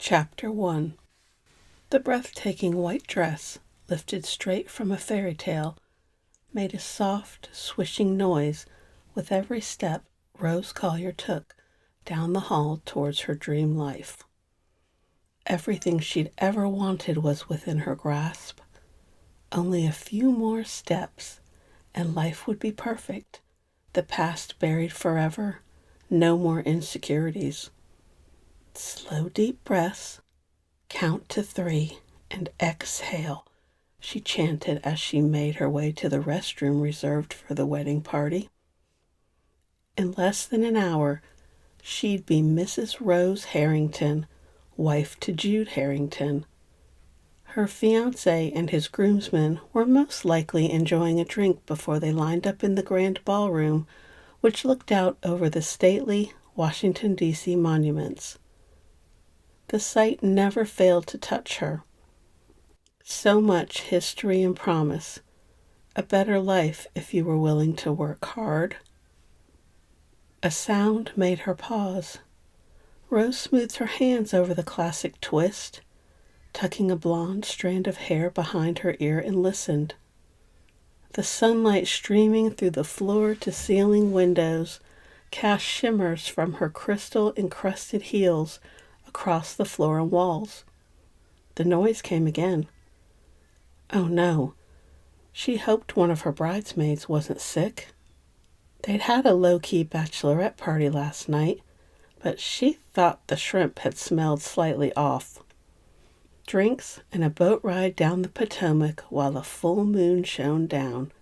Chapter 1. The breathtaking white dress, lifted straight from a fairy tale, made a soft, swishing noise with every step Rose Collier took down the hall towards her dream life. Everything she'd ever wanted was within her grasp. Only a few more steps, and life would be perfect. The past buried forever, no more insecurities. Slow, deep breaths, count to 3, and exhale, she chanted as she made her way to the restroom reserved for the wedding party. In less than an hour, she'd be Mrs. Rose Harrington, wife to Jude Harrington. Her fiancé and his groomsmen were most likely enjoying a drink before they lined up in the grand ballroom, which looked out over the stately Washington, D.C. monuments. The sight never failed to touch her. So much history and promise. A better life if you were willing to work hard. A sound made her pause. Rose smoothed her hands over the classic twist, tucking a blonde strand of hair behind her ear, and listened. The sunlight streaming through the floor-to-ceiling windows cast shimmers from her crystal-encrusted heels across the floor and walls. The noise came again. Oh no, she hoped one of her bridesmaids wasn't sick. They'd had a low-key bachelorette party last night, but she thought the shrimp had smelled slightly off. Drinks and a boat ride down the Potomac while the full moon shone down.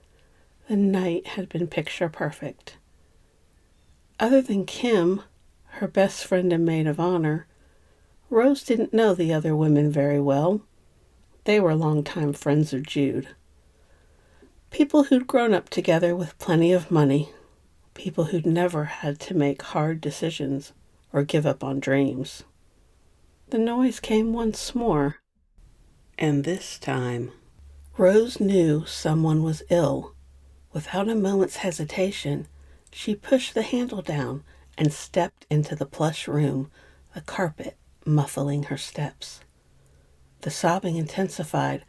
The night had been picture perfect. Other than Kim, her best friend and maid of honor, Rose didn't know the other women very well. They were longtime friends of Jude. People who'd grown up together with plenty of money. People who'd never had to make hard decisions or give up on dreams. The noise came once more, and this time Rose knew someone was ill. Without a moment's hesitation, she pushed the handle down and stepped into the plush room, the carpet muffling her steps. The sobbing intensified,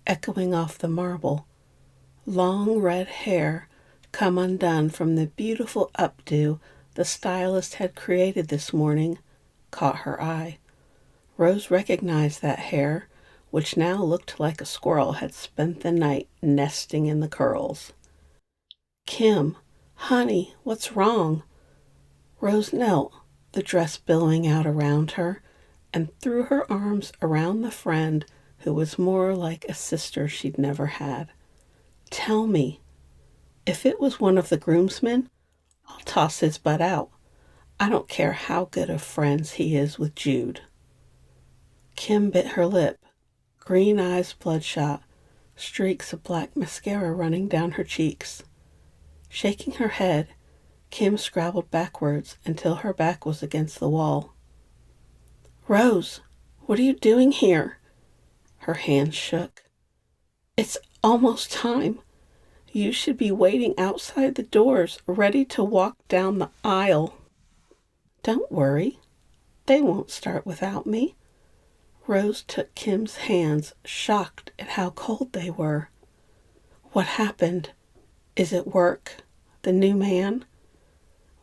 echoing off the marble. Long red hair, come undone from the beautiful updo the stylist had created this morning, caught her eye. Rose recognized that hair, which now looked like a squirrel had spent the night nesting in the curls. "Kim, honey, what's wrong?" Rose knelt, the dress billowing out around her, and threw her arms around the friend who was more like a sister she'd never had. "Tell me. If it was one of the groomsmen, I'll toss his butt out. I don't care how good of friends he is with Jude." Kim bit her lip, green eyes bloodshot, streaks of black mascara running down her cheeks. Shaking her head, Kim scrabbled backwards until her back was against the wall. "Rose, what are you doing here?" Her hands shook. "It's almost time. You should be waiting outside the doors, ready to walk down the aisle." "Don't worry. They won't start without me." Rose took Kim's hands, shocked at how cold they were. "What happened? Is it work? The new man?"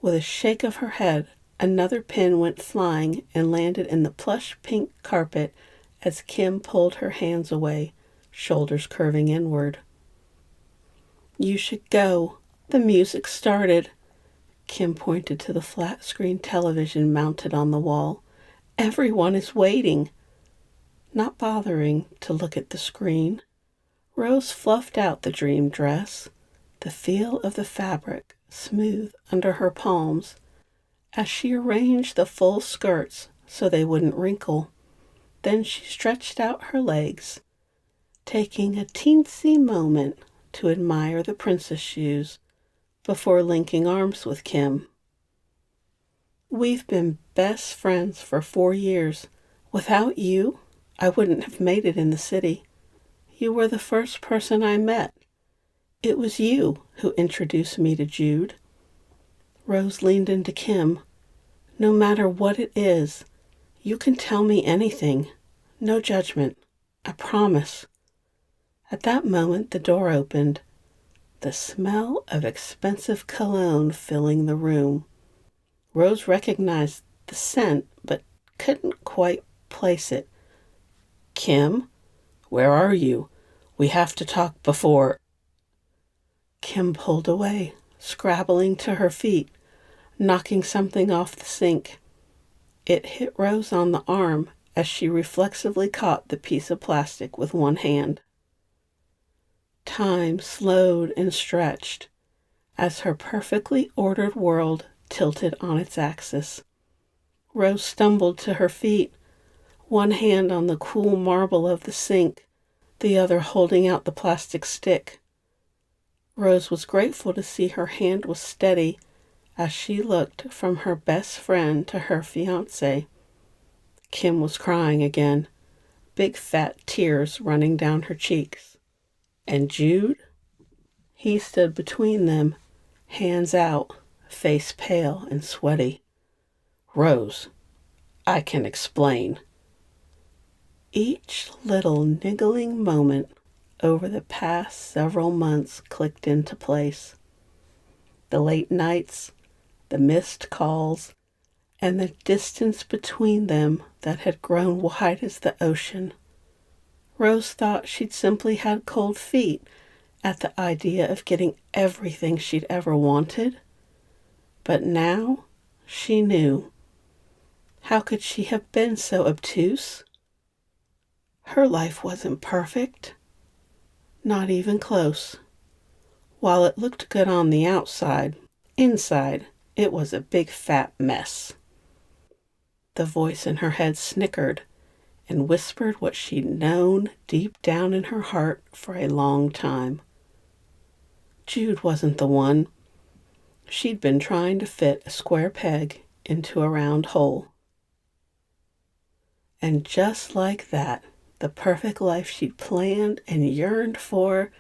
With a shake of her head, another pin went flying and landed in the plush pink carpet as Kim pulled her hands away, shoulders curving inward. "You should go. The music started." Kim pointed to the flat-screen television mounted on the wall. "Everyone is waiting." Not bothering to look at the screen, Rose fluffed out the dream dress, the feel of the fabric smooth under her palms, as she arranged the full skirts so they wouldn't wrinkle. Then she stretched out her legs, taking a teensy moment to admire the princess shoes before linking arms with Kim. "We've been best friends for 4 years. Without you, I wouldn't have made it in the city. You were the first person I met. It was you who introduced me to Jude." Rose leaned into Kim. "No matter what it is, You can tell me anything. No judgment. I promise. At that moment, the door opened, the smell of expensive cologne filling the room. Rose recognized the scent, but couldn't quite place it. Kim, where are you? We have to talk before. Kim pulled away, scrabbling to her feet, knocking something off the sink. It hit Rose on the arm as she reflexively caught the piece of plastic with one hand. Time slowed and stretched as her perfectly ordered world tilted on its axis. Rose stumbled to her feet, one hand on the cool marble of the sink, the other holding out the plastic stick. Rose was grateful to see her hand was steady as she looked from her best friend to her fiancé. Kim was crying again, big fat tears running down her cheeks. And Jude? He stood between them, hands out, face pale and sweaty. Rose, I can explain. Each little niggling moment over the past several months clicked into place. The late nights, the missed calls, and the distance between them that had grown wide as the ocean. Rose thought she'd simply had cold feet at the idea of getting everything she'd ever wanted. But now she knew. How could she have been so obtuse? Her life wasn't perfect. Not even close. While it looked good on the outside, inside, it was a big fat mess. The voice in her head snickered and whispered what she'd known deep down in her heart for a long time. Jude wasn't the one. She'd been trying to fit a square peg into a round hole. And just like that, the perfect life she'd planned and yearned for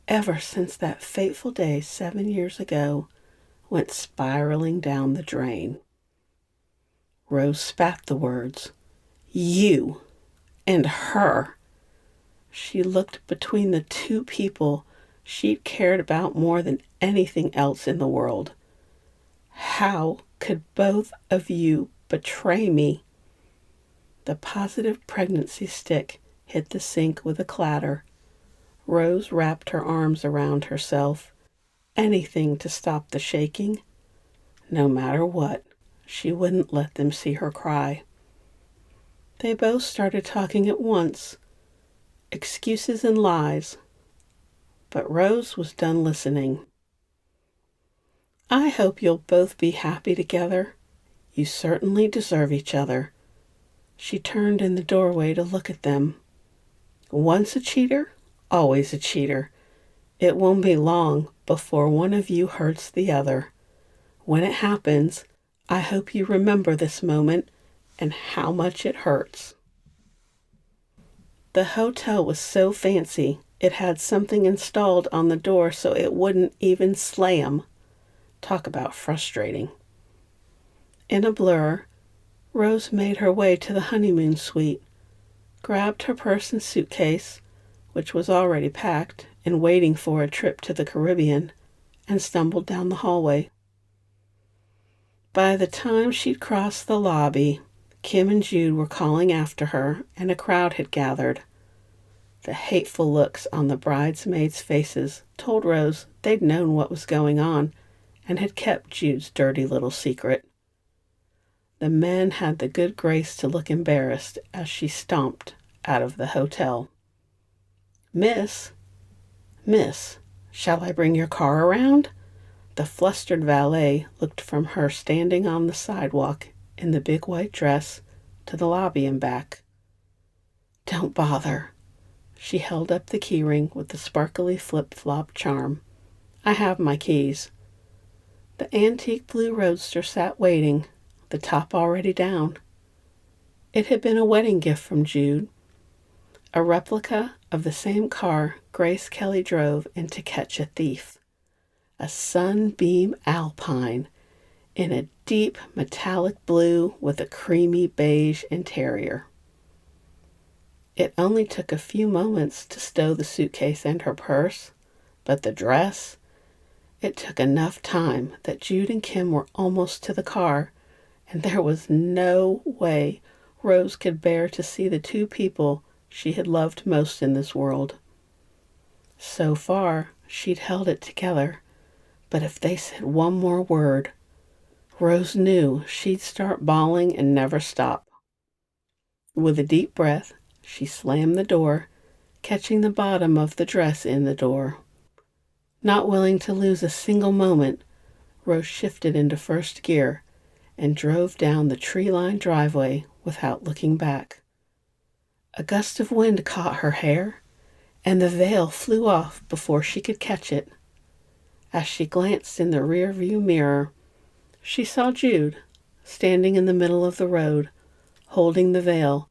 ever since that fateful day 7 years ago went spiraling down the drain. Rose spat the words, "You and her." She looked between the two people she'd cared about more than anything else in the world. How could both of you betray me? The positive pregnancy stick hit the sink with a clatter. Rose wrapped her arms around herself, anything to stop the shaking. No matter what, she wouldn't let them see her cry. They both started talking at once, excuses and lies, but Rose was done listening. I hope you'll both be happy together. You certainly deserve each other. She turned in the doorway to look at them. Once a cheater, always a cheater. It won't be long before one of you hurts the other. When it happens, I hope you remember this moment and how much it hurts. The hotel was so fancy, it had something installed on the door so it wouldn't even slam. Talk about frustrating. In a blur, Rose made her way to the honeymoon suite, grabbed her purse and suitcase, which was already packed and waiting for a trip to the Caribbean, and stumbled down the hallway. By the time she'd crossed the lobby, Kim and Jude were calling after her, and a crowd had gathered. The hateful looks on the bridesmaids' faces told Rose they'd known what was going on and had kept Jude's dirty little secret. The men had the good grace to look embarrassed as she stomped out of the hotel. Miss, shall I bring your car around?" The flustered valet looked from her standing on the sidewalk in the big white dress to the lobby and back. "Don't bother." She held up the keyring with the sparkly flip-flop charm. "I have my keys." The antique blue roadster sat waiting, the top already down. It had been a wedding gift from Jude, a replica of the same car Grace Kelly drove in To Catch a Thief, a Sunbeam Alpine in a deep metallic blue with a creamy beige interior. It only took a few moments to stow the suitcase and her purse, but the dress, it took enough time that Jude and Kim were almost to the car, and there was no way Rose could bear to see the two people she had loved most in this world. So far, she'd held it together, but if they said one more word, Rose knew she'd start bawling and never stop. With a deep breath, she slammed the door, catching the bottom of the dress in the door. Not willing to lose a single moment, Rose shifted into first gear and drove down the tree-lined driveway without looking back. A gust of wind caught her hair, and the veil flew off before she could catch it. As she glanced in the rear-view mirror, she saw Jude standing in the middle of the road, holding the veil,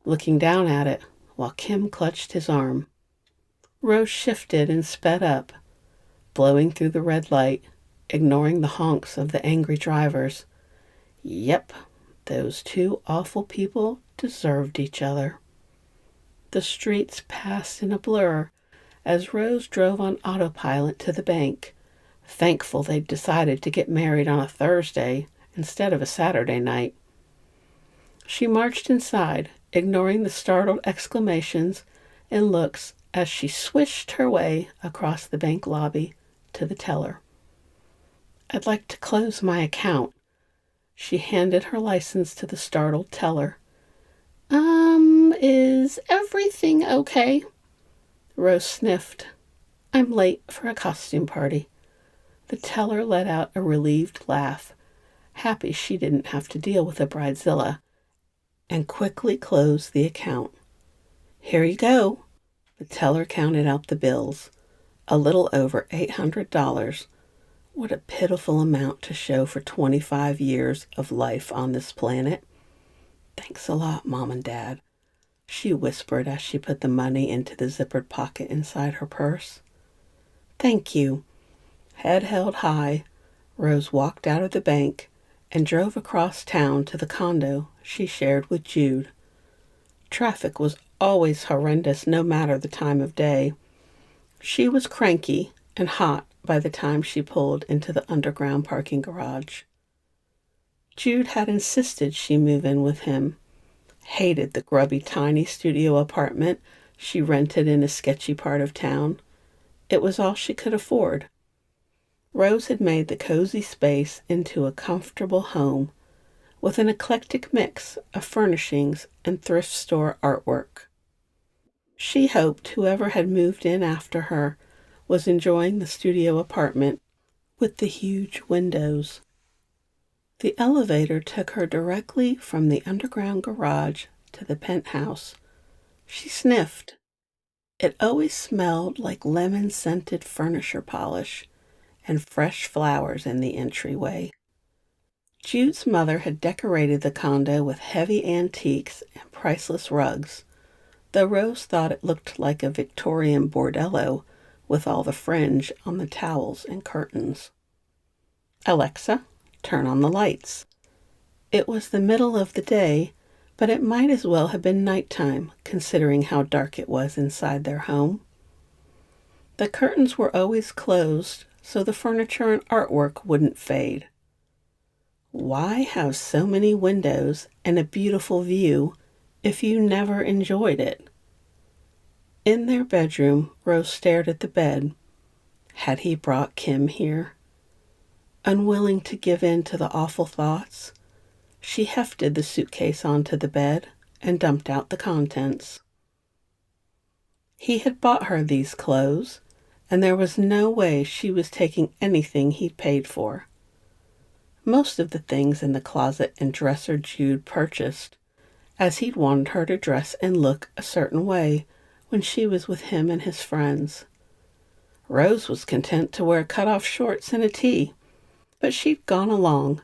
looking down at it while Kim clutched his arm. Rose shifted and sped up, blowing through the red light, ignoring the honks of the angry drivers. Yep, those two awful people deserved each other. The streets passed in a blur as Rose drove on autopilot to the bank, thankful they'd decided to get married on a Thursday instead of a Saturday night. She marched inside, ignoring the startled exclamations and looks as she swished her way across the bank lobby to the teller. "I'd like to close my account." She handed her license to the startled teller. Is everything okay?" Rose sniffed. "I'm late for a costume party." The teller let out a relieved laugh, happy she didn't have to deal with a bridezilla, and quickly closed the account. "Here you go." The teller counted out the bills. A little over $800. What a pitiful amount to show for 25 years of life on this planet. "Thanks a lot, Mom and Dad," she whispered as she put the money into the zippered pocket inside her purse. "Thank you." Head held high, Rose walked out of the bank and drove across town to the condo she shared with Jude. Traffic was always horrendous no matter the time of day. She was cranky and hot by the time she pulled into the underground parking garage. Jude had insisted she move in with him, hated the grubby tiny studio apartment she rented in a sketchy part of town. It was all she could afford. Rose had made the cozy space into a comfortable home with an eclectic mix of furnishings and thrift store artwork. She hoped whoever had moved in after her was enjoying the studio apartment with the huge windows. The elevator took her directly from the underground garage to the penthouse. She sniffed. It always smelled like lemon-scented furniture polish and fresh flowers in the entryway. Jude's mother had decorated the condo with heavy antiques and priceless rugs, though Rose thought it looked like a Victorian bordello with all the fringe on the towels and curtains. "Alexa, turn on the lights." It was the middle of the day, but it might as well have been nighttime, considering how dark it was inside their home. The curtains were always closed, so the furniture and artwork wouldn't fade. Why have so many windows and a beautiful view if you never enjoyed it? In their bedroom, Rose stared at the bed. Had he brought Kim here? Unwilling to give in to the awful thoughts, she hefted the suitcase onto the bed and dumped out the contents. He had bought her these clothes, and there was no way she was taking anything he'd paid for. Most of the things in the closet and dresser Jude purchased, as he'd wanted her to dress and look a certain way when she was with him and his friends. Rose was content to wear cut-off shorts and a tee, but she'd gone along,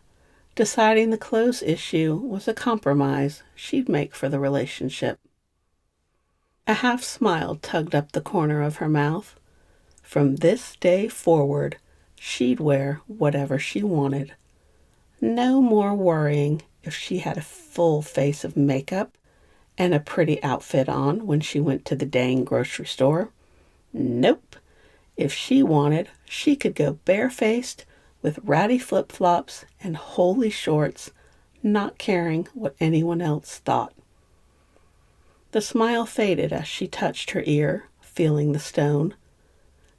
deciding the clothes issue was a compromise she'd make for the relationship. A half smile tugged up the corner of her mouth. From this day forward, she'd wear whatever she wanted. No more worrying if she had a full face of makeup and a pretty outfit on when she went to the dang grocery store. Nope. If she wanted, she could go barefaced with ratty flip-flops and holey shorts, not caring what anyone else thought. The smile faded as she touched her ear, feeling the stone.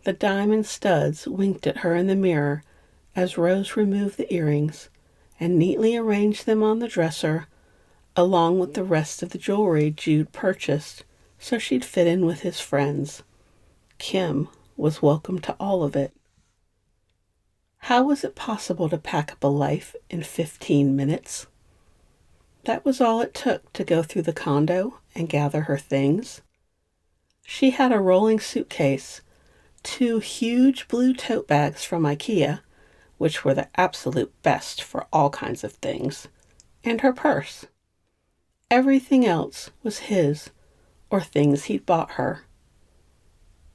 The diamond studs winked at her in the mirror as Rose removed the earrings and neatly arranged them on the dresser, along with the rest of the jewelry Jude purchased so she'd fit in with his friends. Kim was welcome to all of it. How was it possible to pack up a life in 15 minutes? That was all it took to go through the condo and gather her things. She had a rolling suitcase, 2 huge blue tote bags from IKEA, which were the absolute best for all kinds of things, and her purse. Everything else was his, or things he'd bought her.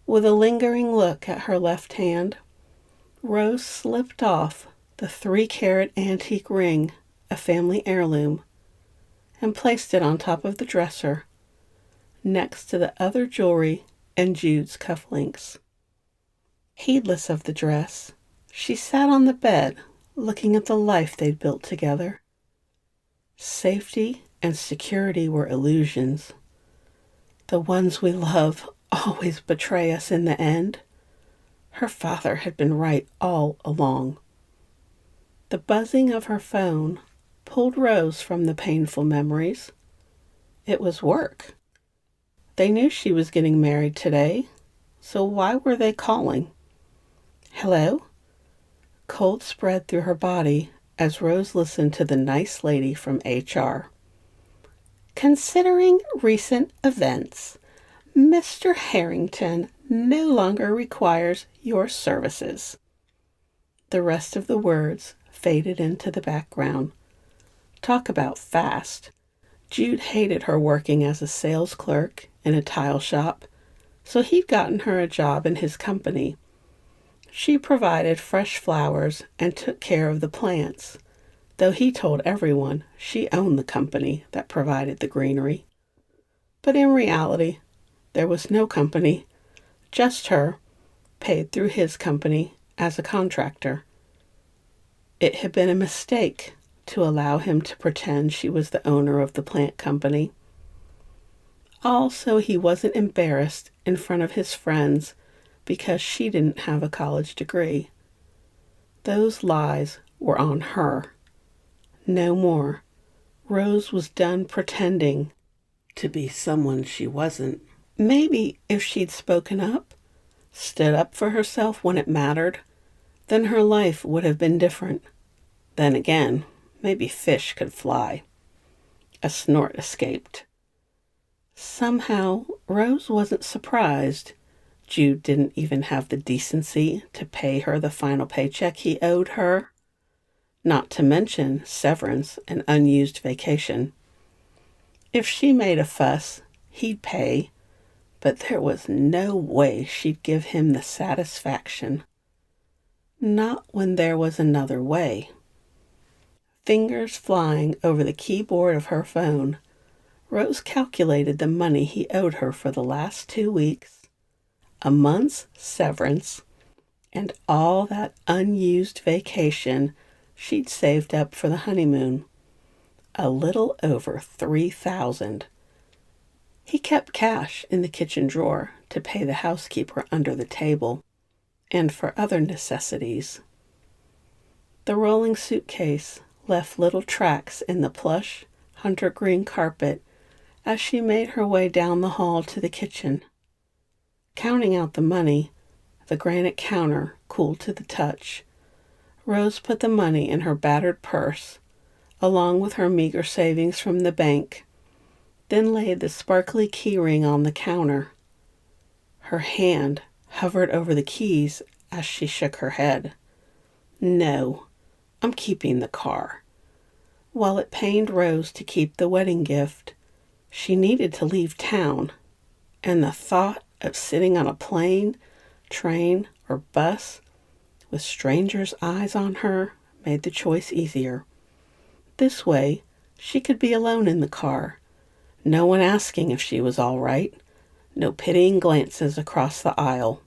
With a lingering look at her left hand, Rose slipped off the 3-carat antique ring, a family heirloom, and placed it on top of the dresser, next to the other jewelry and Jude's cufflinks. Heedless of the dress, she sat on the bed, looking at the life they'd built together. Safety and security were illusions. The ones we love always betray us in the end. Her father had been right all along. The buzzing of her phone pulled Rose from the painful memories. It was work. They knew she was getting married today, so why were they calling? Hello? Cold spread through her body as Rose listened to the nice lady from HR. Considering recent events, Mr. Harrington no longer requires your services. The rest of the words faded into the background. Talk about fast. Jude hated her working as a sales clerk in a tile shop, so he'd gotten her a job in his company. She provided fresh flowers and took care of the plants, though he told everyone she owned the company that provided the greenery. But in reality, there was no company, just her, paid through his company as a contractor. It had been a mistake to allow him to pretend she was the owner of the plant company. Also, he wasn't embarrassed in front of his friends because she didn't have a college degree. Those lies were on her. No more. Rose was done pretending to be someone she wasn't. Maybe if she'd spoken up, stood up for herself when it mattered, then her life would have been different. Then again, maybe fish could fly. A snort escaped. Somehow, Rose wasn't surprised. Jude didn't even have the decency to pay her the final paycheck he owed her, not to mention severance and unused vacation. If she made a fuss, he'd pay, but there was no way she'd give him the satisfaction. Not when there was another way. Fingers flying over the keyboard of her phone, Rose calculated the money he owed her for the last 2 weeks, a month's severance, and all that unused vacation she'd saved up for the honeymoon. A little over $3,000. He kept cash in the kitchen drawer to pay the housekeeper under the table and for other necessities. The rolling suitcase left little tracks in the plush hunter green carpet as she made her way down the hall to the kitchen. Counting out the money, the granite counter cool to the touch, Rose put the money in her battered purse, along with her meager savings from the bank, then laid the sparkly key ring on the counter. Her hand hovered over the keys as she shook her head. No, I'm keeping the car. While it pained Rose to keep the wedding gift, she needed to leave town, and the thought of sitting on a plane, train, or bus with strangers' eyes on her made the choice easier. This way, she could be alone in the car. No one asking if she was all right. No pitying glances across the aisle.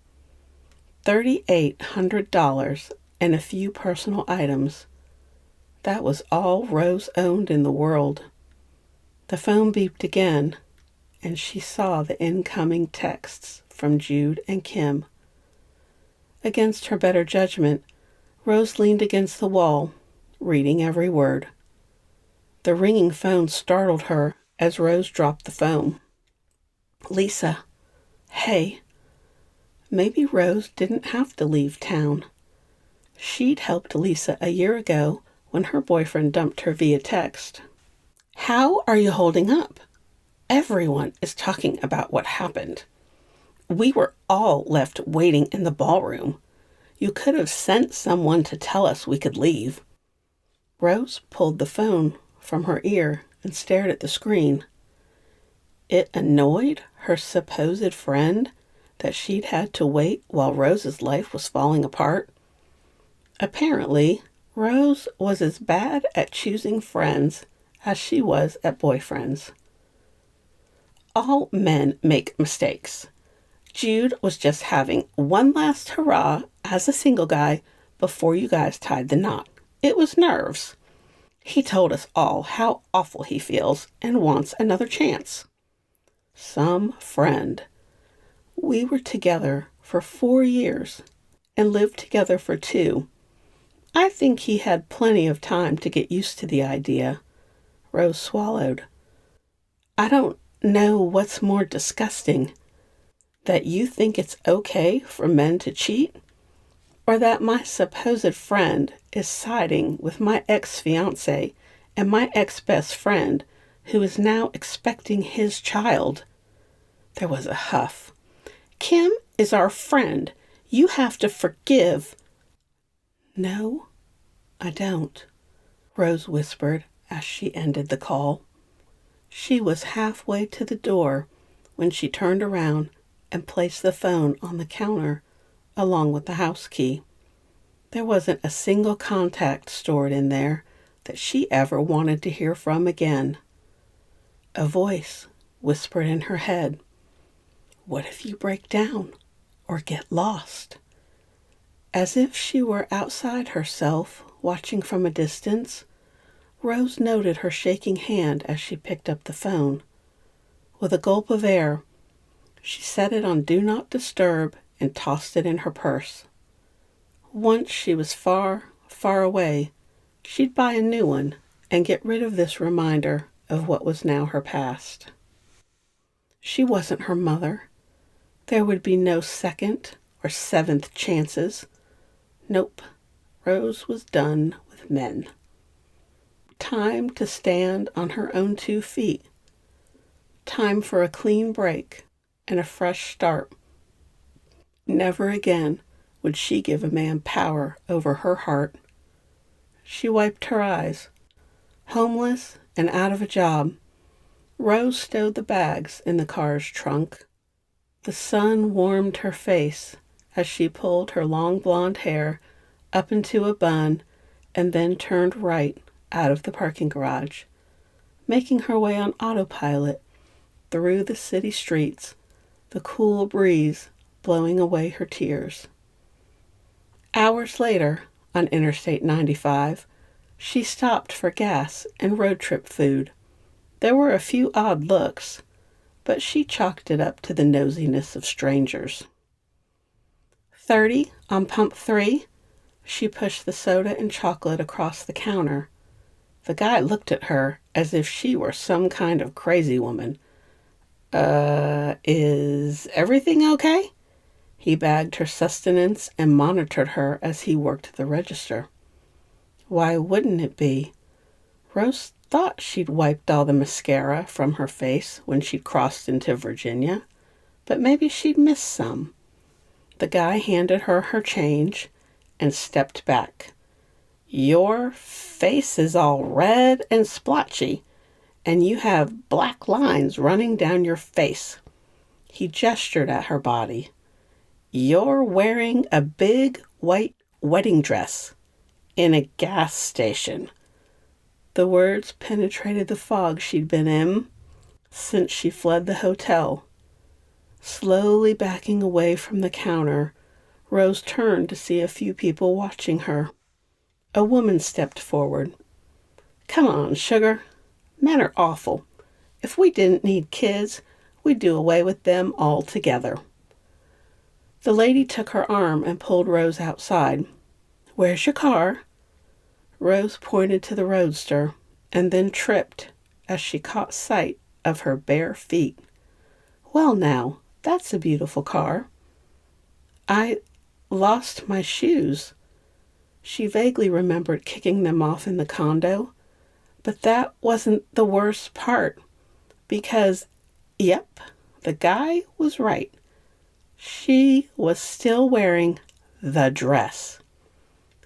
$3,800 and a few personal items. That was all Rose owned in the world. The phone beeped again, and she saw the incoming texts from Jude and Kim. Against her better judgment, Rose leaned against the wall, reading every word. The ringing phone startled her as Rose dropped the phone. Lisa. Hey. Maybe Rose didn't have to leave town. She'd helped Lisa a year ago when her boyfriend dumped her via text. How are you holding up? Everyone is talking about what happened. We were all left waiting in the ballroom. You could have sent someone to tell us we could leave. Rose pulled the phone from her ear and stared at the screen. It annoyed her supposed friend that she'd had to wait while Rose's life was falling apart. Apparently, Rose was as bad at choosing friends as she was at boyfriends. All men make mistakes. Jude was just having one last hurrah as a single guy before you guys tied the knot. It was nerves. He told us all how awful he feels and wants another chance. Some friend. We were together for 4 years and lived together for 2. I think he had plenty of time to get used to the idea. Rose swallowed. I don't know what's more disgusting, that you think it's okay for men to cheat, or that my supposed friend is siding with my ex-fiancé and my ex-best friend who is now expecting his child. There was a huff. Kim is our friend. You have to forgive. No, I don't, Rose whispered as she ended the call. She was halfway to the door when she turned around and placed the phone on the counter along with the house key. There wasn't a single contact stored in there that she ever wanted to hear from again. A voice whispered in her head, what if you break down or get lost? As if she were outside herself, watching from a distance, Rose noted her shaking hand as she picked up the phone. With a gulp of air, she set it on Do Not Disturb and tossed it in her purse. Once she was far, far away, she'd buy a new one and get rid of this reminder of what was now her past. She wasn't her mother. There would be no second or seventh chances. Nope, Rose was done with men. Time to stand on her own 2 feet. Time for a clean break and a fresh start. Never again would she give a man power over her heart. She wiped her eyes. Homeless and out of a job, Rose stowed the bags in the car's trunk. The sun warmed her face as she pulled her long blonde hair up into a bun and then turned right out of the parking garage, making her way on autopilot through the city streets, the cool breeze blowing away her tears. Hours later, on Interstate 95, she stopped for gas and road trip food. There were a few odd looks, but she chalked it up to the nosiness of strangers. 30 on pump 3? She pushed the soda and chocolate across the counter. The guy looked at her as if she were some kind of crazy woman. Is everything okay? He bagged her sustenance and monitored her as he worked the register. Why wouldn't it be? Rose thought she'd wiped all the mascara from her face when she'd crossed into Virginia, but maybe she'd missed some. The guy handed her her change and stepped back. Your face is all red and splotchy, and you have black lines running down your face. He gestured at her body. You're wearing a big white wedding dress in a gas station. The The words penetrated the fog she'd been in since she fled the hotel. Slowly backing away from the counter, Rose turned to see a few people watching her. A woman stepped forward. "Come on, sugar. Men are awful. If we didn't need kids, we'd do away with them altogether." The lady took her arm and pulled Rose outside. "Where's your car?" Rose pointed to the roadster and then tripped as she caught sight of her bare feet. "Well now, that's a beautiful car." "I lost my shoes." She vaguely remembered kicking them off in the condo, but that wasn't the worst part, because, yep, the guy was right. She was still wearing the dress.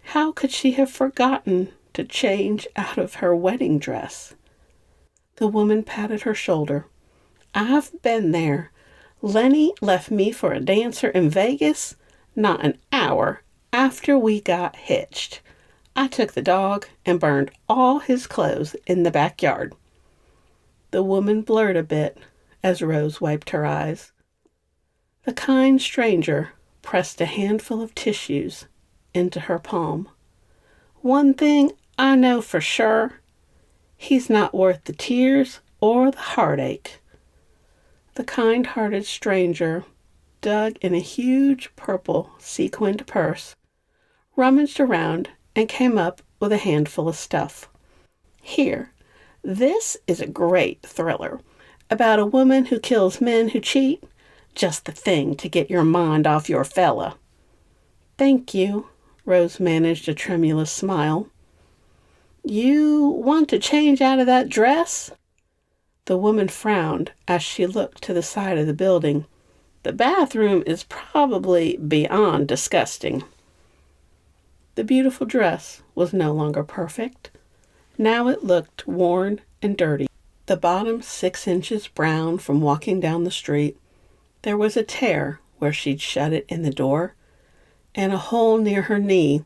How could she have forgotten to change out of her wedding dress? The woman patted her shoulder. "I've been there. Lenny left me for a dancer in Vegas not an hour after we got hitched. I took the dog and burned all his clothes in the backyard." The woman blurred a bit as Rose wiped her eyes. The kind stranger pressed a handful of tissues into her palm. "One thing I know for sure, he's not worth the tears or the heartache." The kind-hearted stranger dug in a huge purple sequined purse, rummaged around, and came up with a handful of stuff. "Here, this is a great thriller about a woman who kills men who cheat. Just the thing to get your mind off your fella." "Thank you." Rose managed a tremulous smile. "You want to change out of that dress?" The woman frowned as she looked to the side of the building. "The bathroom is probably beyond disgusting." The beautiful dress was no longer perfect. Now it looked worn and dirty. The bottom 6 inches brown from walking down the street. There was a tear where she'd shut it in the door, and a hole near her knee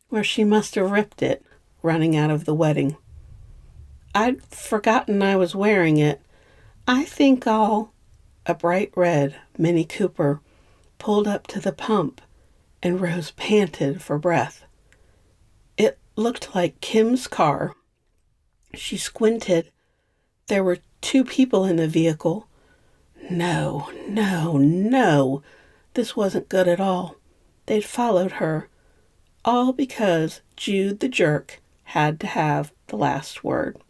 where she must have ripped it running out of the wedding. "I'd forgotten I was wearing it. I think I'll—" A bright red Mini Cooper pulled up to the pump, and Rose panted for breath. It looked like Kim's car. She squinted. There were 2 people in the vehicle. No, no, no. This wasn't good at all. They'd followed her. All because Jude the jerk had to have the last word.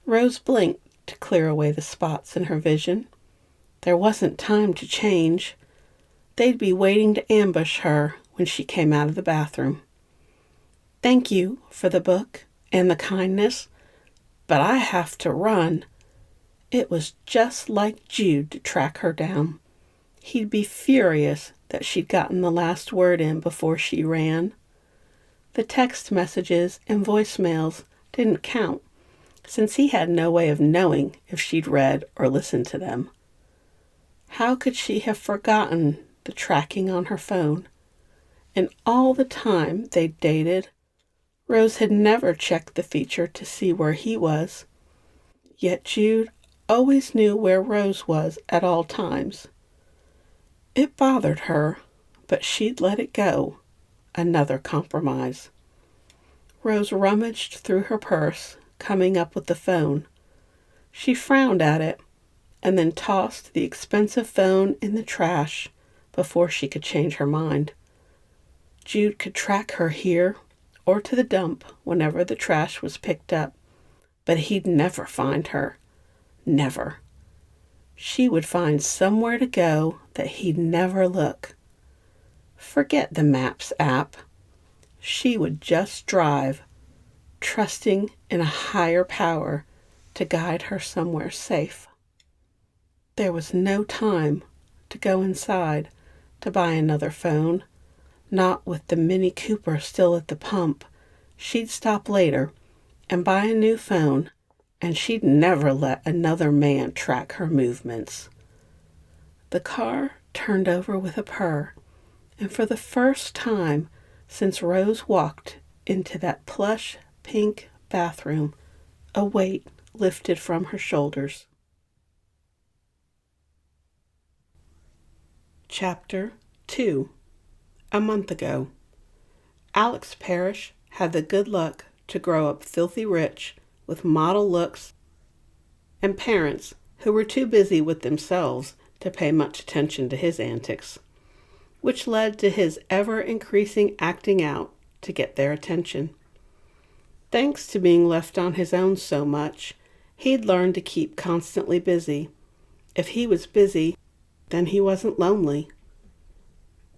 Rose blinked to clear away the spots in her vision. There wasn't time to change. They'd be waiting to ambush her when she came out of the bathroom. "Thank you for the book and the kindness, but I have to run." It was just like Jude to track her down. He'd be furious that she'd gotten the last word in before she ran. The text messages and voicemails didn't count, since he had no way of knowing if she'd read or listened to them. How could she have forgotten the tracking on her phone? And all the time they'd dated, Rose had never checked the feature to see where he was. Yet Jude always knew where Rose was at all times. It bothered her, but she'd let it go. Another compromise. Rose rummaged through her purse, coming up with the phone. She frowned at it, and then tossed the expensive phone in the trash before she could change her mind. Jude could track her here or to the dump whenever the trash was picked up, but he'd never find her. Never. She would find somewhere to go that he'd never look. Forget the Maps app. She would just drive, trusting in a higher power to guide her somewhere safe. There was no time to go inside to buy another phone, not with the Mini Cooper still at the pump. She'd stop later and buy a new phone, and she'd never let another man track her movements. The car turned over with a purr, and for the first time since Rose walked into that plush pink bathroom, A weight lifted from her shoulders. Chapter 2. A month ago. Alex Parrish had the good luck to grow up filthy rich with model looks and parents who were too busy with themselves to pay much attention to his antics, which led to his ever-increasing acting out to get their attention. Thanks to being left on his own so much, he'd learned to keep constantly busy. If he was busy, then he wasn't lonely.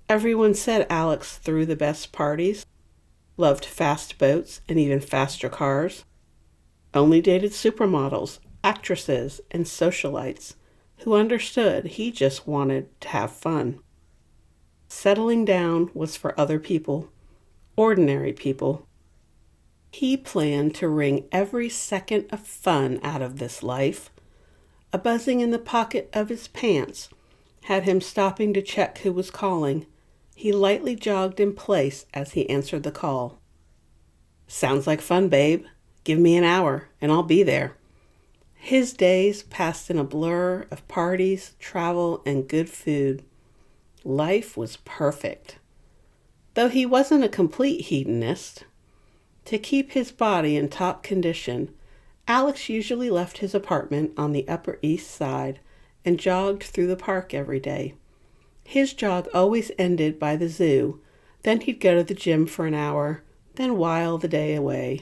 Everyone said Alex threw the best parties, loved fast boats and even faster cars, only dated supermodels, actresses, and socialites who understood he just wanted to have fun. Settling down was for other people, ordinary people. He planned to wring every second of fun out of this life. A buzzing in the pocket of his pants had him stopping to check who was calling. He lightly jogged in place as he answered the call. "Sounds like fun, babe. Give me an hour, and I'll be there." His days passed in a blur of parties, travel, and good food. Life was perfect. Though he wasn't a complete hedonist. To keep his body in top condition, Alex usually left his apartment on the Upper East Side and jogged through the park every day. His jog always ended by the zoo, then he'd go to the gym for an hour, then while the day away.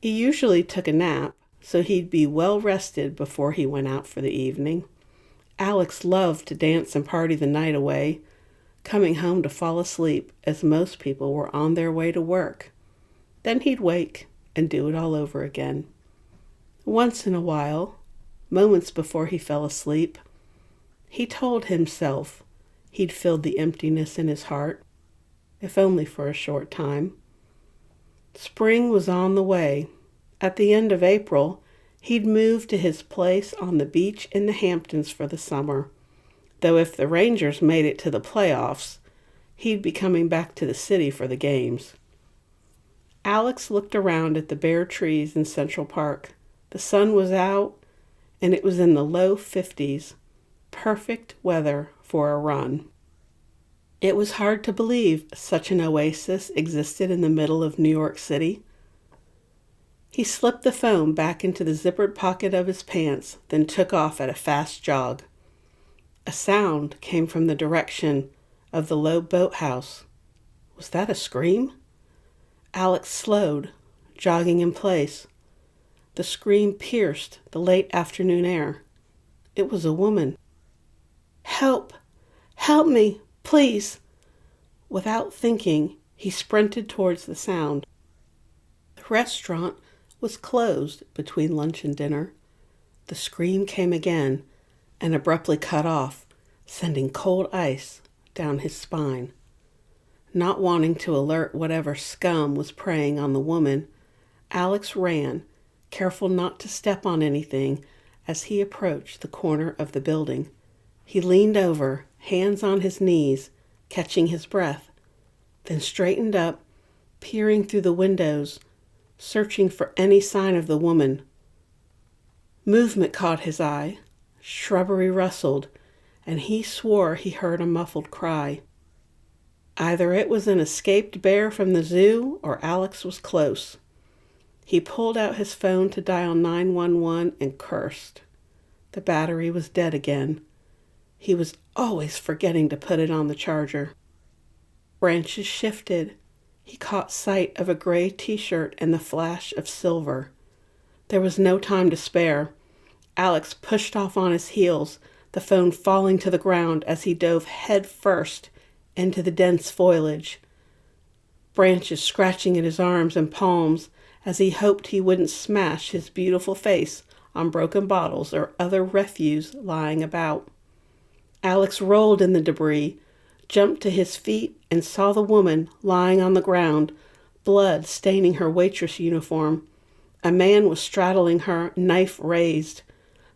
He usually took a nap, so he'd be well rested before he went out for the evening. Alex loved to dance and party the night away, coming home to fall asleep as most people were on their way to work. Then he'd wake and do it all over again. Once in a while, moments before he fell asleep, he told himself he'd filled the emptiness in his heart, if only for a short time. Spring was on the way. At the end of April, he'd moved to his place on the beach in the Hamptons for the summer, though if the Rangers made it to the playoffs, he'd be coming back to the city for the games. Alex looked around at the bare trees in Central Park. The sun was out, and it was in the low 50s. Perfect weather for a run. It was hard to believe such an oasis existed in the middle of New York City. He slipped the phone back into the zippered pocket of his pants, then took off at a fast jog. A sound came from the direction of the low boathouse. Was that a scream? Alex slowed, jogging in place. The scream pierced the late afternoon air. It was a woman. "Help! Help me, please!" Without thinking, he sprinted towards the sound. The restaurant was closed between lunch and dinner. The scream came again and abruptly cut off, sending cold ice down his spine. Not wanting to alert whatever scum was preying on the woman, Alex ran, careful not to step on anything as he approached the corner of the building. He leaned over, hands on his knees, catching his breath, then straightened up, peering through the windows, searching for any sign of the woman. Movement caught his eye. Shrubbery rustled, and he swore he heard a muffled cry. Either it was an escaped bear from the zoo or Alex was close. He pulled out his phone to dial 911 and cursed. The battery was dead again. He was always forgetting to put it on the charger. Branches shifted. He caught sight of a gray t-shirt and the flash of silver. There was no time to spare. Alex pushed off on his heels, the phone falling to the ground as he dove head first into the dense foliage. Branches scratching at his arms and palms as he hoped he wouldn't smash his beautiful face on broken bottles or other refuse lying about. Alex rolled in the debris, jumped to his feet, and saw the woman lying on the ground, blood staining her waitress uniform. A man was straddling her, knife raised.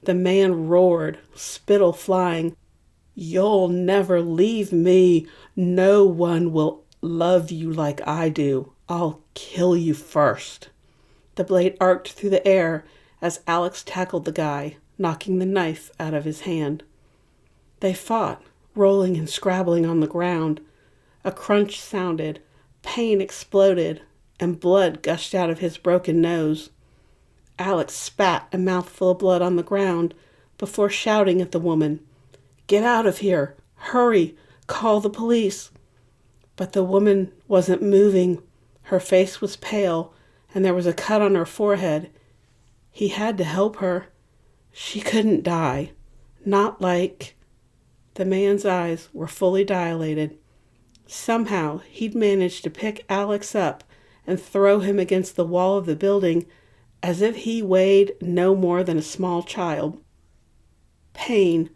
The man roared, spittle flying. "You'll never leave me. No one will love you like I do. I'll kill you first." The blade arced through the air as Alex tackled the guy, knocking the knife out of his hand. They fought, rolling and scrabbling on the ground. A crunch sounded, pain exploded, and blood gushed out of his broken nose. Alex spat a mouthful of blood on the ground before shouting at the woman, "Get out of here! Hurry! Call the police!" But the woman wasn't moving. Her face was pale, and there was a cut on her forehead. He had to help her. She couldn't die. Not like... The man's eyes were fully dilated. Somehow he'd managed to pick Alex up and throw him against the wall of the building as if he weighed no more than a small child. Pain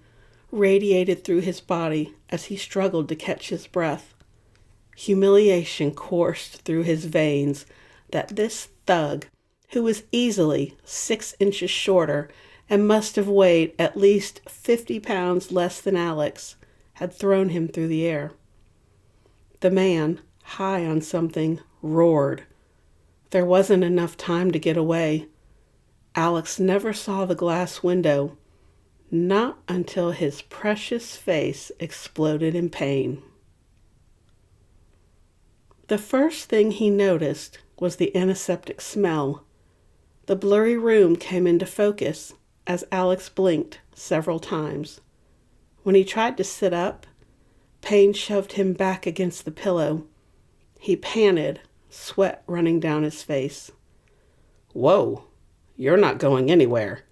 radiated through his body as he struggled to catch his breath. Humiliation coursed through his veins that this thug, who was easily 6 inches shorter and must have weighed at least 50 pounds less than Alex, had thrown him through the air. The man, high on something, roared. There wasn't enough time to get away. Alex never saw the glass window, not until his precious face exploded in pain. The first thing he noticed was the antiseptic smell. The blurry room came into focus as Alex blinked several times. When he tried to sit up, pain shoved him back against the pillow. He panted, sweat running down his face. "Whoa, you're not going anywhere."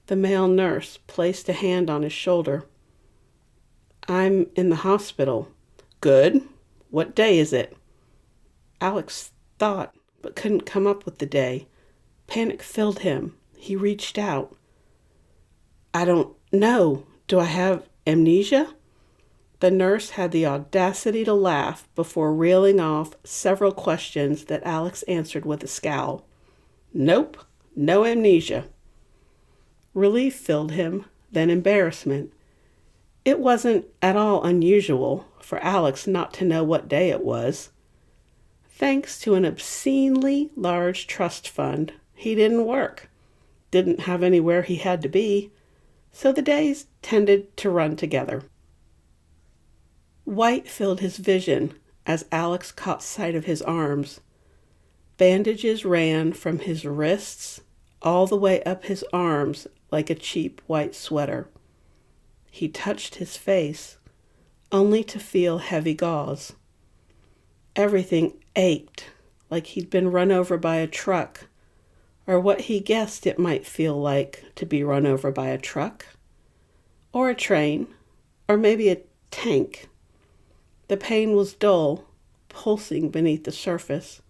The male nurse placed a hand on his shoulder. "I'm in the hospital." "Good. What day is it?" Alex thought, but couldn't come up with the day. Panic filled him. He reached out. "I don't know. Do I have amnesia?" The nurse had the audacity to laugh before reeling off several questions that Alex answered with a scowl. "Nope, no amnesia." Relief filled him, then embarrassment. It wasn't at all unusual for Alex not to know what day it was. Thanks to an obscenely large trust fund, he didn't work, didn't have anywhere he had to be, so the days tended to run together. White filled his vision as Alex caught sight of his arms. Bandages ran from his wrists all the way up his arms like a cheap white sweater. He touched his face, only to feel heavy gauze. Everything ached, like he'd been run over by a truck, or what he guessed it might feel like to be run over by a truck, or a train, or maybe a tank. The pain was dull, pulsing beneath the surface.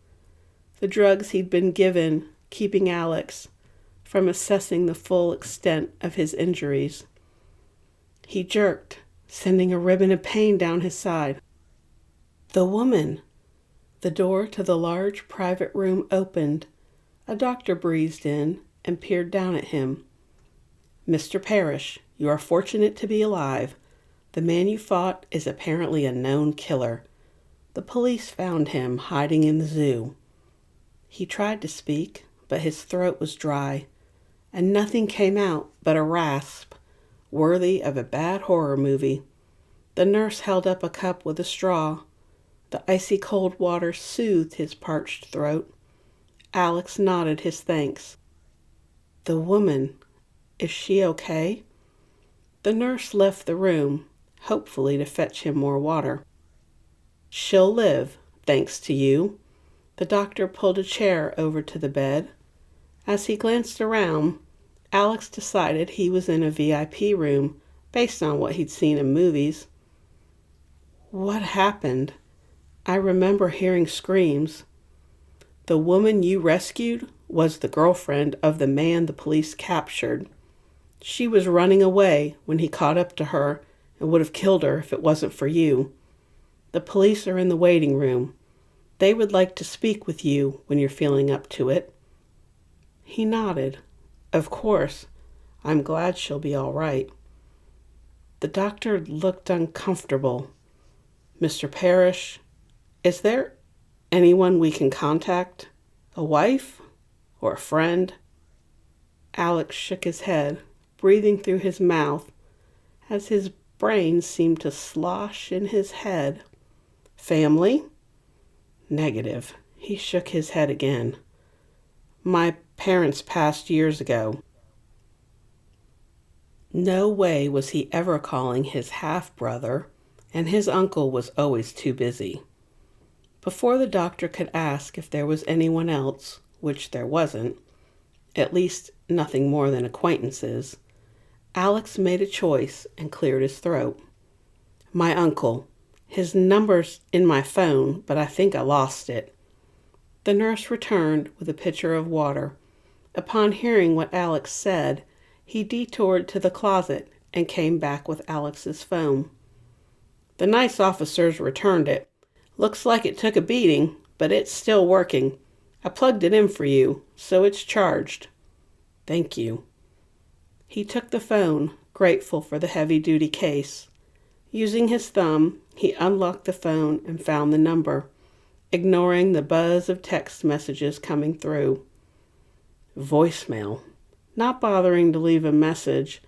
The drugs he'd been given keeping Alex from assessing the full extent of his injuries. He jerked, sending a ribbon of pain down his side. The woman! The door to the large private room opened. A doctor breezed in and peered down at him. "Mr. Parrish, you are fortunate to be alive. The man you fought is apparently a known killer. The police found him hiding in the zoo." He tried to speak, but his throat was dry, and nothing came out but a rasp, worthy of a bad horror movie. The nurse held up a cup with a straw. The icy cold water soothed his parched throat. Alex nodded his thanks. "The woman, is she okay?" The nurse left the room, hopefully to fetch him more water. "She'll live, thanks to you." The doctor pulled a chair over to the bed. As he glanced around, Alex decided he was in a VIP room based on what he'd seen in movies. "What happened? I remember hearing screams." "The woman you rescued was the girlfriend of the man the police captured. She was running away when he caught up to her and would have killed her if it wasn't for you. The police are in the waiting room. They would like to speak with you when you're feeling up to it." He nodded. "Of course. I'm glad she'll be all right." The doctor looked uncomfortable. "Mr. Parrish, is there anyone we can contact? A wife? or a friend? Alex shook his head, breathing through his mouth, as his brain seemed to slosh in his head. Family? Negative. He shook his head again. My parents passed years ago. No way was he ever calling his half-brother, and his uncle was always too busy. Before the doctor could ask if there was anyone else, which there wasn't, at least nothing more than acquaintances, Alex made a choice and cleared his throat. My uncle. His number's in my phone, but I think I lost it. The nurse returned with a pitcher of water. Upon hearing what Alex said, he detoured to the closet and came back with Alex's phone. The nice officers returned it. Looks like it took a beating, but it's still working. I plugged it in for you, so it's charged. Thank you. He took the phone, grateful for the heavy-duty case. Using his thumb, he unlocked the phone and found the number, ignoring the buzz of text messages coming through. Voicemail. Not bothering to leave a message,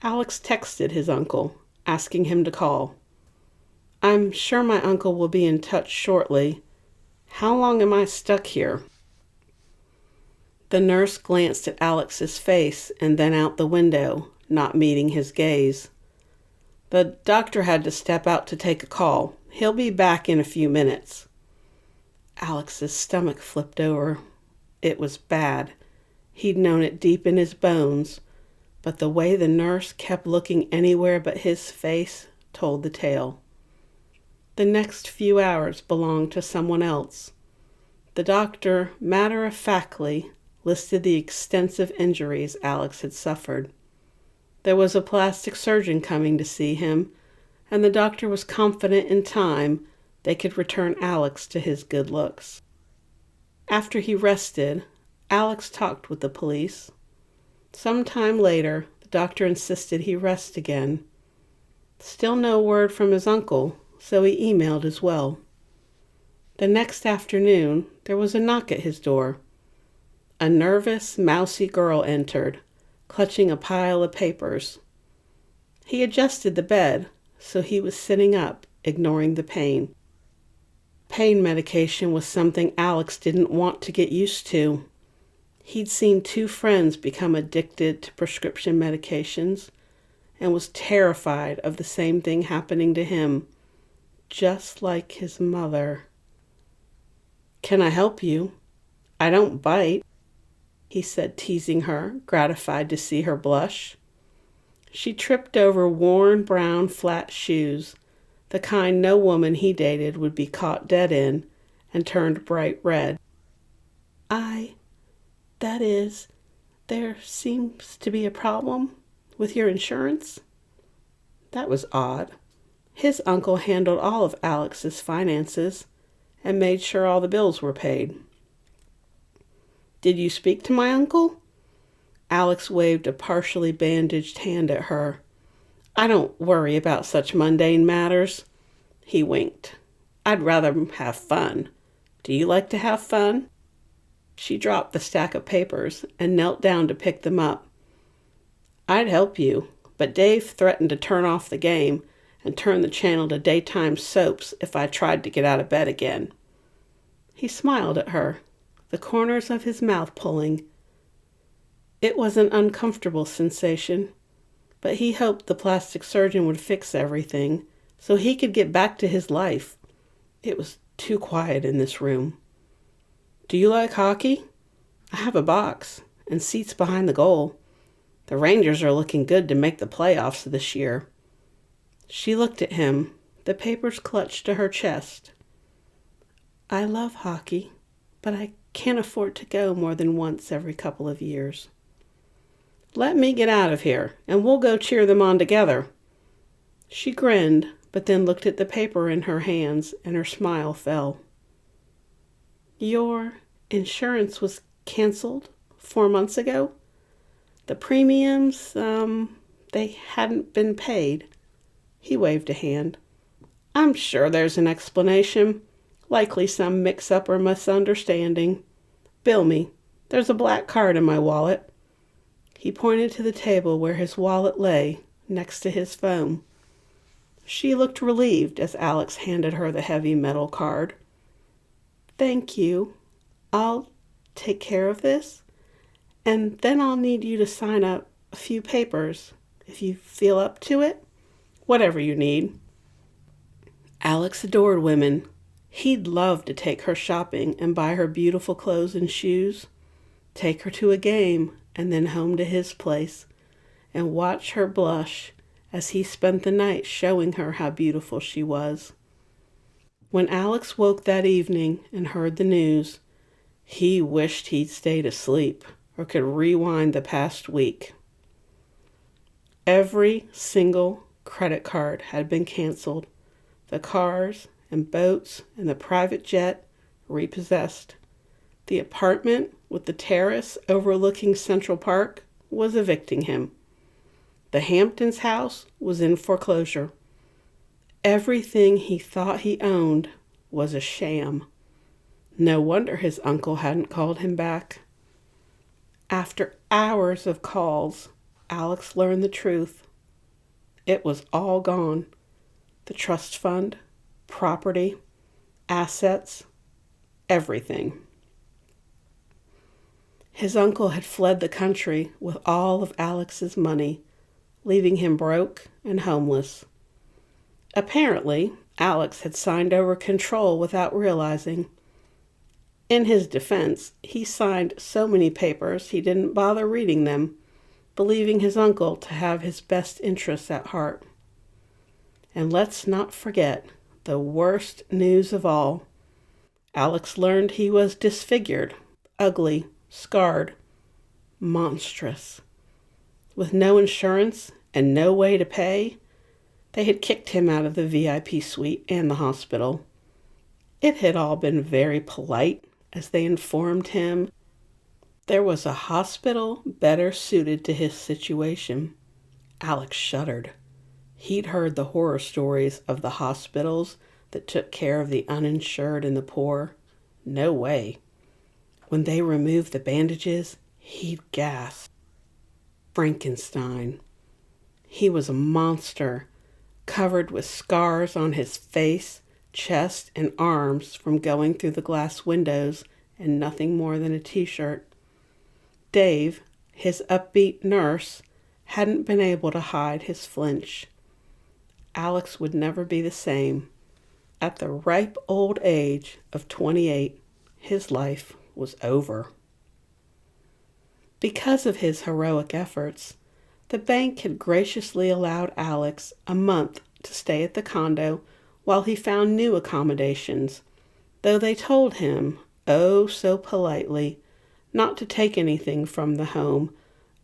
Alex texted his uncle, asking him to call. I'm sure my uncle will be in touch shortly. How long am I stuck here? The nurse glanced at Alex's face and then out the window, not meeting his gaze. The doctor had to step out to take a call. He'll be back in a few minutes. Alex's stomach flipped over. It was bad. He'd known it deep in his bones, but the way the nurse kept looking anywhere but his face told the tale. The next few hours belonged to someone else. The doctor, matter-of-factly, listed the extensive injuries Alex had suffered. There was a plastic surgeon coming to see him, and the doctor was confident in time they could return Alex to his good looks. After he rested, Alex talked with the police. Some time later, the doctor insisted he rest again. Still no word from his uncle, so he emailed as well. The next afternoon, there was a knock at his door. A nervous, mousy girl entered, clutching a pile of papers. He adjusted the bed, so he was sitting up, ignoring the pain. Pain medication was something Alex didn't want to get used to. He'd seen 2 friends become addicted to prescription medications and was terrified of the same thing happening to him, just like his mother. Can I help you? I don't bite, he said, teasing her, gratified to see her blush. She tripped over worn brown flat shoes, the kind no woman he dated would be caught dead in, and turned bright red. That is, there seems to be a problem with your insurance? That was odd. His uncle handled all of Alex's finances and made sure all the bills were paid. Did you speak to my uncle? Alex waved a partially bandaged hand at her. I don't worry about such mundane matters. He winked. I'd rather have fun. Do you like to have fun? She dropped the stack of papers and knelt down to pick them up. I'd help you, but Dave threatened to turn off the game and turn the channel to daytime soaps if I tried to get out of bed again. He smiled at her, the corners of his mouth pulling. It was an uncomfortable sensation, but he hoped the plastic surgeon would fix everything so he could get back to his life. It was too quiet in this room. Do you like hockey? I have a box and seats behind the goal. The Rangers are looking good to make the playoffs this year. She looked at him, the papers clutched to her chest. I love hockey, but I can't afford to go more than once every couple of years. Let me get out of here, and we'll go cheer them on together. She grinned, but then looked at the paper in her hands, and her smile fell. Your insurance was canceled 4 months ago? The premiums, they hadn't been paid. He waved a hand. I'm sure there's an explanation. Likely some mix-up or misunderstanding. Bill me. There's a black card in my wallet." He pointed to the table where his wallet lay, next to his phone. She looked relieved as Alex handed her the heavy metal card. "Thank you. I'll take care of this, and then I'll need you to sign a few papers, if you feel up to it. Whatever you need." Alex adored women. He'd love to take her shopping and buy her beautiful clothes and shoes, take her to a game, and then home to his place, and watch her blush as he spent the night showing her how beautiful she was. When Alex woke that evening and heard the news, he wished he'd stayed asleep or could rewind the past week. Every single credit card had been canceled, the cars and boats and the private jet repossessed. The apartment with the terrace overlooking Central Park was evicting him. The Hamptons house was in foreclosure. Everything he thought he owned was a sham. No wonder his uncle hadn't called him back. After hours of calls, Alex learned the truth. It was all gone. The trust fund, property, assets, everything. His uncle had fled the country with all of Alex's money, leaving him broke and homeless. Apparently, Alex had signed over control without realizing. In his defense, he signed so many papers he didn't bother reading them, believing his uncle to have his best interests at heart. And let's not forget the worst news of all. Alex learned he was disfigured, ugly, scarred, monstrous. With no insurance and no way to pay, they had kicked him out of the VIP suite and the hospital. It had all been very polite, as they informed him there was a hospital better suited to his situation. Alex shuddered. He'd heard the horror stories of the hospitals that took care of the uninsured and the poor. No way. When they removed the bandages, he'd gasp. Frankenstein. He was a monster, covered with scars on his face, chest, and arms from going through the glass windows and nothing more than a t-shirt. Dave, his upbeat nurse, hadn't been able to hide his flinch. Alex would never be the same. At the ripe old age of 28, his life was over. Because of his heroic efforts, the bank had graciously allowed Alex a month to stay at the condo while he found new accommodations, though they told him, oh so politely, not to take anything from the home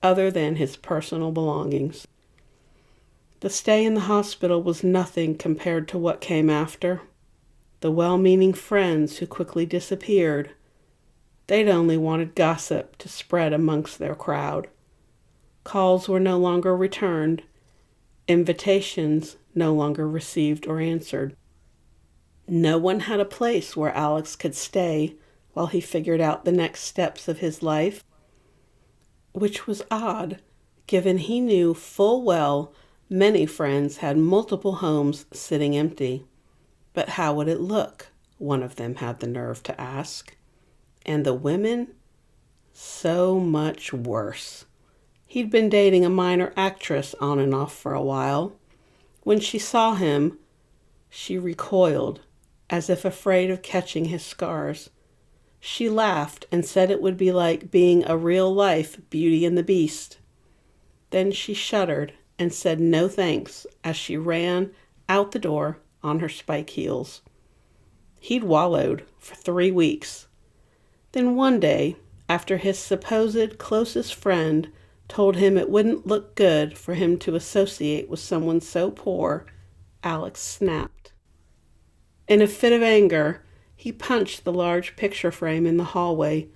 other than his personal belongings. The stay in the hospital was nothing compared to what came after. The well-meaning friends who quickly disappeared. They'd only wanted gossip to spread amongst their crowd. Calls were no longer returned. Invitations no longer received or answered. No one had a place where Alex could stay while he figured out the next steps of his life, which was odd, given he knew full well many friends had multiple homes sitting empty. But how would it look? One of them had the nerve to ask. And the women? So much worse. He'd been dating a minor actress on and off for a while. When she saw him, she recoiled, as if afraid of catching his scars. She laughed and said it would be like being a real-life Beauty and the Beast. Then she shuddered and said no thanks as she ran out the door on her spike heels. He'd wallowed for 3 weeks. Then one day, after his supposed closest friend told him it wouldn't look good for him to associate with someone so poor, Alex snapped. In a fit of anger, he punched the large picture frame in the hallway,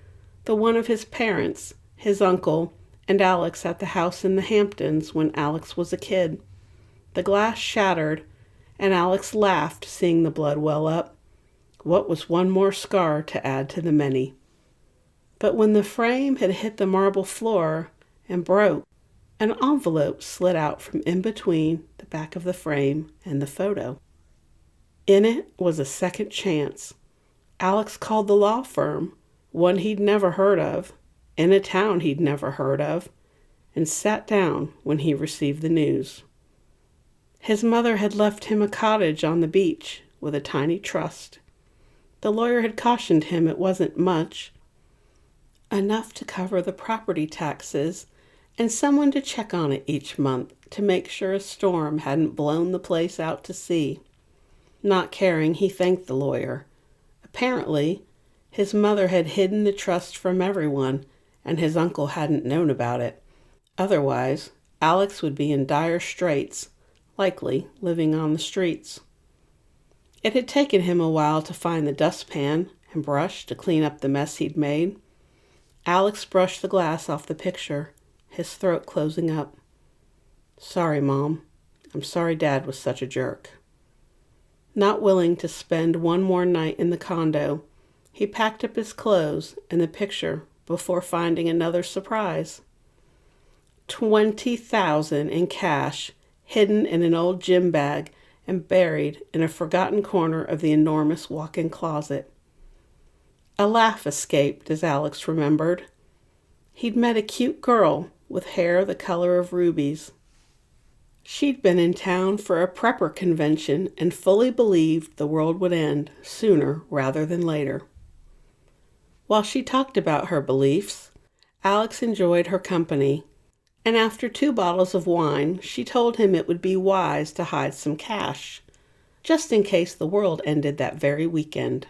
the one of his parents, his uncle, and Alex at the house in the Hamptons when Alex was a kid. The glass shattered, and Alex laughed seeing the blood well up. What was one more scar to add to the many? But when the frame had hit the marble floor and broke, an envelope slid out from in between the back of the frame and the photo. In it was a second chance. Alex called the law firm, one he'd never heard of, in a town he'd never heard of, and sat down when he received the news. His mother had left him a cottage on the beach with a tiny trust. The lawyer had cautioned him it wasn't much, enough to cover the property taxes and someone to check on it each month to make sure a storm hadn't blown the place out to sea. Not caring, he thanked the lawyer. Apparently, his mother had hidden the trust from everyone, and his uncle hadn't known about it. Otherwise, Alex would be in dire straits, likely living on the streets. It had taken him a while to find the dustpan and brush to clean up the mess he'd made. Alex brushed the glass off the picture, his throat closing up. "Sorry, Mom. I'm sorry Dad was such a jerk." Not willing to spend one more night in the condo, he packed up his clothes and the picture before finding another surprise. $20,000 in cash hidden in an old gym bag and buried in a forgotten corner of the enormous walk-in closet. A laugh escaped as Alex remembered. He'd met a cute girl with hair the color of rubies. She'd been in town for a prepper convention and fully believed the world would end sooner rather than later. While she talked about her beliefs, Alex enjoyed her company, and after 2 bottles of wine, she told him it would be wise to hide some cash, just in case the world ended that very weekend.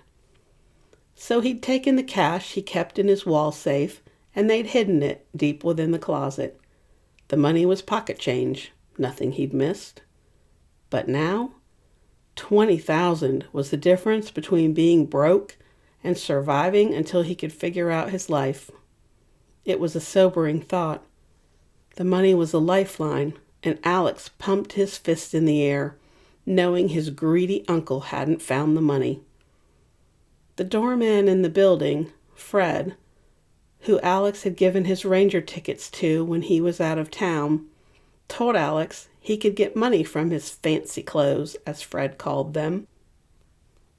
So he'd taken the cash he kept in his wall safe, and they'd hidden it deep within the closet. The money was pocket change, nothing he'd missed. But now, 20,000 was the difference between being broke and surviving until he could figure out his life. It was a sobering thought. The money was a lifeline, and Alex pumped his fist in the air, knowing his greedy uncle hadn't found the money. The doorman in the building, Fred, who Alex had given his ranger tickets to when he was out of town, told Alex he could get money from his fancy clothes, as Fred called them.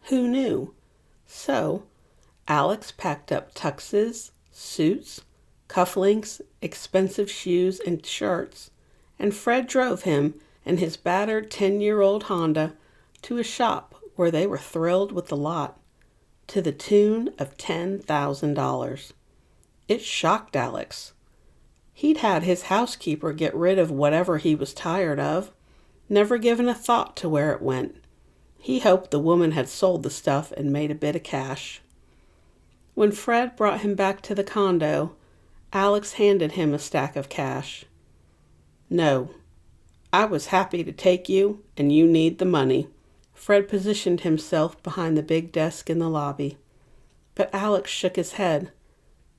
Who knew? So, Alex packed up tuxes, suits, cufflinks, expensive shoes, and shirts, and Fred drove him and his battered 10-year-old Honda to a shop where they were thrilled with the lot, to the tune of $10,000. It shocked Alex. He'd had his housekeeper get rid of whatever he was tired of, never given a thought to where it went. He hoped the woman had sold the stuff and made a bit of cash. When Fred brought him back to the condo, Alex handed him a stack of cash. "No, I was happy to take you, and you need the money." Fred positioned himself behind the big desk in the lobby. But Alex shook his head.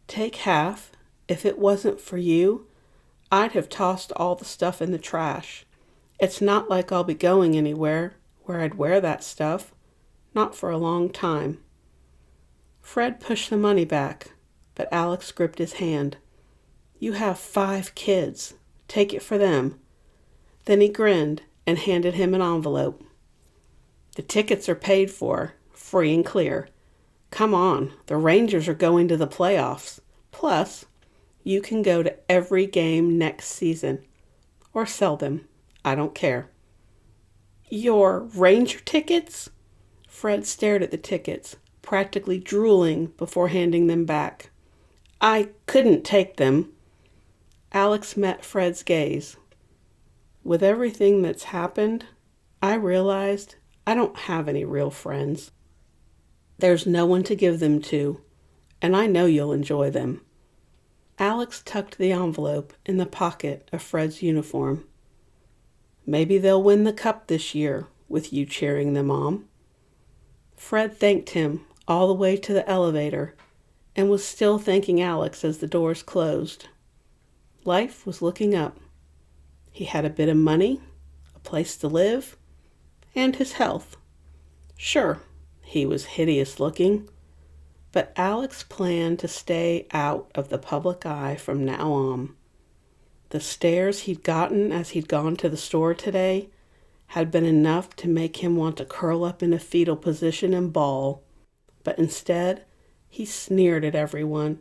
"Take half. If it wasn't for you, I'd have tossed all the stuff in the trash. It's not like I'll be going anywhere where I'd wear that stuff. Not for a long time." Fred pushed the money back, but Alex gripped his hand. "You have 5 kids. Take it for them." Then he grinned and handed him an envelope. "The tickets are paid for, free and clear. Come on, the Rangers are going to the playoffs. Plus, you can go to every game next season. Or sell them. I don't care." "Your Ranger tickets?" Fred stared at the tickets, practically drooling before handing them back. "I couldn't take them." Alex met Fred's gaze. "With everything that's happened, I realized I don't have any real friends. There's no one to give them to, and I know you'll enjoy them." Alex tucked the envelope in the pocket of Fred's uniform. "Maybe they'll win the cup this year, with you cheering them on." Fred thanked him all the way to the elevator, and was still thanking Alex as the doors closed. Life was looking up. He had a bit of money, a place to live, and his health. Sure, he was hideous looking, But Alex planned to stay out of the public eye from now on. The stares he'd gotten as he'd gone to the store today had been enough to make him want to curl up in a fetal position and bawl. But instead, he sneered at everyone,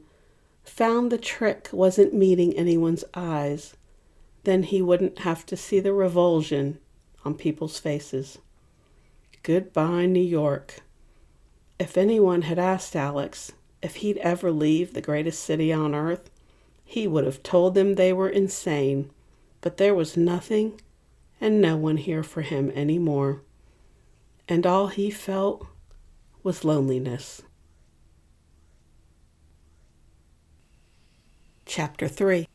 found the trick wasn't meeting anyone's eyes. Then he wouldn't have to see the revulsion on people's faces. Goodbye, New York. If anyone had asked Alex if he'd ever leave the greatest city on earth, he would have told them they were insane. But there was nothing and no one here for him anymore. And all he felt was loneliness. Chapter 3.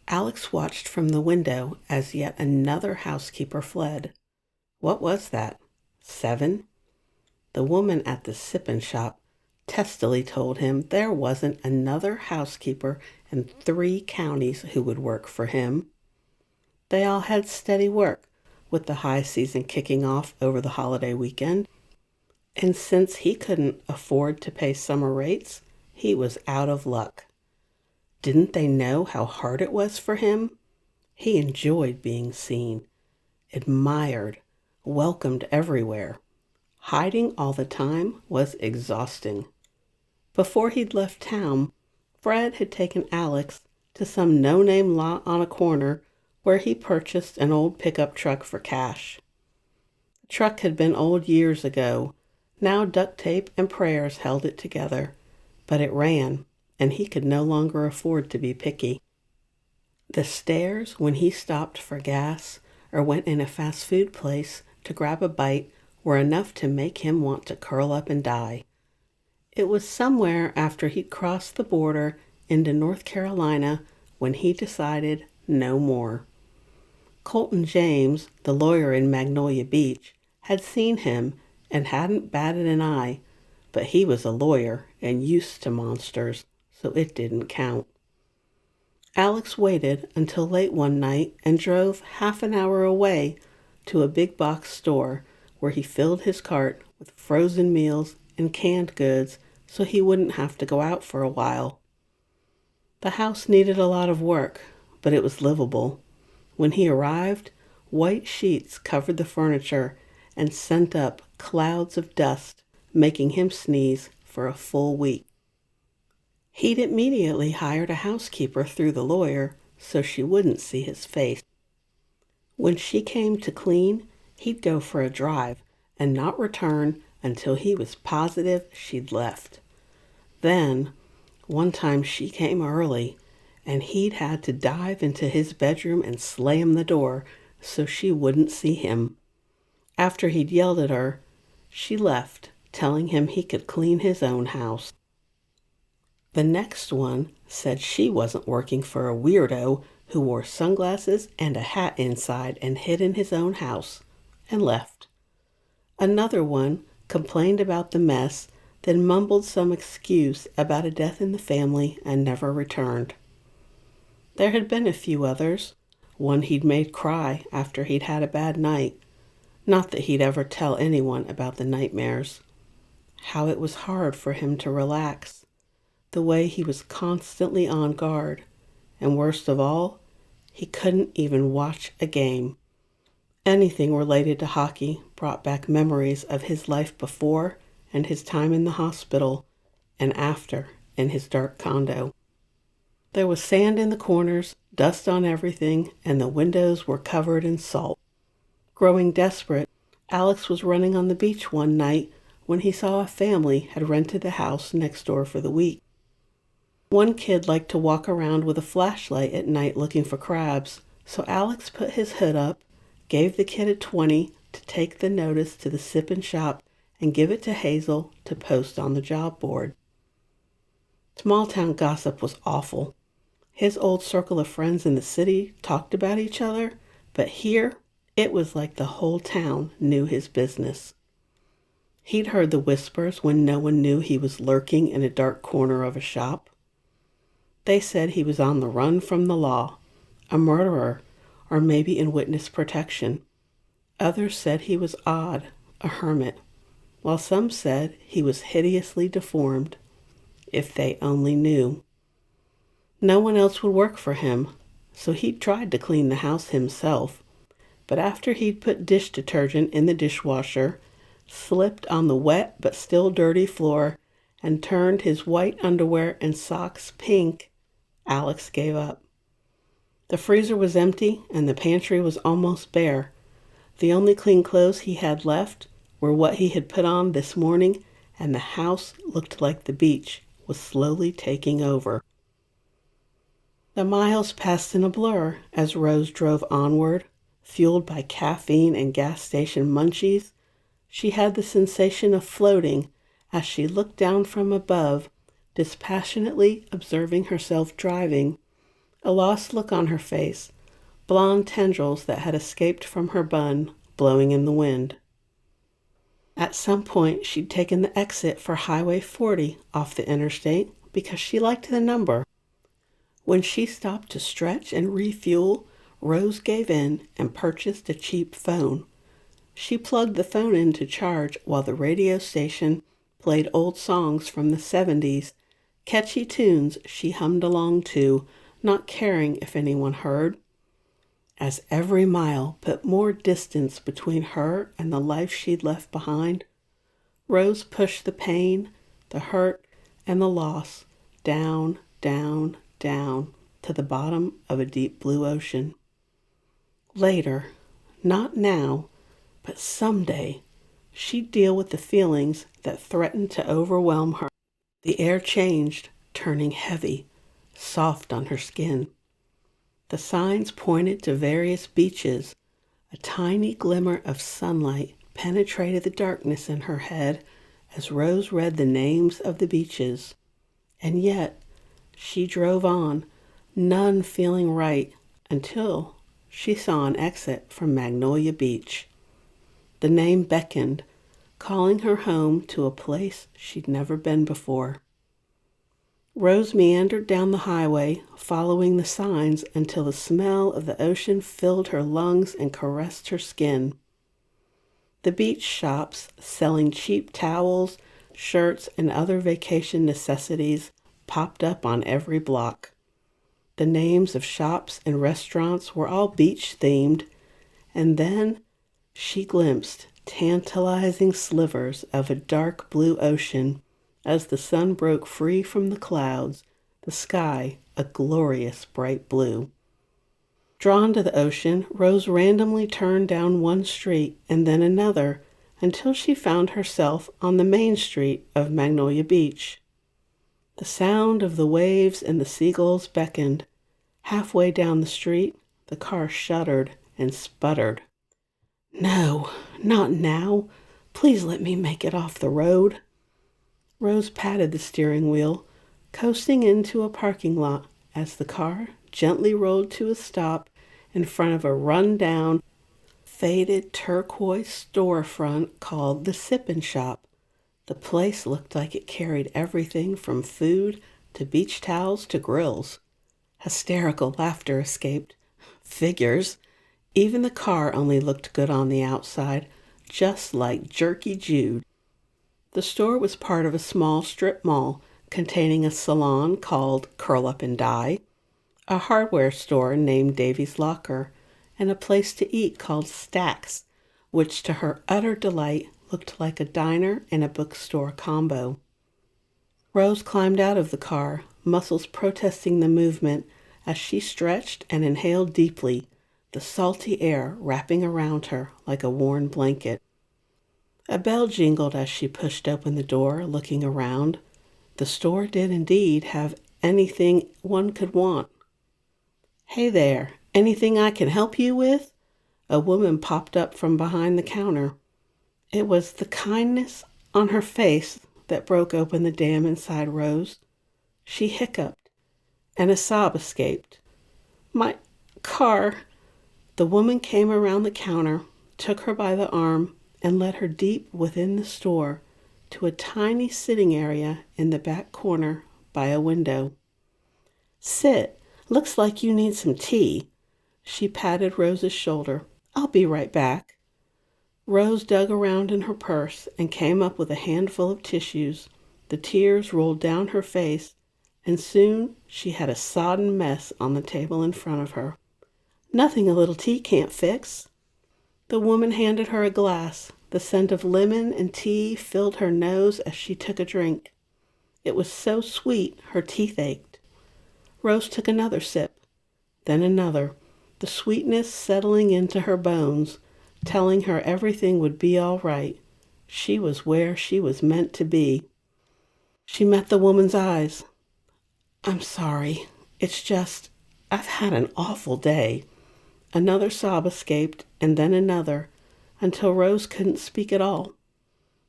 Alex watched from the window as yet another housekeeper fled. What was that? 7? The woman at the sip-in shop testily told him there wasn't another housekeeper in 3 counties who would work for him. They all had steady work, with the high season kicking off over the holiday weekend. And since he couldn't afford to pay summer rates, he was out of luck. Didn't they know how hard it was for him? He enjoyed being seen, admired, welcomed everywhere. Hiding all the time was exhausting. Before he'd left town, Fred had taken Alex to some no-name lot on a corner where he purchased an old pickup truck for cash. The truck had been old years ago. Now duct tape and prayers held it together, but it ran, and he could no longer afford to be picky. The stares when he stopped for gas or went in a fast food place to grab a bite were enough to make him want to curl up and die. It was somewhere after he'd crossed the border into North Carolina when he decided no more. Colton James, the lawyer in Magnolia Beach, had seen him and hadn't batted an eye, but he was a lawyer and used to monsters, so it didn't count. Alex waited until late one night and drove half an hour away to a big box store where he filled his cart with frozen meals and canned goods so he wouldn't have to go out for a while. The house needed a lot of work, but it was livable. When he arrived, white sheets covered the furniture and sent up clouds of dust, making him sneeze for a full week. He'd immediately hired a housekeeper through the lawyer so she wouldn't see his face. When she came to clean, he'd go for a drive and not return until he was positive she'd left. Then, one time she came early, and he'd had to dive into his bedroom and slam the door so she wouldn't see him. After he'd yelled at her, she left, telling him he could clean his own house. The next one said she wasn't working for a weirdo who wore sunglasses and a hat inside and hid in his own house, and left. Another one complained about the mess, then mumbled some excuse about a death in the family and never returned. There had been a few others. One he'd made cry after he'd had a bad night. Not that he'd ever tell anyone about the nightmares. How it was hard for him to relax. The way he was constantly on guard. And worst of all, he couldn't even watch a game. Anything related to hockey brought back memories of his life before and his time in the hospital and after in his dark condo. There was sand in the corners, dust on everything, and the windows were covered in salt. Growing desperate, Alex was running on the beach one night when he saw a family had rented the house next door for the week. One kid liked to walk around with a flashlight at night looking for crabs, so Alex put his hood up, gave the kid a 20 to take the notice to the sip-in shop and give it to Hazel to post on the job board. Small-town gossip was awful. His old circle of friends in the city talked about each other, but here it was like the whole town knew his business. He'd heard the whispers when no one knew he was lurking in a dark corner of a shop. They said he was on the run from the law, a murderer, or maybe in witness protection. Others said he was odd, a hermit. while some said he was hideously deformed. If they only knew. No one else would work for him, so he tried to clean the house himself. But after he'd put dish detergent in the dishwasher, slipped on the wet but still dirty floor, and turned his white underwear and socks pink, Alex gave up. The freezer was empty and the pantry was almost bare. The only clean clothes he had left were what he had put on this morning, and the house looked like the beach was slowly taking over. The miles passed in a blur as Rose drove onward, fueled by caffeine and gas station munchies. She had the sensation of floating as she looked down from above, dispassionately observing herself driving, a lost look on her face, blonde tendrils that had escaped from her bun blowing in the wind. At some point, she'd taken the exit for Highway 40 off the interstate because she liked the number. When she stopped to stretch and refuel, Rose gave in and purchased a cheap phone. She plugged the phone in to charge while the radio station played old songs from the 70s, catchy tunes she hummed along to, not caring if anyone heard. As every mile put more distance between her and the life she'd left behind, Rose pushed the pain, the hurt, and the loss down, down, down to the bottom of a deep blue ocean. Later, not now, but someday, she'd deal with the feelings that threatened to overwhelm her. The air changed, turning heavy, soft on her skin. The signs pointed to various beaches. A tiny glimmer of sunlight penetrated the darkness in her head as Rose read the names of the beaches. And yet, she drove on, none feeling right, until she saw an exit from Magnolia Beach. The name beckoned, calling her home to a place she'd never been before. Rose meandered down the highway, following the signs until the smell of the ocean filled her lungs and caressed her skin. The beach shops selling cheap towels, shirts, and other vacation necessities popped up on every block. The names of shops and restaurants were all beach-themed, and then she glimpsed tantalizing slivers of a dark blue ocean as the sun broke free from the clouds, the sky a glorious bright blue. Drawn to the ocean, Rose randomly turned down one street and then another until she found herself on the main street of Magnolia Beach. The sound of the waves and the seagulls beckoned. Halfway down the street, the car shuddered and sputtered. "No, not now. Please let me make it off the road." Rose patted the steering wheel, coasting into a parking lot as the car gently rolled to a stop in front of a run-down, faded turquoise storefront called the Sippin' Shop. The place looked like it carried everything from food to beach towels to grills. Hysterical laughter escaped. Figures. Even the car only looked good on the outside, just like Jerky Jude. The store was part of a small strip mall containing a salon called Curl Up and Die, a hardware store named Davy's Locker, and a place to eat called Stacks, which to her utter delight looked like a diner and a bookstore combo. Rose climbed out of the car, muscles protesting the movement as she stretched and inhaled deeply, the salty air wrapping around her like a worn blanket. A bell jingled as she pushed open the door, looking around. The store did indeed have anything one could want. "Hey there, anything I can help you with?" A woman popped up from behind the counter. It was the kindness on her face that broke open the dam inside Rose. She hiccuped, and a sob escaped. "My car." The woman came around the counter, took her by the arm, and led her deep within the store to a tiny sitting area in the back corner by a window. "Sit. Looks like you need some tea." She patted Rose's shoulder. "I'll be right back." Rose dug around in her purse and came up with a handful of tissues. The tears rolled down her face, and soon she had a sodden mess on the table in front of her. Nothing a little tea can't fix. The woman handed her a glass. The scent of lemon and tea filled her nose as she took a drink. It was so sweet her teeth ached. Rose took another sip, then another, the sweetness settling into her bones, telling her everything would be all right. She was where she was meant to be. She met the woman's eyes. "I'm sorry. It's just, I've had an awful day." Another sob escaped, and then another, until Rose couldn't speak at all.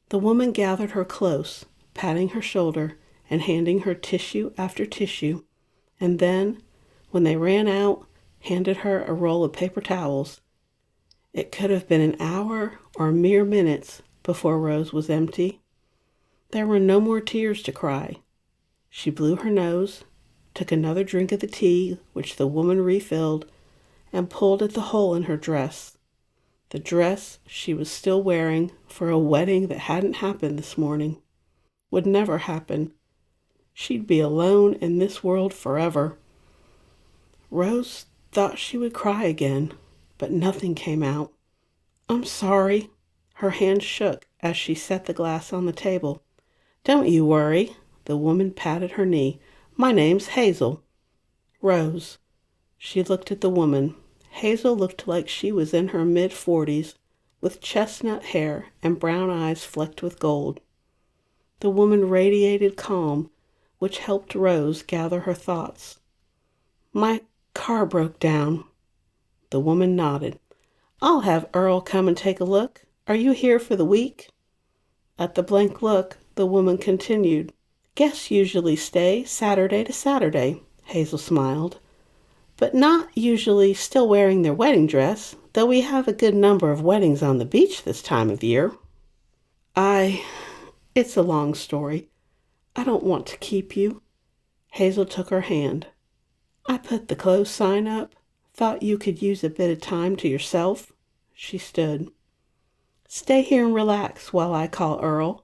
The woman gathered her close, patting her shoulder and handing her tissue after tissue, and then, when they ran out, handed her a roll of paper towels. It could have been an hour or mere minutes before Rose was empty. There were no more tears to cry. She blew her nose, took another drink of the tea, which the woman refilled, and pulled at the hole in her dress. The dress she was still wearing for a wedding that hadn't happened this morning. Would never happen. She'd be alone in this world forever. Rose thought she would cry again, but nothing came out. "I'm sorry." Her hand shook as she set the glass on the table. "Don't you worry." The woman patted her knee. "My name's Hazel." Rose. She looked at the woman. Hazel looked like she was in her mid-40s, with chestnut hair and brown eyes flecked with gold. The woman radiated calm, which helped Rose gather her thoughts. "My car broke down." The woman nodded. "I'll have Earl come and take a look. Are you here for the week?" At the blank look, the woman continued. "Guests usually stay Saturday to Saturday," Hazel smiled. "But not usually still wearing their wedding dress, though we have a good number of weddings on the beach this time of year." It's a long story. I don't want to keep you." Hazel took her hand. "I put the close sign up. Thought you could use a bit of time to yourself." She stood. "Stay here and relax while I call Earl.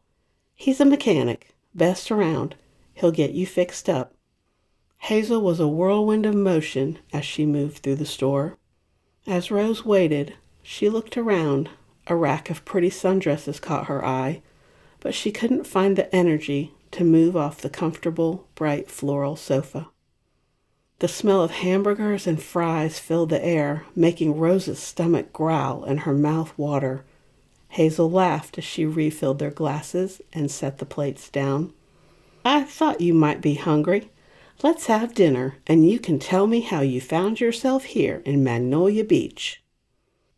He's a mechanic, best around. He'll get you fixed up." Hazel was a whirlwind of motion as she moved through the store. As Rose waited, she looked around. A rack of pretty sundresses caught her eye, but she couldn't find the energy to move off the comfortable, bright floral sofa. The smell of hamburgers and fries filled the air, making Rose's stomach growl and her mouth water. Hazel laughed as she refilled their glasses and set the plates down. "I thought you might be hungry. Let's have dinner, and you can tell me how you found yourself here in Magnolia Beach."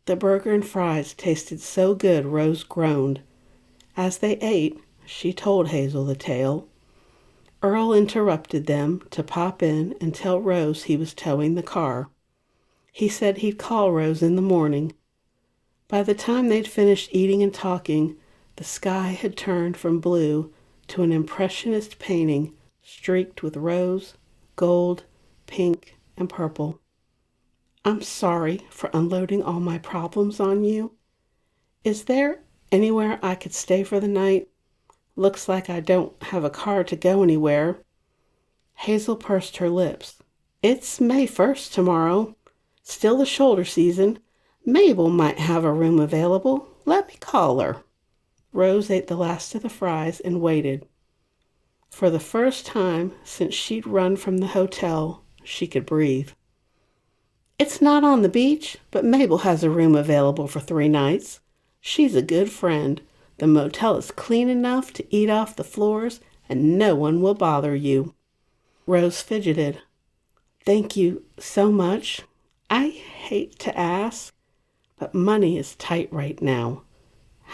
The burger and fries tasted so good Rose groaned. As they ate, she told Hazel the tale. Earl interrupted them to pop in and tell Rose he was towing the car. He said he'd call Rose in the morning. By the time they'd finished eating and talking, the sky had turned from blue to an impressionist painting streaked with rose, gold, pink, and purple. "I'm sorry for unloading all my problems on you. Is there anywhere I could stay for the night? Looks like I don't have a car to go anywhere." Hazel pursed her lips. "It's May 1st tomorrow. Still the shoulder season. Mabel might have a room available. Let me call her." Rose ate the last of the fries and waited. For the first time since she'd run from the hotel, she could breathe. "It's not on the beach, but Mabel has a room available for 3 nights. She's a good friend. The motel is clean enough to eat off the floors, and no one will bother you." Rose fidgeted. "Thank you so much. I hate to ask, but money is tight right now.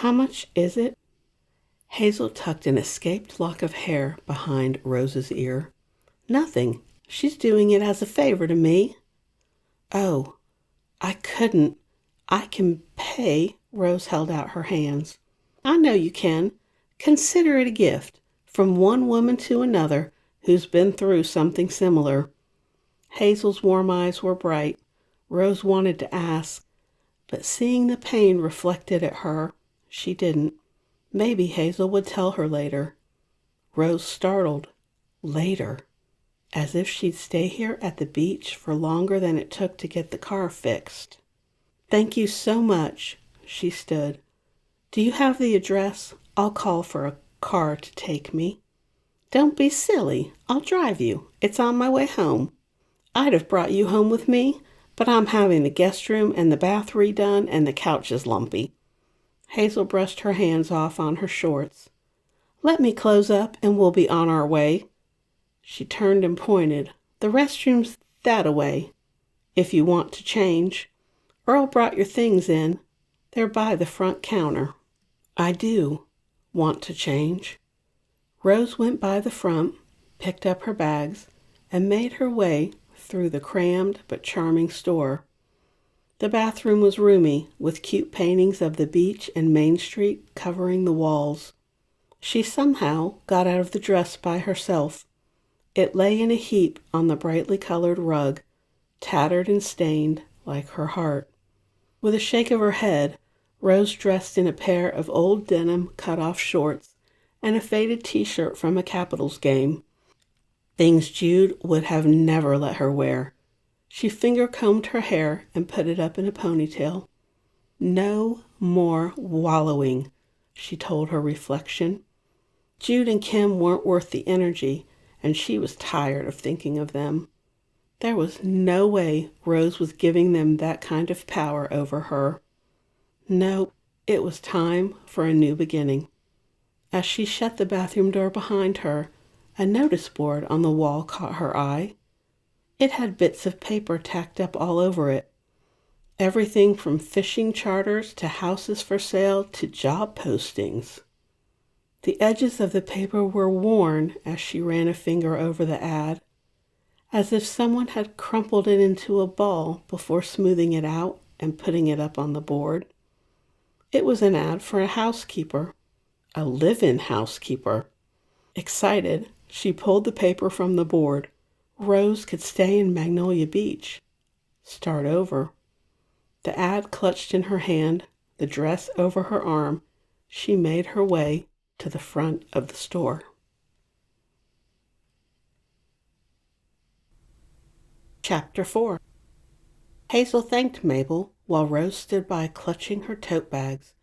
How much is it?" Hazel tucked an escaped lock of hair behind Rose's ear. "Nothing. She's doing it as a favor to me." "Oh, I couldn't. I can pay." Rose held out her hands. "I know you can. Consider it a gift from one woman to another who's been through something similar." Hazel's warm eyes were bright. Rose wanted to ask, but seeing the pain reflected at her She didn't. Maybe Hazel would tell her later. Rose startled. Later. As if she'd stay here at the beach for longer than it took to get the car fixed. Thank you so much. She stood. Do you have the address? I'll call for a car to take me. Don't be silly. I'll drive you. It's on my way home. I'd have brought you home with me, but I'm having the guest room and the bath redone and the couch is lumpy. Hazel brushed her hands off on her shorts. Let me close up and we'll be on our way. She turned and pointed. The restroom's that-a-way, if you want to change. Earl brought your things in. They're by the front counter. I do want to change. Rose went by the front, picked up her bags, and made her way through the crammed but charming store. The bathroom was roomy, with cute paintings of the beach and Main Street covering the walls. She somehow got out of the dress by herself. It lay in a heap on the brightly colored rug, tattered and stained like her heart. With a shake of her head, Rose dressed in a pair of old denim cut-off shorts and a faded t-shirt from a Capitals game. Things Jude would have never let her wear. She finger-combed her hair and put it up in a ponytail. No more wallowing, she told her reflection. Jude and Kim weren't worth the energy, and she was tired of thinking of them. There was no way Rose was giving them that kind of power over her. No, it was time for a new beginning. As she shut the bathroom door behind her, a notice board on the wall caught her eye. It had bits of paper tacked up all over it. Everything from fishing charters to houses for sale to job postings. The edges of the paper were worn as she ran a finger over the ad, as if someone had crumpled it into a ball before smoothing it out and putting it up on the board. It was an ad for a housekeeper, a live-in housekeeper. Excited, she pulled the paper from the board. Rose could stay in Magnolia Beach. Start over. The ad clutched in her hand, the dress over her arm. She made her way to the front of the store. Chapter 4. Hazel thanked Mabel while Rose stood by clutching her tote bags,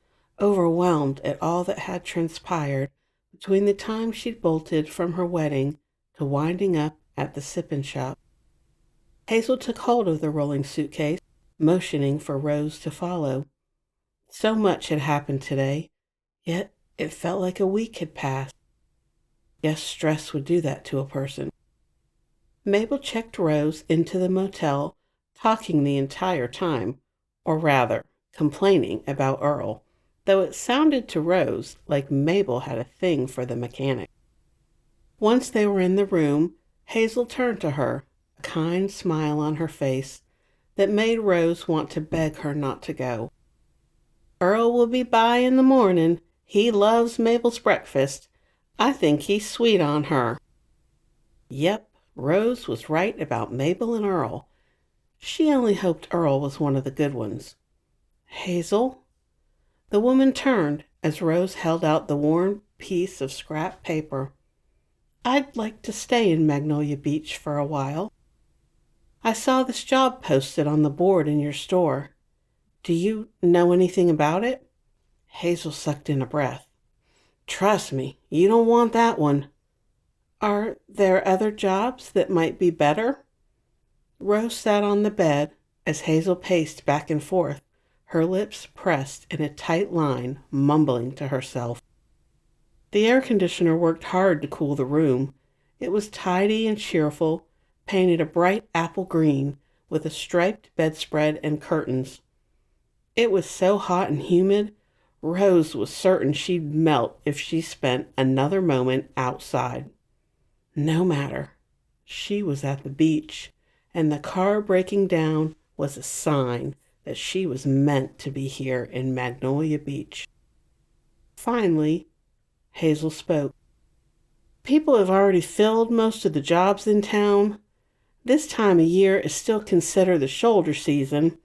overwhelmed at all that had transpired between the time she'd bolted from her wedding to winding up at the sip-in shop. Hazel took hold of the rolling suitcase, motioning for Rose to follow. So much had happened today, yet it felt like a week had passed. Guess stress would do that to a person. Mabel checked Rose into the motel, talking the entire time, or rather, complaining about Earl, though it sounded to Rose like Mabel had a thing for the mechanic. Once they were in the room, Hazel turned to her, a kind smile on her face that made Rose want to beg her not to go. Earl will be by in the morning. He loves Mabel's breakfast. I think he's sweet on her. Yep, Rose was right about Mabel and Earl. She only hoped Earl was one of the good ones. Hazel? The woman turned as Rose held out the worn piece of scrap paper. I'd like to stay in Magnolia Beach for a while. I saw this job posted on the board in your store. Do you know anything about it? Hazel sucked in a breath. Trust me, you don't want that one. Are there other jobs that might be better? Rose sat on the bed as Hazel paced back and forth, her lips pressed in a tight line, mumbling to herself. The air conditioner worked hard to cool the room. It was tidy and cheerful, painted a bright apple green with a striped bedspread and curtains. It was so hot and humid, Rose was certain she'd melt if she spent another moment outside. No matter. She was at the beach, and the car breaking down was a sign that she was meant to be here in Magnolia Beach. Finally, Hazel spoke. People have already filled most of the jobs in town. This time of year is still considered the shoulder season,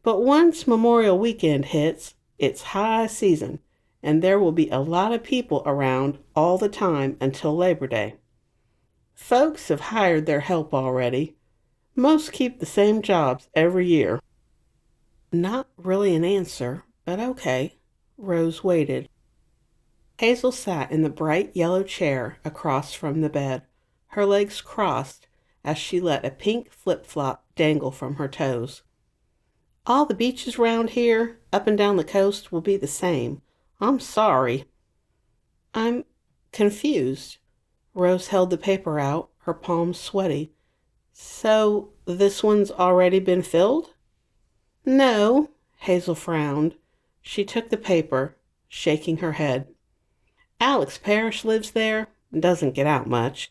but once Memorial Weekend hits, it's high season, and there will be a lot of people around all the time until Labor Day. Folks have hired their help already. Most keep the same jobs every year." Not really an answer, but okay. Rose waited. Hazel sat in the bright yellow chair across from the bed, her legs crossed as she let a pink flip-flop dangle from her toes. "All the beaches round here, up and down the coast, will be the same. I'm sorry." "I'm confused." Rose held the paper out, her palms sweaty. "So this one's already been filled?" "No." Hazel frowned. She took the paper, shaking her head. "Alex Parrish lives there, doesn't get out much.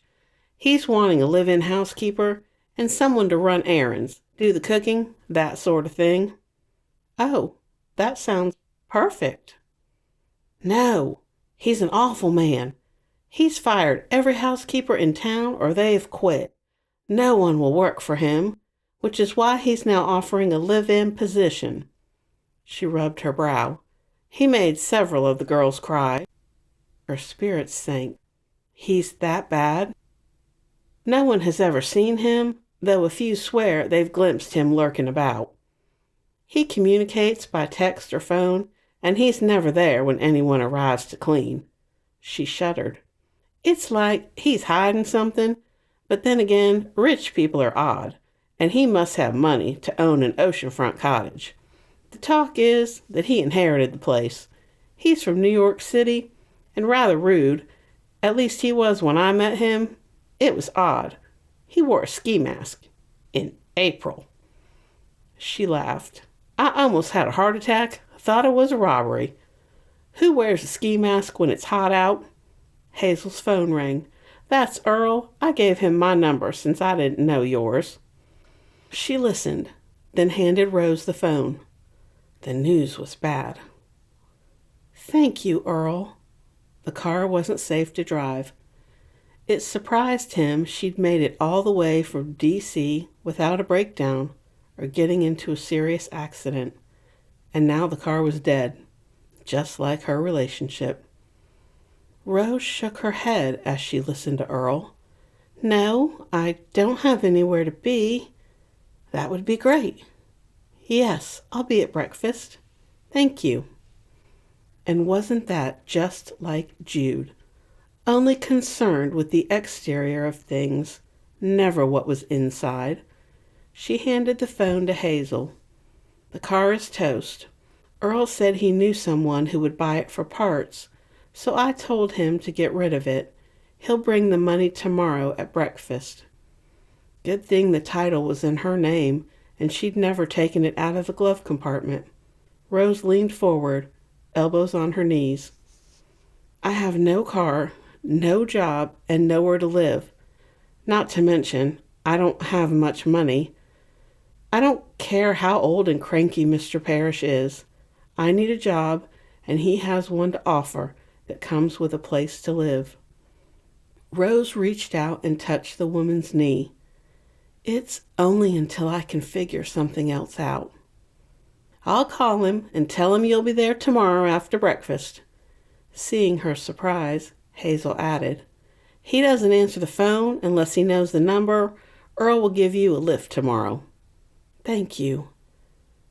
He's wanting a live-in housekeeper and someone to run errands, do the cooking, that sort of thing." "Oh, that sounds perfect." "No, he's an awful man. He's fired every housekeeper in town or they've quit. No one will work for him, which is why he's now offering a live-in position." She rubbed her brow. "He made several of the girls cry." Her spirits sank. "He's that bad?" "No one has ever seen him, though a few swear they've glimpsed him lurking about. He communicates by text or phone, and he's never there when anyone arrives to clean." She shuddered. "It's like he's hiding something, but then again, rich people are odd, and he must have money to own an oceanfront cottage. The talk is that he inherited the place. He's from New York City, and rather rude. At least he was when I met him. It was odd. He wore a ski mask. In April." She laughed. "I almost had a heart attack. Thought it was a robbery. Who wears a ski mask when it's hot out?" Hazel's phone rang. "That's Earl. I gave him my number since I didn't know yours." She listened, then handed Rose the phone. The news was bad. "Thank you, Earl." The car wasn't safe to drive. It surprised him she'd made it all the way from D.C. without a breakdown or getting into a serious accident. And now the car was dead, just like her relationship. Rose shook her head as she listened to Earl. "No, I don't have anywhere to be." "That would be great." "Yes, I'll be at breakfast. Thank you." And wasn't that just like Jude? Only concerned with the exterior of things, never what was inside. She handed the phone to Hazel. "The car is toast. Earl said he knew someone who would buy it for parts, so I told him to get rid of it. He'll bring the money tomorrow at breakfast." Good thing the title was in her name, and she'd never taken it out of the glove compartment. Rose leaned forward, elbows on her knees. "I have no car, no job, and nowhere to live. Not to mention, I don't have much money. I don't care how old and cranky Mr. Parrish is. I need a job, and he has one to offer that comes with a place to live." Rose reached out and touched the woman's knee. "It's only until I can figure something else out." "I'll call him and tell him you'll be there tomorrow after breakfast." Seeing her surprise, Hazel added, "He doesn't answer the phone unless he knows the number. Earl will give you a lift tomorrow." "Thank you."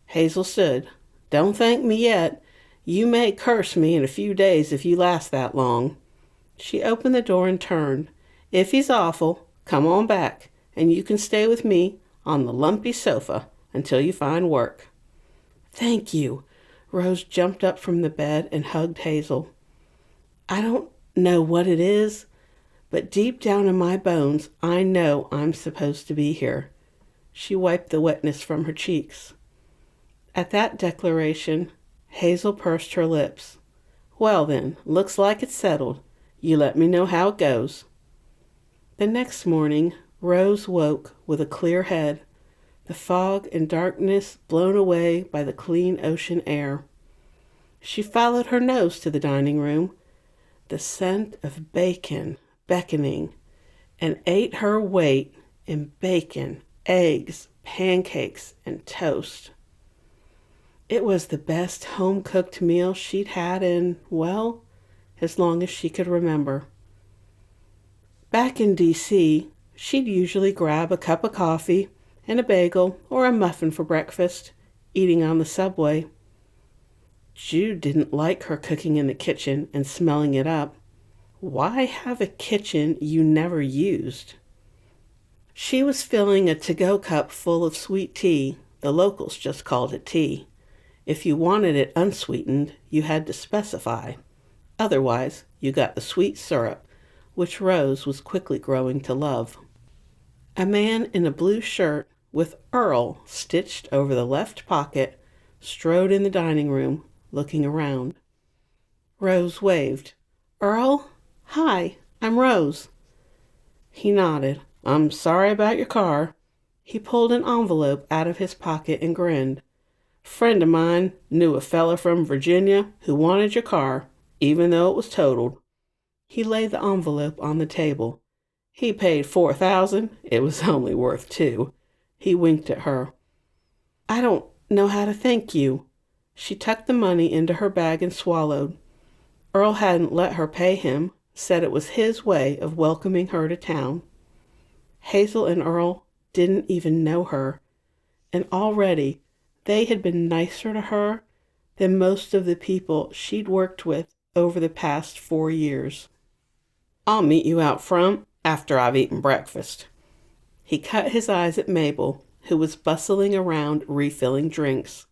Hazel stood. "Don't thank me yet. You may curse me in a few days if you last that long." She opened the door and turned. "If he's awful, come on back, and you can stay with me on the lumpy sofa until you find work." "Thank you." Rose jumped up from the bed and hugged Hazel. "I don't know what it is, but deep down in my bones, I know I'm supposed to be here." She wiped the wetness from her cheeks. At that declaration, Hazel pursed her lips. "Well then, looks like it's settled. You let me know how it goes." The next morning, Rose woke with a clear head, the fog and darkness blown away by the clean ocean air. She followed her nose to the dining room, the scent of bacon beckoning, and ate her weight in bacon, eggs, pancakes, and toast. It was the best home-cooked meal she'd had in, well, as long as she could remember. Back in D.C., she'd usually grab a cup of coffee and a bagel or a muffin for breakfast, eating on the subway. Jude didn't like her cooking in the kitchen and smelling it up. Why have a kitchen you never used? She was filling a to-go cup full of sweet tea. The locals just called it tea. If you wanted it unsweetened, you had to specify. Otherwise, you got the sweet syrup, which Rose was quickly growing to love. A man in a blue shirt with Earl stitched over the left pocket strode in the dining room, looking around. Rose waved. "Earl? Hi, I'm Rose." He nodded. "I'm sorry about your car." He pulled an envelope out of his pocket and grinned. "Friend of mine knew a fella from Virginia who wanted your car, even though it was totaled." He laid the envelope on the table. "He paid $4,000. It was only worth $2," He winked at her. "I don't know how to thank you." She tucked the money into her bag and swallowed. Earl hadn't let her pay him, said it was his way of welcoming her to town. Hazel and Earl didn't even know her, and already they had been nicer to her than most of the people she'd worked with over the past 4 years. "I'll meet you out front after I've eaten breakfast." He cut his eyes at Mabel, who was bustling around refilling drinks.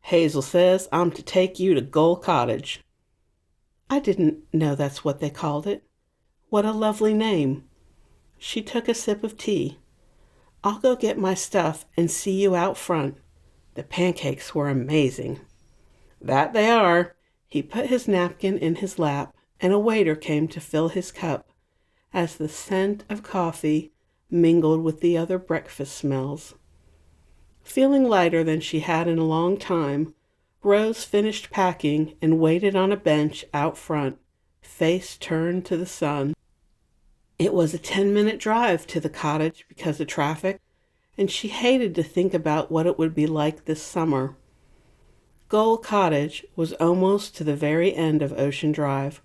"Hazel says I'm to take you to Gold Cottage." "I didn't know that's what they called it. What a lovely name." She took a sip of tea. "I'll go get my stuff and see you out front. The pancakes were amazing." "That they are." He put his napkin in his lap, and a waiter came to fill his cup, as the scent of coffee mingled with the other breakfast smells. Feeling lighter than she had in a long time, Rose finished packing and waited on a bench out front, face turned to the sun. It was a 10-minute drive to the cottage because of traffic, and she hated to think about what it would be like this summer. Gold Cottage was almost to the very end of Ocean Drive.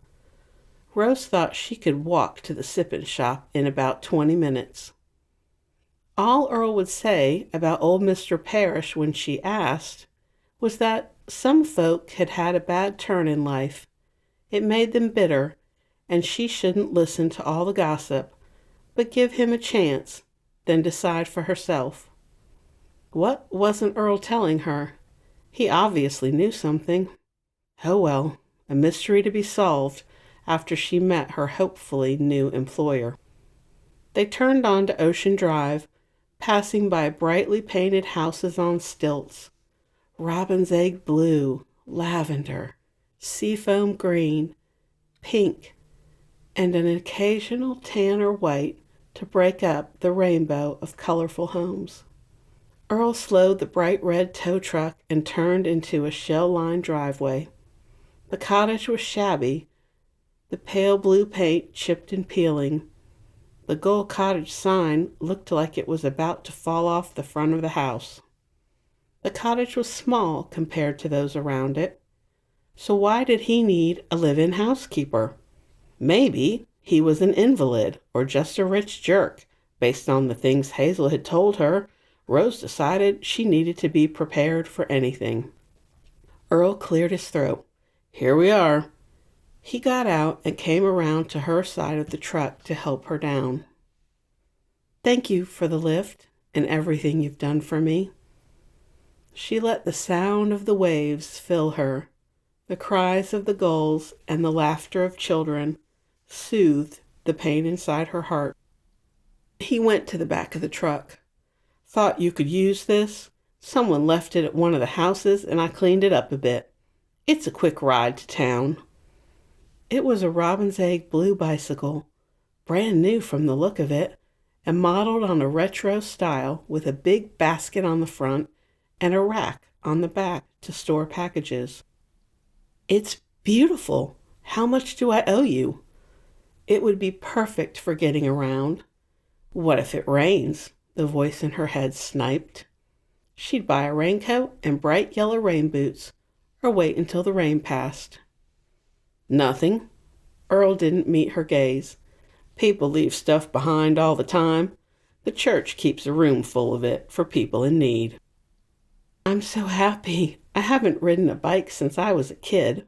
Rose thought she could walk to the sippin' shop in about 20 minutes. All Earl would say about old Mr. Parrish when she asked was that some folk had had a bad turn in life. It made them bitter, and she shouldn't listen to all the gossip, but give him a chance, then decide for herself. What wasn't Earl telling her? He obviously knew something. Oh well, a mystery to be solved after she met her hopefully new employer. They turned onto Ocean Drive, passing by brightly painted houses on stilts. Robin's egg blue, lavender, seafoam green, pink, and an occasional tan or white to break up the rainbow of colorful homes. Earl slowed the bright red tow truck and turned into a shell-lined driveway. The cottage was shabby, the pale blue paint chipped and peeling. The Gold Cottage sign looked like it was about to fall off the front of the house. The cottage was small compared to those around it. So why did he need a live-in housekeeper? Maybe he was an invalid or just a rich jerk. Based on the things Hazel had told her, Rose decided she needed to be prepared for anything. Earl cleared his throat. "Here we are." He got out and came around to her side of the truck to help her down. "Thank you for the lift and everything you've done for me." She let the sound of the waves fill her. The cries of the gulls and the laughter of children soothed the pain inside her heart. He went to the back of the truck. "Thought you could use this. Someone left it at one of the houses and I cleaned it up a bit. It's a quick ride to town." It was a robin's egg blue bicycle, brand new from the look of it, and modeled on a retro style with a big basket on the front and a rack on the back to store packages. "It's beautiful. How much do I owe you?" It would be perfect for getting around. "What if it rains?" the voice in her head sniped. She'd buy a raincoat and bright yellow rain boots, or wait until the rain passed. Nothing. Earl didn't meet her gaze. People leave stuff behind all the time. The church keeps a room full of it for people in need. I'm so happy. I haven't ridden a bike since I was a kid.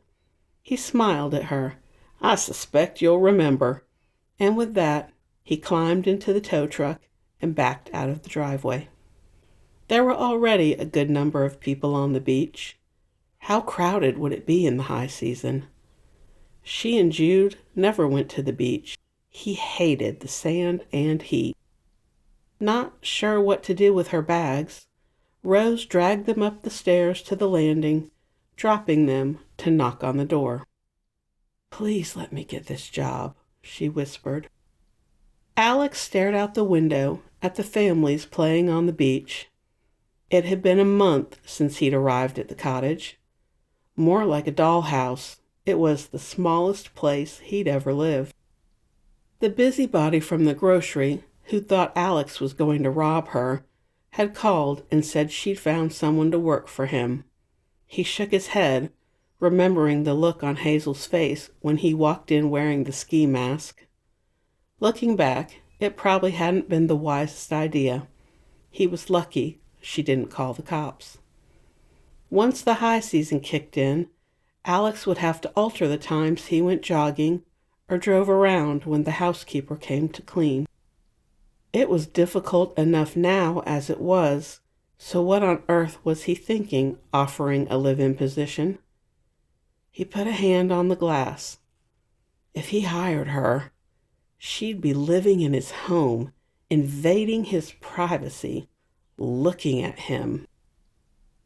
He smiled at her. I suspect you'll remember. And with that, he climbed into the tow truck and backed out of the driveway. There were already a good number of people on the beach. How crowded would it be in the high season? She and Jude never went to the beach. He hated the sand and heat. Not sure what to do with her bags, Rose dragged them up the stairs to the landing, dropping them to knock on the door. Please let me get this job, she whispered. Alex stared out the window at the families playing on the beach. It had been a month since he'd arrived at the cottage. More like a dollhouse, it was the smallest place he'd ever lived. The busybody from the grocery, who thought Alex was going to rob her, had called and said she'd found someone to work for him. He shook his head, remembering the look on Hazel's face when he walked in wearing the ski mask. Looking back, it probably hadn't been the wisest idea. He was lucky she didn't call the cops. Once the high season kicked in, Alex would have to alter the times he went jogging or drove around when the housekeeper came to clean. It was difficult enough now as it was, so what on earth was he thinking offering a live-in position? He put a hand on the glass. If he hired her, she'd be living in his home, invading his privacy, looking at him.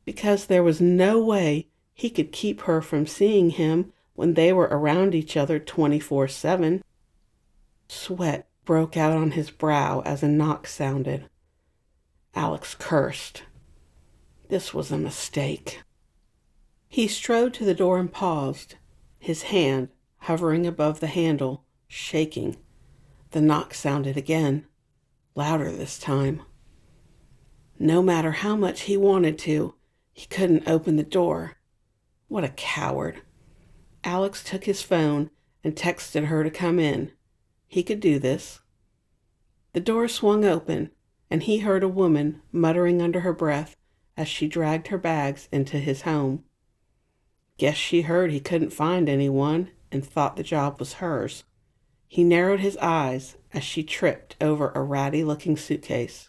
Because there was no way he could keep her from seeing him when they were around each other 24/7. Sweat broke out on his brow as a knock sounded. Alex cursed. This was a mistake. He strode to the door and paused, his hand hovering above the handle, shaking. The knock sounded again, louder this time. No matter how much he wanted to, he couldn't open the door. What a coward. Alex took his phone and texted her to come in. He could do this. The door swung open, and he heard a woman muttering under her breath as she dragged her bags into his home. Guess she heard he couldn't find anyone and thought the job was hers. He narrowed his eyes as she tripped over a ratty-looking suitcase.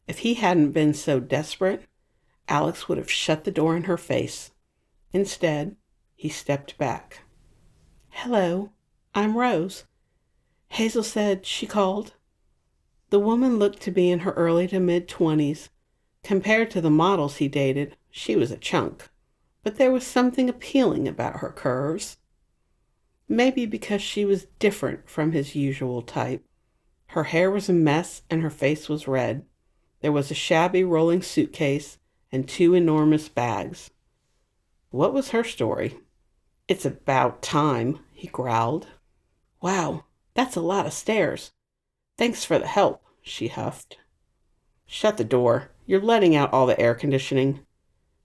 If he hadn't been so desperate, Alex would have shut the door in her face. Instead, he stepped back. Hello, I'm Rose. Hazel said she called. The woman looked to be in her early to mid-20s. Compared to the models he dated, she was a chunk, but there was something appealing about her curves. Maybe because she was different from his usual type. Her hair was a mess and her face was red. There was a shabby rolling suitcase and 2 enormous bags. What was her story? It's about time, he growled. Wow, that's a lot of stairs. Thanks for the help, she huffed. Shut the door. You're letting out all the air conditioning.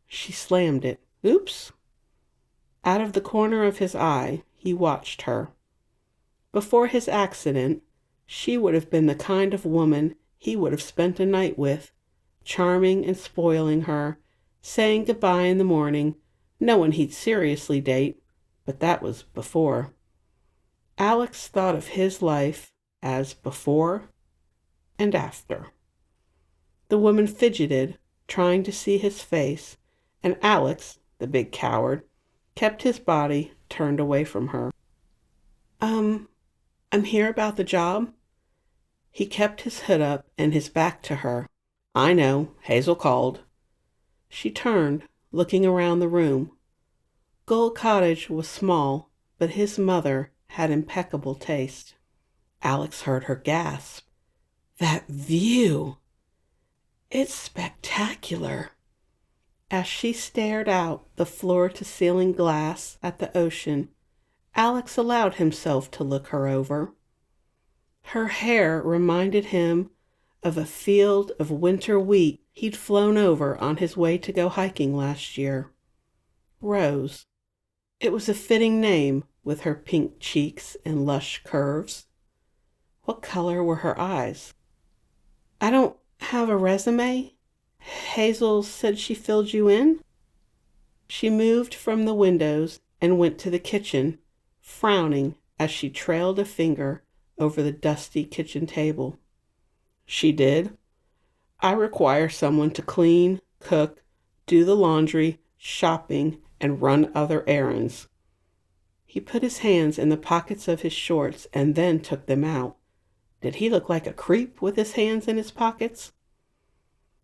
She slammed it. Oops. Out of the corner of his eye, he watched her. Before his accident, she would have been the kind of woman he would have spent a night with, charming and spoiling her, saying goodbye in the morning, knowing he'd seriously date, but that was before. Alex thought of his life as before and after. The woman fidgeted, trying to see his face, and Alex, the big coward, kept his body turned away from her. I'm here about the job. He kept his hood up and his back to her. I know, Hazel called. She turned, looking around the room. Gold Cottage was small, but his mother had impeccable taste. Alex heard her gasp. That view! It's spectacular. As she stared out the floor-to-ceiling glass at the ocean, Alex allowed himself to look her over. Her hair reminded him of a field of winter wheat he'd flown over on his way to go hiking last year. Rose. It was a fitting name, with her pink cheeks and lush curves. What color were her eyes? I don't have a resume. Hazel said she filled you in. She moved from the windows and went to the kitchen, frowning as she trailed a finger over the dusty kitchen table. She did. I require someone to clean, cook, do the laundry, shopping, and run other errands. He put his hands in the pockets of his shorts and then took them out. Did he look like a creep with his hands in his pockets?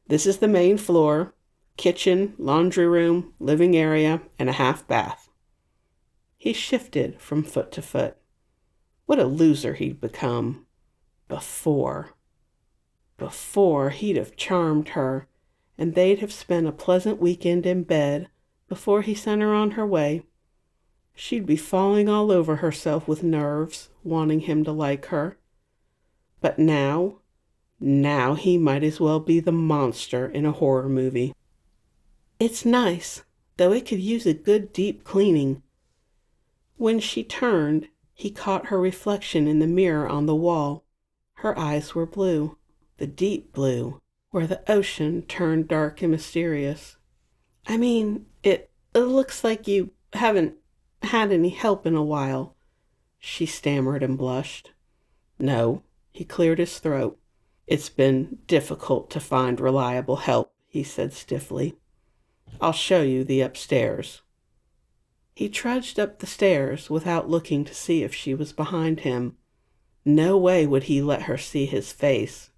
This is the main floor, kitchen, laundry room, living area, and a half bath. He shifted from foot to foot. What a loser he'd become. Before he'd have charmed her, and they'd have spent a pleasant weekend in bed before he sent her on her way. She'd be falling all over herself with nerves, wanting him to like her. But now he might as well be the monster in a horror movie. It's nice, though it could use a good deep cleaning. When she turned, he caught her reflection in the mirror on the wall. Her eyes were blue, the deep blue, where the ocean turned dark and mysterious. I mean, it looks like you haven't had any help in a while, she stammered and blushed. No, he cleared his throat. It's been difficult to find reliable help, he said stiffly. I'll show you the upstairs. He trudged up the stairs without looking to see if she was behind him. No way would he let her see his face.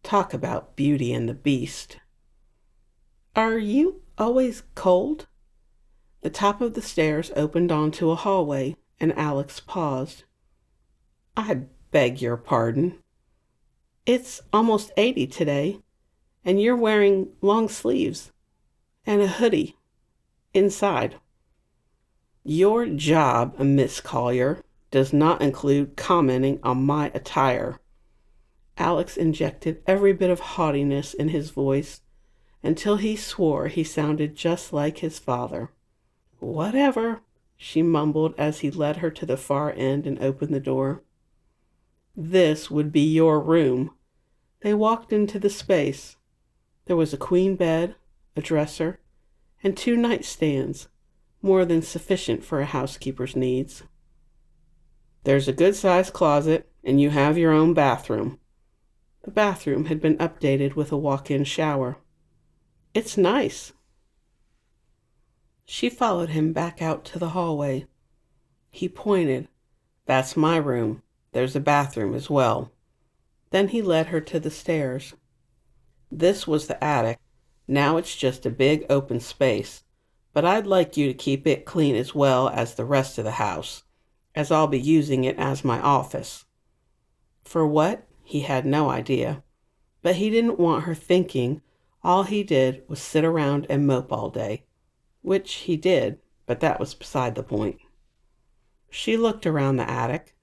Talk about Beauty and the Beast. Are you always cold? The top of the stairs opened onto a hallway, and Alex paused. I beg your pardon. It's almost 80 today, and you're wearing long sleeves and a hoodie inside. Your job, Miss Collier, does not include commenting on my attire. Alex injected every bit of haughtiness in his voice until he swore he sounded just like his father. Whatever, she mumbled as he led her to the far end and opened the door. This would be your room. They walked into the space. There was a queen bed, a dresser, and 2 nightstands, more than sufficient for a housekeeper's needs. There's a good-sized closet, and you have your own bathroom. The bathroom had been updated with a walk-in shower. It's nice. She followed him back out to the hallway. He pointed. That's my room. There's a bathroom as well. Then he led her to the stairs. This was the attic. Now it's just a big open space, but I'd like you to keep it clean as well as the rest of the house, as I'll be using it as my office. For what? He had no idea, but he didn't want her thinking all he did was sit around and mope all day, which he did, but that was beside the point. She looked around the attic.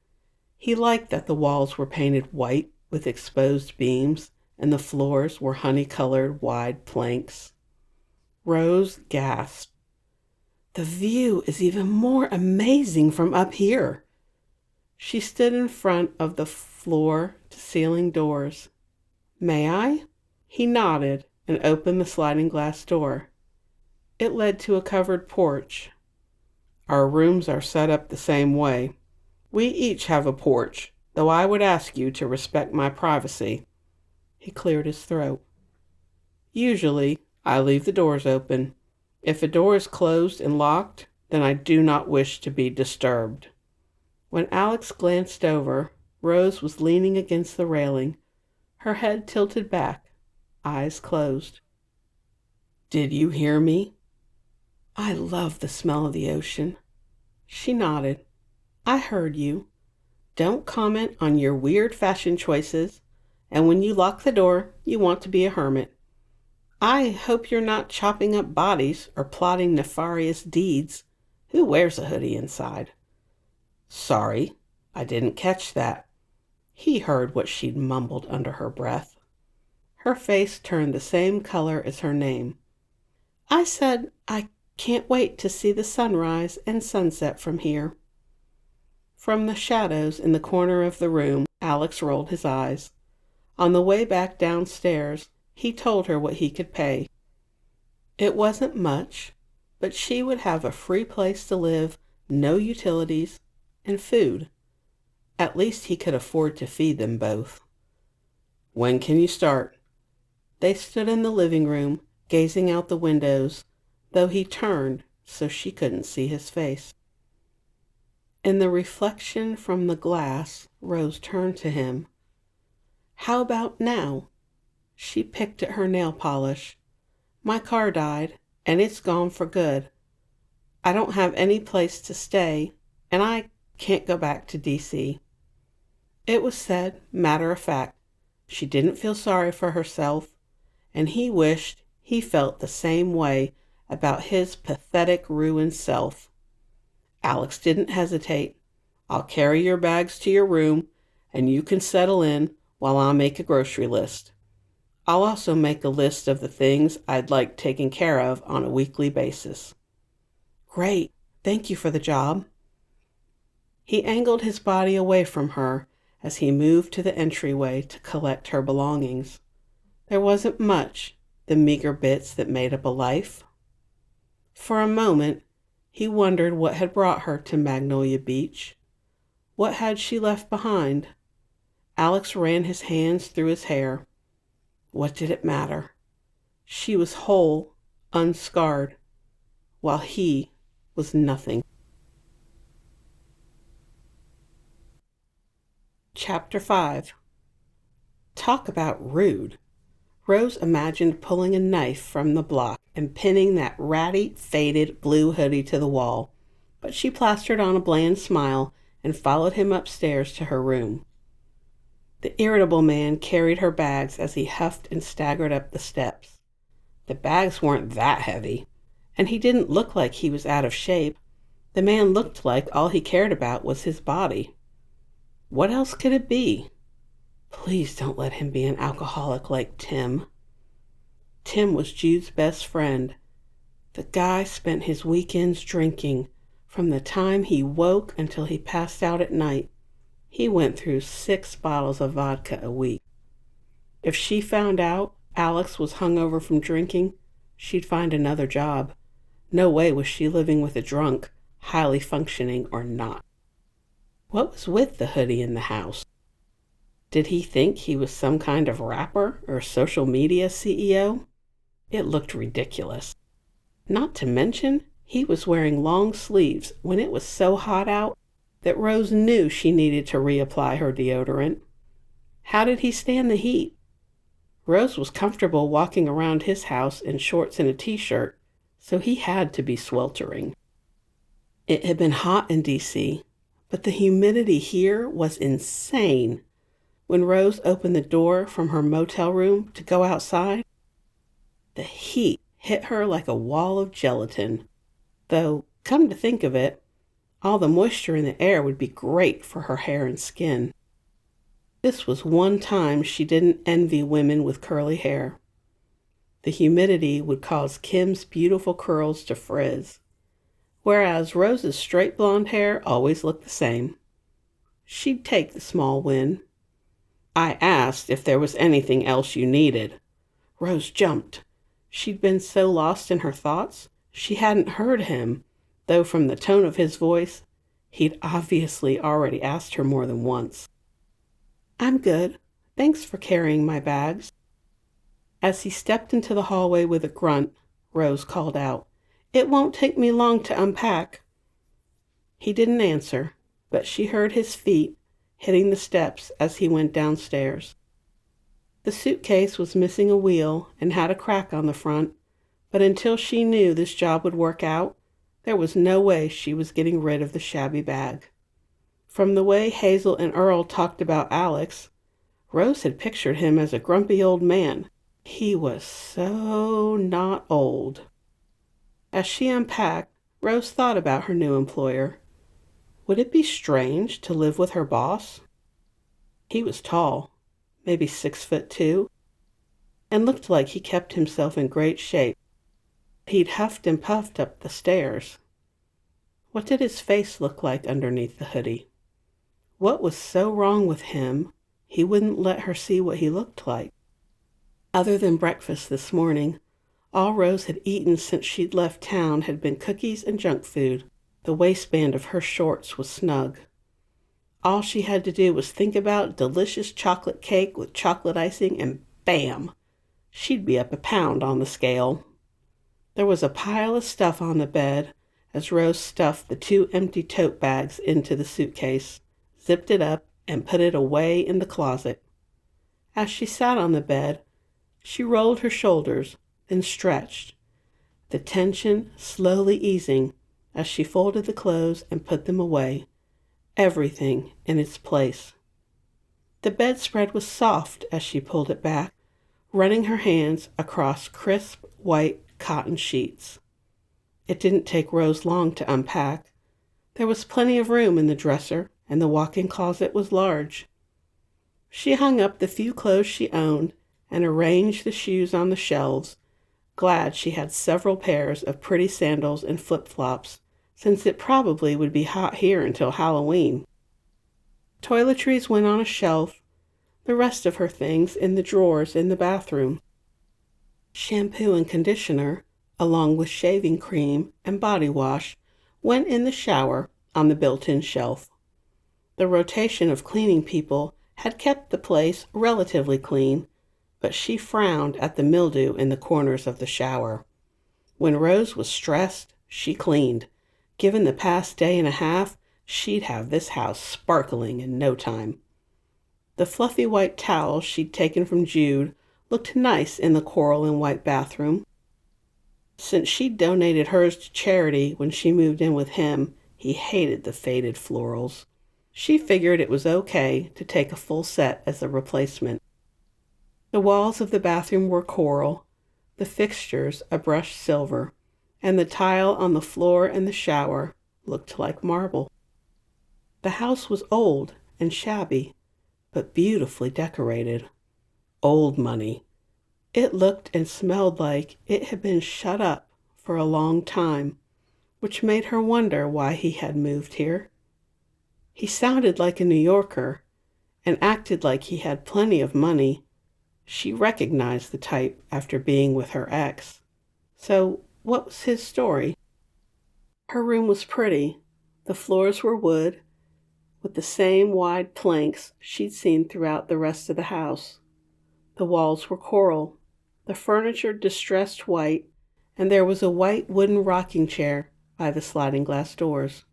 He liked that the walls were painted white with exposed beams, and the floors were honey-colored wide planks. Rose gasped. The view is even more amazing from up here. She stood in front of the floor-to-ceiling doors. May I? He nodded and opened the sliding glass door. It led to a covered porch. Our rooms are set up the same way. We each have a porch, though I would ask you to respect my privacy. He cleared his throat. Usually, I leave the doors open. If a door is closed and locked, then I do not wish to be disturbed. When Alex glanced over, Rose was leaning against the railing, her head tilted back, eyes closed. Did you hear me? I love the smell of the ocean. She nodded. I heard you. Don't comment on your weird fashion choices, and when you lock the door, you want to be a hermit. I hope you're not chopping up bodies or plotting nefarious deeds. Who wears a hoodie inside? Sorry, I didn't catch that. He heard what she'd mumbled under her breath. Her face turned the same color as her name. "I said I can't wait to see the sunrise and sunset from here." From the shadows in the corner of the room, Alex rolled his eyes. On the way back downstairs, he told her what he could pay. It wasn't much, but she would have a free place to live, no utilities, and food. At least he could afford to feed them both. "When can you start?" They stood in the living room, gazing out the windows, though he turned so she couldn't see his face. In the reflection from the glass, Rose turned to him. "How about now?" She picked at her nail polish. "My car died, and it's gone for good. I don't have any place to stay, and I can't go back to D.C. It was said matter of fact. She didn't feel sorry for herself, and he wished he felt the same way about his pathetic, ruined self. Alex didn't hesitate. "I'll carry your bags to your room, and you can settle in while I make a grocery list. I'll also make a list of the things I'd like taken care of on a weekly basis." "Great. Thank you for the job." He angled his body away from her as he moved to the entryway to collect her belongings. There wasn't much, the meager bits that made up a life. For a moment, he wondered what had brought her to Magnolia Beach. What had she left behind? Alex ran his hands through his hair. What did it matter? She was whole, unscarred, while he was nothing. Chapter 5. Talk about rude. Rose imagined pulling a knife from the block and pinning that ratty, faded blue hoodie to the wall, but she plastered on a bland smile and followed him upstairs to her room. The irritable man carried her bags as he huffed and staggered up the steps. The bags weren't that heavy, and he didn't look like he was out of shape. The man looked like all he cared about was his body. What else could it be? Please don't let him be an alcoholic like Tim. Tim was Jude's best friend. The guy spent his weekends drinking. From the time he woke until he passed out at night, he went through 6 bottles of vodka a week. If she found out Alex was hungover from drinking, she'd find another job. No way was she living with a drunk, highly functioning or not. What was with the hoodie in the house? Did he think he was some kind of rapper or social media CEO? It looked ridiculous. Not to mention, he was wearing long sleeves when it was so hot out that Rose knew she needed to reapply her deodorant. How did he stand the heat? Rose was comfortable walking around his house in shorts and a t-shirt, so he had to be sweltering. It had been hot in D.C., but the humidity here was insane. When Rose opened the door from her motel room to go outside, the heat hit her like a wall of gelatin. Though, come to think of it, all the moisture in the air would be great for her hair and skin. This was one time she didn't envy women with curly hair. The humidity would cause Kim's beautiful curls to frizz, whereas Rose's straight blonde hair always looked the same. She'd take the small win. "I asked if there was anything else you needed." Rose jumped. She'd been so lost in her thoughts, she hadn't heard him, though from the tone of his voice, he'd obviously already asked her more than once. "I'm good. Thanks for carrying my bags." As he stepped into the hallway with a grunt, Rose called out, "It won't take me long to unpack." He didn't answer, but she heard his feet hitting the steps as he went downstairs. The suitcase was missing a wheel and had a crack on the front, but until she knew this job would work out, there was no way she was getting rid of the shabby bag. From the way Hazel and Earl talked about Alex, Rose had pictured him as a grumpy old man. He was so not old. As she unpacked, Rose thought about her new employer. Would it be strange to live with her boss? He was tall, maybe 6'2". and looked like he kept himself in great shape. He'd huffed and puffed up the stairs. What did his face look like underneath the hoodie? What was so wrong with him he wouldn't let her see what he looked like? Other than breakfast this morning, all Rose had eaten since she'd left town had been cookies and junk food. The waistband of her shorts was snug. All she had to do was think about delicious chocolate cake with chocolate icing, and bam! She'd be up a pound on the scale. There was a pile of stuff on the bed as Rose stuffed the 2 empty tote bags into the suitcase, zipped it up, and put it away in the closet. As she sat on the bed, she rolled her shoulders, then stretched, the tension slowly easing as she folded the clothes and put them away, everything in its place. The bedspread was soft as she pulled it back, running her hands across crisp white cotton sheets. It didn't take Rose long to unpack. There was plenty of room in the dresser, and the walk-in closet was large. She hung up the few clothes she owned and arranged the shoes on the shelves, glad she had several pairs of pretty sandals and flip-flops, since it probably would be hot here until Halloween. Toiletries went on a shelf, the rest of her things in the drawers in the bathroom. Shampoo and conditioner, along with shaving cream and body wash, went in the shower on the built-in shelf. The rotation of cleaning people had kept the place relatively clean, but she frowned at the mildew in the corners of the shower. When Rose was stressed, she cleaned. Given the past day and a half, she'd have this house sparkling in no time. The fluffy white towel she'd taken from Jude looked nice in the coral and white bathroom. Since she'd donated hers to charity when she moved in with him, he hated the faded florals. She figured it was okay to take a full set as a replacement. The walls of the bathroom were coral, the fixtures a brushed silver, and the tile on the floor and the shower looked like marble. The house was old and shabby, but beautifully decorated. Old money. It looked and smelled like it had been shut up for a long time, which made her wonder why he had moved here. He sounded like a New Yorker and acted like he had plenty of money. She recognized the type after being with her ex. So what was his story? Her room was pretty. The floors were wood, with the same wide planks she'd seen throughout the rest of the house. The walls were coral, the furniture distressed white, and there was a white wooden rocking chair by the sliding glass doors.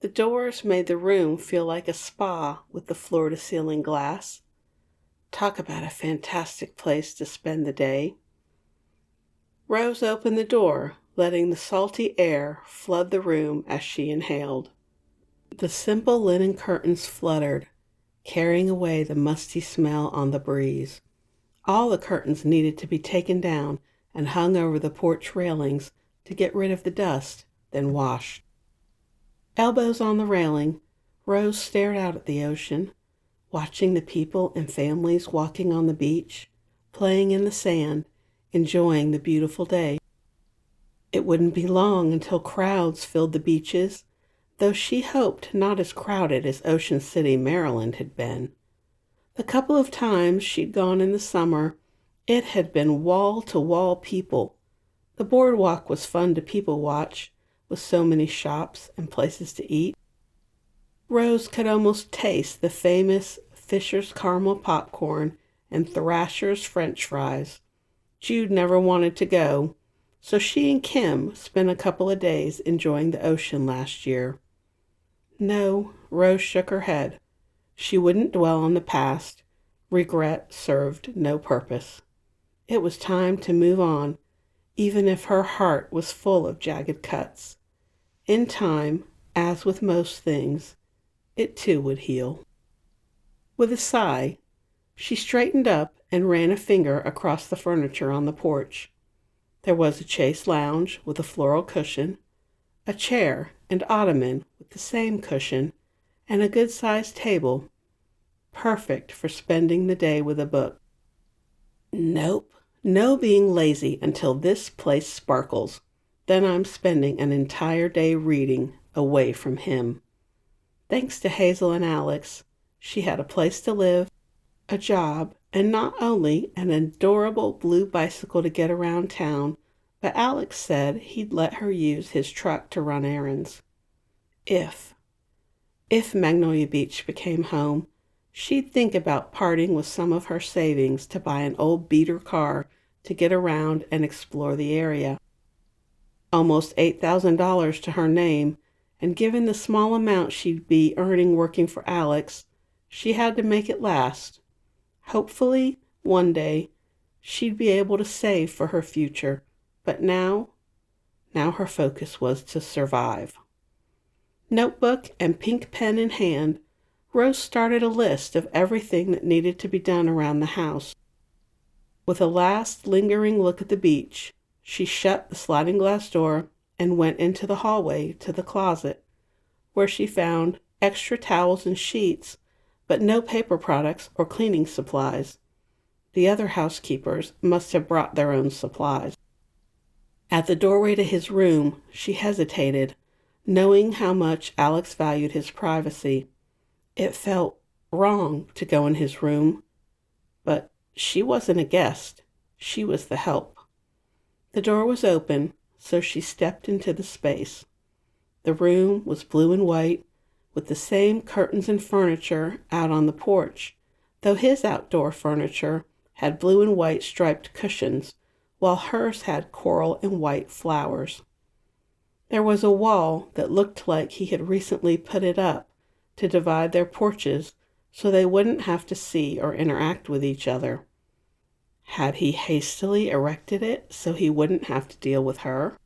The doors made the room feel like a spa with the floor-to-ceiling glass. Talk about a fantastic place to spend the day. Rose opened the door, letting the salty air flood the room as she inhaled. The simple linen curtains fluttered, carrying away the musty smell on the breeze. All the curtains needed to be taken down and hung over the porch railings to get rid of the dust, then washed. Elbows on the railing, Rose stared out at the ocean, watching the people and families walking on the beach, playing in the sand, enjoying the beautiful day. It wouldn't be long until crowds filled the beaches, though she hoped not as crowded as Ocean City, Maryland had been. The couple of times she'd gone in the summer, it had been wall-to-wall people. The boardwalk was fun to people watch, with so many shops and places to eat. Rose could almost taste the famous Fisher's caramel popcorn and Thrasher's French fries. Jude never wanted to go, so she and Kim spent a couple of days enjoying the ocean last year. No, Rose shook her head. She wouldn't dwell on the past. Regret served no purpose. It was time to move on, even if her heart was full of jagged cuts. In time, as with most things, it too would heal. With a sigh, she straightened up and ran a finger across the furniture on the porch. There was a chaise lounge with a floral cushion, a chair and ottoman with the same cushion, and a good-sized table, perfect for spending the day with a book. Nope, no being lazy until this place sparkles. Then I'm spending an entire day reading away from him. Thanks to Hazel and Alex, she had a place to live, a job, and not only an adorable blue bicycle to get around town, but Alex said he'd let her use his truck to run errands. If Magnolia Beach became home, she'd think about parting with some of her savings to buy an old beater car to get around and explore the area. Almost $8,000 to her name, and given the small amount she'd be earning working for Alex, she had to make it last. Hopefully, one day, she'd be able to save for her future, but now her focus was to survive. Notebook and pink pen in hand, Rose started a list of everything that needed to be done around the house. With a last lingering look at the beach, she shut the sliding glass door and went into the hallway to the closet, where she found extra towels and sheets, but no paper products or cleaning supplies. The other housekeepers must have brought their own supplies. At the doorway to his room, she hesitated, knowing how much Alex valued his privacy. It felt wrong to go in his room, but she wasn't a guest. She was the help. The door was open, so she stepped into the space. The room was blue and white, with the same curtains and furniture out on the porch, though his outdoor furniture had blue and white striped cushions, while hers had coral and white flowers. There was a wall that looked like he had recently put it up to divide their porches so they wouldn't have to see or interact with each other. Had he hastily erected it so he wouldn't have to deal with her?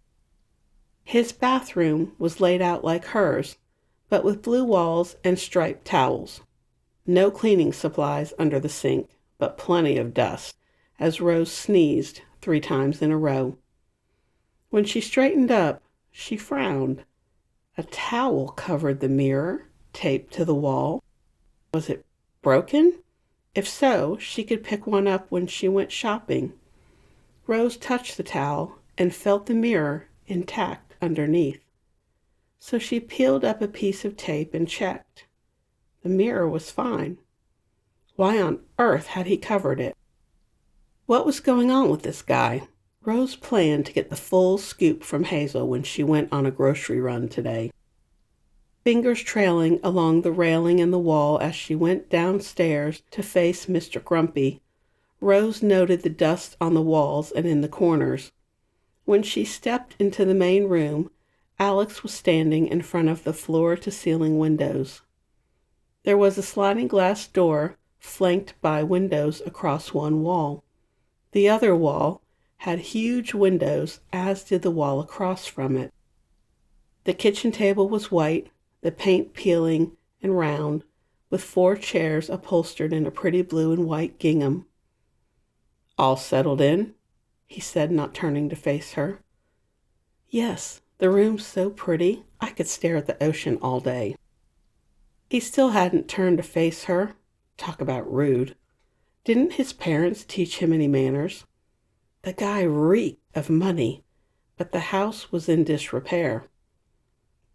His bathroom was laid out like hers, but with blue walls and striped towels. No cleaning supplies under the sink, but plenty of dust, as Rose sneezed 3 times in a row. When she straightened up, she frowned. A towel covered the mirror, taped to the wall. Was it broken? If so, she could pick one up when she went shopping. Rose touched the towel and felt the mirror intact underneath. So she peeled up a piece of tape and checked. The mirror was fine. Why on earth had he covered it? What was going on with this guy? Rose planned to get the full scoop from Hazel when she went on a grocery run today. Fingers trailing along the railing and the wall as she went downstairs to face Mr. Grumpy, Rose noted the dust on the walls and in the corners. When she stepped into the main room, Alex was standing in front of the floor-to-ceiling windows. There was a sliding glass door flanked by windows across one wall. The other wall had huge windows, as did the wall across from it. The kitchen table was white, the paint peeling and round, with 4 chairs upholstered in a pretty blue and white gingham. "All settled in?" he said, not turning to face her. "Yes, the room's so pretty, I could stare at the ocean all day." He still hadn't turned to face her. Talk about rude. Didn't his parents teach him any manners? The guy reeked of money, but the house was in disrepair.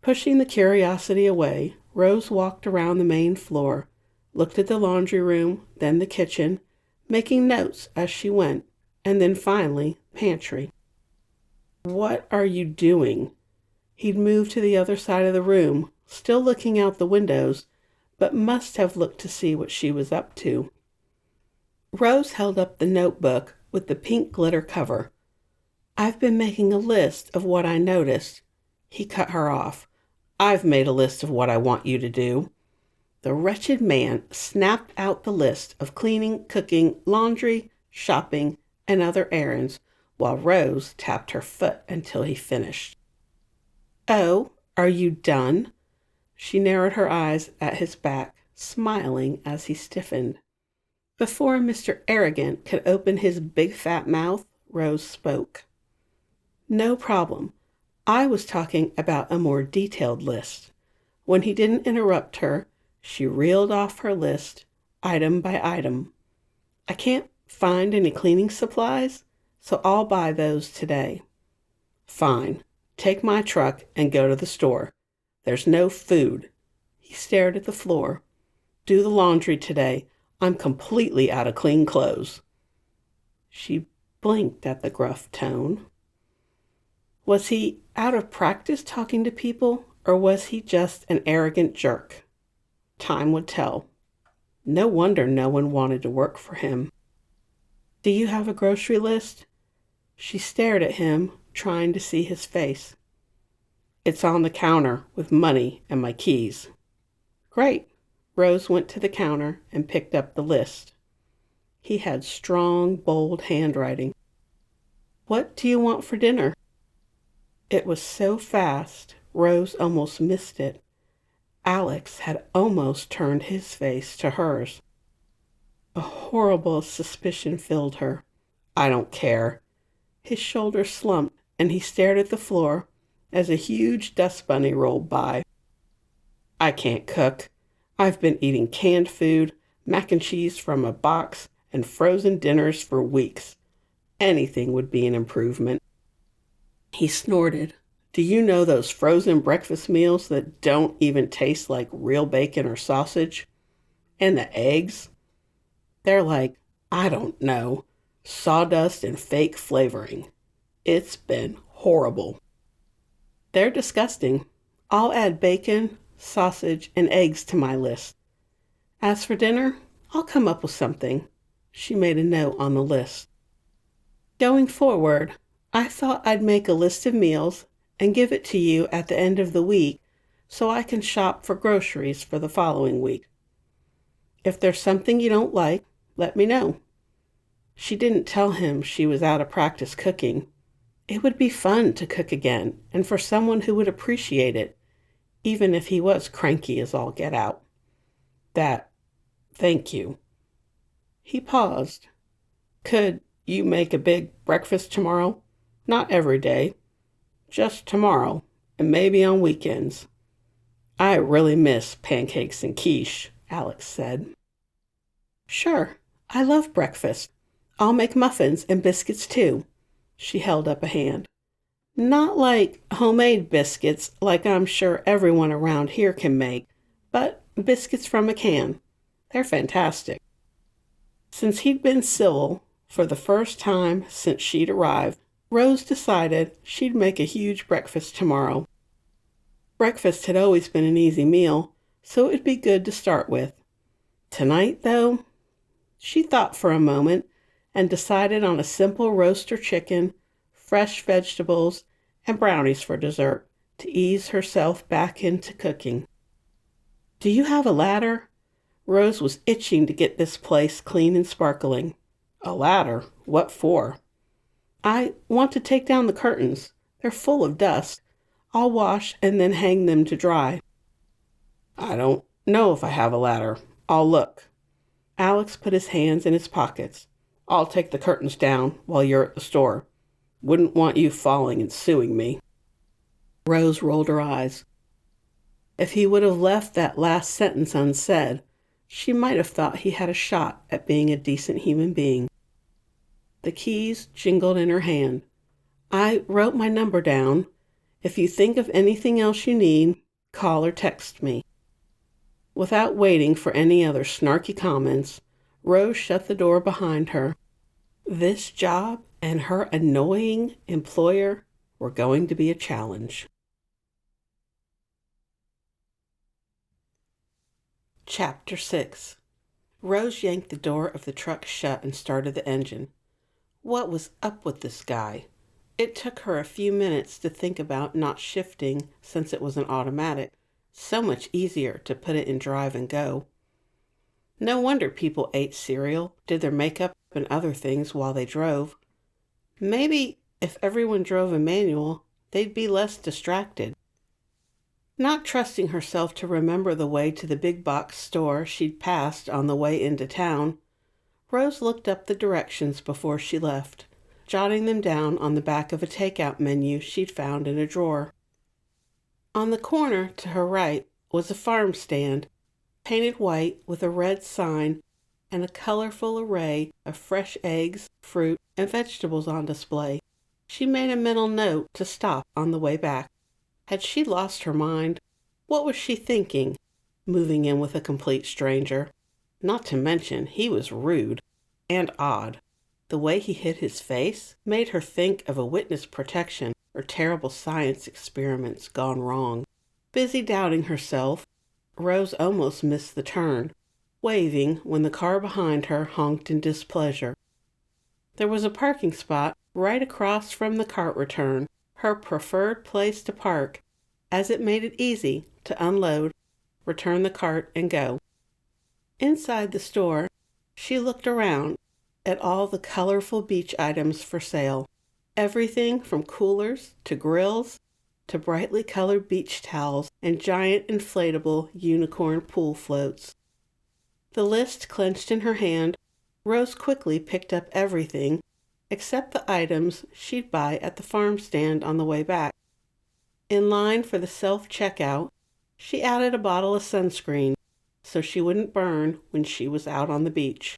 Pushing the curiosity away, Rose walked around the main floor, looked at the laundry room, then the kitchen, making notes as she went, and then finally, pantry. "What are you doing?" He'd moved to the other side of the room, still looking out the windows, but must have looked to see what she was up to. Rose held up the notebook with the pink glitter cover. "I've been making a list of what I noticed." He cut her off. "I've made a list of what I want you to do." The wretched man snapped out the list of cleaning, cooking, laundry, shopping, and other errands, while Rose tapped her foot until he finished. "Oh, are you done?" She narrowed her eyes at his back, smiling as he stiffened. Before Mr. Arrogant could open his big fat mouth, Rose spoke. "No problem. I was talking about a more detailed list." When he didn't interrupt her, she reeled off her list, item by item. "I can't Find any cleaning supplies? So I'll buy those today. Fine. Take my truck and go to the store. There's no food. He stared at the floor. Do the laundry today. I'm completely out of clean clothes. She blinked at the gruff tone. Was he out of practice talking to people, or was he just an arrogant jerk? Time would tell. No wonder no one wanted to work for him. Do you have a grocery list? She stared at him, trying to see his face. It's on the counter with money and my keys. Great. Rose went to the counter and picked up the list. He had strong, bold handwriting. What do you want for dinner? It was so fast, Rose almost missed it. Alex had almost turned his face to hers. A horrible suspicion filled her. I don't care. His shoulders slumped, and he stared at the floor as a huge dust bunny rolled by. I can't cook. I've been eating canned food, mac and cheese from a box, and frozen dinners for weeks. Anything would be an improvement. He snorted. Do you know those frozen breakfast meals that don't even taste like real bacon or sausage? And the eggs? They're like, I don't know, sawdust and fake flavoring. It's been horrible. They're disgusting. I'll add bacon, sausage, and eggs to my list. As for dinner, I'll come up with something. She made a note on the list. Going forward, I thought I'd make a list of meals and give it to you at the end of the week so I can shop for groceries for the following week. If there's something you don't like, let me know. She didn't tell him she was out of practice cooking. It would be fun to cook again, and for someone who would appreciate it, even if he was cranky as all get out. Thank you. He paused. Could you make a big breakfast tomorrow? Not every day. Just tomorrow, and maybe on weekends. I really miss pancakes and quiche, Alex said. Sure, I love breakfast. I'll make muffins and biscuits too. She held up a hand. Not like homemade biscuits like I'm sure everyone around here can make, but biscuits from a can. They're fantastic. Since he'd been civil for the first time since she'd arrived, Rose decided she'd make a huge breakfast tomorrow. Breakfast had always been an easy meal, so it would be good to start with. Tonight, though, she thought for a moment and decided on a simple roast or chicken, fresh vegetables, and brownies for dessert to ease herself back into cooking. Do you have a ladder? Rose was itching to get this place clean and sparkling. A ladder? What for? I want to take down the curtains. They're full of dust. I'll wash and then hang them to dry. I don't know if I have a ladder. I'll look. Alex put his hands in his pockets. I'll take the curtains down while you're at the store. Wouldn't want you falling and suing me. Rose rolled her eyes. If he would have left that last sentence unsaid, she might have thought he had a shot at being a decent human being. The keys jingled in her hand. I wrote my number down. If you think of anything else you need, call or text me. Without waiting for any other snarky comments, Rose shut the door behind her. This job and her annoying employer were going to be a challenge. Chapter 6. Rose yanked the door of the truck shut and started the engine. What was up with this guy? It took her a few minutes to think about not shifting since it was an automatic. So much easier to put it in drive and go. No wonder people ate cereal, did their makeup and other things while they drove. Maybe if everyone drove a manual, they'd be less distracted. Not trusting herself to remember the way to the big box store she'd passed on the way into town, Rose looked up the directions before she left, jotting them down on the back of a takeout menu she'd found in a drawer. On the corner to her right was a farm stand, painted white with a red sign and a colorful array of fresh eggs, fruit, and vegetables on display. She made a mental note to stop on the way back. Had she lost her mind? What was she thinking, moving in with a complete stranger? Not to mention, he was rude and odd. The way he hid his face made her think of a witness protection or terrible science experiments gone wrong. Busy doubting herself, Rose almost missed the turn, waving when the car behind her honked in displeasure. There was a parking spot right across from the cart return, her preferred place to park, as it made it easy to unload, return the cart, and go. Inside the store, she looked around at all the colorful beach items for sale. Everything from coolers to grills to brightly colored beach towels and giant inflatable unicorn pool floats. The list clenched in her hand, Rose quickly picked up everything except the items she'd buy at the farm stand on the way back. In line for the self-checkout, she added a bottle of sunscreen so she wouldn't burn when she was out on the beach.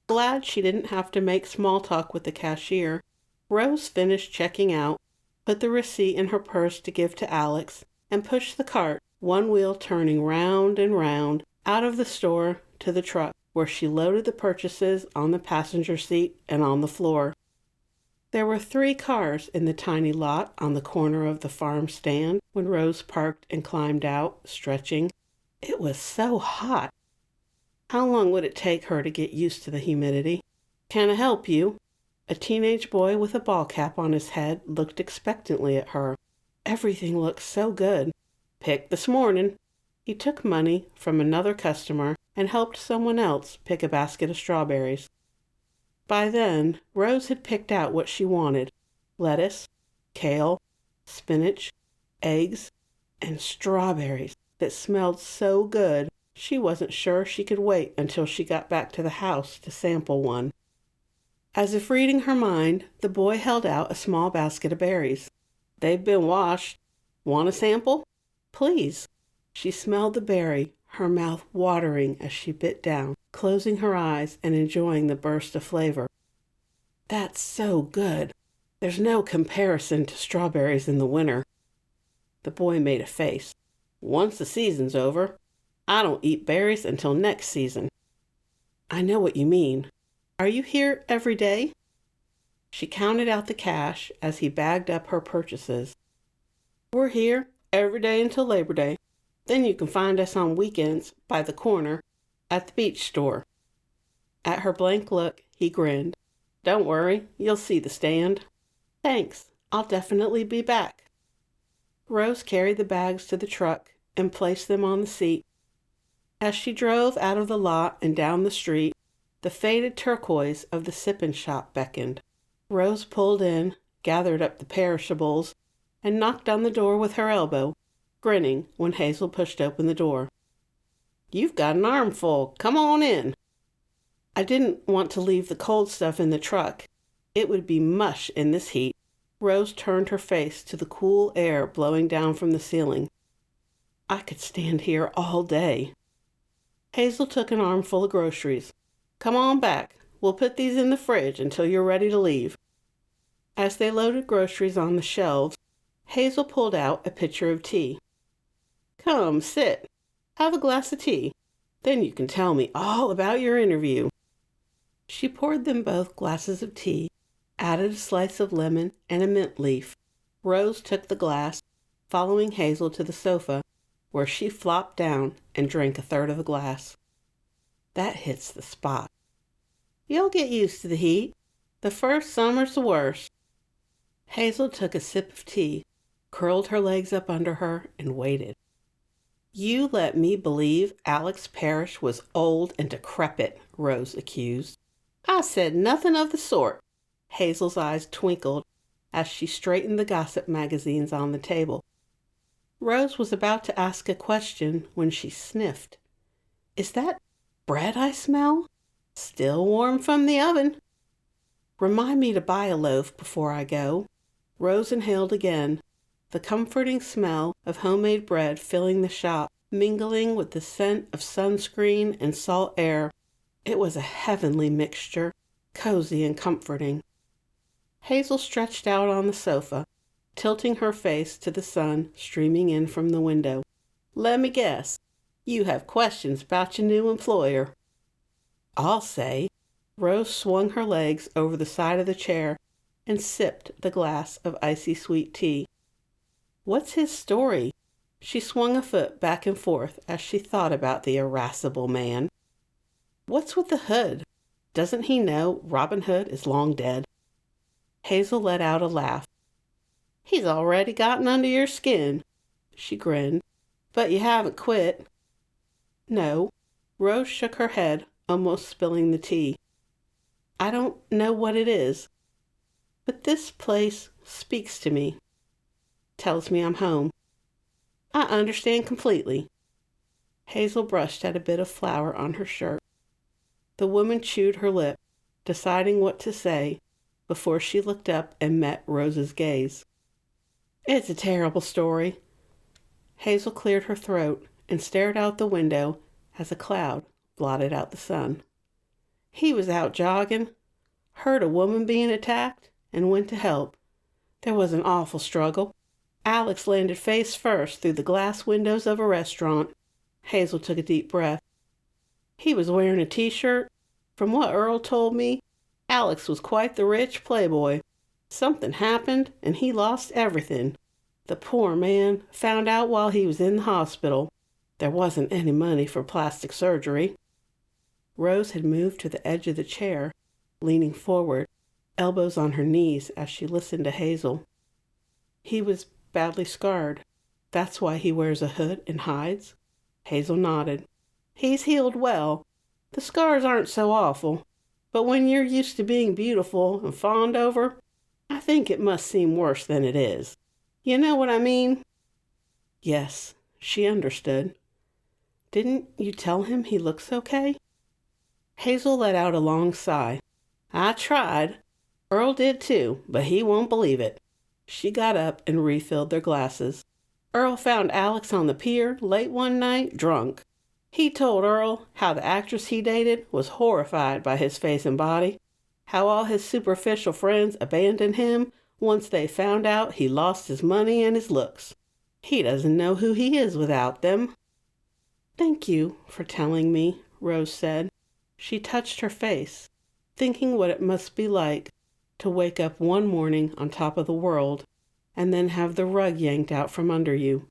Glad she didn't have to make small talk with the cashier, Rose finished checking out, put the receipt in her purse to give to Alex, and pushed the cart, one wheel turning round and round, out of the store to the truck, where she loaded the purchases on the passenger seat and on the floor. There were 3 cars in the tiny lot on the corner of the farm stand when Rose parked and climbed out, stretching. It was so hot. How long would it take her to get used to the humidity? "Can I help you?" A teenage boy with a ball cap on his head looked expectantly at her. Everything looked so good. "Picked this morning." He took money from another customer and helped someone else pick a basket of strawberries. By then, Rose had picked out what she wanted: lettuce, kale, spinach, eggs, and strawberries that smelled so good she wasn't sure she could wait until she got back to the house to sample one. As if reading her mind, the boy held out a small basket of berries. "They've been washed. Want a sample?" "Please." She smelled the berry, her mouth watering as she bit down, closing her eyes and enjoying the burst of flavor. "That's so good. There's no comparison to strawberries in the winter." The boy made a face. "Once the season's over, I don't eat berries until next season." "I know what you mean. Are you here every day?" She counted out the cash as he bagged up her purchases. "We're here every day until Labor Day. Then you can find us on weekends by the corner at the beach store." At her blank look, he grinned. "Don't worry, you'll see the stand." "Thanks, I'll definitely be back." Rose carried the bags to the truck and placed them on the seat. As she drove out of the lot and down the street, the faded turquoise of the sip-in shop beckoned. Rose pulled in, gathered up the perishables, and knocked on the door with her elbow, grinning when Hazel pushed open the door. "You've got an armful. Come on in." "I didn't want to leave the cold stuff in the truck. It would be mush in this heat." Rose turned her face to the cool air blowing down from the ceiling. "I could stand here all day." Hazel took an armful of groceries. "Come on back. We'll put these in the fridge until you're ready to leave." As they loaded groceries on the shelves, Hazel pulled out a pitcher of tea. "Come, sit. Have a glass of tea. Then you can tell me all about your interview." She poured them both glasses of tea, added a slice of lemon and a mint leaf. Rose took the glass, following Hazel to the sofa, where she flopped down and drank a third of the glass. "That hits the spot." "You'll get used to the heat. The first summer's the worst." Hazel took a sip of tea, curled her legs up under her, and waited. "You let me believe Alex Parrish was old and decrepit," Rose accused. "I said nothing of the sort." Hazel's eyes twinkled as she straightened the gossip magazines on the table. Rose was about to ask a question when she sniffed. "Is that bread I smell? Still warm from the oven." "Remind me to buy a loaf before I go." Rose inhaled again, the comforting smell of homemade bread filling the shop, mingling with the scent of sunscreen and salt air. It was a heavenly mixture, cozy and comforting. Hazel stretched out on the sofa, tilting her face to the sun streaming in from the window. "Let me guess. You have questions about your new employer." "I'll say." Rose swung her legs over the side of the chair and sipped the glass of icy sweet tea. "What's his story?" She swung a foot back and forth as she thought about the irascible man. "What's with the hood? Doesn't he know Robin Hood is long dead?" Hazel let out a laugh. "He's already gotten under your skin." She grinned. "But you haven't quit." "No." Rose shook her head, almost spilling the tea. "I don't know what it is, but this place speaks to me. Tells me I'm home. I understand completely." Hazel brushed at a bit of flour on her shirt. The woman chewed her lip, deciding what to say, before she looked up and met Rose's gaze. "It's a terrible story." Hazel cleared her throat and stared out the window as a cloud blotted out the sun. "He was out jogging, heard a woman being attacked, and went to help. There was an awful struggle. Alex landed face first through the glass windows of a restaurant." Hazel took a deep breath. "He was wearing a t-shirt. From what Earl told me, Alex was quite the rich playboy. Something happened and he lost everything. The poor man found out while he was in the hospital. There wasn't any money for plastic surgery." Rose had moved to the edge of the chair, leaning forward, elbows on her knees as she listened to Hazel. "He was badly scarred. That's why he wears a hood and hides?" Hazel nodded. "He's healed well. The scars aren't so awful, but when you're used to being beautiful and fawned over, I think it must seem worse than it is. You know what I mean?" Yes, she understood. "Didn't you tell him he looks okay?" Hazel let out a long sigh. "I tried. Earl did too, but he won't believe it." She got up and refilled their glasses. "Earl found Alex on the pier late one night, drunk. He told Earl how the actress he dated was horrified by his face and body, how all his superficial friends abandoned him once they found out he lost his money and his looks. He doesn't know who he is without them." "Thank you for telling me," Rose said. She touched her face, thinking what it must be like to wake up one morning on top of the world and then have the rug yanked out from under you.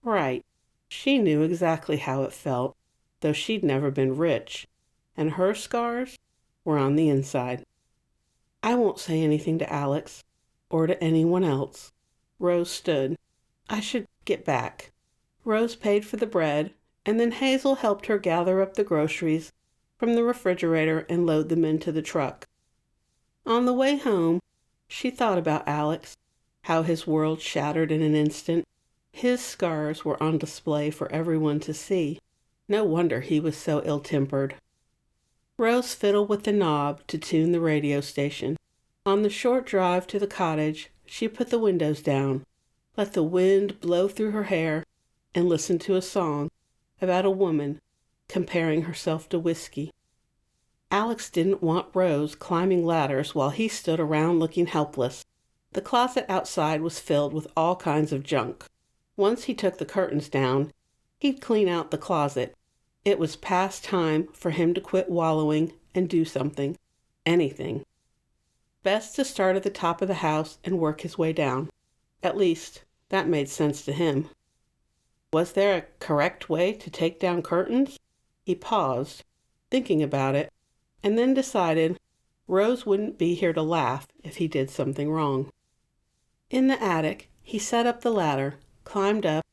Right. She knew exactly how it felt, though she'd never been rich, and her scars were on the inside. "I won't say anything to Alex or to anyone else." Rose stood. "I should get back." Rose paid for the bread, and then Hazel helped her gather up the groceries from the refrigerator and load them into the truck. On the way home, she thought about Alex, how his world shattered in an instant. His scars were on display for everyone to see. No wonder he was so ill-tempered. Rose fiddled with the knob to tune the radio station. On the short drive to the cottage, she put the windows down, let the wind blow through her hair, and listened to a song about a woman comparing herself to whiskey. Alex didn't want Rose climbing ladders while he stood around looking helpless. The closet outside was filled with all kinds of junk. Once he took the curtains down, he'd clean out the closet. It was past time for him to quit wallowing and do something. Anything. Best to start at the top of the house and work his way down. At least, that made sense to him. Was there a correct way to take down curtains? He paused, thinking about it, and then decided Rose wouldn't be here to laugh if he did something wrong. In the attic, he set up the ladder, climbed up,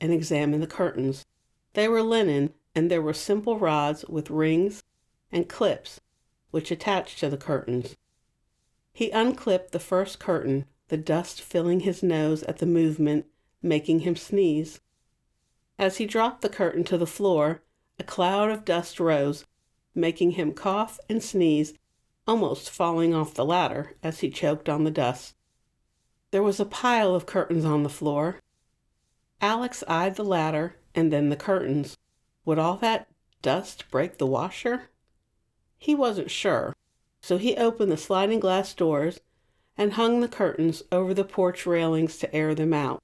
and examined the curtains. They were linen, and there were simple rods with rings and clips which attached to the curtains. He unclipped the first curtain, the dust filling his nose at the movement, making him sneeze. As he dropped the curtain to the floor, a cloud of dust rose, making him cough and sneeze, almost falling off the ladder as he choked on the dust. There was a pile of curtains on the floor. Alex eyed the ladder and then the curtains. Would all that dust break the washer? He wasn't sure, so he opened the sliding glass doors and hung the curtains over the porch railings to air them out.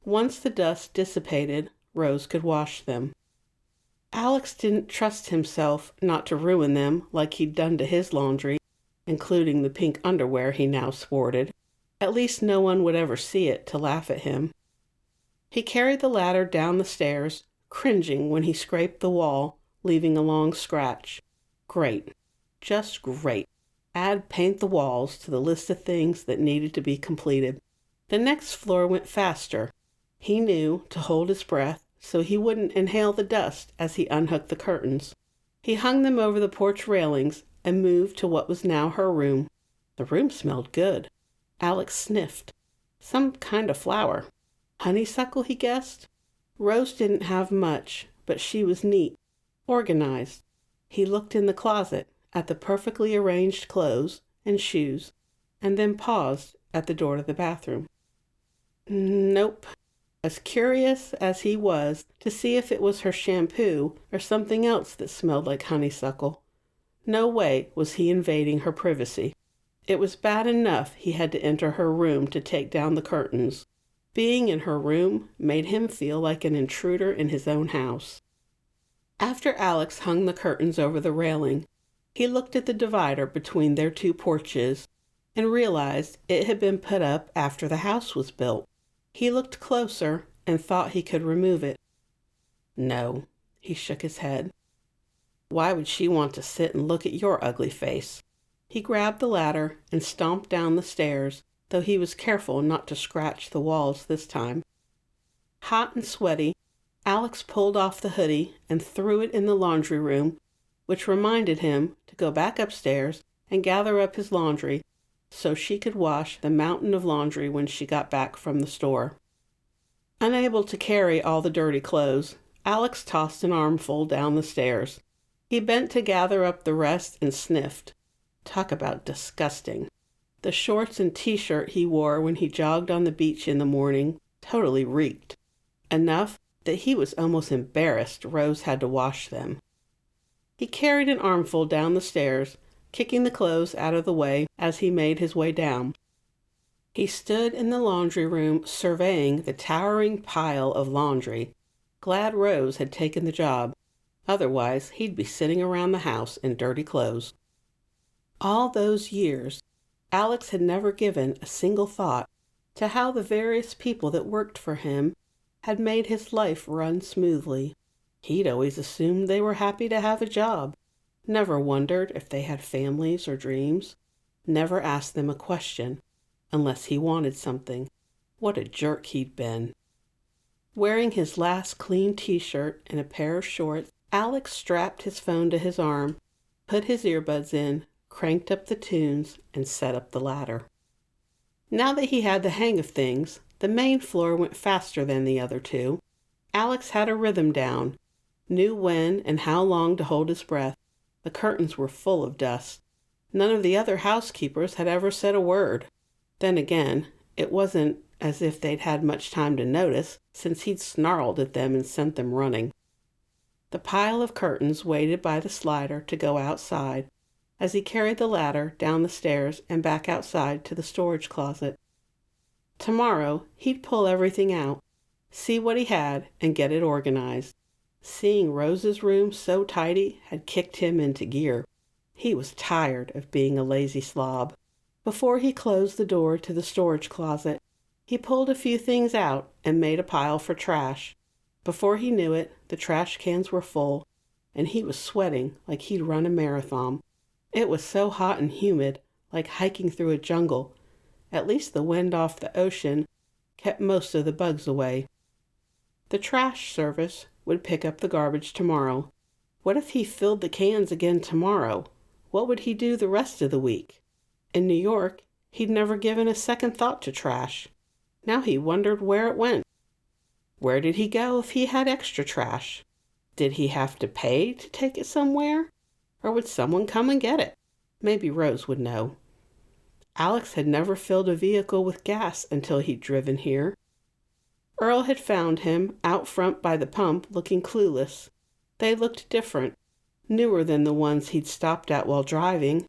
Once the dust dissipated, Rose could wash them. Alex didn't trust himself not to ruin them like he'd done to his laundry, including the pink underwear he now sported. At least no one would ever see it to laugh at him. He carried the ladder down the stairs, cringing when he scraped the wall, leaving a long scratch. Great. Just great. Add paint the walls to the list of things that needed to be completed. The next floor went faster. He knew to hold his breath so he wouldn't inhale the dust as he unhooked the curtains. He hung them over the porch railings and moved to what was now her room. The room smelled good. Alex sniffed. Some kind of flower. Honeysuckle, he guessed. Rose didn't have much, but she was neat, organized. He looked in the closet at the perfectly arranged clothes and shoes, and then paused at the door to the bathroom. Nope. As curious as he was to see if it was her shampoo or something else that smelled like honeysuckle, no way was he invading her privacy. It was bad enough he had to enter her room to take down the curtains. Being in her room made him feel like an intruder in his own house. After Alex hung the curtains over the railing, he looked at the divider between their two porches and realized it had been put up after the house was built. He looked closer and thought he could remove it. No, he shook his head. Why would she want to sit and look at your ugly face? He grabbed the ladder and stomped down the stairs, though he was careful not to scratch the walls this time. Hot and sweaty, Alex pulled off the hoodie and threw it in the laundry room, which reminded him to go back upstairs and gather up his laundry so she could wash the mountain of laundry when she got back from the store. Unable to carry all the dirty clothes, Alex tossed an armful down the stairs. He bent to gather up the rest and sniffed. Talk about disgusting. The shorts and t-shirt he wore when he jogged on the beach in the morning totally reeked. Enough that he was almost embarrassed Rose had to wash them. He carried an armful down the stairs, kicking the clothes out of the way as he made his way down. He stood in the laundry room surveying the towering pile of laundry, glad Rose had taken the job. Otherwise, he'd be sitting around the house in dirty clothes. All those years, Alex had never given a single thought to how the various people that worked for him had made his life run smoothly. He'd always assumed they were happy to have a job, never wondered if they had families or dreams, never asked them a question, unless he wanted something. What a jerk he'd been. Wearing his last clean t-shirt and a pair of shorts, Alex strapped his phone to his arm, put his earbuds in, cranked up the tunes, and set up the ladder. Now that he had the hang of things, the main floor went faster than the other two. Alex had a rhythm down, knew when and how long to hold his breath. The curtains were full of dust. None of the other housekeepers had ever said a word. Then again, it wasn't as if they'd had much time to notice, since he'd snarled at them and sent them running. The pile of curtains waited by the slider to go outside, as he carried the ladder down the stairs and back outside to the storage closet. Tomorrow, he'd pull everything out, see what he had, and get it organized. Seeing Rose's room so tidy had kicked him into gear. He was tired of being a lazy slob. Before he closed the door to the storage closet, he pulled a few things out and made a pile for trash. Before he knew it, the trash cans were full, and he was sweating like he'd run a marathon. It was so hot and humid, like hiking through a jungle. At least the wind off the ocean kept most of the bugs away. The trash service would pick up the garbage tomorrow. What if he filled the cans again tomorrow? What would he do the rest of the week? In New York, he'd never given a second thought to trash. Now he wondered where it went. Where did he go if he had extra trash? Did he have to pay to take it somewhere? Or would someone come and get it? Maybe Rose would know. Alex had never filled a vehicle with gas until he'd driven here. Earl had found him out front by the pump looking clueless. They looked different. newer than the ones he'd stopped at while driving.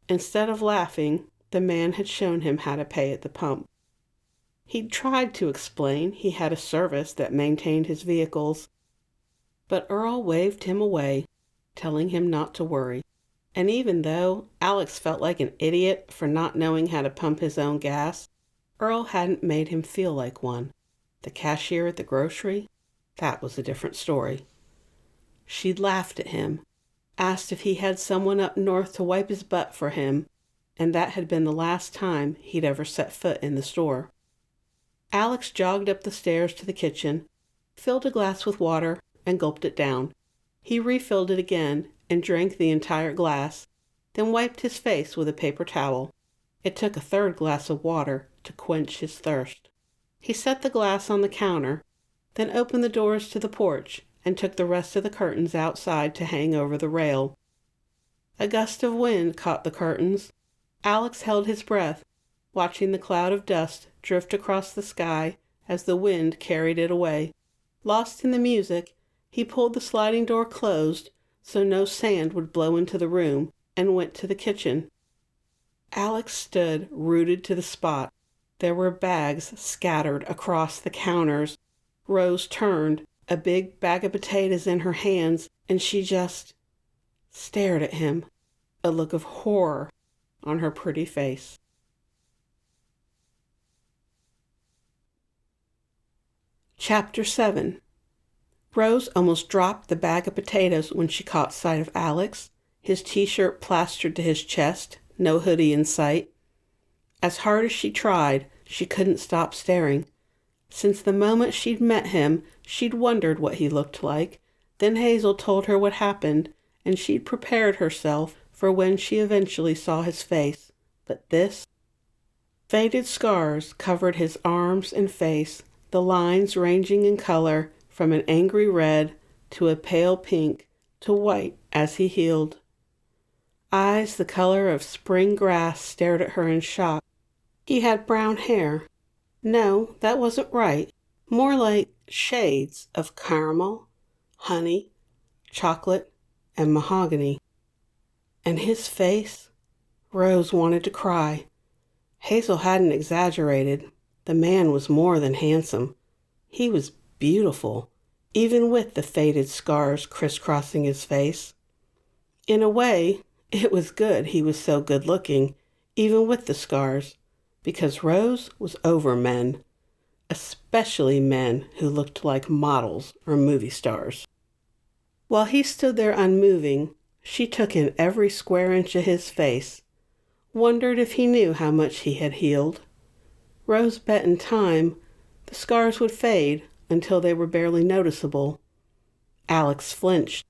Instead of laughing, the man had shown him how to pay at the pump. He'd tried to explain he had a service that maintained his vehicles, but Earl waved him away, telling him not to worry. And even though Alex felt like an idiot for not knowing how to pump his own gas, Earl hadn't made him feel like one. The cashier at the grocery, that was a different story. She'd laughed at him, asked if he had someone up north to wipe his butt for him, and that had been the last time he'd ever set foot in the store. Alex jogged up the stairs to the kitchen, filled a glass with water, and gulped it down. He refilled it again and drank the entire glass, then wiped his face with a paper towel. It took a third glass of water to quench his thirst. He set the glass on the counter, then opened the doors to the porch and took the rest of the curtains outside to hang over the rail. A gust of wind caught the curtains. Alex held his breath, watching the cloud of dust drift across the sky as the wind carried it away. Lost in the music, he pulled the sliding door closed so no sand would blow into the room and went to the kitchen. Alex stood rooted to the spot. There were bags scattered across the counters. Rose turned, a big bag of potatoes in her hands, and she just stared at him, a look of horror on her pretty face. Chapter 7. Rose almost dropped the bag of potatoes when she caught sight of Alex, his t-shirt plastered to his chest, no hoodie in sight. As hard as she tried, she couldn't stop staring. Since the moment she'd met him, she'd wondered what he looked like. Then Hazel told her what happened, and she'd prepared herself for when she eventually saw his face. But this? Faded scars covered his arms and face, the lines ranging in color from an angry red to a pale pink to white as he healed. Eyes the color of spring grass stared at her in shock. He had brown hair. No, that wasn't right. More like shades of caramel, honey, chocolate, and mahogany. And his face? Rose wanted to cry. Hazel hadn't exaggerated. The man was more than handsome. He was beautiful, even with the faded scars crisscrossing his face. In a way, it was good he was so good-looking, even with the scars, because Rose was over men, especially men who looked like models or movie stars. While he stood there unmoving, she took in every square inch of his face, wondered if he knew how much he had healed. Rose bet in time the scars would fade until they were barely noticeable. Alex flinched.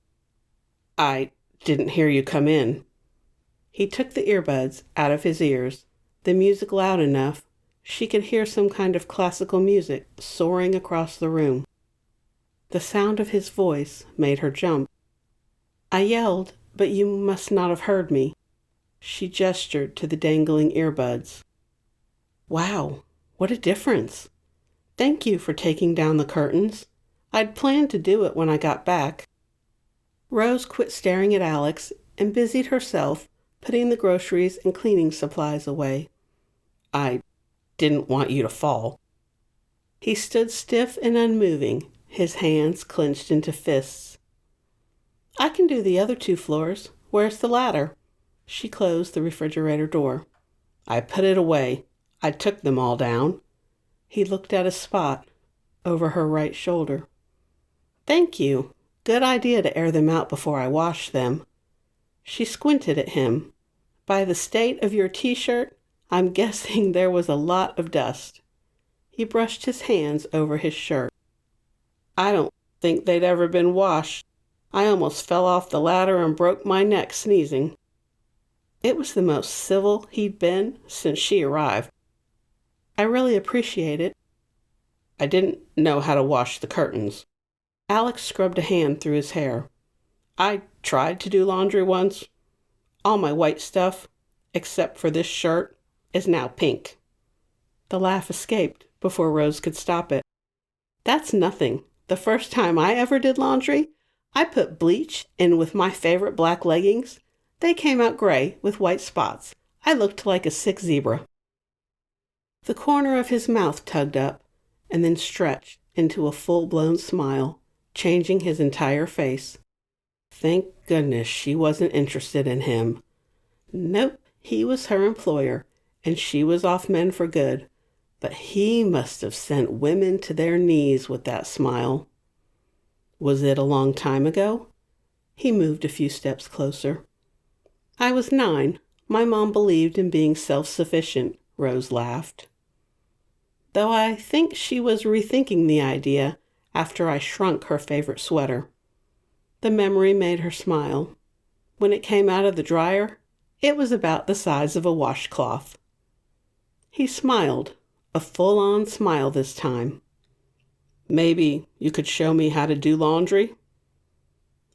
"I didn't hear you come in." He took the earbuds out of his ears, the music loud enough she could hear some kind of classical music soaring across the room. The sound of his voice made her jump. "I yelled, but you must not have heard me." She gestured to the dangling earbuds. "Wow, what a difference. Thank you for taking down the curtains. I'd planned to do it when I got back." Rose quit staring at Alex and busied herself putting the groceries and cleaning supplies away. "I didn't want you to fall." He stood stiff and unmoving, his hands clenched into fists. "I can do the other 2 floors. Where's the ladder?" She closed the refrigerator door. "I put it away. I took them all down." He looked at a spot over her right shoulder. "Thank you. Good idea to air them out before I wash them." She squinted at him. "By the state of your t-shirt, I'm guessing there was a lot of dust." He brushed his hands over his shirt. "I don't think they'd ever been washed. I almost fell off the ladder and broke my neck sneezing." It was the most civil he'd been since she arrived. "I really appreciate it." "I didn't know how to wash the curtains." Alex scrubbed a hand through his hair. "I tried to do laundry once. All my white stuff, except for this shirt, is now pink." The laugh escaped before Rose could stop it. "That's nothing. The first time I ever did laundry, I put bleach in with my favorite black leggings. They came out gray with white spots. I looked like a sick zebra." The corner of his mouth tugged up and then stretched into a full-blown smile, changing his entire face. Thank goodness she wasn't interested in him. Nope, he was her employer, and she was off men for good. But he must have sent women to their knees with that smile. Was it a long time ago? He moved a few steps closer. "I was 9. My mom believed in being self-sufficient," Rose laughed. "Though I think she was rethinking the idea after I shrunk her favorite sweater." The memory made her smile. When it came out of the dryer, it was about the size of a washcloth. He smiled, a full-on smile this time. "Maybe you could show me how to do laundry?"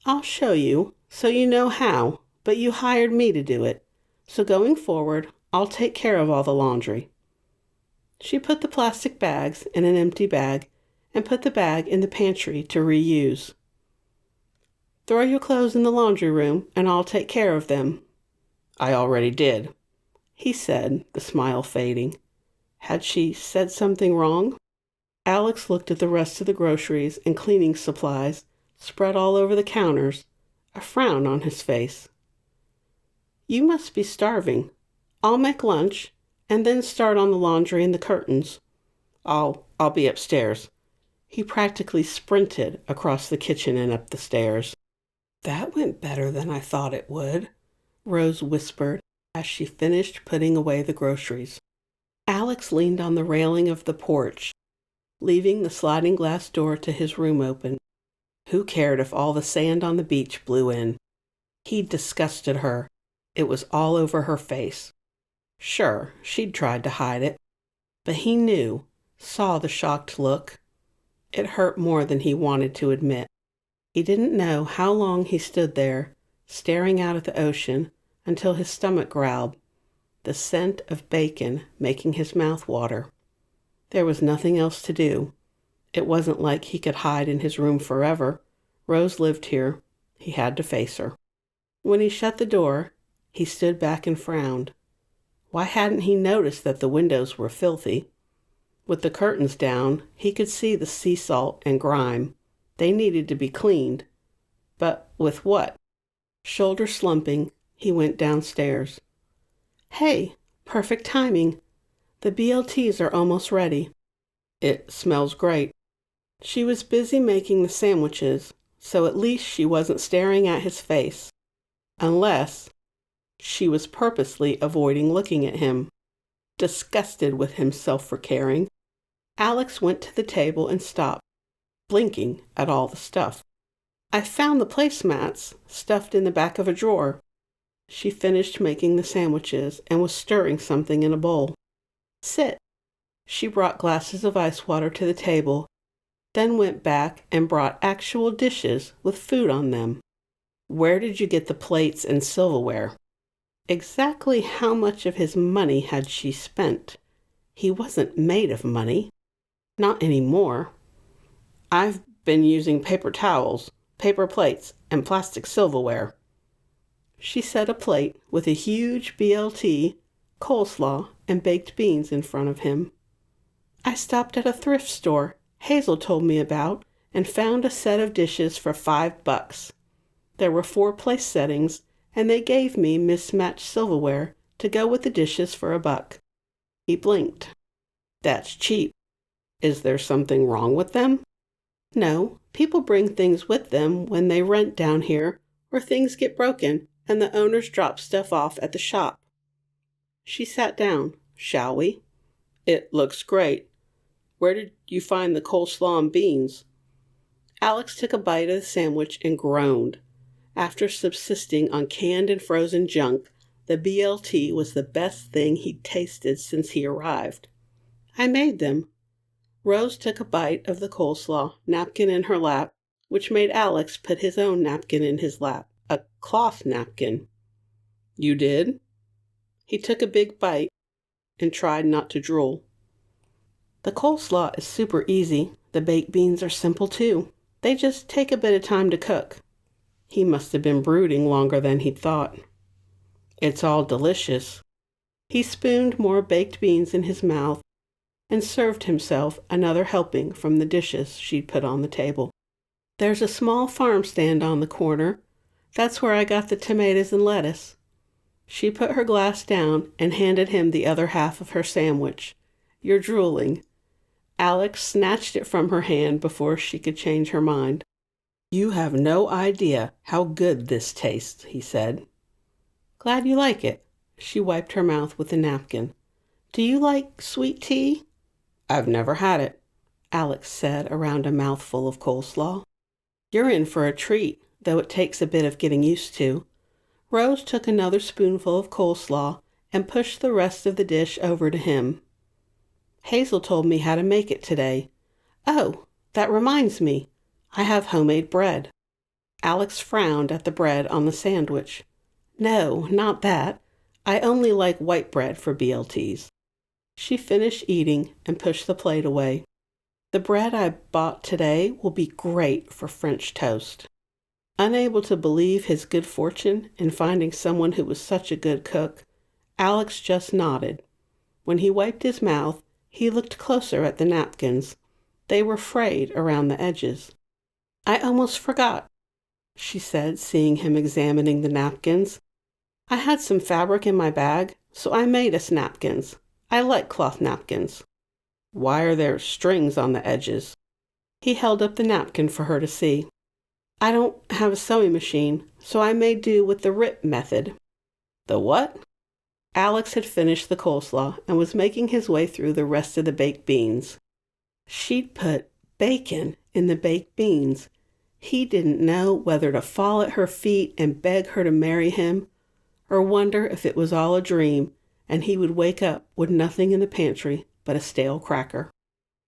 "I'll show you, so you know how, but you hired me to do it. So going forward, I'll take care of all the laundry." She put the plastic bags in an empty bag and put the bag in the pantry to reuse. "Throw your clothes in the laundry room and I'll take care of them." "I already did," he said, the smile fading. Had she said something wrong? Alex looked at the rest of the groceries and cleaning supplies spread all over the counters, a frown on his face. "You must be starving. I'll make lunch and then start on the laundry and the curtains." I'll be upstairs." He practically sprinted across the kitchen and up the stairs. "That went better than I thought it would," Rose whispered as she finished putting away the groceries. Alex leaned on the railing of the porch, leaving the sliding glass door to his room open. Who cared if all the sand on the beach blew in? He disgusted her. It was all over her face. Sure, she'd tried to hide it, but he knew, saw the shocked look. It hurt more than he wanted to admit. He didn't know how long he stood there, staring out at the ocean, until his stomach growled, the scent of bacon making his mouth water. There was nothing else to do. It wasn't like he could hide in his room forever. Rose lived here. He had to face her. When he shut the door, he stood back and frowned. Why hadn't he noticed that the windows were filthy? With the curtains down, he could see the sea salt and grime. They needed to be cleaned. But with what? Shoulder slumping, he went downstairs. "Hey, perfect timing. The BLTs are almost ready." "It smells great." She was busy making the sandwiches, so at least she wasn't staring at his face. Unless she was purposely avoiding looking at him. Disgusted with himself for caring, Alex went to the table and stopped, blinking at all the stuff. "I found the placemats stuffed in the back of a drawer." She finished making the sandwiches and was stirring something in a bowl. "Sit." She brought glasses of ice water to the table, then went back and brought actual dishes with food on them. "Where did you get the plates and silverware?" Exactly how much of his money had she spent? He wasn't made of money. Not anymore. "I've been using paper towels, paper plates, and plastic silverware." She set a plate with a huge BLT, coleslaw, and baked beans in front of him. "I stopped at a thrift store Hazel told me about and found a set of dishes for $5. There were 4 place settings, and they gave me mismatched silverware to go with the dishes for $1. He blinked. "That's cheap. Is there something wrong with them?" "No, people bring things with them when they rent down here, or things get broken and the owners drop stuff off at the shop." She sat down. "Shall we?" "It looks great. Where did you find the coleslaw and beans?" Alex took a bite of the sandwich and groaned. After subsisting on canned and frozen junk, the BLT was the best thing he'd tasted since he arrived. "I made them." Rose took a bite of the coleslaw, napkin in her lap, which made Alex put his own napkin in his lap, a cloth napkin. "You did?" He took a big bite and tried not to drool. "The coleslaw is super easy. The baked beans are simple too. They just take a bit of time to cook." He must have been brooding longer than he'd thought. It's all delicious. He spooned more baked beans in his mouth and served himself another helping from the dishes she'd put on the table. There's a small farm stand on the corner. That's where I got the tomatoes and lettuce. She put her glass down and handed him the other half of her sandwich. You're drooling. Alex snatched it from her hand before she could change her mind. You have no idea how good this tastes, he said. Glad you like it. She wiped her mouth with a napkin. Do you like sweet tea? I've never had it, Alex said around a mouthful of coleslaw. You're in for a treat, though it takes a bit of getting used to. Rose took another spoonful of coleslaw and pushed the rest of the dish over to him. Hazel told me how to make it today. Oh, that reminds me. I have homemade bread. Alex frowned at the bread on the sandwich. No, not that. I only like white bread for BLTs. She finished eating and pushed the plate away. The bread I bought today will be great for French toast. Unable to believe his good fortune in finding someone who was such a good cook, Alex just nodded. When he wiped his mouth, he looked closer at the napkins. They were frayed around the edges. I almost forgot, she said, seeing him examining the napkins. I had some fabric in my bag, so I made us napkins. I like cloth napkins. Why are there strings on the edges? He held up the napkin for her to see. I don't have a sewing machine, so I made do with the rip method. The what? Alex had finished the coleslaw and was making his way through the rest of the baked beans. She'd put bacon in the baked beans. He didn't know whether to fall at her feet and beg her to marry him, or wonder if it was all a dream and he would wake up with nothing in the pantry but a stale cracker.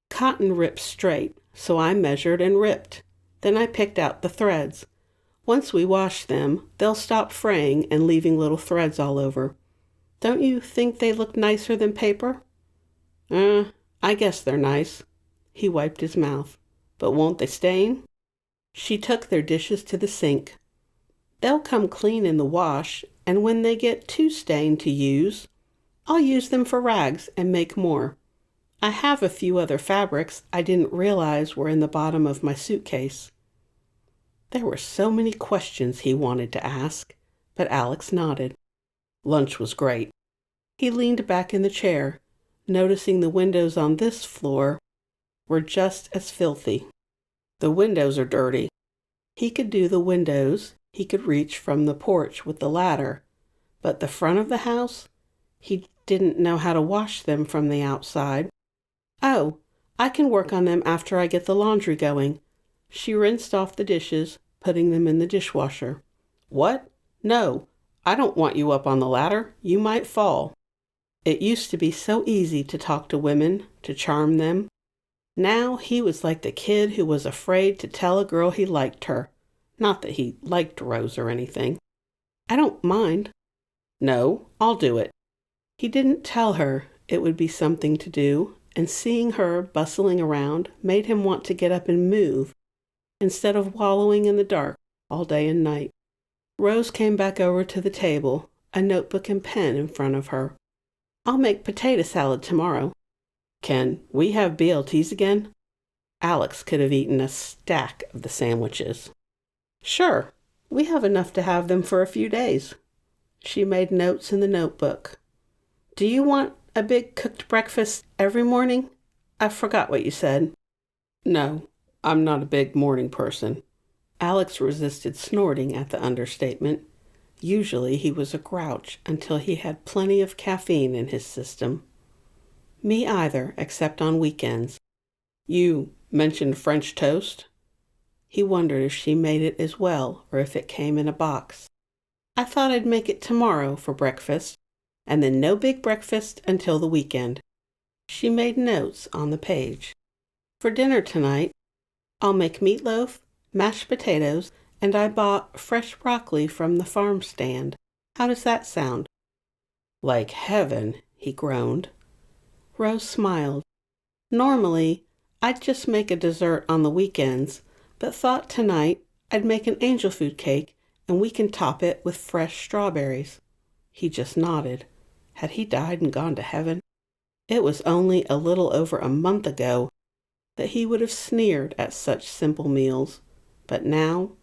Cotton rips straight, so I measured and ripped. Then I picked out the threads. Once we wash them, they'll stop fraying and leaving little threads all over. Don't you think they look nicer than paper? I guess they're nice. He wiped his mouth. But won't they stain? She took their dishes to the sink. They'll come clean in the wash, and when they get too stained to use, I'll use them for rags and make more. I have a few other fabrics I didn't realize were in the bottom of my suitcase. There were so many questions he wanted to ask, but Alex nodded. Lunch was great. He leaned back in the chair, noticing the windows on this floor were just as filthy. The windows are dirty. He could do the windows. He could reach from the porch with the ladder. But the front of the house? He didn't know how to wash them from the outside. Oh, I can work on them after I get the laundry going. She rinsed off the dishes, putting them in the dishwasher. What? No, I don't want you up on the ladder. You might fall. It used to be so easy to talk to women, to charm them. Now he was like the kid who was afraid to tell a girl he liked her. Not that he liked Rose or anything. I don't mind. No, I'll do it. He didn't tell her it would be something to do, and seeing her bustling around made him want to get up and move, instead of wallowing in the dark all day and night. Rose came back over to the table, a notebook and pen in front of her. I'll make potato salad tomorrow. Can we have BLTs again? Alex could have eaten a stack of the sandwiches. Sure, we have enough to have them for a few days. She made notes in the notebook. Do you want a big cooked breakfast every morning? I forgot what you said. No, I'm not a big morning person. Alex resisted snorting at the understatement. Usually he was a grouch until he had plenty of caffeine in his system. Me either, except on weekends. You mentioned French toast? He wondered if she made it as well or if it came in a box. I thought I'd make it tomorrow for breakfast, and then no big breakfast until the weekend. She made notes on the page. For dinner tonight, I'll make meatloaf, mashed potatoes, and I bought fresh broccoli from the farm stand. How does that sound? Like heaven, he groaned. Rose smiled. Normally, I'd just make a dessert on the weekends, but thought tonight I'd make an angel food cake, and we can top it with fresh strawberries." He just nodded. Had he died and gone to heaven? It was only a little over a month ago that he would have sneered at such simple meals. But now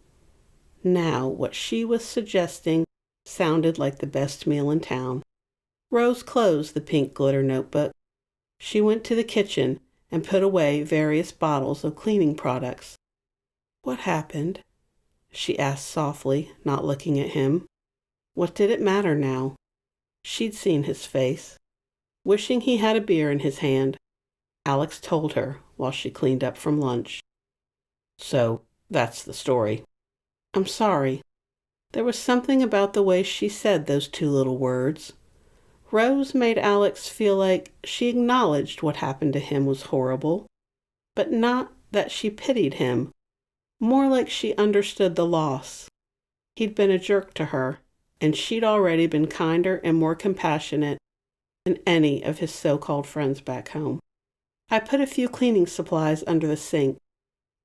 what she was suggesting sounded like the best meal in town. Rose closed the pink glitter notebook. She went to the kitchen and put away various bottles of cleaning products. "What happened?" she asked softly, not looking at him. What did it matter now? She'd seen his face. Wishing he had a beer in his hand, Alex told her while she cleaned up from lunch. "So, that's the story." "I'm sorry." There was something about the way she said those two little words. Rose made Alex feel like she acknowledged what happened to him was horrible, but not that she pitied him, more like she understood the loss. He'd been a jerk to her, and she'd already been kinder and more compassionate than any of his so-called friends back home. "I put a few cleaning supplies under the sink.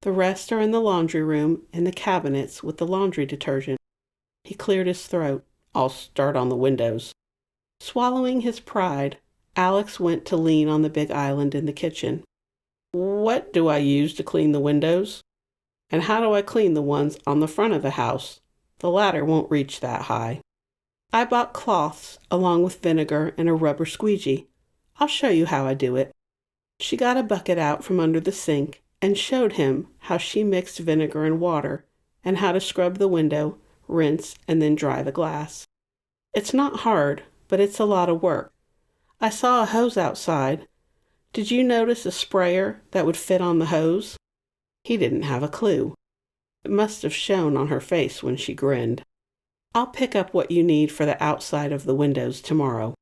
The rest are in the laundry room in the cabinets with the laundry detergent." He cleared his throat. "I'll start on the windows." Swallowing his pride, Alex went to lean on the big island in the kitchen. "What do I use to clean the windows? And how do I clean the ones on the front of the house? The ladder won't reach that high." "I bought cloths along with vinegar and a rubber squeegee. I'll show you how I do it." She got a bucket out from under the sink and showed him how she mixed vinegar and water and how to scrub the window, rinse, and then dry the glass. "It's not hard, but it's a lot of work. I saw a hose outside. Did you notice a sprayer that would fit on the hose?" He didn't have a clue. It must have shown on her face when she grinned. "I'll pick up what you need for the outside of the windows tomorrow."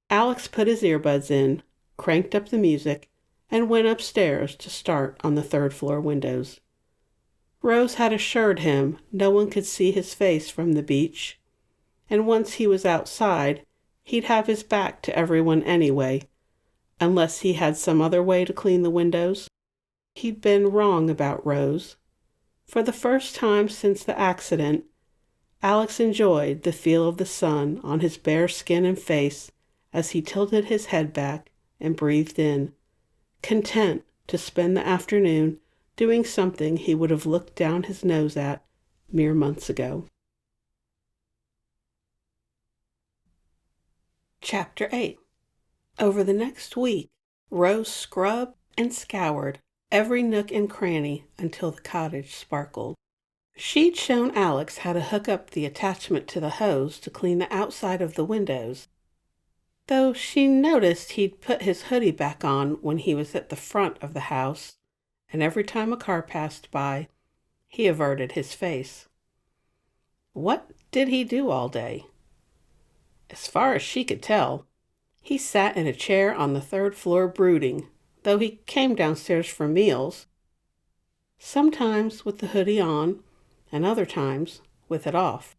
Alex put his earbuds in, cranked up the music, and went upstairs to start on the third-floor windows. Rose had assured him no one could see his face from the beach, and once he was outside, he'd have his back to everyone anyway, unless he had some other way to clean the windows. He'd been wrong about Rose. For the first time since the accident, Alex enjoyed the feel of the sun on his bare skin and face as he tilted his head back and breathed in, content to spend the afternoon doing something he would have looked down his nose at mere months ago. Chapter 8. Over the next week, Rose scrubbed and scoured every nook and cranny until the cottage sparkled. She'd shown Alex how to hook up the attachment to the hose to clean the outside of the windows, though she noticed he'd put his hoodie back on when he was at the front of the house, and every time a car passed by, he averted his face. What did he do all day? As far as she could tell, he sat in a chair on the third floor brooding, though he came downstairs for meals, sometimes with the hoodie on, and other times with it off.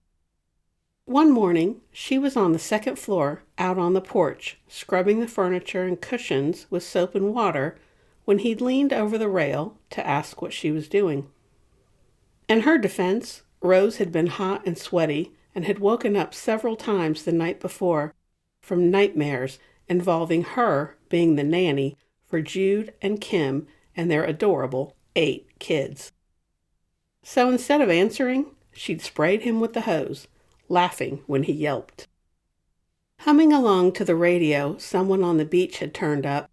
One morning, she was on the second floor, out on the porch, scrubbing the furniture and cushions with soap and water, when he leaned over the rail to ask what she was doing. In her defense, Rose had been hot and sweaty and had woken up several times the night before from nightmares involving her being the nanny for Jude and Kim and their adorable 8 kids. So instead of answering, she'd sprayed him with the hose, laughing when he yelped. Humming along to the radio someone on the beach had turned up,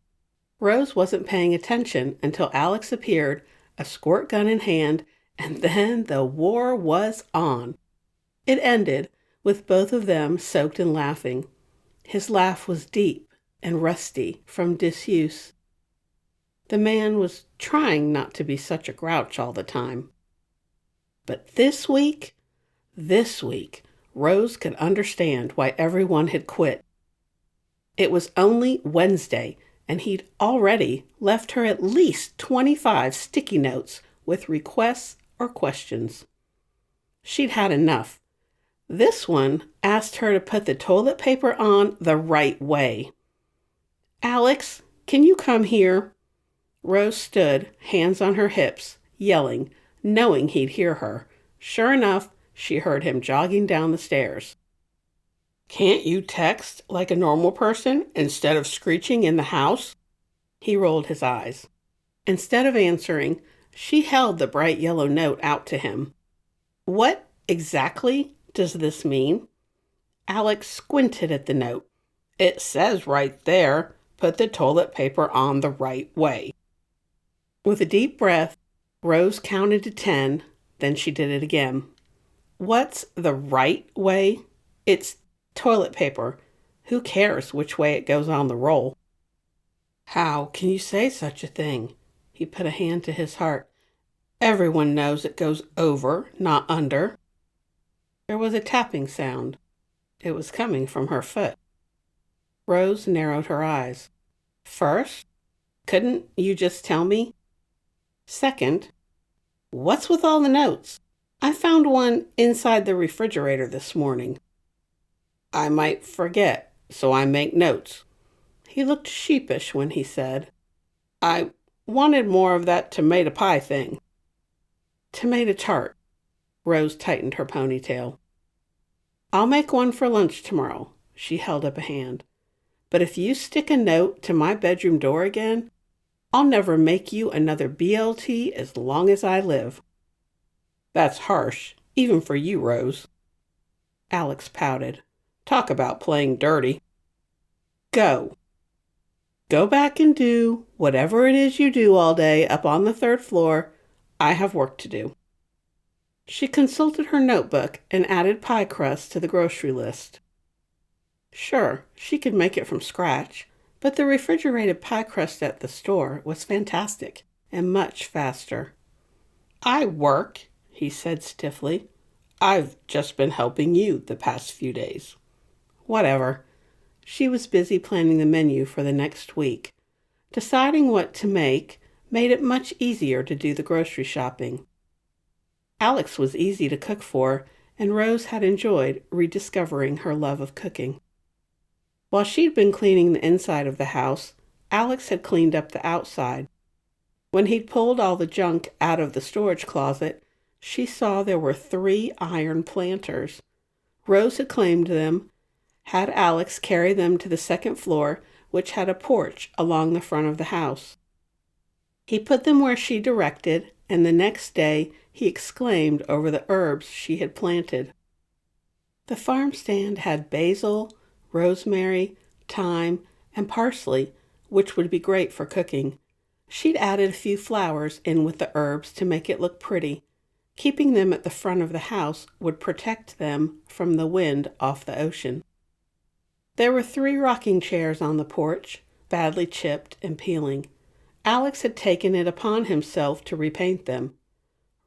Rose wasn't paying attention until Alex appeared, a squirt gun in hand, and then the war was on. It ended with both of them soaked in laughing. His laugh was deep and rusty from disuse. The man was trying not to be such a grouch all the time. But this week, Rose could understand why everyone had quit. It was only Wednesday, and he'd already left her at least 25 sticky notes with requests or questions. She'd had enough. This one asked her to put the toilet paper on the right way. "Alex, can you come here?" Rose stood, hands on her hips, yelling, knowing he'd hear her, Sure enough, she heard him jogging down the stairs. "Can't you text like a normal person instead of screeching in the house?" He rolled his eyes. Instead of answering, she held the bright yellow note out to him. "What exactly does this mean?" Alex squinted at the note. "It says right there, put the toilet paper on the right way." With a deep breath, Rose counted to 10, then she did it again. "What's the right way? It's toilet paper. Who cares which way it goes on the roll?" "How can you say such a thing?" He put a hand to his heart. "Everyone knows it goes over, not under." There was a tapping sound. It was coming from her foot. Rose narrowed her eyes. "First, couldn't you just tell me? Second, what's with all the notes? I found one inside the refrigerator this morning." "I might forget, so I make notes." He looked sheepish when he said, "I wanted more of that tomato pie thing." "Tomato tart." Rose tightened her ponytail. "I'll make one for lunch tomorrow." She held up a hand. "But if you stick a note to my bedroom door again, I'll never make you another BLT as long as I live." "That's harsh, even for you, Rose." Alex pouted. "Talk about playing dirty." "Go. Go back and do whatever it is you do all day up on the 3rd floor. I have work to do." She consulted her notebook and added pie crust to the grocery list. Sure, she could make it from scratch, but the refrigerated pie crust at the store was fantastic and much faster. "I work," he said stiffly. "I've just been helping you the past few days." Whatever. She was busy planning the menu for the next week. Deciding what to make made it much easier to do the grocery shopping. Alex was easy to cook for, and Rose had enjoyed rediscovering her love of cooking. While she'd been cleaning the inside of the house, Alex had cleaned up the outside. When he'd pulled all the junk out of the storage closet, she saw there were 3 iron planters. Rose had claimed them, had Alex carry them to the 2nd floor, which had a porch along the front of the house. He put them where she directed, and the next day he exclaimed over the herbs she had planted. The farm stand had basil, rosemary, thyme, and parsley, which would be great for cooking. She'd added a few flowers in with the herbs to make it look pretty. Keeping them at the front of the house would protect them from the wind off the ocean. There were 3 rocking chairs on the porch, badly chipped and peeling. Alex had taken it upon himself to repaint them.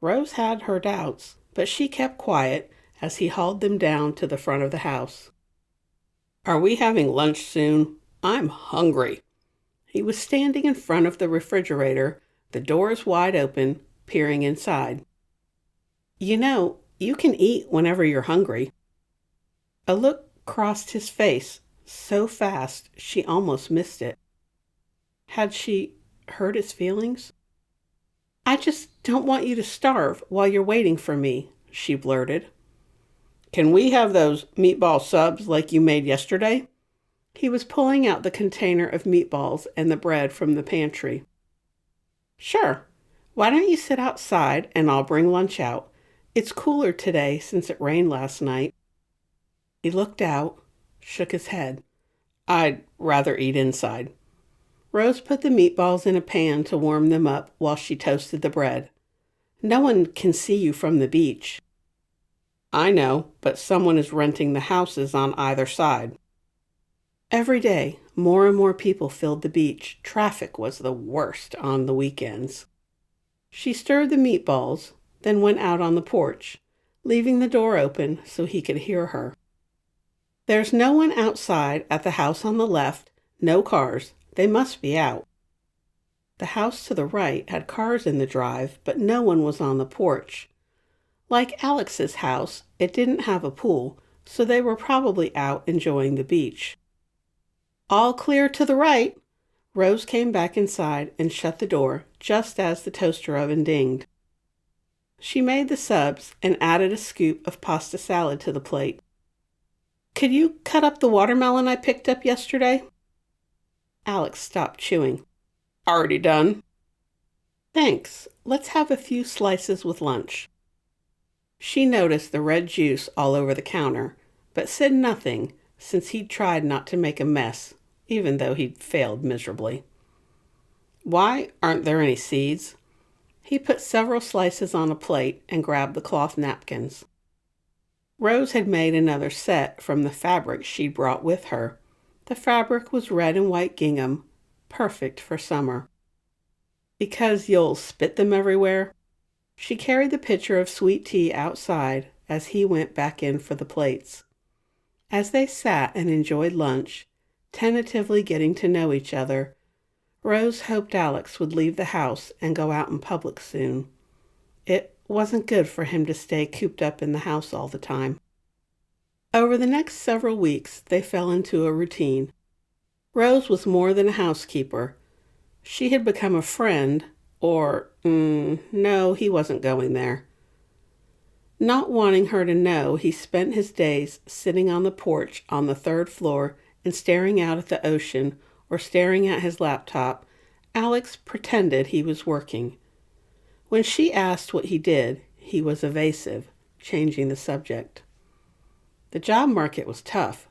Rose had her doubts, but she kept quiet as he hauled them down to the front of the house. "Are we having lunch soon? I'm hungry." He was standing in front of the refrigerator, the doors wide open, peering inside. "You know, you can eat whenever you're hungry." A look crossed his face so fast she almost missed it. Had she hurt his feelings? "I just don't want you to starve while you're waiting for me," she blurted. "Can we have those meatball subs like you made yesterday?" He was pulling out the container of meatballs and the bread from the pantry. "Sure. Why don't you sit outside and I'll bring lunch out? It's cooler today since it rained last night." He looked out, shook his head. "I'd rather eat inside." Rose put the meatballs in a pan to warm them up while she toasted the bread. "No one can see you from the beach." "I know, but someone is renting the houses on either side." Every day, more and more people filled the beach. Traffic was the worst on the weekends. She stirred the meatballs, then went out on the porch, leaving the door open so he could hear her. "There's no one outside at the house on the left, no cars. They must be out." The house to the right had cars in the drive, but no one was on the porch. Like Alex's house, it didn't have a pool, so they were probably out enjoying the beach. "All clear to the right." Rose came back inside and shut the door just as the toaster oven dinged. She made the subs and added a scoop of pasta salad to the plate. "Could you cut up the watermelon I picked up yesterday?" Alex stopped chewing. "Already done." "Thanks. Let's have a few slices with lunch." She noticed the red juice all over the counter, but said nothing since he'd tried not to make a mess, even though he'd failed miserably. "Why aren't there any seeds?" He put several slices on a plate and grabbed the cloth napkins. Rose had made another set from the fabric she'd brought with her. The fabric was red and white gingham, perfect for summer. "Because you'll spit them everywhere?" She carried the pitcher of sweet tea outside as he went back in for the plates. As they sat and enjoyed lunch, tentatively getting to know each other, Rose hoped Alex would leave the house and go out in public soon. It wasn't good for him to stay cooped up in the house all the time. Over the next several weeks, they fell into a routine. Rose was more than a housekeeper. She had become a friend, no, he wasn't going there. Not wanting her to know, he spent his days sitting on the porch on the third floor and staring out at the ocean or staring at his laptop. Alex pretended he was working. When she asked what he did, he was evasive, changing the subject. The job market was tough.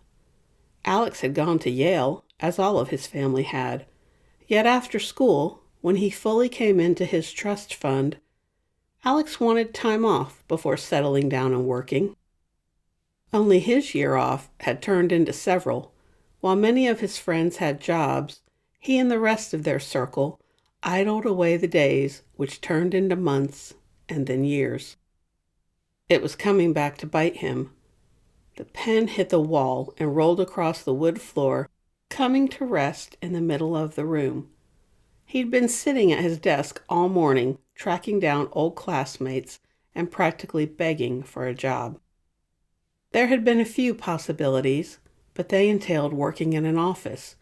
Alex had gone to Yale, as all of his family had. Yet after school, when he fully came into his trust fund, Alex wanted time off before settling down and working. Only his year off had turned into several. While many of his friends had jobs, he and the rest of their circle idled away the days, which turned into months and then years. It was coming back to bite him. The pen hit the wall and rolled across the wood floor, coming to rest in the middle of the room. He'd been sitting at his desk all morning, tracking down old classmates and practically begging for a job. There had been a few possibilities, but they entailed working in an office,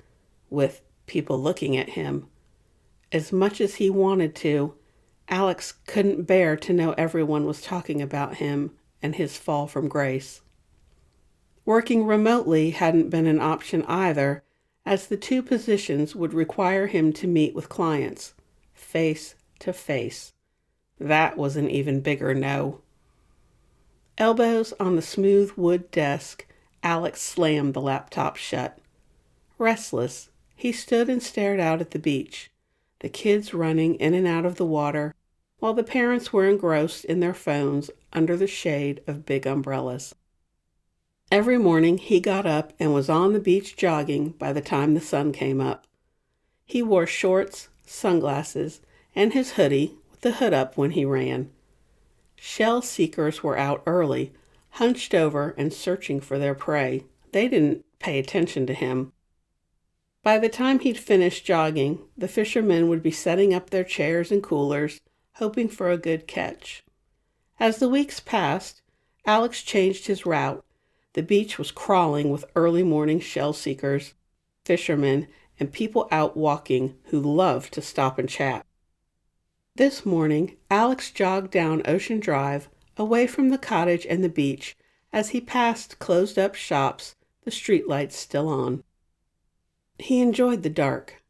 with people looking at him. As much as he wanted to, Alex couldn't bear to know everyone was talking about him and his fall from grace. Working remotely hadn't been an option either, as the two positions would require him to meet with clients, face to face. That was an even bigger no. Elbows on the smooth wood desk, Alex slammed the laptop shut. Restless, he stood and stared out at the beach, the kids running in and out of the water, while the parents were engrossed in their phones under the shade of big umbrellas. Every morning he got up and was on the beach jogging by the time the sun came up. He wore shorts, sunglasses, and his hoodie with the hood up when he ran. Shell seekers were out early, hunched over and searching for their prey. They didn't pay attention to him. By the time he'd finished jogging, the fishermen would be setting up their chairs and coolers, hoping for a good catch. As the weeks passed, Alex changed his route. The beach was crawling with early morning shell seekers, fishermen, and people out walking who loved to stop and chat. This morning, Alex jogged down Ocean Drive, away from the cottage and the beach, as he passed closed-up shops, the streetlights still on. He enjoyed the dark,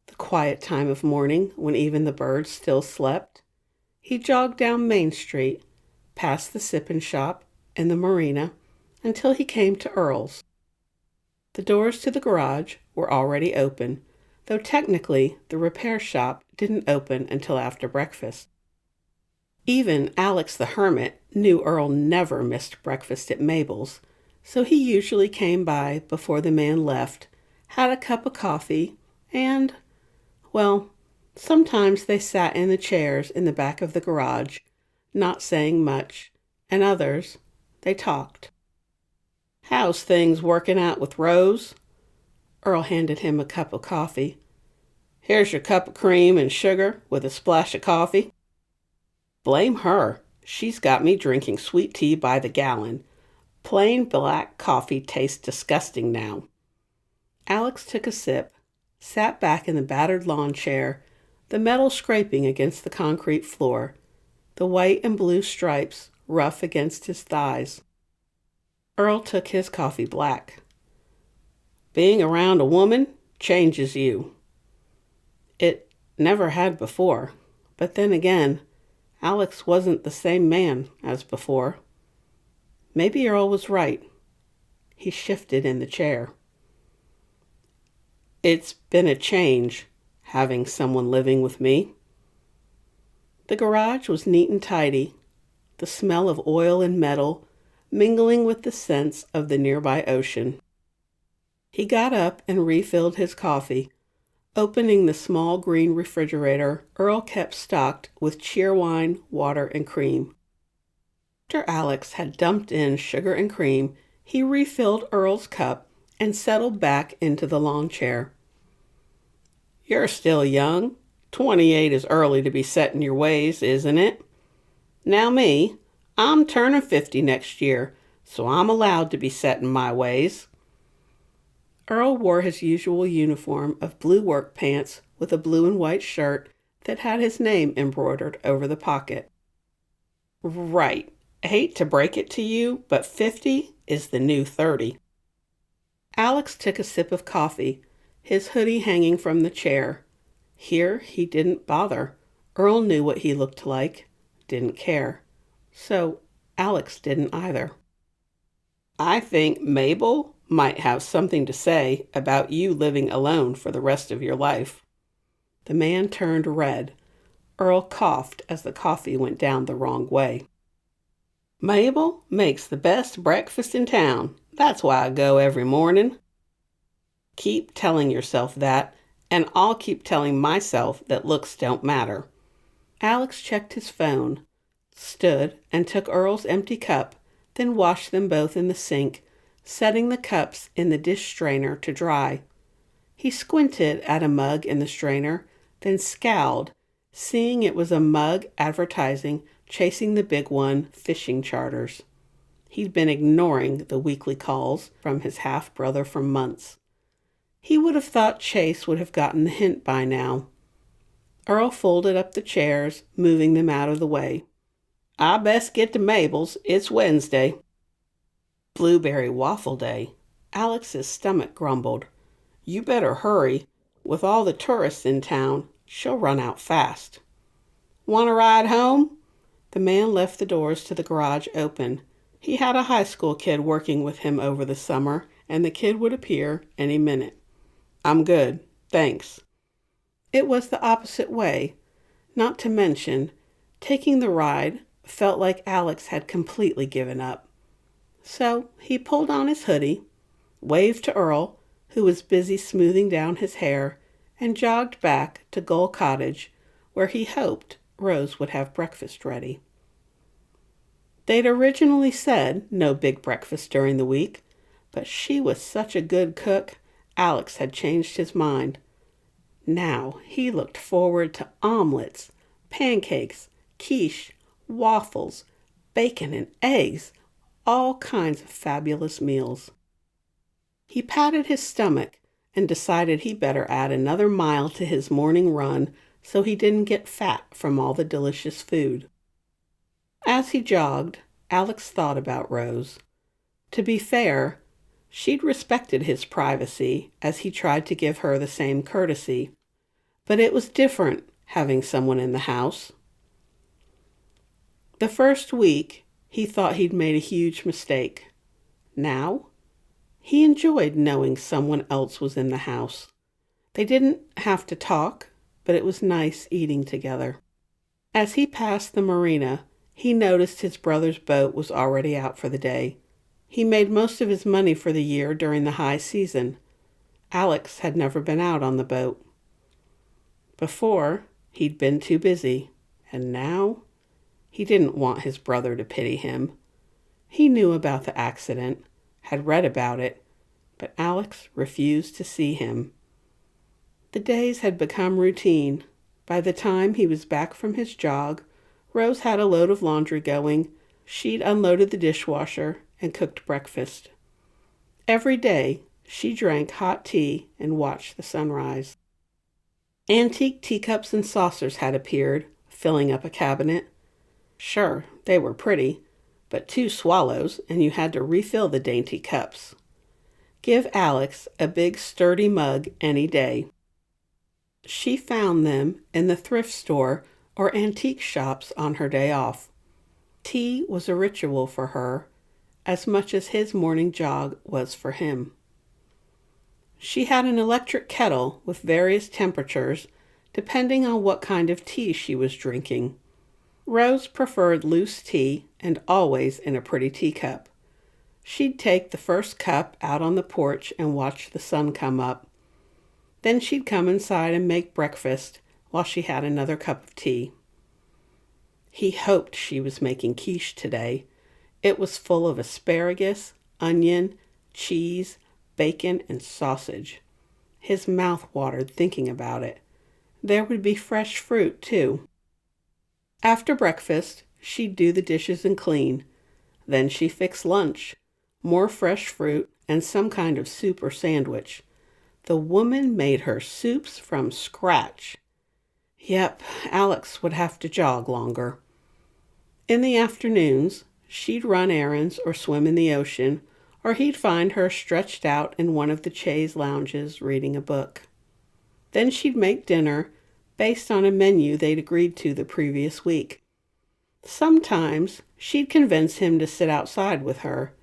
the quiet time of morning when even the birds still slept. He jogged down Main Street, past the sip and shop and the marina, until he came to Earl's. The doors to the garage were already open, though technically the repair shop didn't open until after breakfast. Even Alex the hermit knew Earl never missed breakfast at Mabel's, so he usually came by before the man left, had a cup of coffee, and, sometimes they sat in the chairs in the back of the garage, not saying much, and others, they talked. "How's things working out with Rose?" Earl handed him a cup of coffee. "Here's your cup of cream and sugar with a splash of coffee." "Blame her. She's got me drinking sweet tea by the gallon. Plain black coffee tastes disgusting now." Alex took a sip, sat back in the battered lawn chair, the metal scraping against the concrete floor. the white and blue stripes rough against his thighs. Earl took his coffee black. Being around a woman changes you. It never had before, but then again, Alex wasn't the same man as before. Maybe Earl was right. He shifted in the chair. It's been a change, having someone living with me. The garage was neat and tidy, the smell of oil and metal mingling with the scents of the nearby ocean. He got up and refilled his coffee, opening the small green refrigerator Earl kept stocked with cheerwine, water, and cream. After Alex had dumped in sugar and cream, he refilled Earl's cup and settled back into the lawn chair. You're still young. 28 is early to be set in your ways, isn't it? Now me, I'm turning 50 next year, so I'm allowed to be set in my ways. Earl wore his usual uniform of blue work pants with a blue and white shirt that had his name embroidered over the pocket. Right. I hate to break it to you, but 50 is the new 30. Alex took a sip of coffee, his hoodie hanging from the chair. Here he didn't bother. Earl knew what he looked like, didn't care. So Alex didn't either. I think Mabel might have something to say about you living alone for the rest of your life. The man turned red. Earl coughed as the coffee went down the wrong way. Mabel makes the best breakfast in town. That's why I go every morning. Keep telling yourself that, and I'll keep telling myself that looks don't matter. Alex checked his phone, stood and took Earl's empty cup, then washed them both in the sink, setting the cups in the dish strainer to dry. He squinted at a mug in the strainer, then scowled, seeing it was a mug advertising chasing the big one fishing charters. He'd been ignoring the weekly calls from his half-brother for months. He would have thought Chase would have gotten the hint by now. Earl folded up the chairs, moving them out of the way. I best get to Mabel's. It's Wednesday. Blueberry waffle day. Alex's stomach grumbled. You better hurry. With all the tourists in town, she'll run out fast. Want a ride home? The man left the doors to the garage open. He had a high school kid working with him over the summer, and the kid would appear any minute. I'm good, thanks. It was the opposite way. Not to mention, taking the ride felt like Alex had completely given up. So he pulled on his hoodie, waved to Earl, who was busy smoothing down his hair, and jogged back to Gull Cottage, where he hoped Rose would have breakfast ready. They'd originally said no big breakfast during the week, but she was such a good cook, Alex had changed his mind. Now he looked forward to omelets, pancakes, quiche, waffles, bacon and eggs, all kinds of fabulous meals. He patted his stomach and decided he better add another mile to his morning run so he didn't get fat from all the delicious food. As he jogged, Alex thought about Rose. To be fair, she'd respected his privacy as he tried to give her the same courtesy, but it was different having someone in the house. The first week, he thought he'd made a huge mistake. Now, he enjoyed knowing someone else was in the house. They didn't have to talk, but it was nice eating together. As he passed the marina, he noticed his brother's boat was already out for the day. He made most of his money for the year during the high season. Alex had never been out on the boat. Before, he'd been too busy, and now he didn't want his brother to pity him. He knew about the accident, had read about it, but Alex refused to see him. The days had become routine. By the time he was back from his jog, Rose had a load of laundry going. She'd unloaded the dishwasher and cooked breakfast. Every day, she drank hot tea and watched the sunrise. Antique teacups and saucers had appeared, filling up a cabinet. Sure, they were pretty, but 2 swallows and you had to refill the dainty cups. Give Alex a big sturdy mug any day. She found them in the thrift store or antique shops on her day off. Tea was a ritual for her, as much as his morning jog was for him. She had an electric kettle with various temperatures, depending on what kind of tea she was drinking. Rose preferred loose tea and always in a pretty teacup. She'd take the first cup out on the porch and watch the sun come up. Then she'd come inside and make breakfast while she had another cup of tea. He hoped she was making quiche today. It was full of asparagus, onion, cheese, bacon, and sausage. His mouth watered thinking about it. There would be fresh fruit, too. After breakfast, she'd do the dishes and clean. Then she'd fix lunch, more fresh fruit, and some kind of soup or sandwich. The woman made her soups from scratch. Yep, Alex would have to jog longer. In the afternoons, she'd run errands or swim in the ocean, or he'd find her stretched out in one of the chaise lounges reading a book. Then she'd make dinner based on a menu they'd agreed to the previous week. Sometimes she'd convince him to sit outside with her.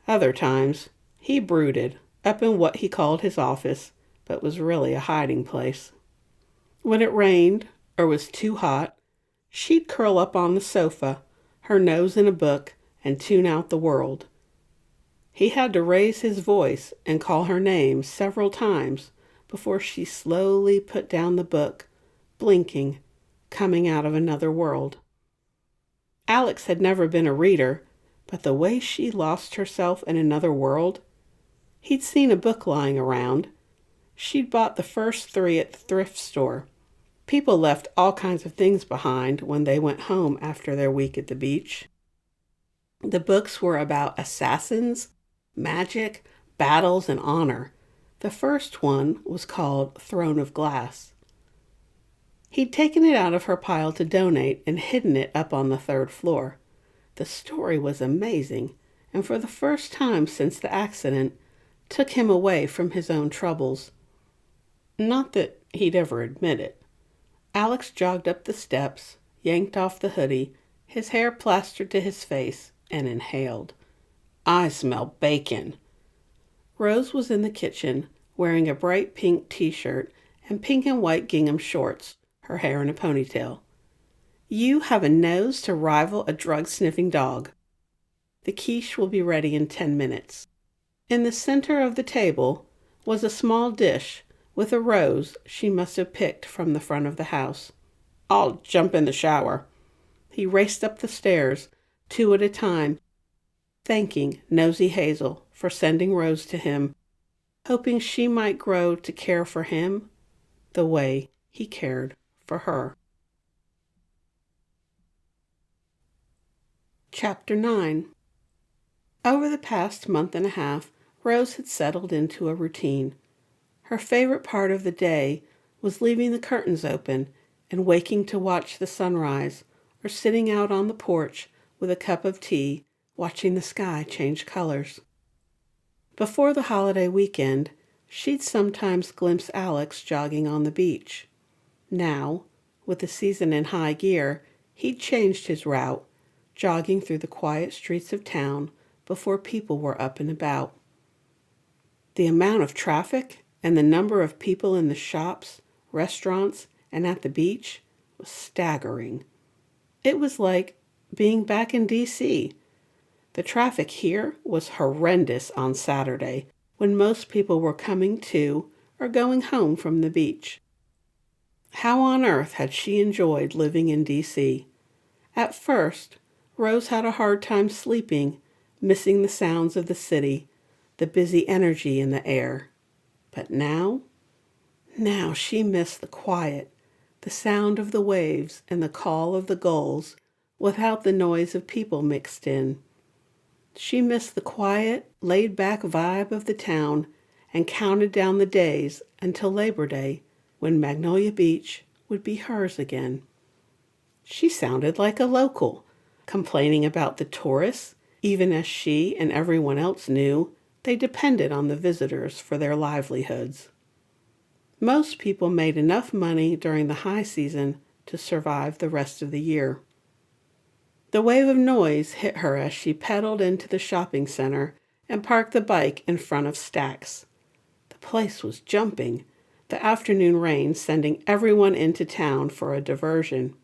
Other times, he brooded up in what he called his office, but was really a hiding place. When it rained or was too hot, she'd curl up on the sofa, her nose in a book, and tune out the world. He had to raise his voice and call her name several times before she slowly put down the book, blinking, coming out of another world. Alex had never been a reader, but the way she lost herself in another world. He'd seen a book lying around. She'd bought the first 3 at the thrift store. People left all kinds of things behind when they went home after their week at the beach. The books were about assassins, magic, battles, and honor. The first one was called Throne of Glass. He'd taken it out of her pile to donate and hidden it up on the 3rd floor. The story was amazing, and for the first time since the accident, took him away from his own troubles. Not that he'd ever admit it. Alex jogged up the steps, yanked off the hoodie, his hair plastered to his face, and inhaled. "I smell bacon." Rose was in the kitchen, wearing a bright pink t-shirt and pink and white gingham shorts, her hair in a ponytail. "You have a nose to rival a drug-sniffing dog. The quiche will be ready in 10 minutes. In the center of the table was a small dish with a rose she must have picked from the front of the house. "I'll jump in the shower." He raced up the stairs, 2 at a time, thanking Nosy Hazel for sending Rose to him, hoping she might grow to care for him the way he cared for her. Chapter 9. Over the past month and a half, Rose had settled into a routine. Her favorite part of the day was leaving the curtains open and waking to watch the sunrise, or sitting out on the porch with a cup of tea, watching the sky change colors. Before the holiday weekend, she'd sometimes glimpse Alex jogging on the beach. Now, with the season in high gear, he'd changed his route, jogging through the quiet streets of town before people were up and about. The amount of traffic and the number of people in the shops, restaurants, and at the beach was staggering. It was like being back in D.C. The traffic here was horrendous on Saturday, when most people were coming to or going home from the beach. How on earth had she enjoyed living in D.C.? At first, Rose had a hard time sleeping, missing the sounds of the city, the busy energy in the air. But now she missed the quiet, the sound of the waves and the call of the gulls without the noise of people mixed in. She missed the quiet, laid-back vibe of the town and counted down the days until Labor Day, when Magnolia Beach would be hers again. She sounded like a local, complaining about the tourists, even as she and everyone else knew they depended on the visitors for their livelihoods. Most people made enough money during the high season to survive the rest of the year. The wave of noise hit her as she pedaled into the shopping center and parked the bike in front of Stack's. The place was jumping, the afternoon rain sending everyone into town for a diversion.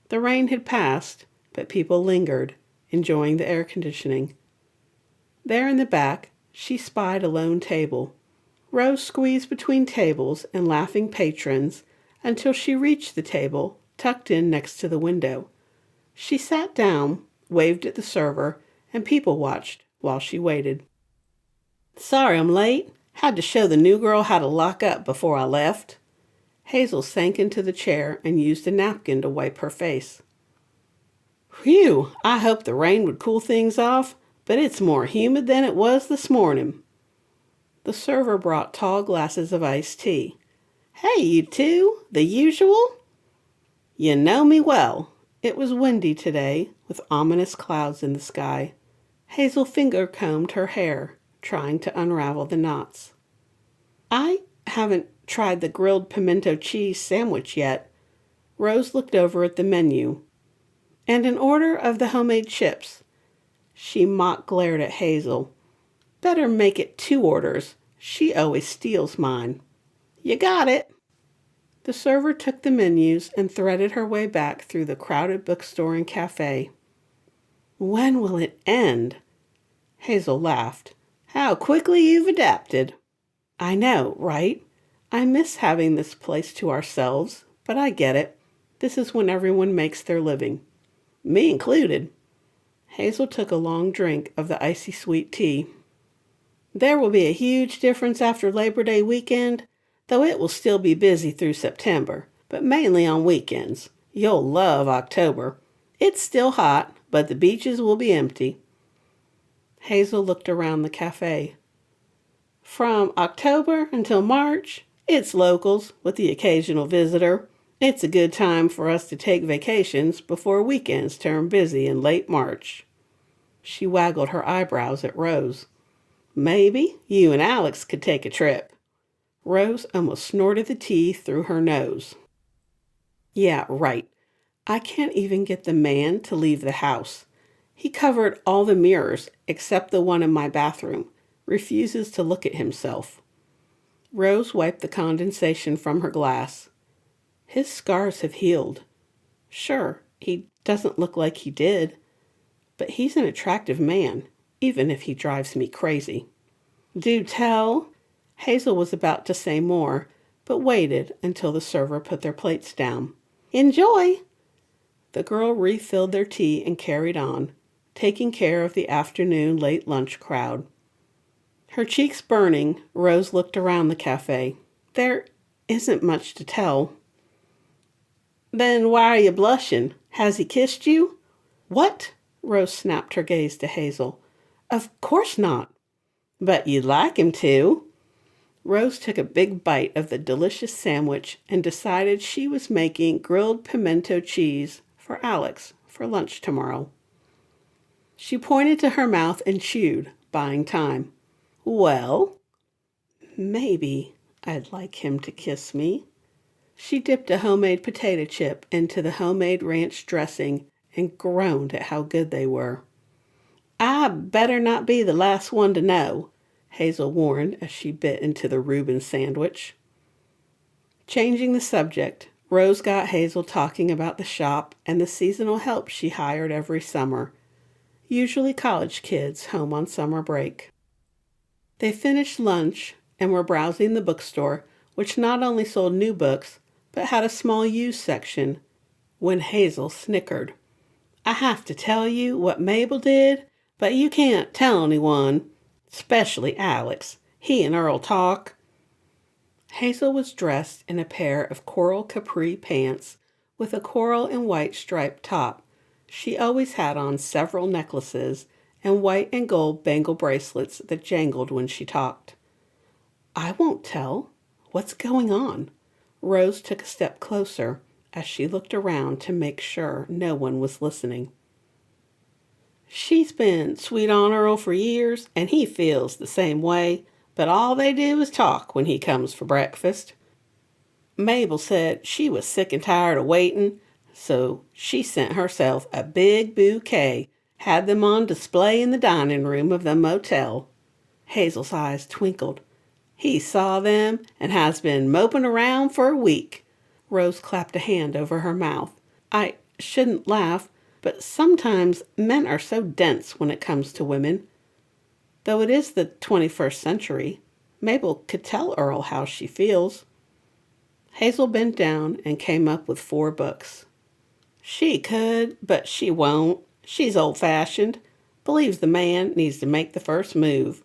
The rain had passed, but people lingered, enjoying the air conditioning. There in the back, she spied a lone table. Rose squeezed between tables and laughing patrons until she reached the table, tucked in next to the window. She sat down, waved at the server, and people watched while she waited. "Sorry I'm late. Had to show the new girl how to lock up before I left." Hazel sank into the chair and used a napkin to wipe her face. "Whew, I hoped the rain would cool things off, but it's more humid than it was this morning." The server brought tall glasses of iced tea. "Hey, you two, the usual?" "You know me well." It was windy today, with ominous clouds in the sky. Hazel finger-combed her hair, trying to unravel the knots. "I haven't tried the grilled pimento cheese sandwich yet." Rose looked over at the menu. "And an order of the homemade chips." She mock glared at Hazel. "Better make it 2 orders. She always steals mine." "You got it." The server took the menus and threaded her way back through the crowded bookstore and cafe. "When will it end?" Hazel laughed. "How quickly you've adapted." "I know, right? I miss having this place to ourselves, but I get it. This is when everyone makes their living." "Me included." Hazel took a long drink of the icy sweet tea. "There will be a huge difference after Labor Day weekend, though it will still be busy through September, but mainly on weekends. You'll love October. It's still hot, but the beaches will be empty." Hazel looked around the cafe. "From October until March, it's locals with the occasional visitor. It's a good time for us to take vacations before weekends turn busy in late March." She waggled her eyebrows at Rose. "Maybe you and Alex could take a trip." Rose almost snorted the tea through her nose. "Yeah, right. I can't even get the man to leave the house. He covered all the mirrors except the one in my bathroom. Refuses to look at himself." Rose wiped the condensation from her glass. "His scars have healed. Sure, he doesn't look like he did, but he's an attractive man, even if he drives me crazy." "Do tell." Hazel was about to say more, but waited until the server put their plates down. "Enjoy." The girl refilled their tea and carried on, taking care of the afternoon late lunch crowd. Her cheeks burning, Rose looked around the cafe. "There isn't much to tell." "Then why are you blushing? Has he kissed you?" "What?" Rose snapped her gaze to Hazel. "Of course not." "But you'd like him to." Rose took a big bite of the delicious sandwich and decided she was making grilled pimento cheese for Alex for lunch tomorrow. She pointed to her mouth and chewed, buying time. "Well?" "Maybe I'd like him to kiss me." She dipped a homemade potato chip into the homemade ranch dressing and groaned at how good they were. "I better not be the last one to know," Hazel warned as she bit into the Reuben sandwich. Changing the subject, Rose got Hazel talking about the shop and the seasonal help she hired every summer, usually college kids home on summer break. They finished lunch and were browsing the bookstore, which not only sold new books, but had a small used section, when Hazel snickered. "I have to tell you what Mabel did, but you can't tell anyone. Especially Alex. He and Earl talk." Hazel was dressed in a pair of coral capri pants with a coral and white striped top. She always had on several necklaces and white and gold bangle bracelets that jangled when she talked. "I won't tell. What's going on?" Rose took a step closer as she looked around to make sure no one was listening. She's been sweet on Earl for years, and he feels the same way, but all they do is talk when he comes for breakfast. Mabel said she was sick and tired of waiting, so she sent herself a big bouquet, had them on display in the dining room of the motel. Hazel's eyes twinkled. He saw them and has been moping around for a week. Rose clapped a hand over her mouth. I shouldn't laugh, but sometimes men are so dense when it comes to women. Though it is the 21st century, Mabel could tell Earl how she feels. Hazel bent down and came up with 4 books. She could, but she won't. She's old-fashioned. Believes the man needs to make the first move.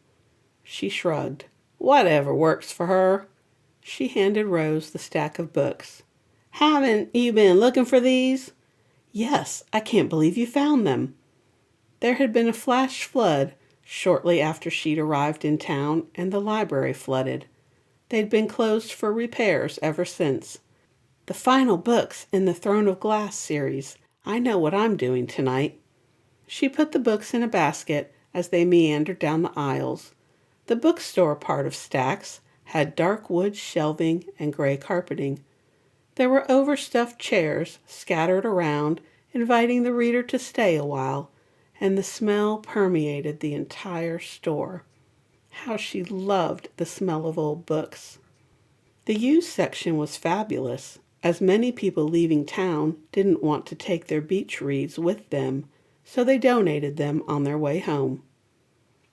She shrugged. Whatever works for her. She handed Rose the stack of books. Haven't you been looking for these? Yes, I can't believe you found them. There had been a flash flood shortly after she'd arrived in town, and the library flooded. They'd been closed for repairs ever since. The final books in the Throne of Glass series. I know what I'm doing tonight. She put the books in a basket as they meandered down the aisles. The bookstore part of Stack's had dark wood shelving and gray carpeting. There were overstuffed chairs scattered around, inviting the reader to stay a while, and the smell permeated the entire store. How she loved the smell of old books. The used section was fabulous, as many people leaving town didn't want to take their beach reads with them, so they donated them on their way home.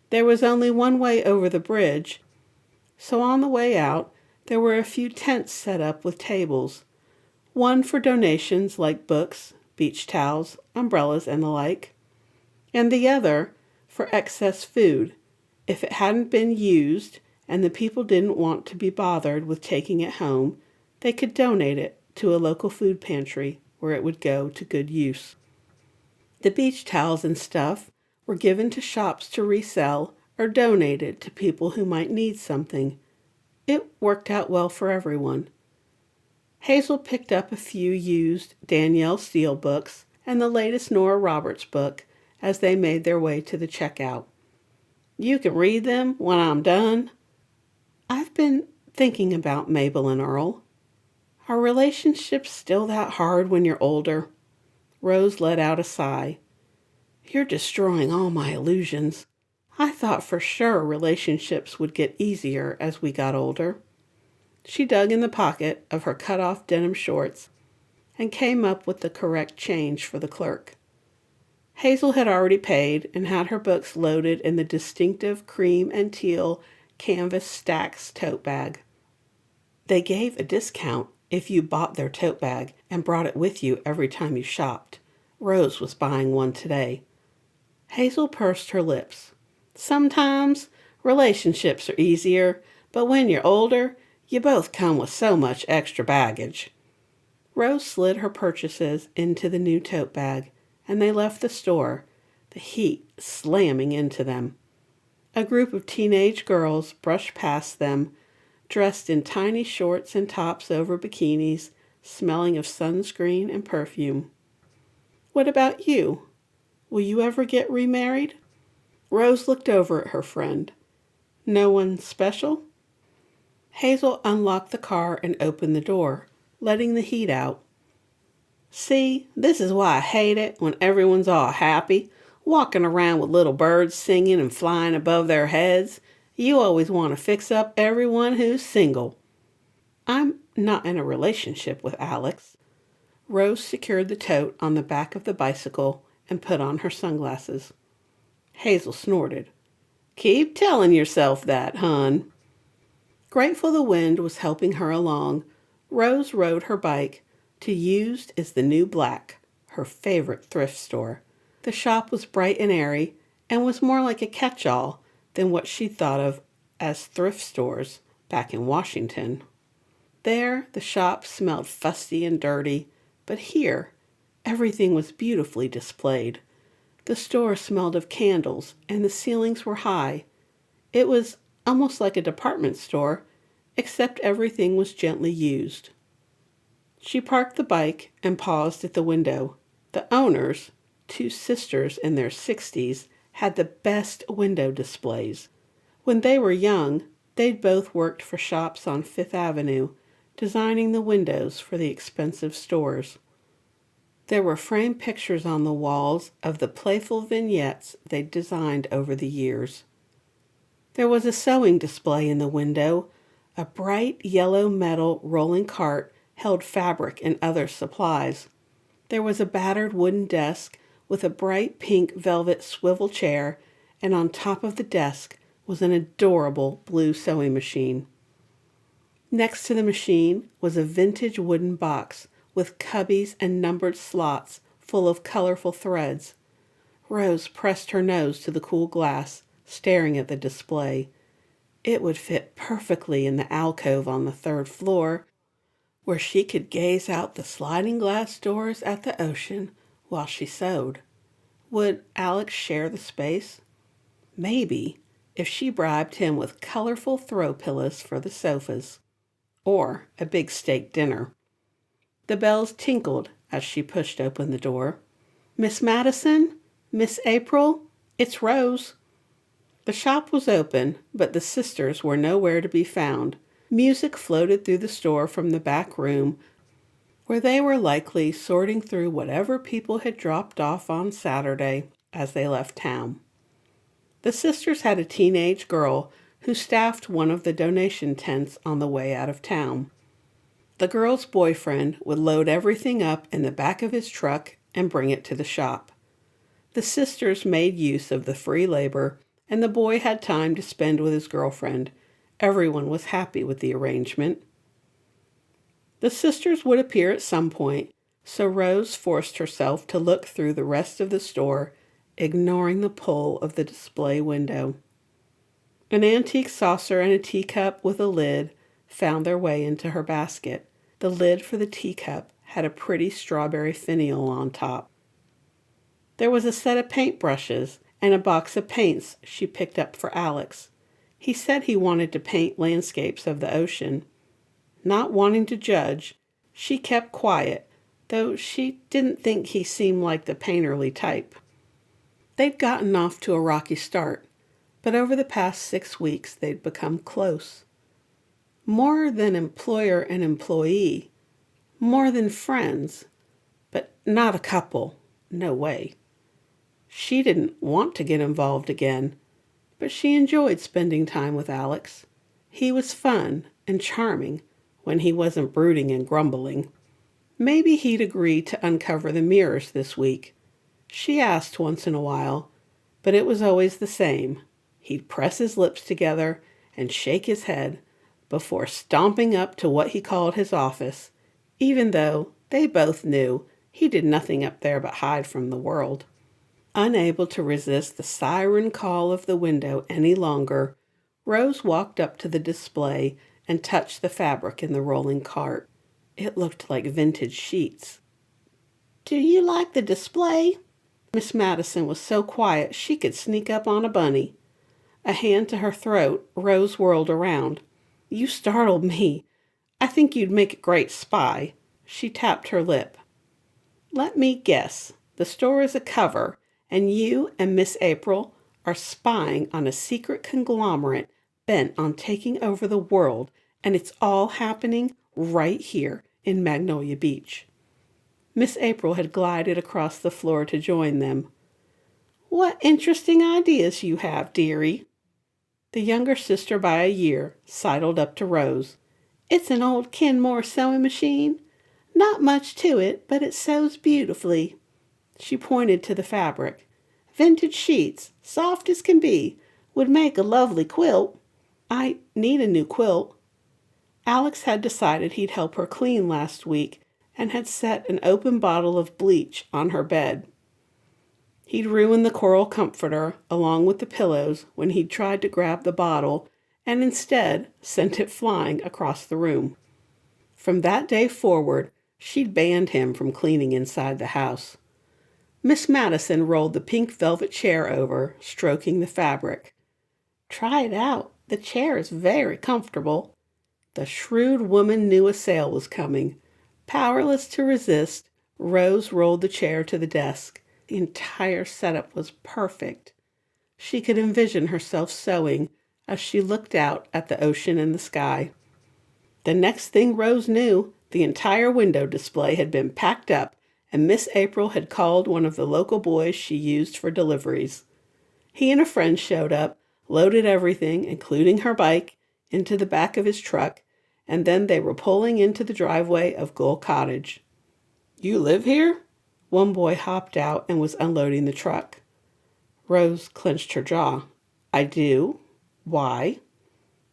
There was only one way over the bridge, so on the way out there were a few tents set up with tables, one for donations like books, beach towels, umbrellas, and the like, and the other for excess food. If it hadn't been used and the people didn't want to be bothered with taking it home, they could donate it to a local food pantry where it would go to good use. The beach towels and stuff were given to shops to resell or donated to people who might need something. It worked out well for everyone. Hazel picked up a few used Danielle Steele books and the latest Nora Roberts book as they made their way to the checkout. You can read them when I'm done. I've been thinking about Mabel and Earl. Are relationships still that hard when you're older? Rose let out a sigh. You're destroying all my illusions. I thought for sure relationships would get easier as we got older. She dug in the pocket of her cut-off denim shorts and came up with the correct change for the clerk. Hazel had already paid and had her books loaded in the distinctive cream and teal canvas Stack's tote bag. They gave a discount if you bought their tote bag and brought it with you every time you shopped. Rose was buying one today. Hazel pursed her lips. Sometimes relationships are easier, but when you're older, you both come with so much extra baggage. Rose slid her purchases into the new tote bag, and they left the store, the heat slamming into them. A group of teenage girls brushed past them, dressed in tiny shorts and tops over bikinis, smelling of sunscreen and perfume. What about you? Will you ever get remarried? Rose looked over at her friend. No one special? Hazel unlocked the car and opened the door, letting the heat out. See, this is why I hate it when everyone's all happy, walking around with little birds singing and flying above their heads. You always want to fix up everyone who's single. I'm not in a relationship with Alex. Rose secured the tote on the back of the bicycle and put on her sunglasses. Hazel snorted. Keep telling yourself that, hon. Grateful the wind was helping her along, Rose rode her bike to Used is the New Black, her favorite thrift store. The shop was bright and airy and was more like a catch-all than what she'd thought of as thrift stores back in Washington. There, the shop smelled fusty and dirty, but here, everything was beautifully displayed. The store smelled of candles, and the ceilings were high. It was almost like a department store, except everything was gently used. She parked the bike and paused at the window. The owners, two sisters in their 60s, had the best window displays. When they were young, they'd both worked for shops on Fifth Avenue, designing the windows for the expensive stores. There were framed pictures on the walls of the playful vignettes they'd designed over the years. There was a sewing display in the window. A bright yellow metal rolling cart held fabric and other supplies. There was a battered wooden desk with a bright pink velvet swivel chair, and on top of the desk was an adorable blue sewing machine. Next to the machine was a vintage wooden box with cubbies and numbered slots full of colorful threads. Rose pressed her nose to the cool glass, staring at the display. It would fit perfectly in the alcove on the third floor, where she could gaze out the sliding glass doors at the ocean while she sewed. Would Alex share the space? Maybe, if she bribed him with colorful throw pillows for the sofas, or a big steak dinner. The bells tinkled as she pushed open the door. "Miss Madison? Miss April? It's Rose." The shop was open, but the sisters were nowhere to be found. Music floated through the store from the back room, where they were likely sorting through whatever people had dropped off on Saturday as they left town. The sisters had a teenage girl who staffed one of the donation tents on the way out of town. The girl's boyfriend would load everything up in the back of his truck and bring it to the shop. The sisters made use of the free labor, and the boy had time to spend with his girlfriend. Everyone was happy with the arrangement. The sisters would appear at some point, so Rose forced herself to look through the rest of the store, ignoring the pull of the display window. An antique saucer and a teacup with a lid found their way into her basket. The lid for the teacup had a pretty strawberry finial on top. There was a set of paintbrushes and a box of paints she picked up for Alex. He said he wanted to paint landscapes of the ocean. Not wanting to judge, she kept quiet, though she didn't think he seemed like the painterly type. They'd gotten off to a rocky start, but over the past 6 weeks they'd become close. More than employer and employee, more than friends, but not a couple, no way. She didn't want to get involved again, but she enjoyed spending time with Alex. He was fun and charming when he wasn't brooding and grumbling. Maybe he'd agree to uncover the mirrors this week. She asked once in a while, but it was always the same. He'd press his lips together and shake his head before stomping up to what he called his office, even though they both knew he did nothing up there but hide from the world. Unable to resist the siren call of the window any longer, Rose walked up to the display and touched the fabric in the rolling cart. It looked like vintage sheets. "Do you like the display?" Miss Madison was so quiet she could sneak up on a bunny. A hand to her throat, Rose whirled around. "You startled me. I think you'd make a great spy." She tapped her lip. "Let me guess. The store is a cover, and you and Miss April are spying on a secret conglomerate bent on taking over the world, and it's all happening right here in Magnolia Beach." Miss April had glided across the floor to join them. "What interesting ideas you have, dearie." The younger sister by a year sidled up to Rose. "It's an old Kenmore sewing machine. Not much to it, but it sews beautifully." She pointed to the fabric. "Vintage sheets, soft as can be, would make a lovely quilt." "I need a new quilt." Alex had decided he'd help her clean last week and had set an open bottle of bleach on her bed. He'd ruined the coral comforter along with the pillows when he'd tried to grab the bottle and instead sent it flying across the room. From that day forward, she'd banned him from cleaning inside the house. Miss Madison rolled the pink velvet chair over, stroking the fabric. "Try it out. The chair is very comfortable." The shrewd woman knew a sale was coming. Powerless to resist, Rose rolled the chair to the desk. The entire setup was perfect. She could envision herself sewing as she looked out at the ocean and the sky. The next thing Rose knew, the entire window display had been packed up, and Miss April had called one of the local boys she used for deliveries. He and a friend showed up, loaded everything, including her bike, into the back of his truck, and then they were pulling into the driveway of Gull Cottage. "You live here?" One boy hopped out and was unloading the truck. Rose clenched her jaw. "I do. Why?"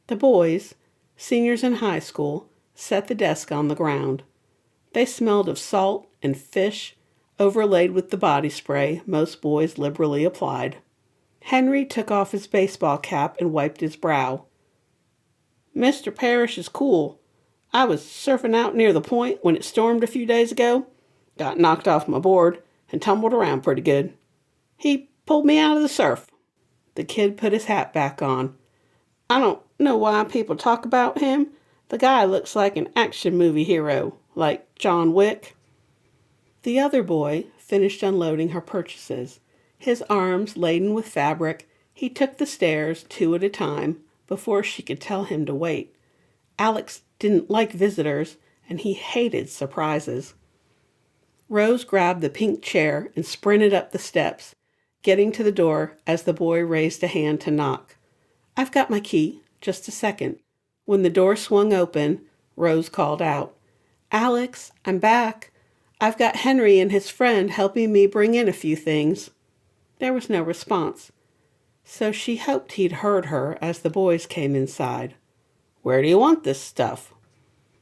The boys, seniors in high school, set the desk on the ground. They smelled of salt and fish, overlaid with the body spray most boys liberally applied. Henry took off his baseball cap and wiped his brow. "Mr. Parrish is cool. I was surfing out near the point when it stormed a few days ago. Got knocked off my board and tumbled around pretty good. He pulled me out of the surf." The kid put his hat back on. "I don't know why people talk about him. The guy looks like an action movie hero, like John Wick." The other boy finished unloading her purchases. His arms laden with fabric, he took the stairs 2 at a time before she could tell him to wait. Alex didn't like visitors, and he hated surprises. Rose grabbed the pink chair and sprinted up the steps, getting to the door as the boy raised a hand to knock. "I've got my key. Just a second." When the door swung open, Rose called out, "Alex, I'm back. I've got Henry and his friend helping me bring in a few things." There was no response, so she hoped he'd heard her as the boys came inside. "Where do you want this stuff?"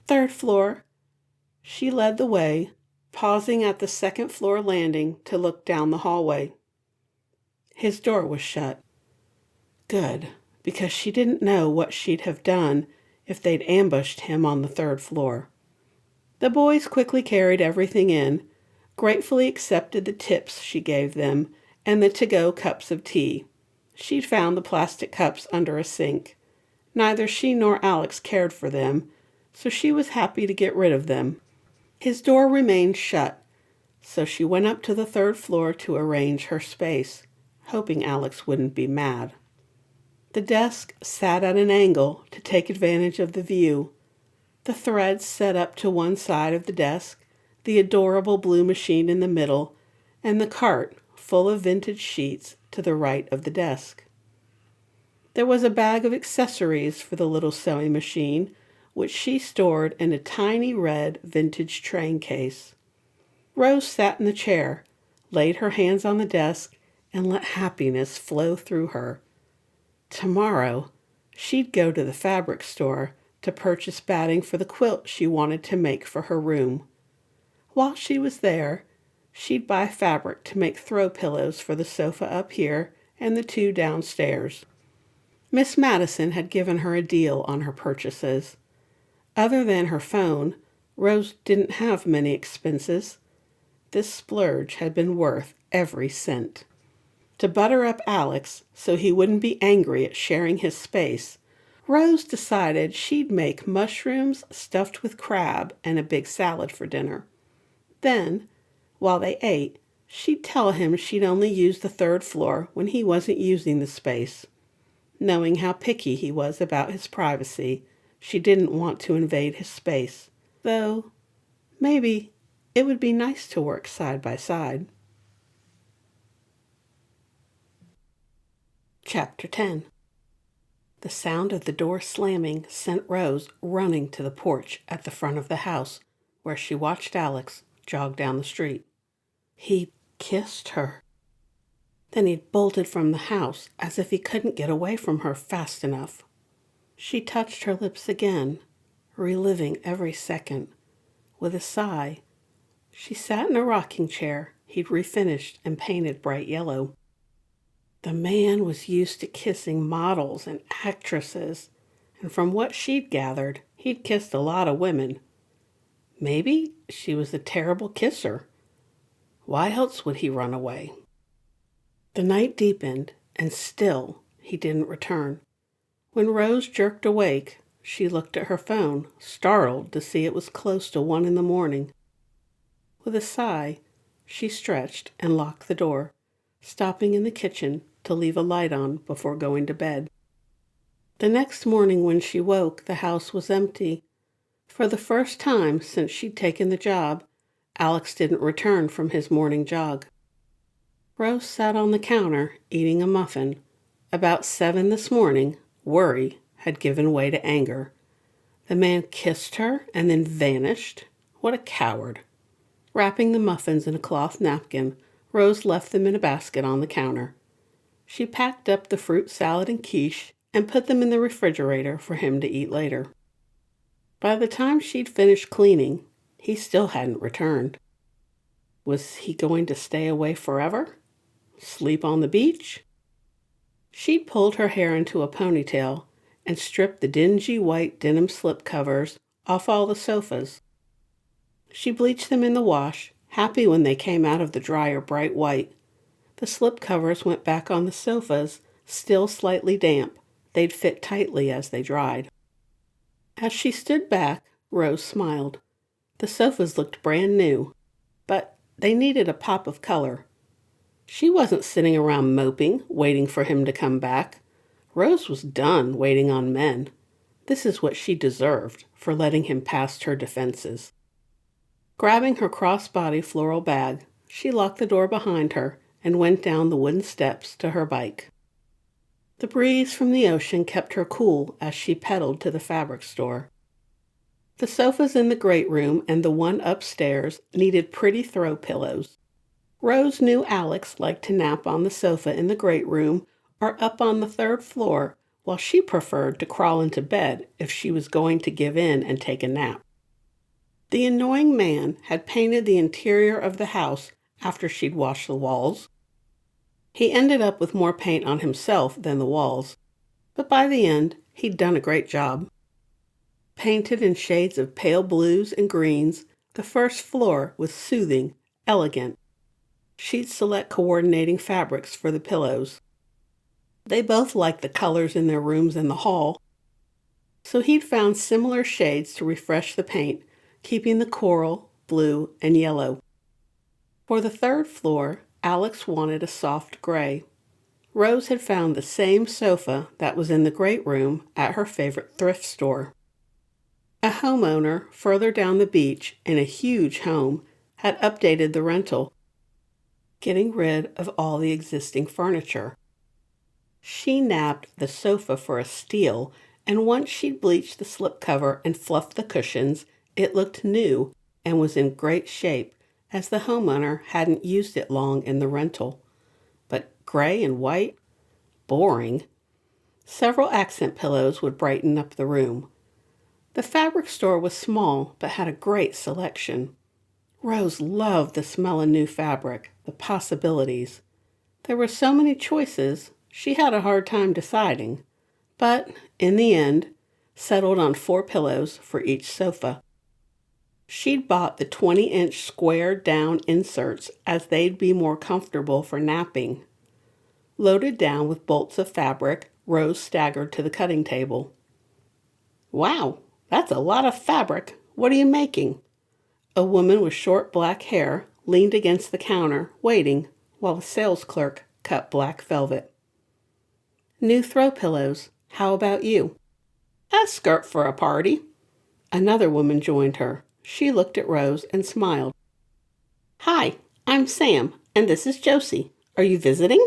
"Third floor." She led the way, pausing at the second-floor landing to look down the hallway. His door was shut. Good, because she didn't know what she'd have done if they'd ambushed him on the 3rd floor. The boys quickly carried everything in, gratefully accepted the tips she gave them and the to-go cups of tea. She'd found the plastic cups under a sink. Neither she nor Alex cared for them, so she was happy to get rid of them. His door remained shut, so she went up to the 3rd floor to arrange her space, hoping Alex wouldn't be mad. The desk sat at an angle to take advantage of the view. The threads set up to one side of the desk, the adorable blue machine in the middle, and the cart full of vintage sheets to the right of the desk. There was a bag of accessories for the little sewing machine, which she stored in a tiny red vintage train case. Rose sat in the chair, laid her hands on the desk, and let happiness flow through her. Tomorrow, she'd go to the fabric store to purchase batting for the quilt she wanted to make for her room. While she was there, she'd buy fabric to make throw pillows for the sofa up here and the 2 downstairs. Miss Madison had given her a deal on her purchases. Other than her phone, Rose didn't have many expenses. This splurge had been worth every cent. To butter up Alex so he wouldn't be angry at sharing his space, Rose decided she'd make mushrooms stuffed with crab and a big salad for dinner. Then, while they ate, she'd tell him she'd only use the 3rd floor when he wasn't using the space. Knowing how picky he was about his privacy, she didn't want to invade his space, though maybe it would be nice to work side by side. Chapter 10. The sound of the door slamming sent Rose running to the porch at the front of the house, where she watched Alex jog down the street. He kissed her. Then he'd bolted from the house as if he couldn't get away from her fast enough. She touched her lips again, reliving every second. With a sigh, she sat in a rocking chair he'd refinished and painted bright yellow. The man was used to kissing models and actresses, and from what she'd gathered, he'd kissed a lot of women. Maybe she was a terrible kisser. Why else would he run away? The night deepened, and still he didn't return. When Rose jerked awake, she looked at her phone, startled to see it was close to 1 a.m. With a sigh, She stretched and locked the door, stopping in the kitchen to leave a light on before going to bed. The next morning when she woke, the house was empty. For the first time since she'd taken the job, Alex didn't return from his morning jog. Rose sat on the counter, eating a muffin. About 7 this morning, worry had given way to anger. The man kissed her and then vanished. What a coward. Wrapping the muffins in a cloth napkin, Rose left them in a basket on the counter. She packed up the fruit salad and quiche and put them in the refrigerator for him to eat later. By the time she'd finished cleaning, he still hadn't returned. Was he going to stay away forever? Sleep on the beach? She'd pulled her hair into a ponytail and stripped the dingy white denim slipcovers off all the sofas. She bleached them in the wash, happy when they came out of the dryer bright white. The slipcovers went back on the sofas, still slightly damp. They'd fit tightly as they dried. As she stood back, Rose smiled. The sofas looked brand new, but they needed a pop of color. She wasn't sitting around moping, waiting for him to come back. Rose was done waiting on men. This is what she deserved for letting him past her defenses. Grabbing her crossbody floral bag, she locked the door behind her and went down the wooden steps to her bike. The breeze from the ocean kept her cool as she pedaled to the fabric store. The sofas in the great room and the one upstairs needed pretty throw pillows. Rose knew Alex liked to nap on the sofa in the great room or up on the 3rd floor, while she preferred to crawl into bed if she was going to give in and take a nap. The annoying man had painted the interior of the house after she'd washed the walls. He ended up with more paint on himself than the walls, but by the end, he'd done a great job. Painted in shades of pale blues and greens, the 1st floor was soothing, elegant. She'd select coordinating fabrics for the pillows. They both liked the colors in their rooms in the hall, so he'd found similar shades to refresh the paint, keeping the coral, blue, and yellow. For the 3rd floor, Alex wanted a soft gray. Rose had found the same sofa that was in the great room at her favorite thrift store. A homeowner further down the beach in a huge home had updated the rental, getting rid of all the existing furniture. She nabbed the sofa for a steal, and once she'd bleached the slipcover and fluffed the cushions, it looked new and was in great shape, as the homeowner hadn't used it long in the rental. But gray and white? Boring. Several accent pillows would brighten up the room. The fabric store was small, but had a great selection. Rose loved the smell of new fabric, the possibilities. There were so many choices, she had a hard time deciding, but in the end, settled on 4 pillows for each sofa. She'd bought the 20-inch square down inserts as they'd be more comfortable for napping. Loaded down with bolts of fabric, Rose staggered to the cutting table. "Wow, that's a lot of fabric. What are you making?" A woman with short black hair leaned against the counter, waiting, while a sales clerk cut black velvet. "New throw pillows. How about you?" "A skirt for a party." Another woman joined her. She looked at Rose and smiled. "Hi, I'm Sam, and this is Josie. Are you visiting?"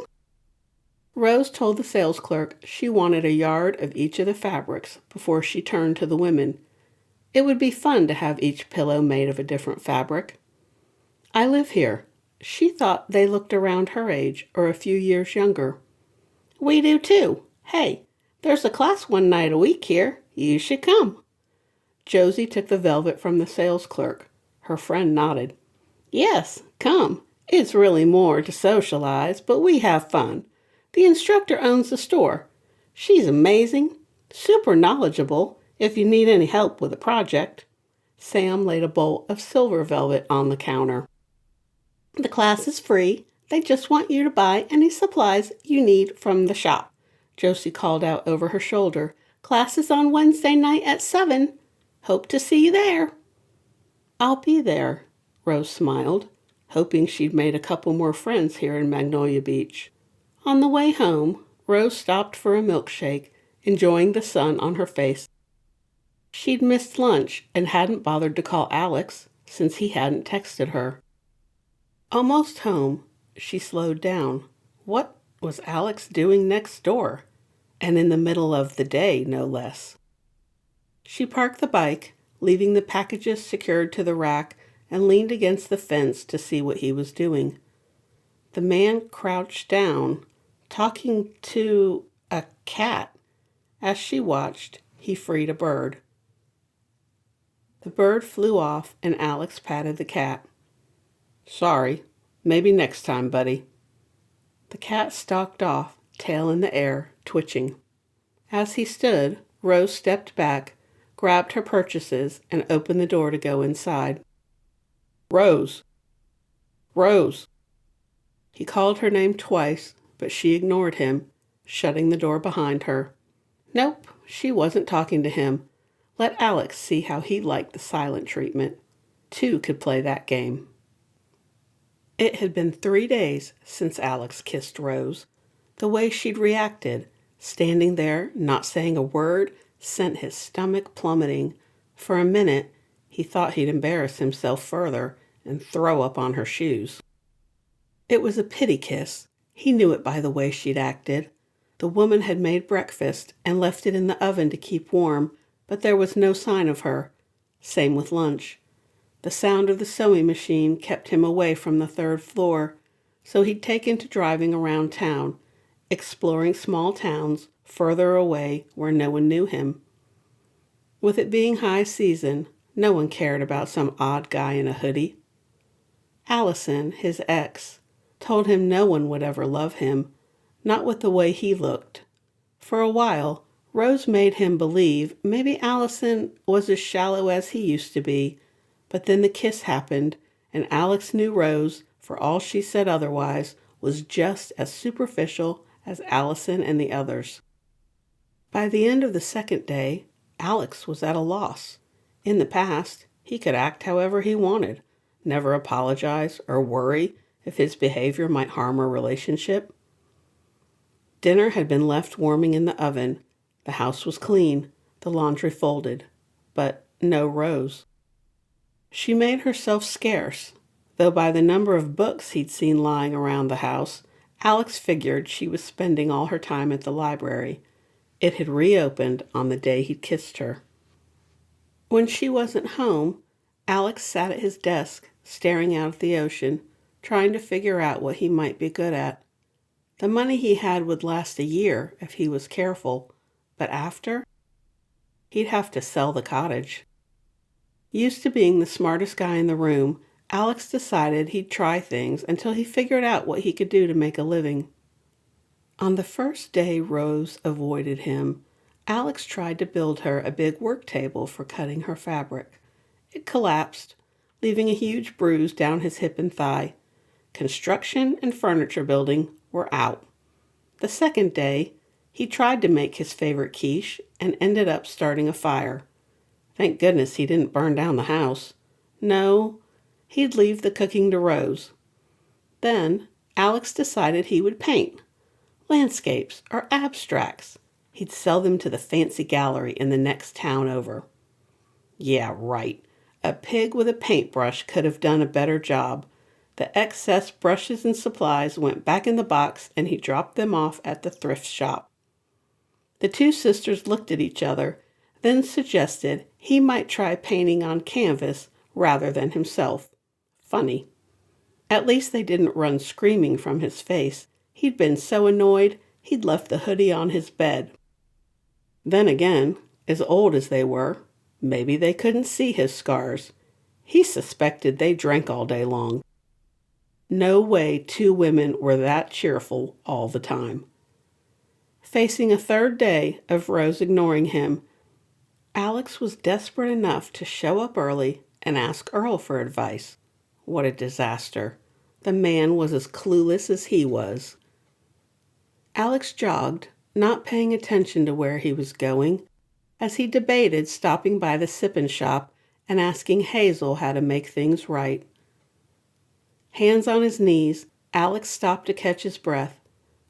Rose told the sales clerk she wanted a yard of each of the fabrics before she turned to the women. It would be fun to have each pillow made of a different fabric. "I live here." She thought they looked around her age or a few years younger. "We do too. Hey, there's a class 1 night a week here. You should come." Josie took the velvet from the sales clerk. Her friend nodded. "Yes, come. It's really more to socialize, but we have fun. The instructor owns the store. She's amazing, super knowledgeable if you need any help with a project." Sam laid a bolt of silver velvet on the counter. "The class is free. They just want you to buy any supplies you need from the shop." Josie called out over her shoulder. "Class is on Wednesday night at 7. Hope to see you there." "I'll be there," Rose smiled. hoping she'd made a couple more friends here in Magnolia Beach. On the way home, Rose stopped for a milkshake, enjoying the sun on her face. She'd missed lunch and hadn't bothered to call Alex since he hadn't texted her. Almost home, she slowed down. What was Alex doing next door? And in the middle of the day, no less. She parked the bike, leaving the packages secured to the rack, and leaned against the fence to see what he was doing. The man crouched down, talking to a cat. As she watched, he freed a bird. The bird flew off, and Alex patted the cat. "Sorry, maybe next time, buddy." The cat stalked off, tail in the air, twitching. As he stood, Rose stepped back, grabbed her purchases, and opened the door to go inside. "Rose! Rose!" He called her name twice, but she ignored him, shutting the door behind her. Nope, she wasn't talking to him. Let Alex see how he liked the silent treatment. Two could play that game. It had been 3 days since Alex kissed Rose. The way she'd reacted, standing there, not saying a word, sent his stomach plummeting. For a minute, he thought he'd embarrass himself further and throw up on her shoes. It was a pity kiss. He knew it by the way she'd acted. The woman had made breakfast and left it in the oven to keep warm, but there was no sign of her. Same with lunch. The sound of the sewing machine kept him away from the 3rd floor, so he'd taken to driving around town, exploring small towns further away where no one knew him. With it being high season, no one cared about some odd guy in a hoodie. Allison, his ex, told him no one would ever love him, not with the way he looked. For a while, Rose made him believe maybe Allison was as shallow as he used to be, but then the kiss happened, and Alex knew Rose, for all she said otherwise, was just as superficial as Allison and the others. By the end of the 2nd day, Alex was at a loss. In the past, he could act however he wanted, never apologize or worry if his behavior might harm a relationship. Dinner had been left warming in the oven. The house was clean, the laundry folded, but no Rose. She made herself scarce, though by the number of books he'd seen lying around the house, Alex figured she was spending all her time at the library. It had reopened on the day he'd kissed her. When she wasn't home, Alex sat at his desk, staring out at the ocean, trying to figure out what he might be good at. The money he had would last a year if he was careful, but after? He'd have to sell the cottage. Used to being the smartest guy in the room, Alex decided he'd try things until he figured out what he could do to make a living. On the first day Rose avoided him, Alex tried to build her a big work table for cutting her fabric. It collapsed, leaving a huge bruise down his hip and thigh. Construction and furniture building were out. The 2nd day, he tried to make his favorite quiche and ended up starting a fire. Thank goodness he didn't burn down the house. No, he'd leave the cooking to Rose. Then Alex decided he would paint. Landscapes or abstracts. He'd sell them to the fancy gallery in the next town over. Yeah, right. A pig with a paintbrush could have done a better job. The excess brushes and supplies went back in the box and he dropped them off at the thrift shop. The 2 sisters looked at each other, then suggested he might try painting on canvas rather than himself. Funny. At least they didn't run screaming from his face. He'd been so annoyed, he'd left the hoodie on his bed. Then again, as old as they were, maybe they couldn't see his scars. He suspected they drank all day long. No way 2 women were that cheerful all the time. Facing a 3rd day of Rose ignoring him, Alex was desperate enough to show up early and ask Earl for advice. What a disaster. The man was as clueless as he was. Alex jogged, not paying attention to where he was going, as he debated stopping by the sip-and shop and asking Hazel how to make things right. Hands on his knees, Alex stopped to catch his breath.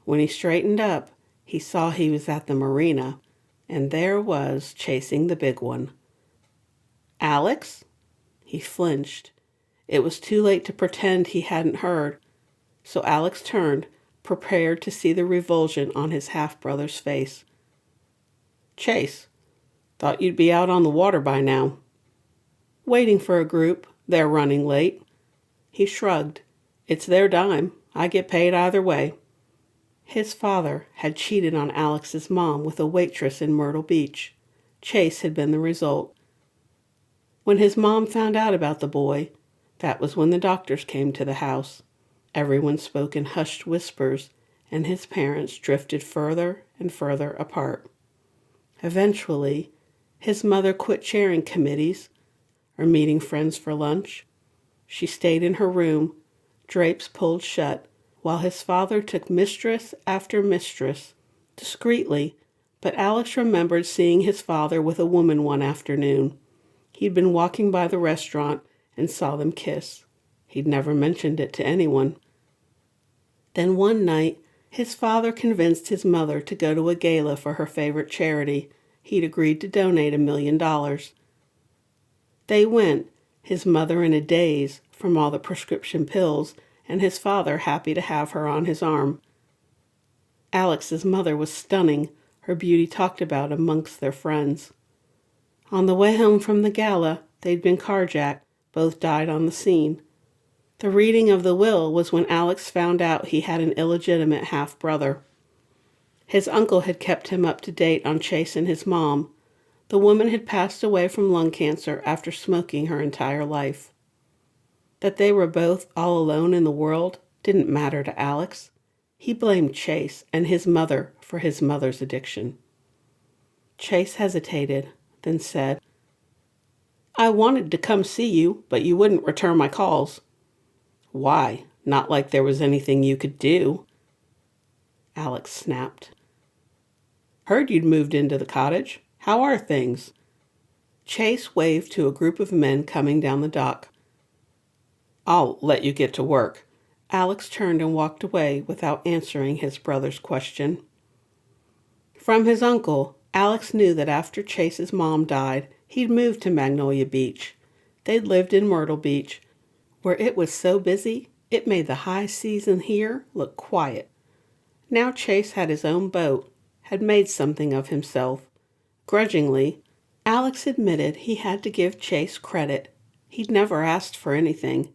When he straightened up, he saw he was at the marina, and there was chasing the big one. "Alex?" He flinched. It was too late to pretend he hadn't heard, so Alex turned, prepared to see the revulsion on his half-brother's face. "Chase, thought you'd be out on the water by now." "Waiting for a group. They're running late." He shrugged. "It's their dime. I get paid either way." His father had cheated on Alex's mom with a waitress in Myrtle Beach. Chase had been the result. When his mom found out about the boy, that was when the doctors came to the house. Everyone spoke in hushed whispers, and his parents drifted further and further apart. Eventually, his mother quit chairing committees or meeting friends for lunch. She stayed in her room, drapes pulled shut, while his father took mistress after mistress, discreetly, but Alex remembered seeing his father with a woman one afternoon. He'd been walking by the restaurant and saw them kiss. He'd never mentioned it to anyone. Then one night, his father convinced his mother to go to a gala for her favorite charity. He'd agreed to donate $1 million. They went, his mother in a daze from all the prescription pills, and his father happy to have her on his arm. Alex's mother was stunning, her beauty talked about amongst their friends. On the way home from the gala, they'd been carjacked, both died on the scene. The reading of the will was when Alex found out he had an illegitimate half-brother. His uncle had kept him up to date on Chase and his mom. The woman had passed away from lung cancer after smoking her entire life. That they were both all alone in the world didn't matter to Alex. He blamed Chase and his mother for his mother's addiction. Chase hesitated, then said, "I wanted to come see you, but you wouldn't return my calls." "Why? Not like there was anything you could do." Alex snapped. "Heard you'd moved into the cottage. How are things?" Chase waved to a group of men coming down the dock. "I'll let you get to work." Alex turned and walked away without answering his brother's question. From his uncle, Alex knew that after Chase's mom died, he'd moved to Magnolia Beach. They'd lived in Myrtle Beach, where it was so busy it made the high season here look quiet. Now Chase had his own boat, had made something of himself. Grudgingly, Alex admitted he had to give Chase credit. He'd never asked for anything.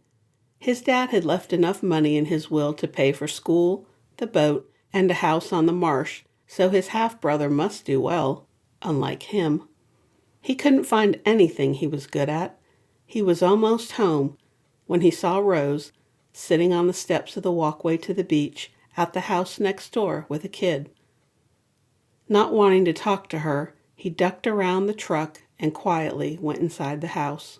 His dad had left enough money in his will to pay for school, the boat, and a house on the marsh, so his half-brother must do well, unlike him. He couldn't find anything he was good at. He was almost home when he saw Rose sitting on the steps of the walkway to the beach at the house next door with a kid. Not wanting to talk to her, he ducked around the truck and quietly went inside the house.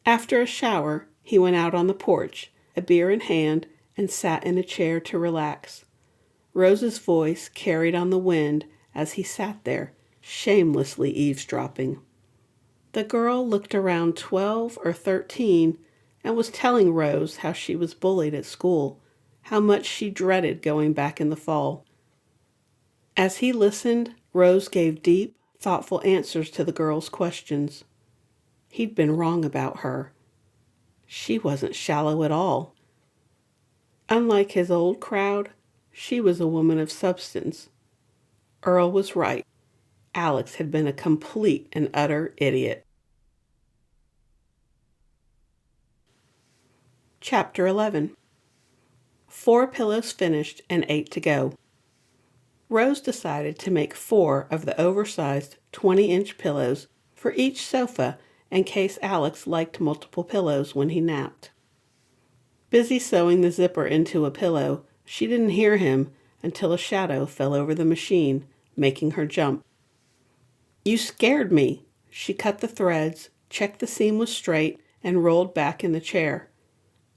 After a shower, he went out on the porch, a beer in hand, and sat in a chair to relax. Rose's voice carried on the wind as he sat there, shamelessly eavesdropping. The girl looked around 12 or 13 and was telling Rose how she was bullied at school, how much she dreaded going back in the fall. As he listened, Rose gave deep, thoughtful answers to the girl's questions. He'd been wrong about her. She wasn't shallow at all. Unlike his old crowd, she was a woman of substance. Earl was right. Alex had been a complete and utter idiot. Chapter 11. 4 pillows finished and 8 to go. Rose decided to make 4 of the oversized 20-inch pillows for each sofa in case Alex liked multiple pillows when he napped. Busy sewing the zipper into a pillow, she didn't hear him until a shadow fell over the machine, making her jump. "You scared me." She cut the threads, checked the seam was straight, and rolled back in the chair.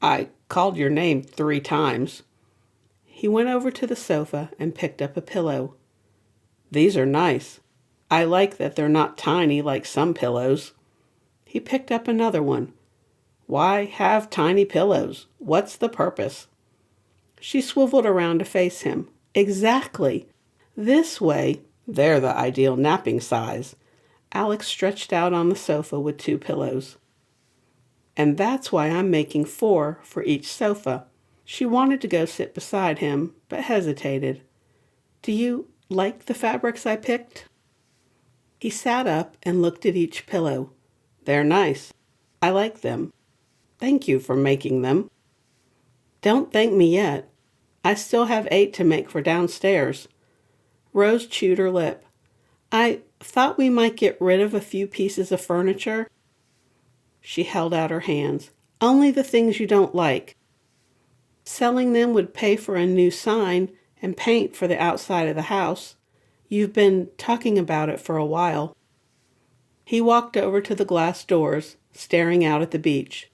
"I called your name 3 times. He went over to the sofa and picked up a pillow. "These are nice. I like that they're not tiny like some pillows." He picked up another one. Why have tiny pillows? What's the purpose? She swiveled around to face him. Exactly. This way, they're the ideal napping size. Alex stretched out on the sofa with 2 pillows. And that's why I'm making 4 for each sofa. She wanted to go sit beside him, but hesitated. Do you like the fabrics I picked? He sat up and looked at each pillow. They're nice. I like them. Thank you for making them. Don't thank me yet. I still have 8 to make for downstairs. Rose chewed her lip. I thought we might get rid of a few pieces of furniture. She held out her hands. Only the things you don't like. Selling them would pay for a new sign and paint for the outside of the house. You've been talking about it for a while. He walked over to the glass doors, staring out at the beach.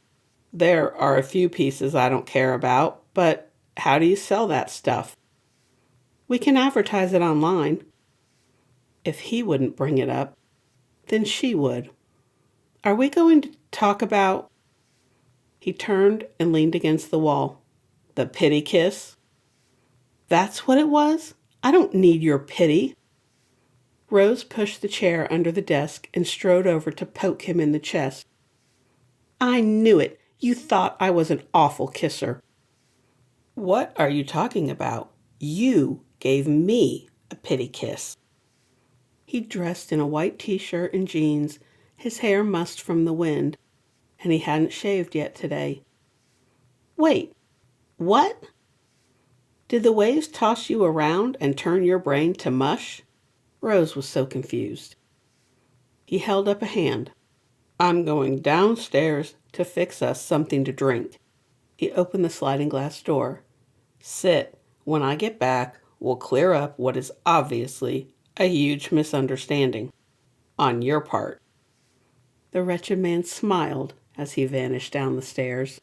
There are a few pieces I don't care about, but how do you sell that stuff? We can advertise it online. If he wouldn't bring it up, then she would. Are we going to talk about... He turned and leaned against the wall. The pity kiss? That's what it was? I don't need your pity. Rose pushed the chair under the desk and strode over to poke him in the chest. I knew it. You thought I was an awful kisser. What are you talking about? You gave me a pity kiss. He dressed in a white t-shirt and jeans, his hair mussed from the wind, and he hadn't shaved yet today. Wait, what? Did the waves toss you around and turn your brain to mush? Rose was so confused. He held up a hand. I'm going downstairs to fix us something to drink. He opened the sliding glass door. Sit. When I get back, we'll clear up what is obviously a huge misunderstanding on your part. The wretched man smiled as he vanished down the stairs.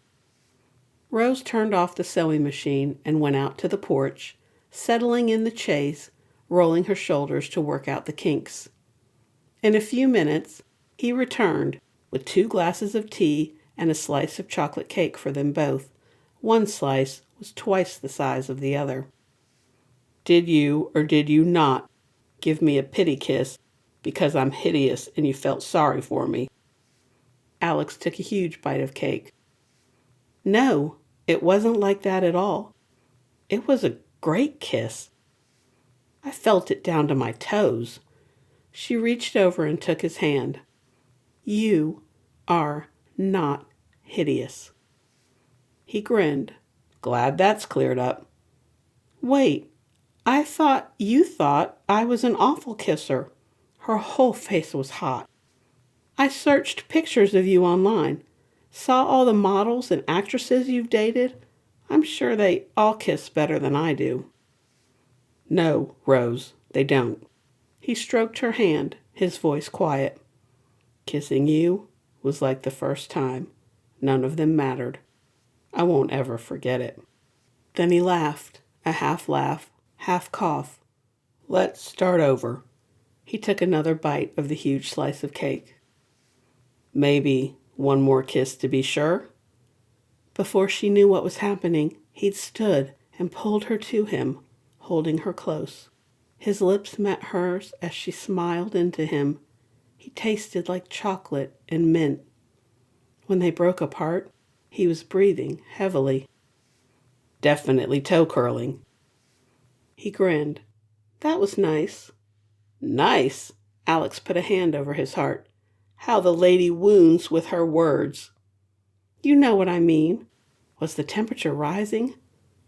Rose turned off the sewing machine and went out to the porch, settling in the chaise, rolling her shoulders to work out the kinks. In a few minutes, he returned with 2 glasses of tea and a slice of chocolate cake for them both. One slice was twice the size of the other. Did you or did you not give me a pity kiss because I'm hideous and you felt sorry for me? Alex took a huge bite of cake. No, it wasn't like that at all. It was a great kiss. I felt it down to my toes. She reached over and took his hand. You are not hideous. He grinned. Glad that's cleared up. Wait, I thought you thought I was an awful kisser. Her whole face was hot. I searched pictures of you online. Saw all the models and actresses you've dated. I'm sure they all kiss better than I do. No, Rose, they don't. He stroked her hand, his voice quiet. Kissing you was like the first time. None of them mattered. I won't ever forget it. Then he laughed, a half laugh, half cough. Let's start over. He took another bite of the huge slice of cake. Maybe one more kiss to be sure? Before she knew what was happening, he'd stood and pulled her to him, holding her close. His lips met hers as she smiled into him. He tasted like chocolate and mint. When they broke apart, he was breathing heavily. Definitely toe curling. He grinned. That was nice. Nice? Alex put a hand over his heart. How the lady wounds with her words. You know what I mean. Was the temperature rising?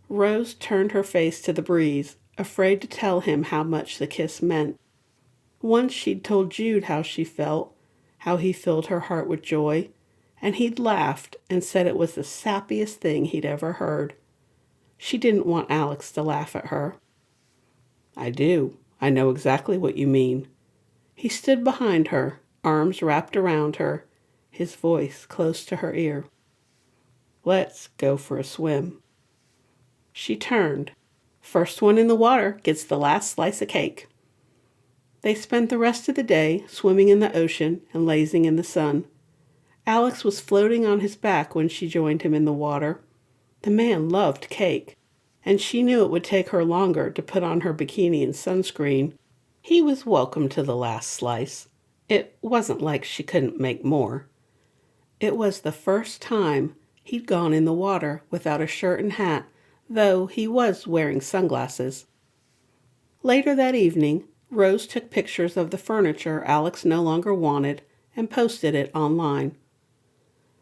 Rose turned her face to the breeze, afraid to tell him how much the kiss meant. Once she'd told Jude how she felt, how he filled her heart with joy, and he'd laughed and said it was the sappiest thing he'd ever heard. She didn't want Alex to laugh at her. I do. I know exactly what you mean. He stood behind her, arms wrapped around her, his voice close to her ear. Let's go for a swim. She turned. First one in the water gets the last slice of cake. They spent the rest of the day swimming in the ocean and lazing in the sun. Alex was floating on his back when she joined him in the water. The man loved cake, and she knew it would take her longer to put on her bikini and sunscreen. He was welcome to the last slice. It wasn't like she couldn't make more. It was the first time he'd gone in the water without a shirt and hat, though he was wearing sunglasses. Later that evening, Rose took pictures of the furniture Alex no longer wanted and posted it online.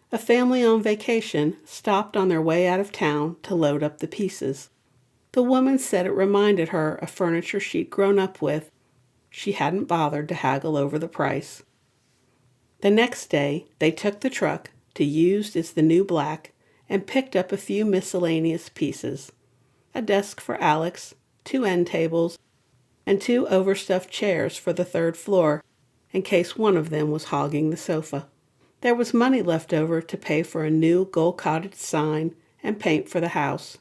A family on vacation stopped on their way out of town to load up the pieces. The woman said it reminded her of furniture she'd grown up with. She hadn't bothered to haggle over the price. The next day, they took the truck to Used is the New Black and picked up a few miscellaneous pieces. A desk for Alex, 2 end tables, and 2 overstuffed chairs for the 3rd floor in case one of them was hogging the sofa. There was money left over to pay for a new gold cottage sign and paint for the house.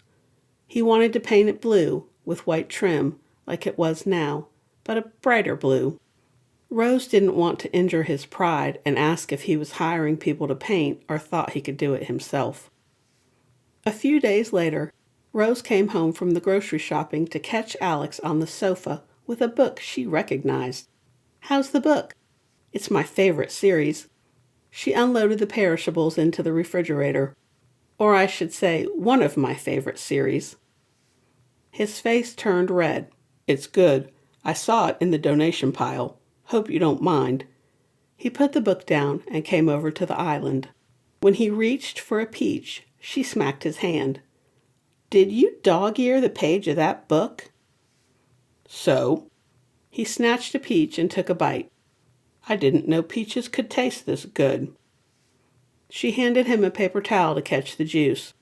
He wanted to paint it blue with white trim like it was now, but a brighter blue. Rose didn't want to injure his pride and ask if he was hiring people to paint or thought he could do it himself. A few days later, Rose came home from the grocery shopping to catch Alex on the sofa with a book she recognized. "How's the book?" "It's my favorite series." She unloaded the perishables into the refrigerator. "Or I should say, one of my favorite series." His face turned red. "It's good. I saw it in the donation pile. Hope you don't mind." He put the book down and came over to the island. When he reached for a peach, she smacked his hand. "Did you dog-ear the page of that book?" "So?" He snatched a peach and took a bite. "I didn't know peaches could taste this good." She handed him a paper towel to catch the juice.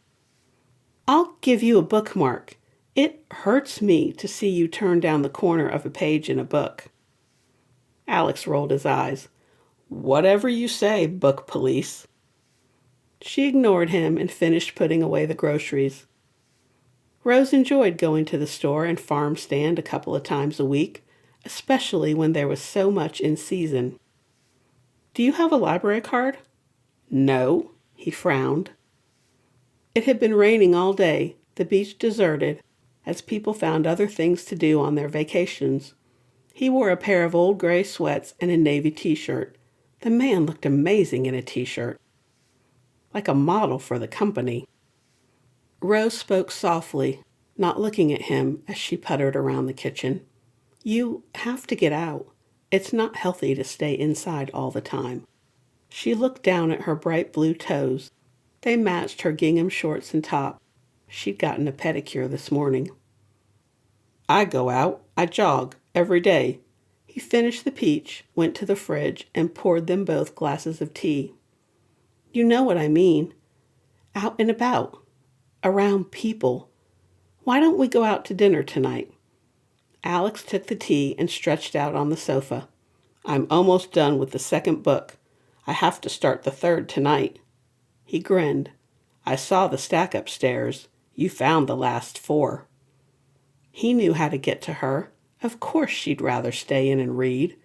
"I'll give you a bookmark. It hurts me to see you turn down the corner of a page in a book." Alex rolled his eyes. "Whatever you say, book police." She ignored him and finished putting away the groceries. Rose enjoyed going to the store and farm stand a couple of times a week, especially when there was so much in season. "Do you have a library card?" "No," he frowned. It had been raining all day, the beach deserted, as people found other things to do on their vacations. He wore a pair of old gray sweats and a navy t-shirt. The man looked amazing in a t-shirt, like a model for the company. Rose spoke softly, not looking at him as she puttered around the kitchen. "You have to get out. It's not healthy to stay inside all the time." She looked down at her bright blue toes. They matched her gingham shorts and top. She'd gotten a pedicure this morning. "I go out. I jog every day." He finished the peach, went to the fridge, and poured them both glasses of tea. "You know what I mean. Out and about. Around people. Why don't we go out to dinner tonight?" Alex took the tea and stretched out on the sofa. "I'm almost done with the 2nd book. I have to start the 3rd tonight." He grinned. "I saw the stack upstairs. You found the last 4. He knew how to get to her. Of course she'd rather stay in and read.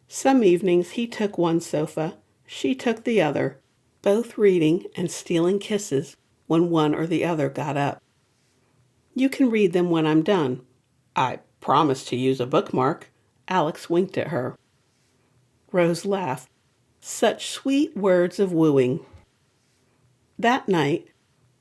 Some evenings he took one sofa, she took the other, both reading and stealing kisses when one or the other got up. "You can read them when I'm done." "I promise to use a bookmark." Alex winked at her. Rose laughed. Such sweet words of wooing. That night,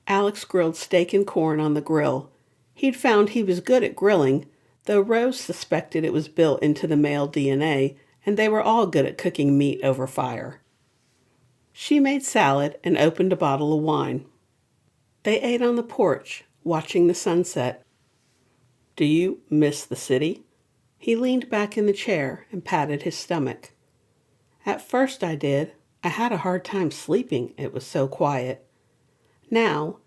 Alex grilled steak and corn on the grill. He'd found he was good at grilling, though Rose suspected it was built into the male DNA, and they were all good at cooking meat over fire. She made salad and opened a bottle of wine. They ate on the porch, watching the sunset. "Do you miss the city?" He leaned back in the chair and patted his stomach. "At first I did. I had a hard time sleeping, it was so quiet. Now,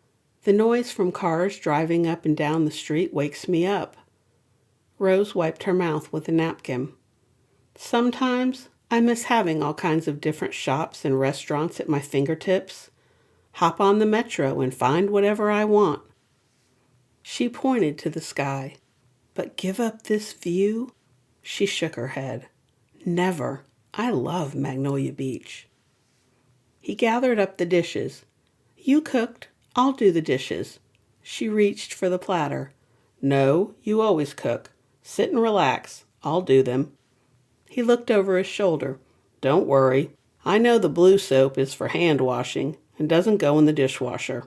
the noise from cars driving up and down the street wakes me up." Rose wiped her mouth with a napkin. "Sometimes I miss having all kinds of different shops and restaurants at my fingertips. Hop on the metro and find whatever I want." She pointed to the sky. "But give up this view?" She shook her head. "Never. I love Magnolia Beach." He gathered up the dishes. You cooked. I'll do the dishes. She reached for the platter. No, you always cook. Sit and relax. I'll do them. He looked over his shoulder. Don't worry. I know the blue soap is for hand washing and doesn't go in the dishwasher.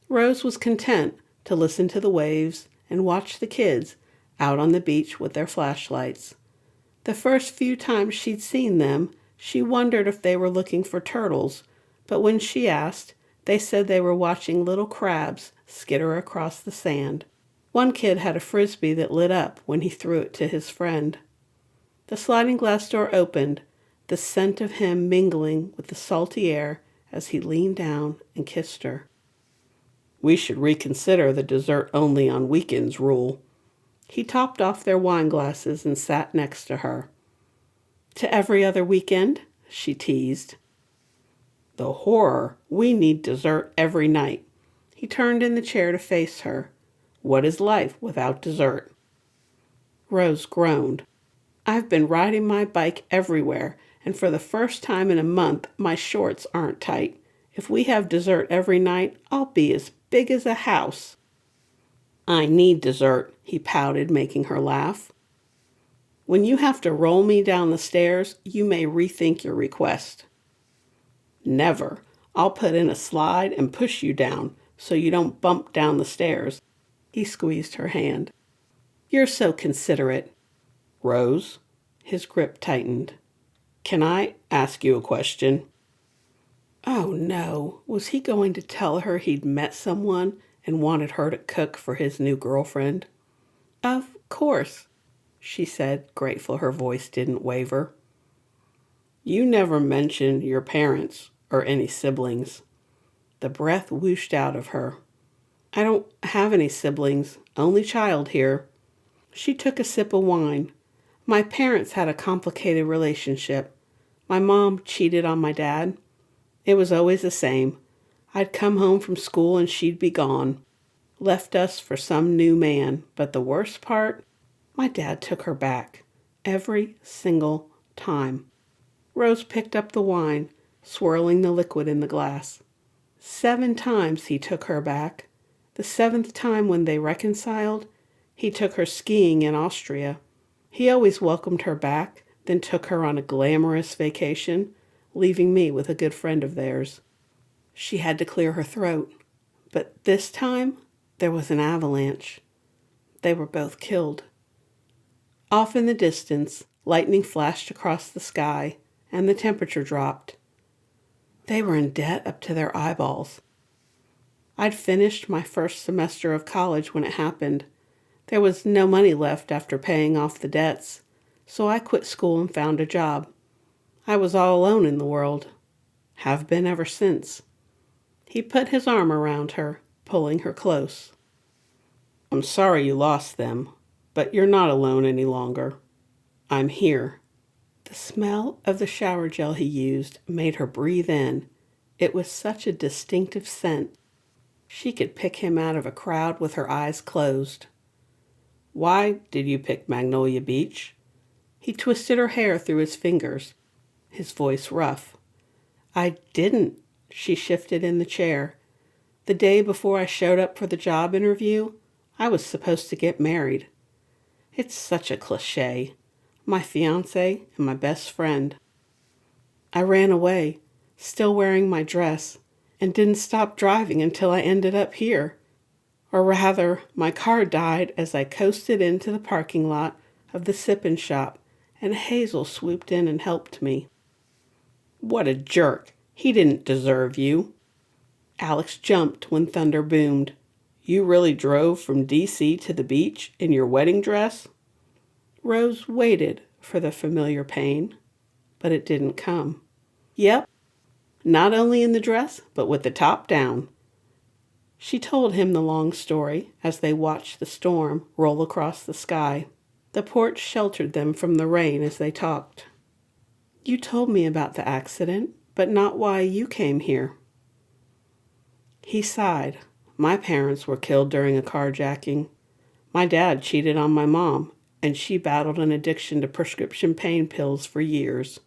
Rose was content to listen to the waves and watch the kids out on the beach with their flashlights. The first few times she'd seen them, she wondered if they were looking for turtles, but when she asked, they said they were watching little crabs skitter across the sand. One kid had a frisbee that lit up when he threw it to his friend. The sliding glass door opened, the scent of him mingling with the salty air as he leaned down and kissed her. We should reconsider the dessert only on weekends rule. He topped off their wine glasses and sat next to her. To every other weekend? She teased. The horror! We need dessert every night. He turned in the chair to face her. What is life without dessert? Rose groaned. I've been riding my bike everywhere, and for the first time in a month, my shorts aren't tight. If we have dessert every night, I'll be as big as a house. I need dessert, he pouted, making her laugh. When you have to roll me down the stairs, you may rethink your request. Never. I'll put in a slide and push you down so you don't bump down the stairs. He squeezed her hand. You're so considerate. Rose, his grip tightened. Can I ask you a question? Oh no, was he going to tell her he'd met someone and wanted her to cook for his new girlfriend? Of course, she said, grateful her voice didn't waver. You never mentioned your parents or any siblings. The breath whooshed out of her. I don't have any siblings, only child here. She took a sip of wine. My parents had a complicated relationship. My mom cheated on my dad. It was always the same. I'd come home from school and she'd be gone. Left us for some new man. But the worst part? My dad took her back. Every single time. Rose picked up the wine, swirling the liquid in the glass. 7 times he took her back. The 7th time when they reconciled, he took her skiing in Austria. He always welcomed her back, then took her on a glamorous vacation, leaving me with a good friend of theirs. She had to clear her throat. But this time, there was an avalanche. They were both killed. Off in the distance, lightning flashed across the sky, and the temperature dropped. They were in debt up to their eyeballs. I'd finished my first semester of college when it happened. There was no money left after paying off the debts, so I quit school and found a job. I was all alone in the world. Have been ever since. He put his arm around her, pulling her close. I'm sorry you lost them, but you're not alone any longer. I'm here. The smell of the shower gel he used made her breathe in. It was such a distinctive scent. She could pick him out of a crowd with her eyes closed. Why did you pick Magnolia Beach? He twisted her hair through his fingers, his voice rough. I didn't. She shifted in the chair. The day before I showed up for the job interview, I was supposed to get married. It's such a cliché. My fiancé and my best friend. I ran away, still wearing my dress, and didn't stop driving until I ended up here. Or rather, my car died as I coasted into the parking lot of the sip-in shop, and Hazel swooped in and helped me. What a jerk! He didn't deserve you. Alex jumped when thunder boomed. You really drove from D.C. to the beach in your wedding dress? Rose waited for the familiar pain, but it didn't come. Yep, not only in the dress, but with the top down. She told him the long story as they watched the storm roll across the sky. The porch sheltered them from the rain as they talked. You told me about the accident, but not why you came here. He sighed. My parents were killed during a carjacking. My dad cheated on my mom, and she battled an addiction to prescription pain pills for years.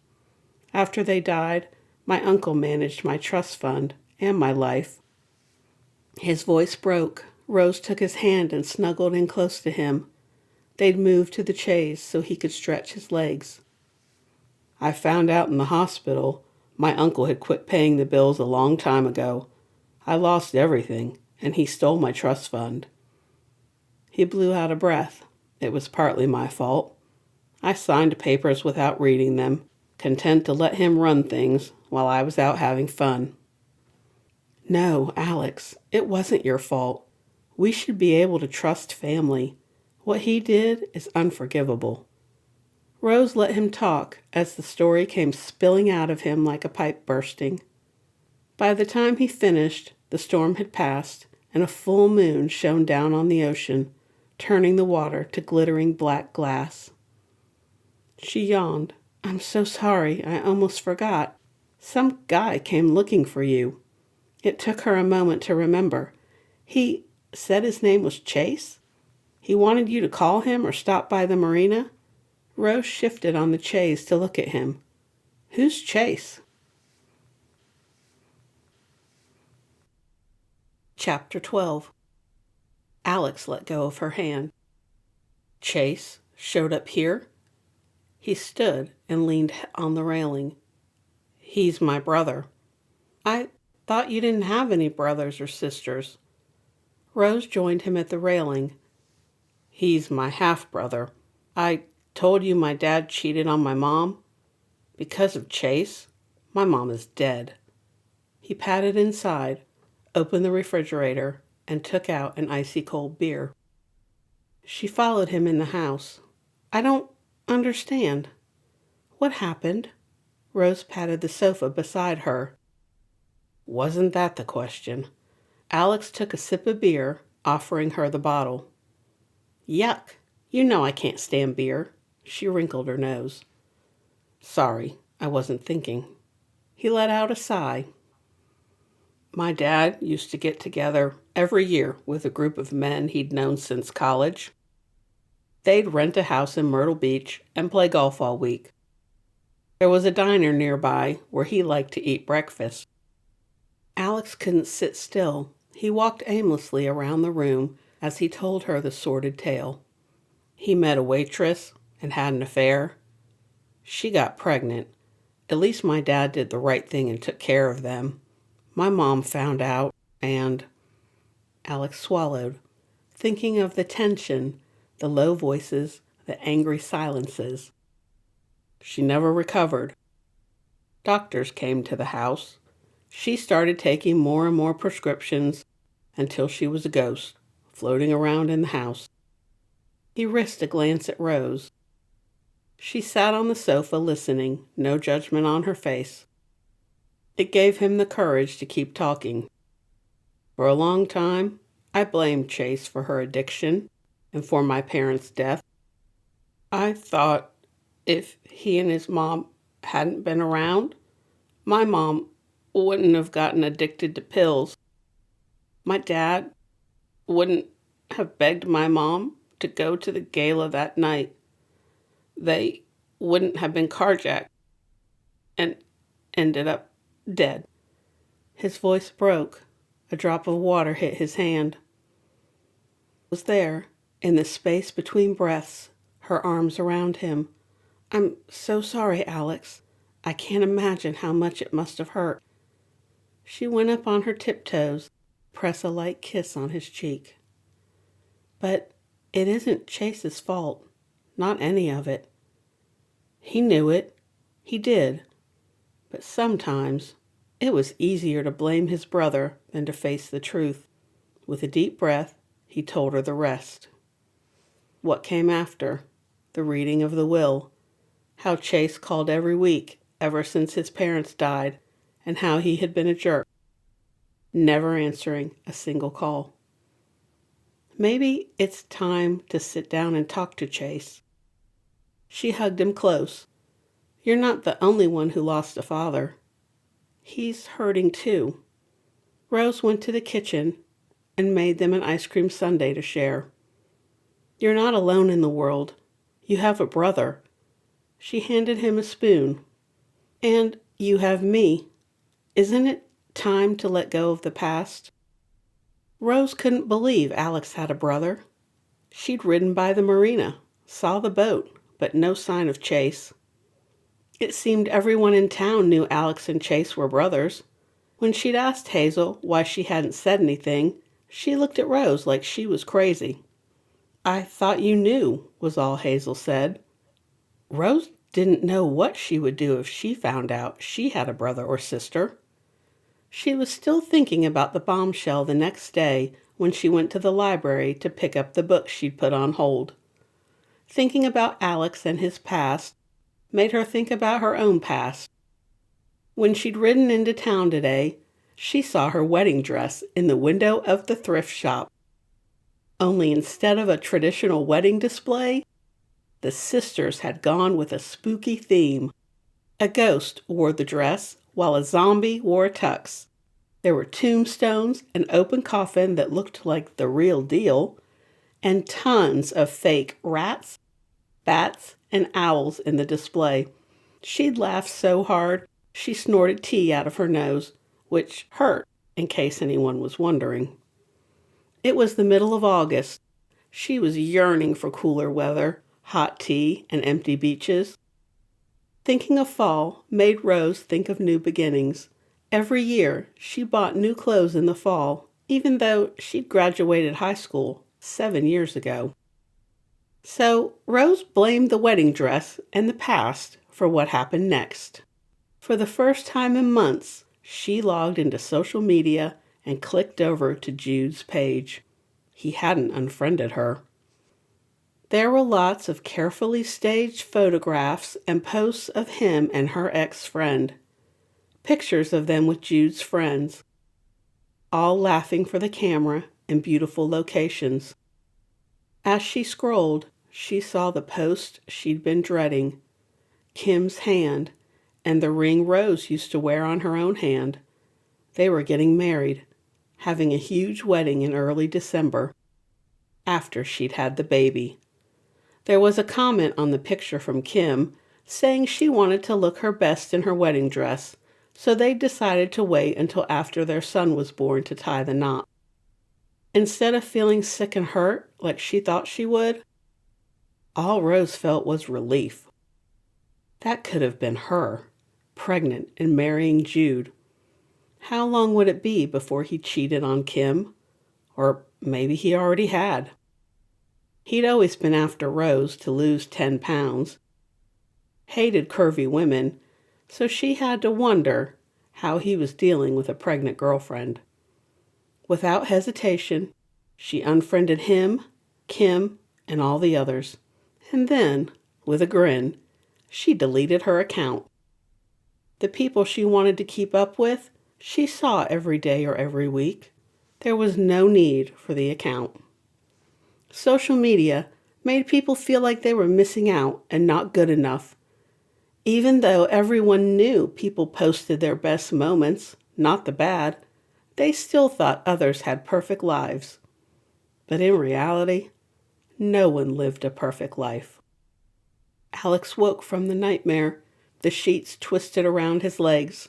After they died, My uncle managed my trust fund and my life." His voice broke. Rose took his hand and snuggled in close to him. They'd moved to the chaise so he could stretch his legs. "I found out in the hospital my uncle had quit paying the bills a long time ago. I lost everything, and he stole my trust fund." He blew out a breath. "It was partly my fault. I signed papers without reading them, content to let him run things while I was out having fun." "No, Alex, it wasn't your fault. We should be able to trust family. What he did is unforgivable." Rose let him talk as the story came spilling out of him like a pipe bursting. By the time he finished, the storm had passed, and a full moon shone down on the ocean, turning the water to glittering black glass. She yawned. "I'm so sorry, I almost forgot. Some guy came looking for you." It took her a moment to remember. "He said his name was Chase? He wanted you to call him or stop by the marina?" Rose shifted on the chaise to look at him. "Who's Chase?" Chapter 12. Alex let go of her hand. "Chase showed up here?" He stood and leaned on the railing. "He's my brother." "I thought you didn't have any brothers or sisters." Rose joined him at the railing. "He's my half-brother. I told you my dad cheated on my mom. Because of Chase, my mom is dead." He patted inside, opened the refrigerator, and took out an icy cold beer. She followed him in the house. "I don't understand. What happened?" Rose patted the sofa beside her. Wasn't that the question? Alex took a sip of beer, offering her the bottle. "Yuck! You know I can't stand beer." She wrinkled her nose. "Sorry, I wasn't thinking." He let out a sigh. "My dad used to get together every year with a group of men he'd known since college. They'd rent a house in Myrtle Beach and play golf all week. There was a diner nearby where he liked to eat breakfast." Alex couldn't sit still. He walked aimlessly around the room as he told her the sordid tale. He met a waitress and had an affair. She got pregnant. At least my dad did the right thing and took care of them. My mom found out, and... Alex swallowed, thinking of the tension, the low voices, the angry silences. She never recovered. Doctors came to the house. She started taking more and more prescriptions until she was a ghost, floating around in the house. He risked a glance at Rose. She sat on the sofa listening, no judgment on her face. It gave him the courage to keep talking. "For a long time, I blamed Chase for her addiction and for my parents' death. I thought if he and his mom hadn't been around, my mom wouldn't have gotten addicted to pills. My dad wouldn't have begged my mom to go to the gala that night. They wouldn't have been carjacked and ended up dead." His voice broke. A drop of water hit his hand. Was there, in the space between breaths, her arms around him. "I'm so sorry, Alex. I can't imagine how much it must have hurt." She went up on her tiptoes, pressed a light kiss on his cheek. "But it isn't Chase's fault. Not any of it. He knew it. He did. But sometimes it was easier to blame his brother than to face the truth." With a deep breath, he told her the rest. What came after? The reading of the will. How Chase called every week ever since his parents died, and how he had been a jerk, never answering a single call. Maybe it's time to sit down and talk to Chase. She hugged him close. "You're not the only one who lost a father. He's hurting too." Rose went to the kitchen and made them an ice cream sundae to share. "You're not alone in the world. You have a brother." She handed him a spoon. "And you have me." Isn't it time to let go of the past? Rose couldn't believe Alex had a brother. She'd ridden by the marina, saw the boat, but no sign of Chase. It seemed everyone in town knew Alex and Chase were brothers. When she'd asked Hazel why she hadn't said anything, she looked at Rose like she was crazy. "I thought you knew," was all Hazel said. Rose didn't know what she would do if she found out she had a brother or sister. She was still thinking about the bombshell the next day when she went to the library to pick up the book she'd put on hold. Thinking about Alex and his past made her think about her own past. When she'd ridden into town today, she saw her wedding dress in the window of the thrift shop. Only instead of a traditional wedding display, the sisters had gone with a spooky theme. A ghost wore the dress, while a zombie wore a tux. There were tombstones, an open coffin that looked like the real deal, and tons of fake rats, bats, and owls in the display. She'd laughed so hard, she snorted tea out of her nose, which hurt, in case anyone was wondering. It was the middle of August. She was yearning for cooler weather, hot tea, and empty beaches. Thinking of fall made Rose think of new beginnings. Every year, she bought new clothes in the fall, even though she'd graduated high school 7 years ago. So Rose blamed the wedding dress and the past for what happened next. For the first time in months, she logged into social media and clicked over to Jude's page. He hadn't unfriended her. There were lots of carefully staged photographs and posts of him and her ex-friend. Pictures of them with Jude's friends, all laughing for the camera in beautiful locations. As she scrolled, she saw the post she'd been dreading, Kim's hand, and the ring Rose used to wear on her own hand. They were getting married, having a huge wedding in early December, after she'd had the baby. There was a comment on the picture from Kim saying she wanted to look her best in her wedding dress, so they decided to wait until after their son was born to tie the knot. Instead of feeling sick and hurt like she thought she would, all Rose felt was relief. That could have been her, pregnant and marrying Jude. How long would it be before he cheated on Kim? Or maybe he already had. He'd always been after Rose to lose 10 pounds. Hated curvy women, so she had to wonder how he was dealing with a pregnant girlfriend. Without hesitation, she unfriended him, Kim, and all the others. And then, with a grin, she deleted her account. The people she wanted to keep up with, she saw every day or every week. There was no need for the account. Social media made people feel like they were missing out and not good enough. Even though everyone knew people posted their best moments, not the bad, they still thought others had perfect lives. But in reality, no one lived a perfect life. Alex woke from the nightmare, the sheets twisted around his legs.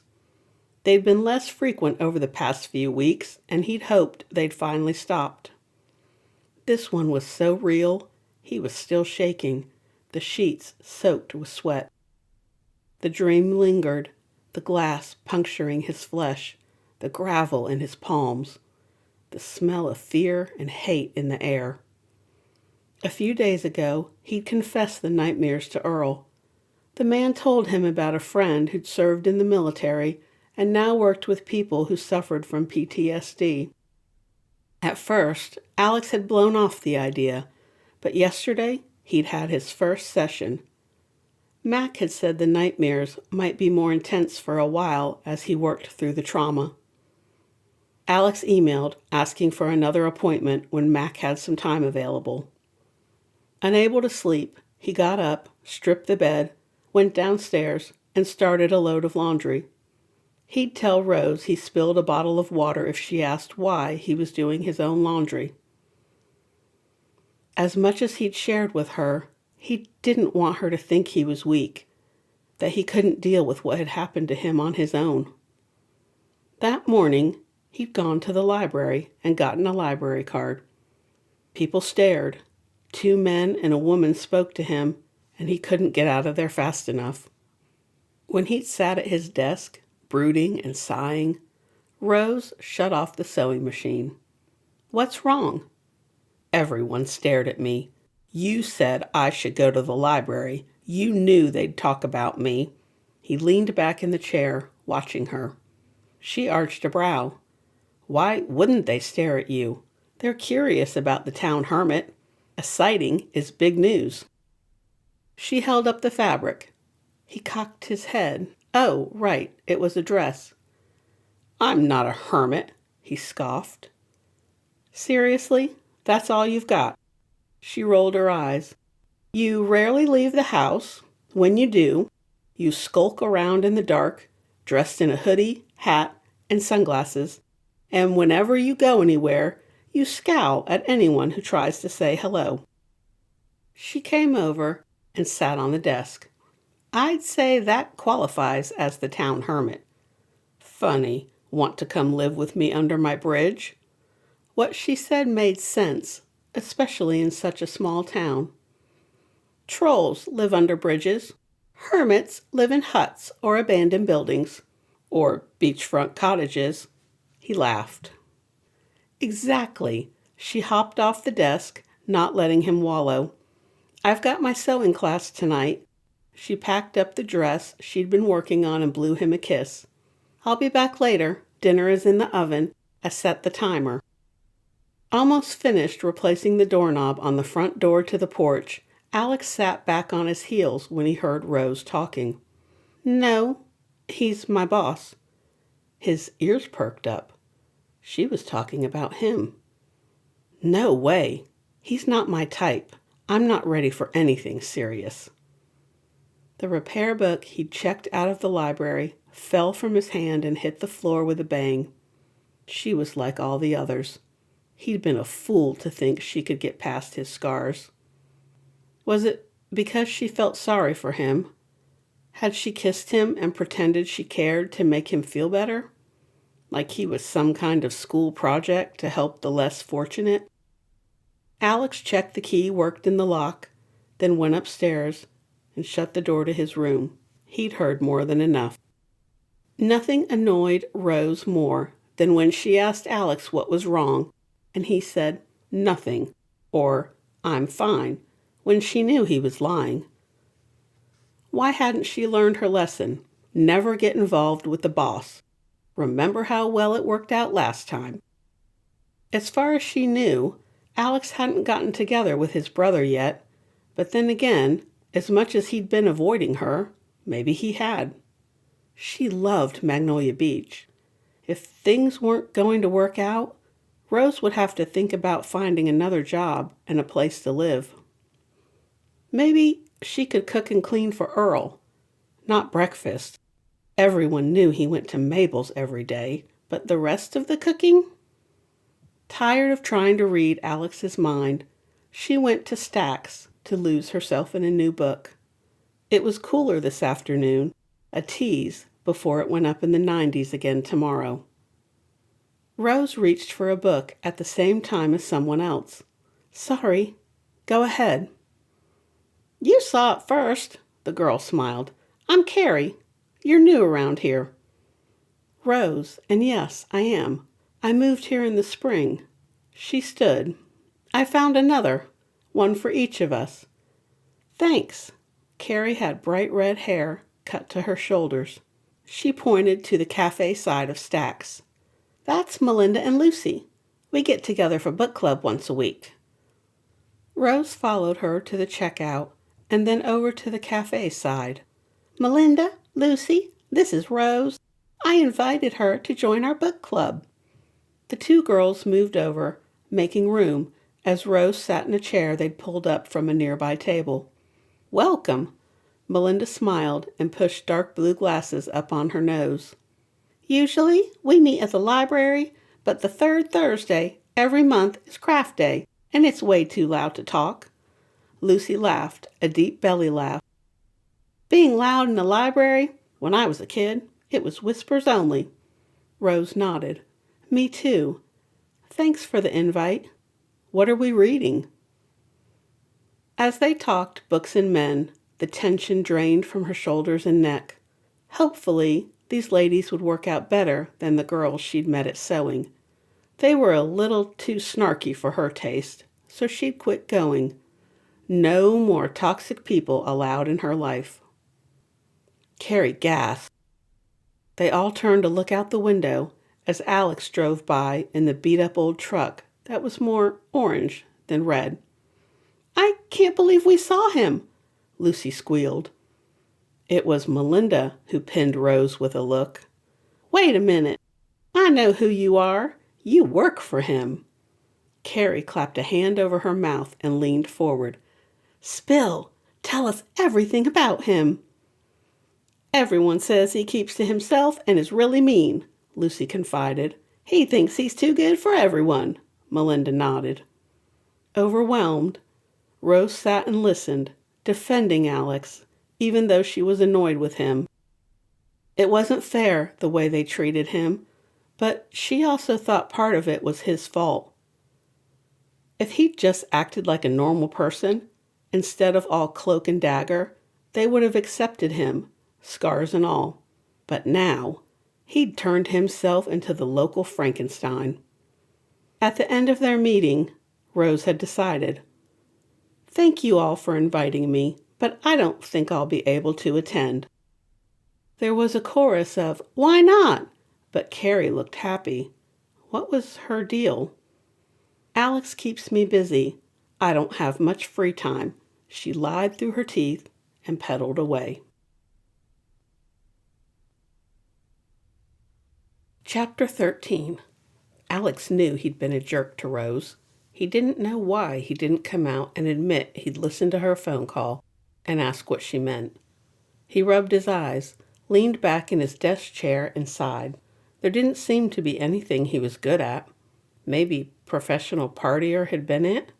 They'd been less frequent over the past few weeks, and he'd hoped they'd finally stopped. This one was so real, he was still shaking, the sheets soaked with sweat. The dream lingered, the glass puncturing his flesh, the gravel in his palms, the smell of fear and hate in the air. A few days ago, he'd confessed the nightmares to Earl. The man told him about a friend who'd served in the military and now worked with people who suffered from PTSD. At first, Alex had blown off the idea, but yesterday he'd had his first session. Mac had said the nightmares might be more intense for a while as he worked through the trauma. Alex emailed asking for another appointment when Mac had some time available. Unable to sleep, he got up, stripped the bed, went downstairs, and started a load of laundry. He'd tell Rose he spilled a bottle of water if she asked why he was doing his own laundry. As much as he'd shared with her, he didn't want her to think he was weak, that he couldn't deal with what had happened to him on his own. That morning, he'd gone to the library and gotten a library card. People stared. 2 men and a woman spoke to him, and he couldn't get out of there fast enough. When he'd sat at his desk, brooding and sighing, Rose shut off the sewing machine. "What's wrong?" "Everyone stared at me. You said I should go to the library. You knew they'd talk about me." He leaned back in the chair, watching her. She arched a brow. "Why wouldn't they stare at you? They're curious about the town hermit. A sighting is big news." She held up the fabric. He cocked his head. Oh, right, it was a dress. "I'm not a hermit," he scoffed. "Seriously? That's all you've got?" She rolled her eyes. "You rarely leave the house. When you do, you skulk around in the dark, dressed in a hoodie, hat, and sunglasses. And whenever you go anywhere, you scowl at anyone who tries to say hello." She came over and sat on the desk. "I'd say that qualifies as the town hermit." "Funny, want to come live with me under my bridge?" What she said made sense, especially in such a small town. Trolls live under bridges. Hermits live in huts or abandoned buildings, or beachfront cottages. He laughed. "Exactly." She hopped off the desk, not letting him wallow. "I've got my sewing class tonight." She packed up the dress she'd been working on and blew him a kiss. "I'll be back later. Dinner is in the oven. I set the timer." Almost finished replacing the doorknob on the front door to the porch, Alex sat back on his heels when he heard Rose talking. "No, he's my boss." His ears perked up. She was talking about him. "No way. He's not my type. I'm not ready for anything serious." The repair book he'd checked out of the library fell from his hand and hit the floor with a bang. She was like all the others. He'd been a fool to think she could get past his scars. Was it because she felt sorry for him? Had she kissed him and pretended she cared to make him feel better? Like he was some kind of school project to help the less fortunate? Alex checked the key worked in the lock, then went upstairs and shut the door to his room. He'd heard more than enough. Nothing annoyed Rose more than when she asked Alex what was wrong, and he said, "Nothing," or "I'm fine," when she knew he was lying. Why hadn't she learned her lesson? Never get involved with the boss. Remember how well it worked out last time. As far as she knew, Alex hadn't gotten together with his brother yet, but then again, as much as he'd been avoiding her, maybe he had. She loved Magnolia Beach. If things weren't going to work out, Rose would have to think about finding another job and a place to live. Maybe she could cook and clean for Earl. Not breakfast. Everyone knew he went to Mabel's every day, but the rest of the cooking? Tired of trying to read Alex's mind, she went to Stack's to lose herself in a new book. It was cooler this afternoon, a tease before it went up in the 90s again tomorrow. Rose reached for a book at the same time as someone else. "Sorry. Go ahead." "You saw it first," the girl smiled. "I'm Carrie. You're new around here." "Rose, and yes, I am. I moved here in the spring." She stood. "I found another. One for each of us." "Thanks." Carrie had bright red hair cut to her shoulders. She pointed to the cafe side of Stack's. "That's Melinda and Lucy. We get together for book club once a week." Rose followed her to the checkout and then over to the cafe side. "Melinda, Lucy, this is Rose. I invited her to join our book club." The 2 girls moved over, making room, as Rose sat in a chair they'd pulled up from a nearby table. "Welcome." Melinda smiled and pushed dark blue glasses up on her nose. "Usually we meet at the library, but the 3rd Thursday every month is craft day, and it's way too loud to talk." Lucy laughed, a deep belly laugh. "Being loud in the library? When I was a kid, it was whispers only." Rose nodded. Me too. Thanks for the invite. What are we reading? As they talked books and men, the tension drained from her shoulders and neck. Hopefully, these ladies would work out better than the girls she'd met at sewing. They were a little too snarky for her taste, so she'd quit going. No more toxic people allowed in her life. Carrie gasped. They all turned to look out the window as Alex drove by in the beat-up old truck that was more orange than red. I can't believe we saw him, Lucy squealed. It was Melinda who pinned Rose with a look. Wait a minute. I know who you are. You work for him. Carrie clapped a hand over her mouth and leaned forward. Spill. Tell us everything about him. Everyone says he keeps to himself and is really mean, Lucy confided. He thinks he's too good for everyone, Melinda nodded. Overwhelmed, Rose sat and listened, defending Alex, even though she was annoyed with him. It wasn't fair the way they treated him, but she also thought part of it was his fault. If he'd just acted like a normal person, instead of all cloak and dagger, they would have accepted him, scars and all. But now, he'd turned himself into the local Frankenstein. At the end of their meeting, Rose had decided, Thank you all for inviting me, but I don't think I'll be able to attend. There was a chorus of, Why not? But Carrie looked happy. What was her deal? Alex keeps me busy. I don't have much free time. She lied through her teeth and pedaled away. Chapter 13. Alex knew he'd been a jerk to Rose. He didn't know why he didn't come out and admit he'd listened to her phone call and ask what she meant. He rubbed his eyes, leaned back in his desk chair and sighed. There didn't seem to be anything he was good at. Maybe professional partier had been it?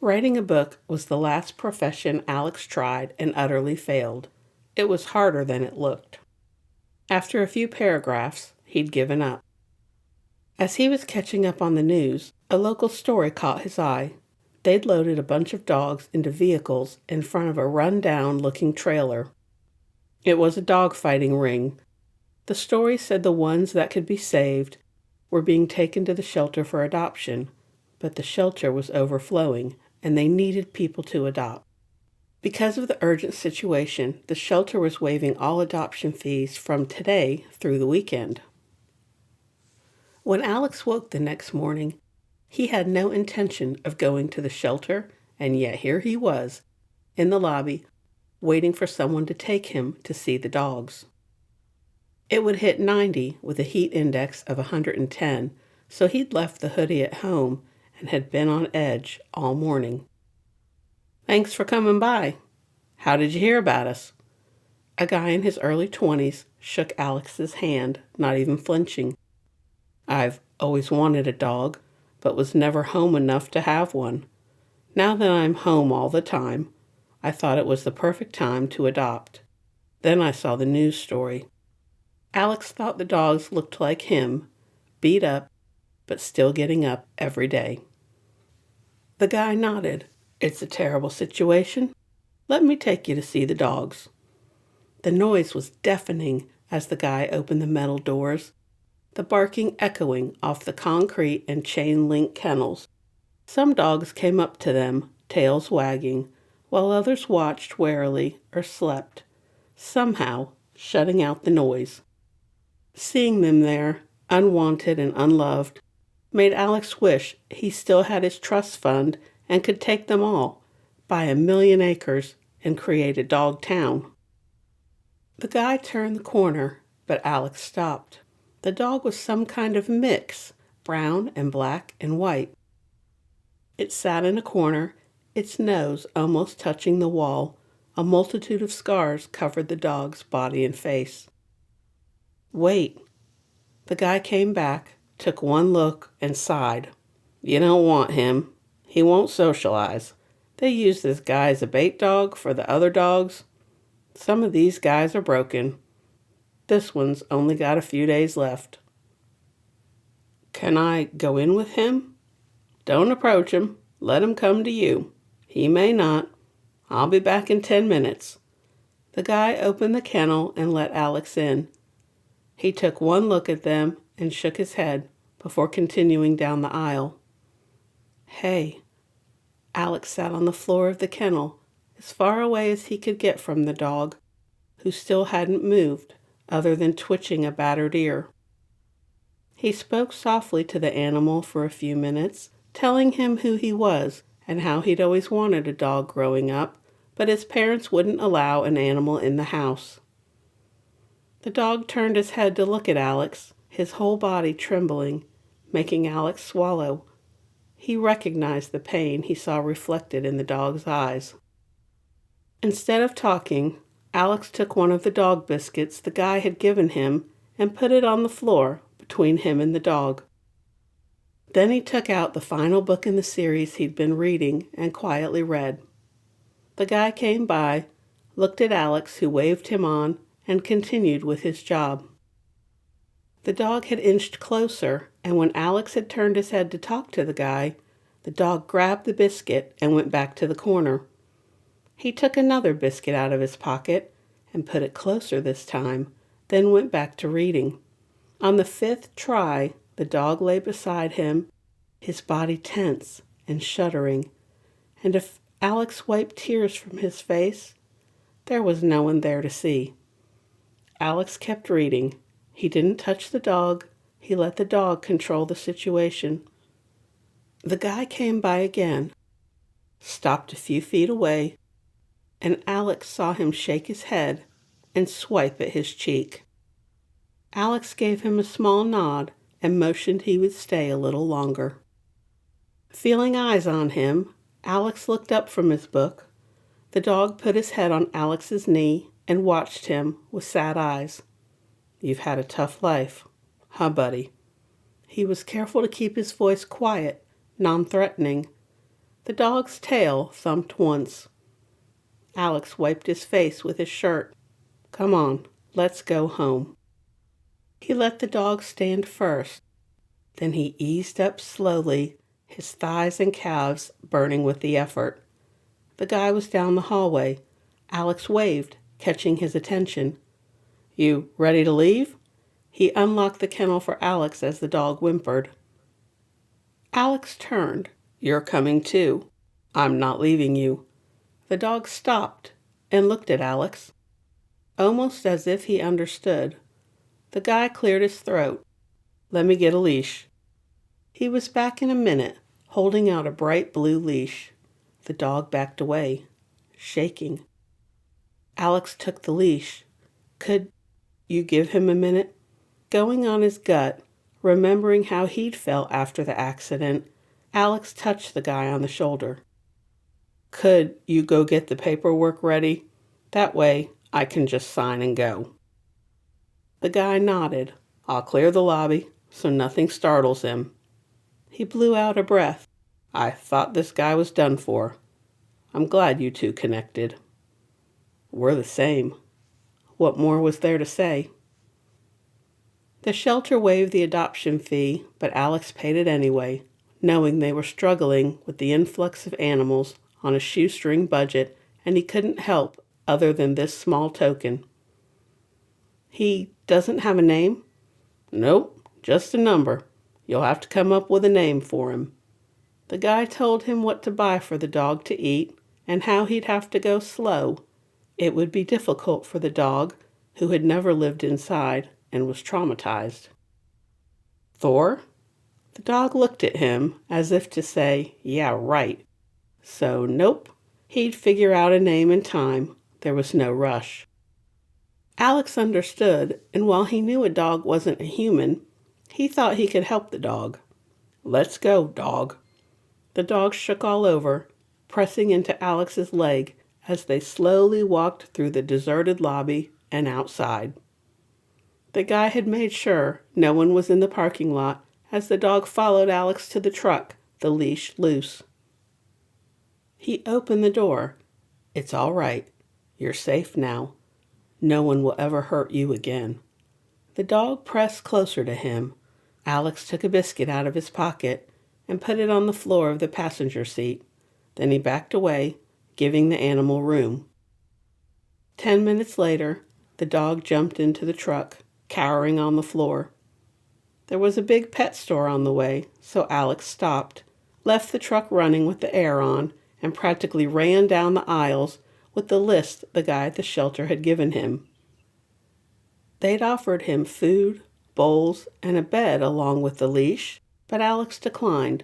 Writing a book was the last profession Alex tried and utterly failed. It was harder than it looked. After a few paragraphs, he'd given up. As he was catching up on the news, a local story caught his eye. They'd loaded a bunch of dogs into vehicles in front of a run-down-looking trailer. It was a dog-fighting ring. The story said the ones that could be saved were being taken to the shelter for adoption, but the shelter was overflowing, and they needed people to adopt. Because of the urgent situation, the shelter was waiving all adoption fees from today through the weekend. When Alex woke the next morning, he had no intention of going to the shelter, and yet here he was, in the lobby, waiting for someone to take him to see the dogs. It would hit 90 with a heat index of 110, so he'd left the hoodie at home and had been on edge all morning. Thanks for coming by. How did you hear about us? A guy in his early 20s shook Alex's hand, not even flinching. I've always wanted a dog, but was never home enough to have one. Now that I'm home all the time, I thought it was the perfect time to adopt. Then I saw the news story. Alex thought the dogs looked like him, beat up, but still getting up every day. The guy nodded. It's a terrible situation. Let me take you to see the dogs. The noise was deafening as the guy opened the metal doors, the barking echoing off the concrete and chain-link kennels. Some dogs came up to them, tails wagging, while others watched warily or slept, somehow shutting out the noise. Seeing them there, unwanted and unloved, made Alex wish he still had his trust fund and could take them all, buy 1,000,000 acres, and create a dog town. The guy turned the corner, but Alex stopped. The dog was some kind of mix, brown and black and white. It sat in a corner, its nose almost touching the wall. A multitude of scars covered the dog's body and face. Wait. The guy came back, took one look, and sighed. You don't want him. He won't socialize. They use this guy as a bait dog for the other dogs. Some of these guys are broken. This one's only got a few days left. "Can I go in with him?" "Don't approach him. Let him come to you. He may not. I'll be back in 10 minutes. The guy opened the kennel and let Alex in. He took one look at them and shook his head before continuing down the aisle. "Hey." Alex sat on the floor of the kennel, as far away as he could get from the dog, who still hadn't moved, other than twitching a battered ear. He spoke softly to the animal for a few minutes, telling him who he was and how he'd always wanted a dog growing up, but his parents wouldn't allow an animal in the house. The dog turned his head to look at Alex, his whole body trembling, making Alex swallow. He recognized the pain he saw reflected in the dog's eyes. Instead of talking, Alex took one of the dog biscuits the guy had given him and put it on the floor between him and the dog. Then he took out the final book in the series he'd been reading and quietly read. The guy came by, looked at Alex, who waved him on, and continued with his job. The dog had inched closer, and when Alex had turned his head to talk to the guy, the dog grabbed the biscuit and went back to the corner. He took another biscuit out of his pocket and put it closer this time, then went back to reading. On the 5th try, the dog lay beside him, his body tense and shuddering, and if Alex wiped tears from his face, there was no one there to see. Alex kept reading. He didn't touch the dog. He let the dog control the situation. The guy came by again, stopped a few feet away, and Alex saw him shake his head and swipe at his cheek. Alex gave him a small nod and motioned he would stay a little longer. Feeling eyes on him, Alex looked up from his book. The dog put his head on Alex's knee and watched him with sad eyes. "You've had a tough life, huh, buddy?" He was careful to keep his voice quiet, non-threatening. The dog's tail thumped once. Alex wiped his face with his shirt. "Come on, let's go home." He let the dog stand first. Then he eased up slowly, his thighs and calves burning with the effort. The guy was down the hallway. Alex waved, catching his attention. "You ready to leave?" He unlocked the kennel for Alex as the dog whimpered. Alex turned. "You're coming too. I'm not leaving you." The dog stopped and looked at Alex, almost as if he understood. The guy cleared his throat. "Let me get a leash." He was back in a minute, holding out a bright blue leash. The dog backed away, shaking. Alex took the leash. "Could you give him a minute?" Going on his gut, remembering how he'd felt after the accident, Alex touched the guy on the shoulder. "Could you go get the paperwork ready? That way I can just sign and go." The guy nodded. "I'll clear the lobby so nothing startles him." He blew out a breath. "I thought this guy was done for. I'm glad you two connected." "We're the same." What more was there to say? The shelter waived the adoption fee, but Alex paid it anyway, knowing they were struggling with the influx of animals on a shoestring budget, and he couldn't help other than this small token. "He doesn't have a name?" "Nope, just a number. You'll have to come up with a name for him." The guy told him what to buy for the dog to eat and how he'd have to go slow. It would be difficult for the dog, who had never lived inside and was traumatized. "Thor?" The dog looked at him as if to say, "Yeah, right." So, nope, he'd figure out a name in time. There was no rush. Alex understood, and while he knew a dog wasn't a human, he thought he could help the dog. "Let's go, dog." The dog shook all over, pressing into Alex's leg as they slowly walked through the deserted lobby and outside. The guy had made sure no one was in the parking lot as the dog followed Alex to the truck, the leash loose. He opened the door. "It's all right. You're safe now. No one will ever hurt you again." The dog pressed closer to him. Alex took a biscuit out of his pocket and put it on the floor of the passenger seat. Then he backed away, giving the animal room. 10 minutes later, the dog jumped into the truck, cowering on the floor. There was a big pet store on the way, so Alex stopped, left the truck running with the air on, and practically ran down the aisles with the list the guy at the shelter had given him. They'd offered him food, bowls, and a bed along with the leash, but Alex declined.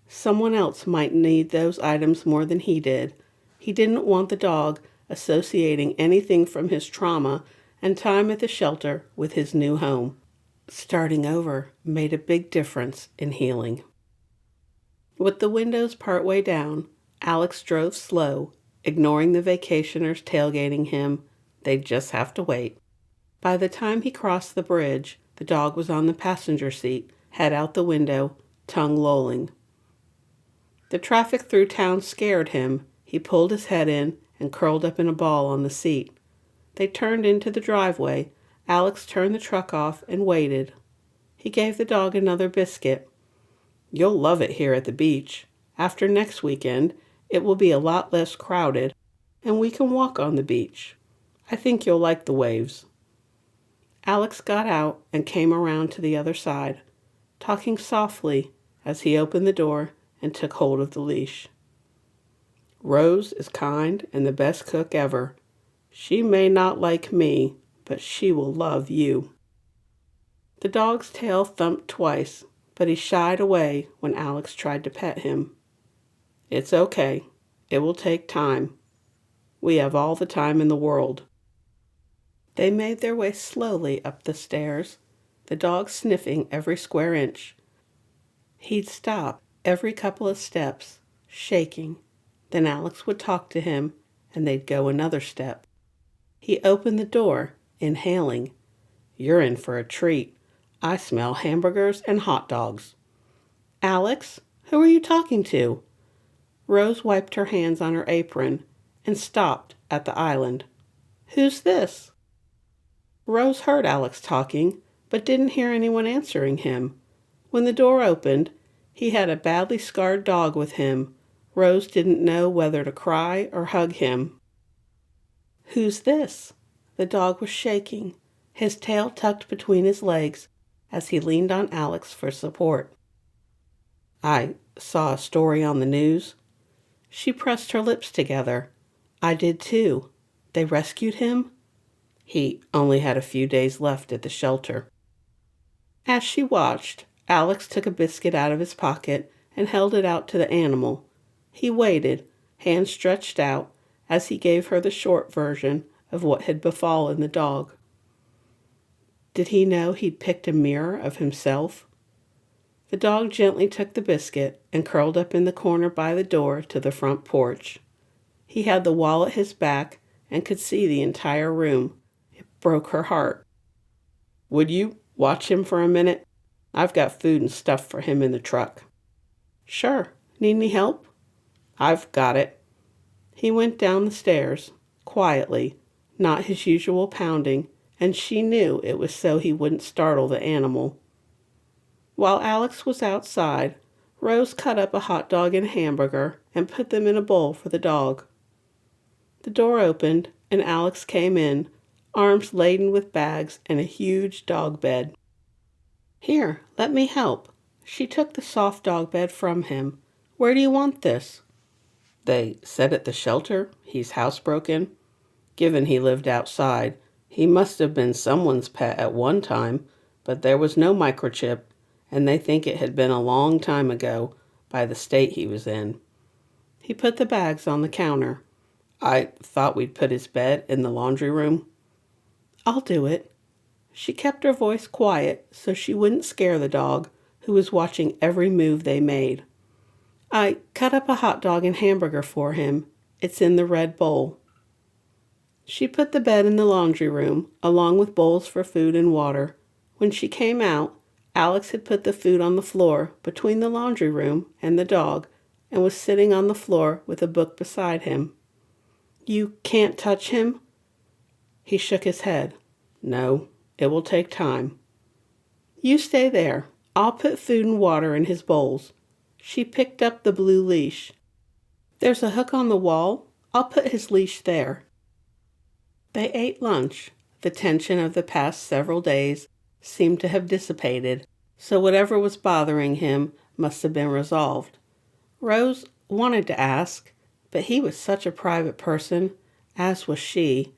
Someone else might need those items more than he did. He didn't want the dog associating anything from his trauma and time at the shelter with his new home. Starting over made a big difference in healing. With the windows partway down, Alex drove slow, ignoring the vacationers tailgating him. They'd just have to wait. By the time he crossed the bridge, the dog was on the passenger seat, head out the window, tongue lolling. The traffic through town scared him. He pulled his head in and curled up in a ball on the seat. They turned into the driveway. Alex turned the truck off and waited. He gave the dog another biscuit. "You'll love it here at the beach. After next weekend, it will be a lot less crowded, and we can walk on the beach. I think you'll like the waves." Alex got out and came around to the other side, talking softly as he opened the door and took hold of the leash. "Rose is kind and the best cook ever. She may not like me, but she will love you." The dog's tail thumped twice, but he shied away when Alex tried to pet him. "It's okay. It will take time. We have all the time in the world." They made their way slowly up the stairs, the dog sniffing every square inch. He'd stop every couple of steps, shaking. Then Alex would talk to him, and they'd go another step. He opened the door, inhaling. "You're in for a treat. I smell hamburgers and hot dogs." "Alex, who are you talking to?" Rose wiped her hands on her apron and stopped at the island. "Who's this?" Rose heard Alex talking, but didn't hear anyone answering him. When the door opened, he had a badly scarred dog with him. Rose didn't know whether to cry or hug him. "Who's this?" The dog was shaking, his tail tucked between his legs as he leaned on Alex for support. "I saw a story on the news." She pressed her lips together. "I did too. They rescued him?" He only had a few days left at the shelter. As she watched, Alex took a biscuit out of his pocket and held it out to the animal. He waited, hands stretched out, as he gave her the short version of what had befallen the dog. Did he know he'd picked a mirror of himself? The dog gently took the biscuit and curled up in the corner by the door to the front porch. He had the wall at his back and could see the entire room. It broke her heart. "Would you watch him for a minute? I've got food and stuff for him in the truck." "Sure. Need any help?" "I've got it." He went down the stairs, quietly, not his usual pounding, and she knew it was so he wouldn't startle the animal. While Alex was outside, Rose cut up a hot dog and hamburger and put them in a bowl for the dog. The door opened, and Alex came in, arms laden with bags and a huge dog bed. "Here, let me help." She took the soft dog bed from him. "Where do you want this?" "They said at the shelter he's housebroken. Given he lived outside, he must have been someone's pet at one time, but there was no microchip, and they think it had been a long time ago by the state he was in." He put the bags on the counter. "I thought we'd put his bed in the laundry room." "I'll do it." She kept her voice quiet so she wouldn't scare the dog, who was watching every move they made. "I cut up a hot dog and hamburger for him. It's in the red bowl." She put the bed in the laundry room, along with bowls for food and water. When she came out, Alex had put the food on the floor between the laundry room and the dog and was sitting on the floor with a book beside him. "You can't touch him?" He shook his head. "No, it will take time." "You stay there. I'll put food and water in his bowls. She picked up the blue leash. There's a hook on the wall. I'll put his leash there. They ate lunch. The tension of the past several days seemed to have dissipated, so whatever was bothering him must have been resolved. Rose wanted to ask, but he was such a private person, as was she,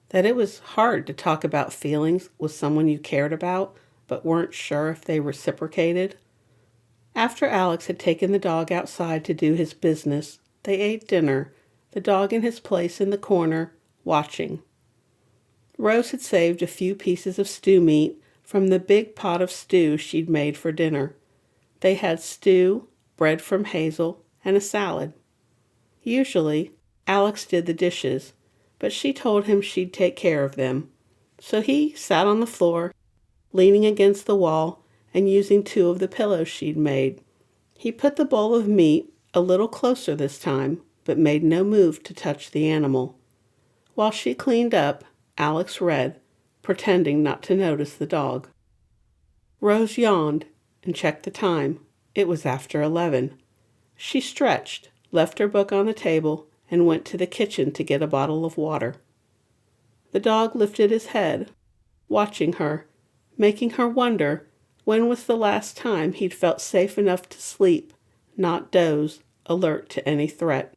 that it was hard to talk about feelings with someone you cared about but weren't sure if they reciprocated. After Alex had taken the dog outside to do his business, they ate dinner, the dog in his place in the corner, watching. Rose had saved a few pieces of stew meat from the big pot of stew she'd made for dinner. They had stew, bread from Hazel, and a salad. Usually, Alex did the dishes, but she told him she'd take care of them. So he sat on the floor, leaning against the wall and using 2 of the pillows she'd made. He put the bowl of meat a little closer this time, but made no move to touch the animal. While she cleaned up, Alex read, pretending not to notice the dog. Rose yawned and checked the time. It was after 11. She stretched, left her book on the table, and went to the kitchen to get a bottle of water. The dog lifted his head, watching her, making her wonder when was the last time he'd felt safe enough to sleep, not doze, alert to any threat.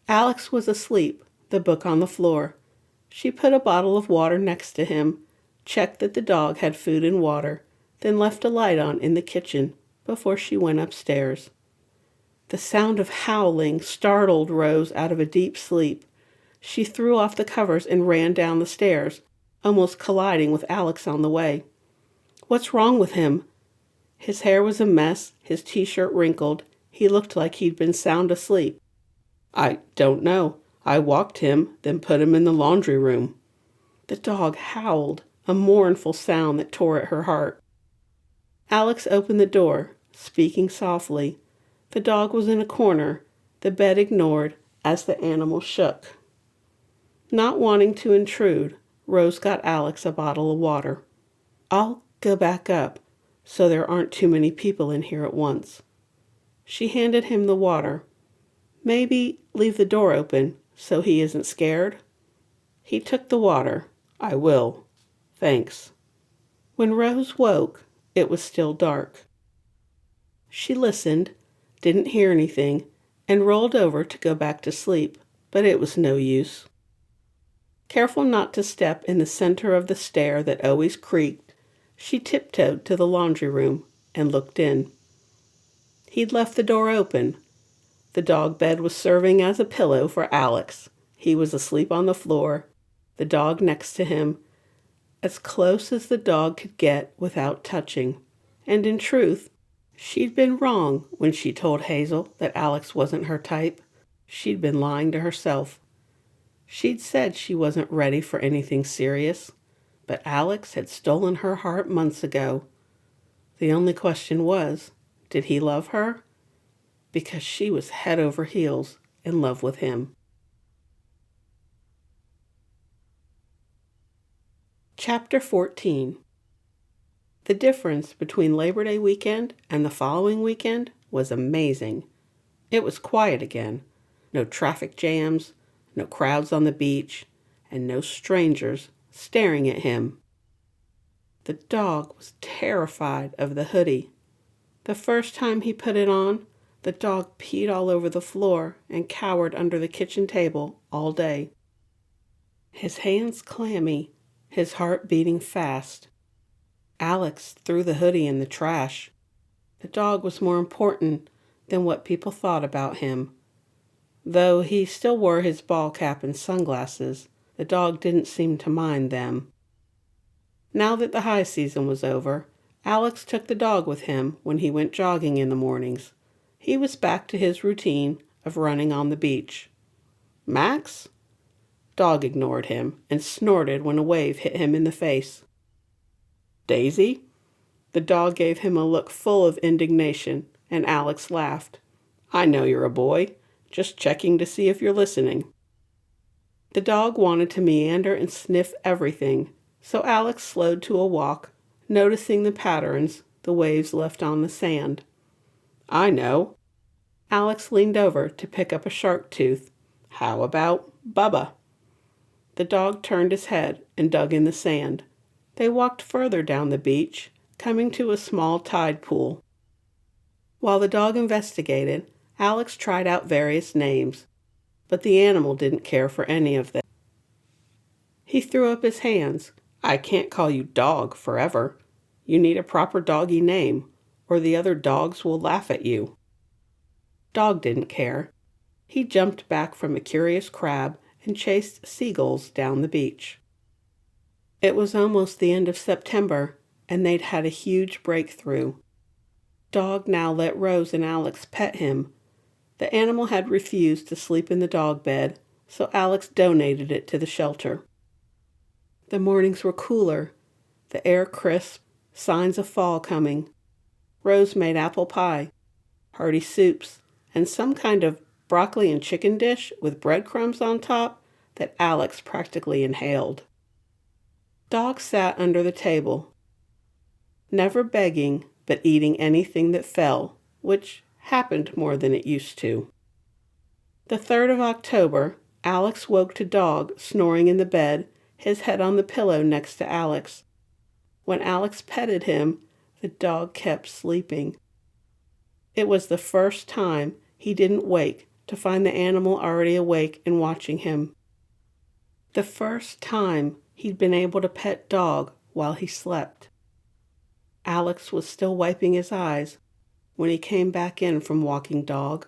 Alex was asleep, the book on the floor. She put a bottle of water next to him, checked that the dog had food and water, then left a light on in the kitchen before she went upstairs. The sound of howling startled Rose out of a deep sleep. She threw off the covers and ran down the stairs, almost colliding with Alex on the way. What's wrong with him? His hair was a mess, his t-shirt wrinkled. He looked like he'd been sound asleep. I don't know. I walked him, then put him in the laundry room. The dog howled, a mournful sound that tore at her heart. Alex opened the door, speaking softly. The dog was in a corner, the bed ignored as the animal shook. Not wanting to intrude, Rose got Alex a bottle of water. I'll go back up, so there aren't too many people in here at once. She handed him the water. Maybe leave the door open so he isn't scared? He took the water. I will. Thanks. When Rose woke, it was still dark. She listened, didn't hear anything, and rolled over to go back to sleep, but it was no use. Careful not to step in the center of the stair that always creaked, she tiptoed to the laundry room and looked in. He'd left the door open. The dog bed was serving as a pillow for Alex. He was asleep on the floor, the dog next to him, as close as the dog could get without touching. And in truth, she'd been wrong when she told Hazel that Alex wasn't her type. She'd been lying to herself. She'd said she wasn't ready for anything serious, but Alex had stolen her heart months ago. The only question was, did he love her? Because she was head over heels in love with him. Chapter 14. The difference between Labor Day weekend and the following weekend was amazing. It was quiet again. No traffic jams, no crowds on the beach, and no strangers staring at him. The dog was terrified of the hoodie. The first time he put it on, the dog peed all over the floor and cowered under the kitchen table all day. His hands clammy, his heart beating fast. Alex threw the hoodie in the trash. The dog was more important than what people thought about him. Though he still wore his ball cap and sunglasses, the dog didn't seem to mind them. Now that the high season was over, Alex took the dog with him when he went jogging in the mornings. He was back to his routine of running on the beach. Max? Dog ignored him and snorted when a wave hit him in the face. Daisy? The dog gave him a look full of indignation, and Alex laughed. I know you're a boy, just checking to see if you're listening. The dog wanted to meander and sniff everything, so Alex slowed to a walk, noticing the patterns, the waves left on the sand. "I know." Alex leaned over to pick up a shark tooth. "How about Bubba?" The dog turned his head and dug in the sand. They walked further down the beach, coming to a small tide pool. While the dog investigated, Alex tried out various names, but the animal didn't care for any of them. He threw up his hands. "I can't call you dog forever. You need a proper doggy name, or the other dogs will laugh at you." Dog didn't care. He jumped back from a curious crab and chased seagulls down the beach. It was almost the end of September, and they'd had a huge breakthrough. Dog now let Rose and Alex pet him. The animal had refused to sleep in the dog bed, so Alex donated it to the shelter. The mornings were cooler, the air crisp, signs of fall coming. Rose made apple pie, hearty soups, and some kind of broccoli and chicken dish with breadcrumbs on top that Alex practically inhaled. Dog sat under the table, never begging, but eating anything that fell, which happened more than it used to. The 3rd of October, Alex woke to Dog snoring in the bed, his head on the pillow next to Alex. When Alex petted him, the dog kept sleeping. It was the first time he didn't wake to find the animal already awake and watching him. The first time he'd been able to pet Dog while he slept. Alex was still wiping his eyes when he came back in from walking Dog.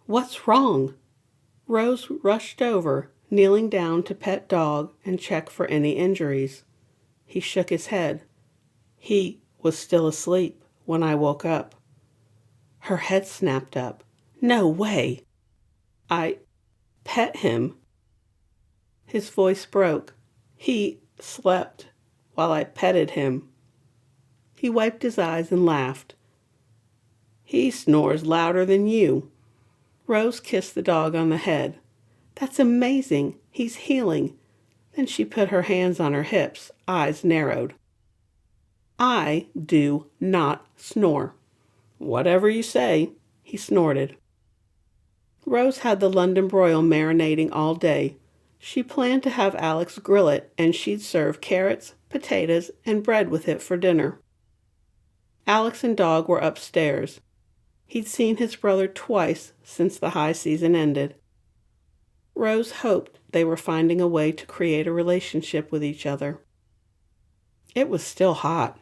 "What's wrong?" Rose rushed over, kneeling down to pet Dog and check for any injuries. He shook his head. "He was still asleep when I woke up." Her head snapped up. "No way!" "I pet him." His voice broke. "He slept while I petted him." He wiped his eyes and laughed. "He snores louder than you." Rose kissed the dog on the head. "That's amazing. He's healing." Then she put her hands on her hips, eyes narrowed. "I do not snore." "Whatever you say," he snorted. Rose had the London broil marinating all day. She planned to have Alex grill it, and she'd serve carrots, potatoes, and bread with it for dinner. Alex and Dog were upstairs. He'd seen his brother twice since the high season ended. Rose hoped they were finding a way to create a relationship with each other. It was still hot.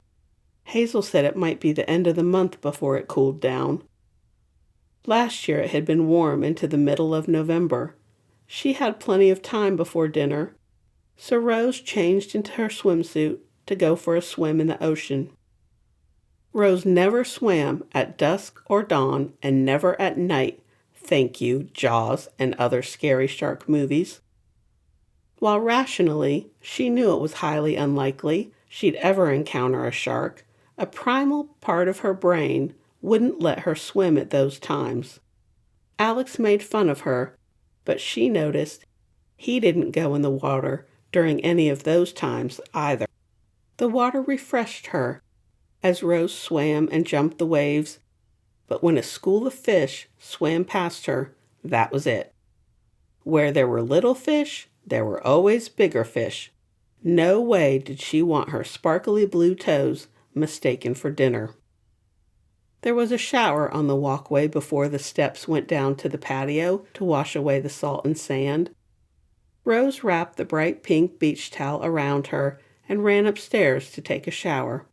Hazel said it might be the end of the month before it cooled down. Last year it had been warm into the middle of November. She had plenty of time before dinner, so Rose changed into her swimsuit to go for a swim in the ocean. Rose never swam at dusk or dawn, and never at night, thank you, Jaws and other scary shark movies. While rationally, she knew it was highly unlikely she'd ever encounter a shark, a primal part of her brain wouldn't let her swim at those times. Alex made fun of her, but she noticed he didn't go in the water during any of those times either. The water refreshed her as Rose swam and jumped the waves, but when a school of fish swam past her, that was it. Where there were little fish, there were always bigger fish. No way did she want her sparkly blue toes mistaken for dinner. There was a shower on the walkway before the steps went down to the patio to wash away the salt and sand. Rose wrapped the bright pink beach towel around her and ran upstairs to take a shower.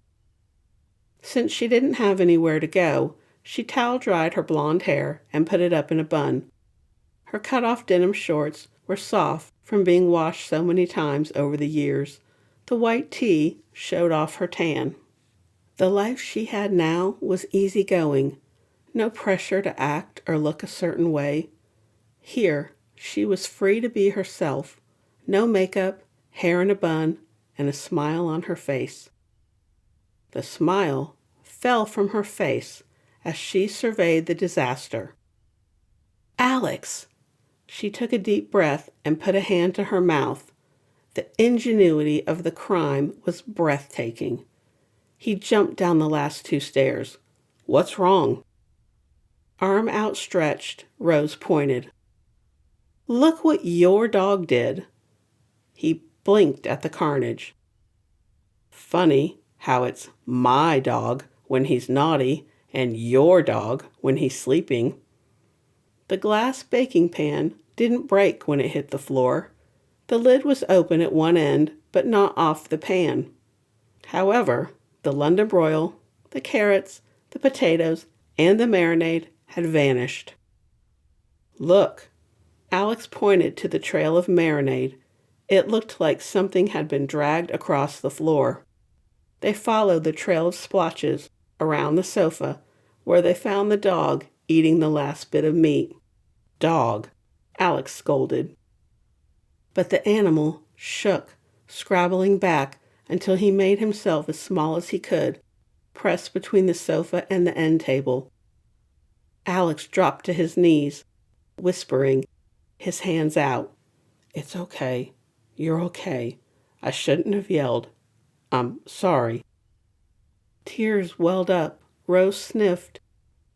Since she didn't have anywhere to go, she towel-dried her blonde hair and put it up in a bun. Her cut-off denim shorts were soft from being washed so many times over the years. The white tee showed off her tan. The life she had now was easygoing, no pressure to act or look a certain way. Here, she was free to be herself, no makeup, hair in a bun, and a smile on her face. The smile fell from her face as she surveyed the disaster. "Alex!" She took a deep breath and put a hand to her mouth. The ingenuity of the crime was breathtaking. He jumped down the last 2 stairs. "What's wrong?" Arm outstretched, Rose pointed. "Look what your dog did." He blinked at the carnage. "Funny how it's my dog when he's naughty and your dog when he's sleeping." The glass baking pan didn't break when it hit the floor. The lid was open at one end, but not off the pan. However, the London broil, the carrots, the potatoes, and the marinade had vanished. "Look." Alex pointed to the trail of marinade. It looked like something had been dragged across the floor. They followed the trail of splotches around the sofa, where they found the dog eating the last bit of meat. "Dog," Alex scolded. But the animal shook, scrabbling back until he made himself as small as he could, pressed between the sofa and the end table. Alex dropped to his knees, whispering, his hands out. "It's okay. You're okay. I shouldn't have yelled. I'm sorry." Tears welled up. Rose sniffed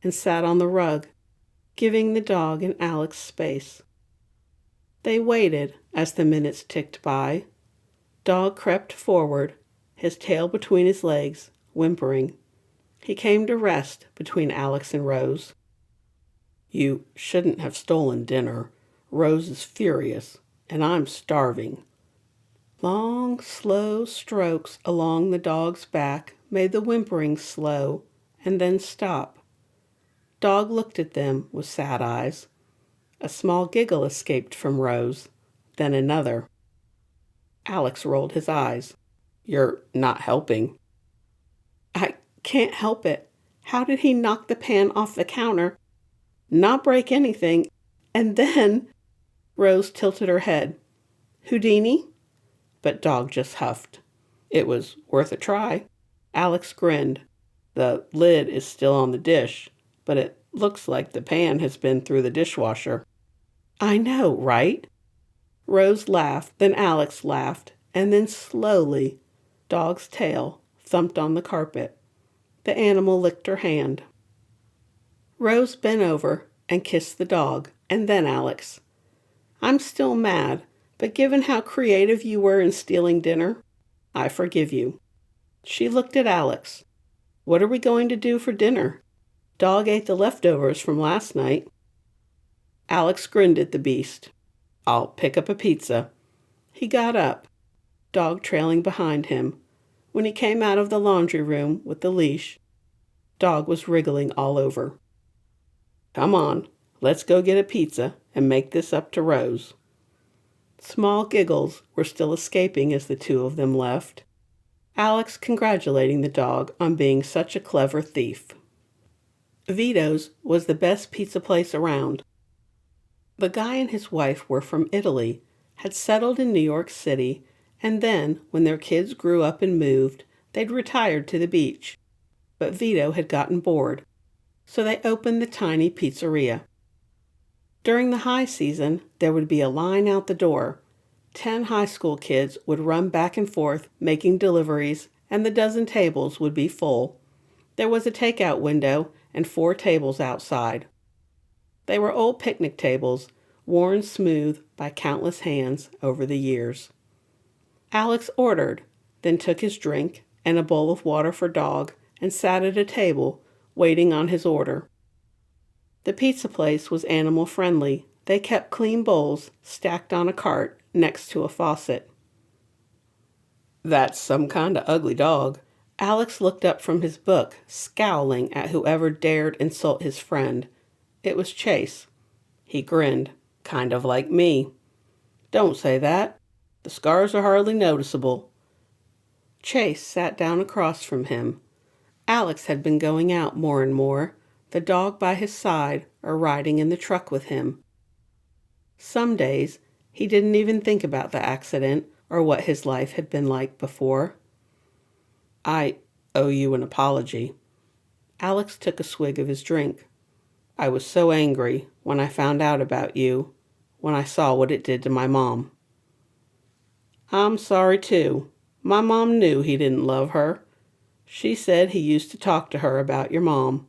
and sat on the rug, giving the dog and Alex space. They waited as the minutes ticked by. Dog crept forward, his tail between his legs, whimpering. He came to rest between Alex and Rose. "You shouldn't have stolen dinner. Rose is furious, and I'm starving." Long, slow strokes along the dog's back made the whimpering slow and then stop. Dog looked at them with sad eyes. A small giggle escaped from Rose, then another. Alex rolled his eyes. "You're not helping." "I can't help it. How did he knock the pan off the counter, not break anything, and then—" Rose tilted her head. "Houdini?" But Dog just huffed. "It was worth a try." Alex grinned. "The lid is still on the dish, but it looks like the pan has been through the dishwasher." "I know, right?" Rose laughed, then Alex laughed, and then slowly, Dog's tail thumped on the carpet. The animal licked her hand. Rose bent over and kissed the dog, and then Alex. "I'm still mad, but given how creative you were in stealing dinner, I forgive you." She looked at Alex. "What are we going to do for dinner? Dog ate the leftovers from last night." Alex grinned at the beast. "I'll pick up a pizza." He got up, Dog trailing behind him. When he came out of the laundry room with the leash, Dog was wriggling all over. "Come on, let's go get a pizza and make this up to Rose." Small giggles were still escaping as the two of them left, Alex congratulating the dog on being such a clever thief. Vito's was the best pizza place around. The guy and his wife were from Italy, had settled in New York City, and then, when their kids grew up and moved, they'd retired to the beach. But Vito had gotten bored, so they opened the tiny pizzeria. During the high season, there would be a line out the door. 10 high school kids would run back and forth making deliveries, and the dozen tables would be full. There was a takeout window and 4 tables outside. They were old picnic tables, worn smooth by countless hands over the years. Alex ordered, then took his drink and a bowl of water for Dog and sat at a table, waiting on his order. The pizza place was animal-friendly. They kept clean bowls stacked on a cart next to a faucet. "That's some kind of ugly dog." Alex looked up from his book, scowling at whoever dared insult his friend. It was Chase. He grinned. "Kind of like me." "Don't say that. The scars are hardly noticeable." Chase sat down across from him. Alex had been going out more and more, the dog by his side or riding in the truck with him. Some days, he didn't even think about the accident or what his life had been like before. "I owe you an apology." Alex took a swig of his drink. "I was so angry when I found out about you, when I saw what it did to my mom." "I'm sorry too. My mom knew he didn't love her. She said he used to talk to her about your mom.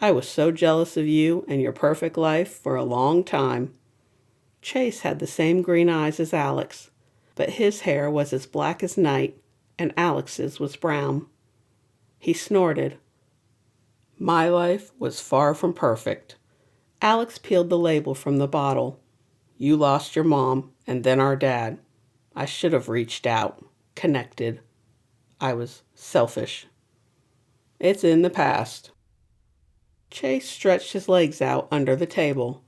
I was so jealous of you and your perfect life for a long time. Chase had the same green eyes as Alex, but his hair was as black as night, and Alex's was brown. He snorted. My life was far from perfect. Alex peeled the label from the bottle. You lost your mom, and then our dad. I should have reached out, connected. I was selfish. It's in the past. Chase stretched his legs out under the table.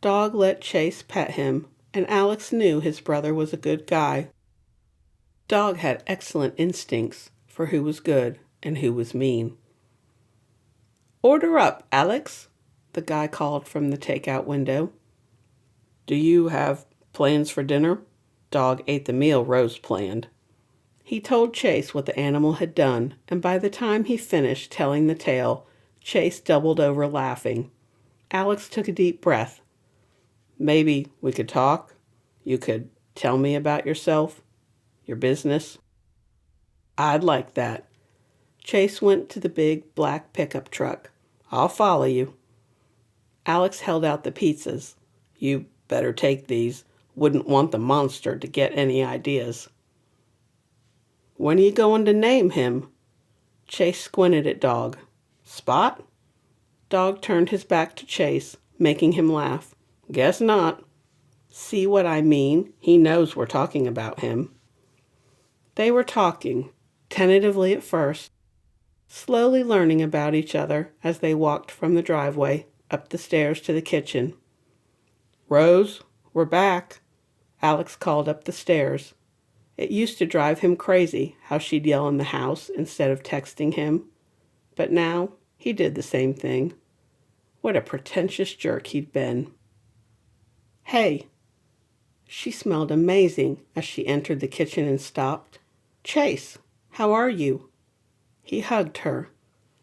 Dog let Chase pet him, and Alex knew his brother was a good guy. Dog had excellent instincts for who was good and who was mean. Order up, Alex, the guy called from the takeout window. Do you have plans for dinner? Dog ate the meal Rose planned. He told Chase what the animal had done, and by the time he finished telling the tale, Chase doubled over laughing. Alex took a deep breath. Maybe we could talk? You could tell me about yourself, your business? I'd like that. Chase went to the big black pickup truck. I'll follow you. Alex held out the pizzas. You better take these. Wouldn't want the monster to get any ideas. When are you going to name him? Chase squinted at Dog. Spot? Dog turned his back to Chase, making him laugh. Guess not. See what I mean? He knows we're talking about him. They were talking, tentatively at first, slowly learning about each other as they walked from the driveway up the stairs to the kitchen. Rose, we're back, Alex called up the stairs. It used to drive him crazy how she'd yell in the house instead of texting him, but now he did the same thing. What a pretentious jerk he'd been. Hey. She smelled amazing as she entered the kitchen and stopped. Chase, how are you? He hugged her.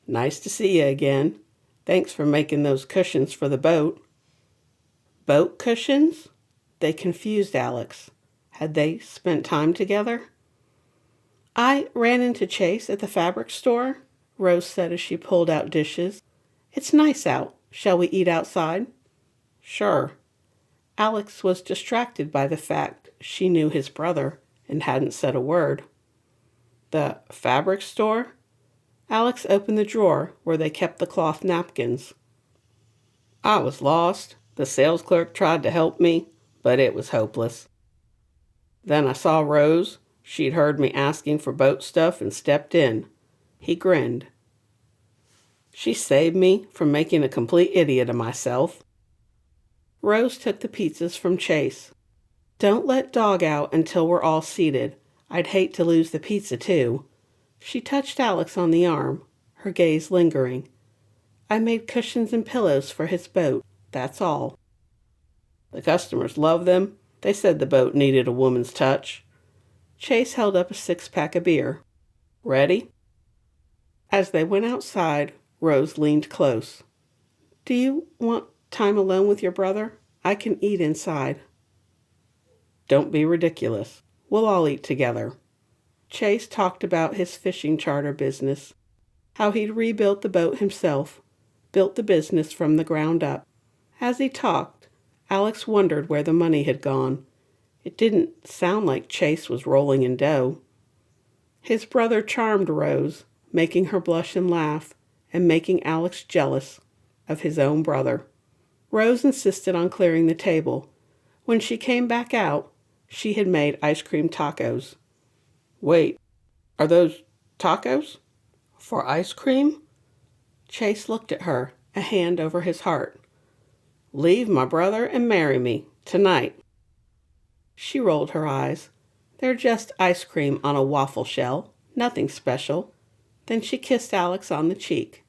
Nice to see you again. Thanks for making those cushions for the boat. Boat cushions? They confused Alex. Had they spent time together? I ran into Chase at the fabric store, Rose said as she pulled out dishes. It's nice out. Shall we eat outside? Sure. Alex was distracted by the fact she knew his brother and hadn't said a word. The fabric store? Alex opened the drawer where they kept the cloth napkins. I was lost. The sales clerk tried to help me, but it was hopeless. Then I saw Rose. She'd heard me asking for boat stuff and stepped in. He grinned. She saved me from making a complete idiot of myself. Rose took the pizzas from Chase. Don't let Dog out until we're all seated. I'd hate to lose the pizza, too. She touched Alex on the arm, her gaze lingering. I made cushions and pillows for his boat, that's all. The customers loved them. They said the boat needed a woman's touch. Chase held up a 6-pack of beer. Ready? As they went outside, Rose leaned close. Do you want time alone with your brother? I can eat inside. Don't be ridiculous. We'll all eat together. Chase talked about his fishing charter business, how he'd rebuilt the boat himself, built the business from the ground up. As he talked, Alex wondered where the money had gone. It didn't sound like Chase was rolling in dough. His brother charmed Rose, making her blush and laugh, and making Alex jealous of his own brother. Rose insisted on clearing the table. When she came back out, she had made ice cream tacos. Wait, are those tacos? For ice cream? Chase looked at her, a hand over his heart. Leave my brother and marry me, tonight. She rolled her eyes. They're just ice cream on a waffle shell, nothing special. Then she kissed Alex on the cheek.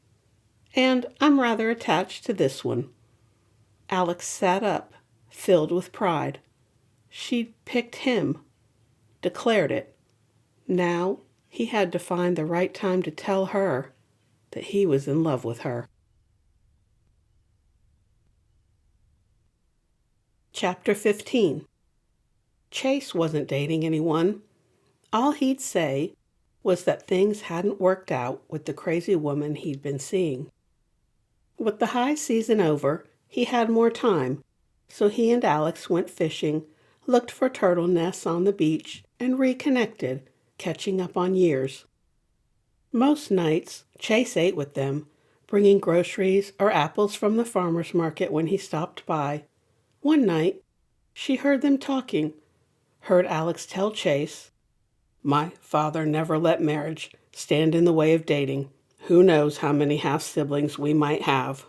And I'm rather attached to this one. Alex sat up, filled with pride. She'd picked him, declared it. Now he had to find the right time to tell her that he was in love with her. Chapter 15. Chase wasn't dating anyone. All he'd say was that things hadn't worked out with the crazy woman he'd been seeing. With the high season over, he had more time, so he and Alex went fishing, looked for turtle nests on the beach, and reconnected, catching up on years. Most nights, Chase ate with them, bringing groceries or apples from the farmer's market when he stopped by. One night, she heard them talking, heard Alex tell Chase, "My father never let marriage stand in the way of dating. Who knows how many half-siblings we might have."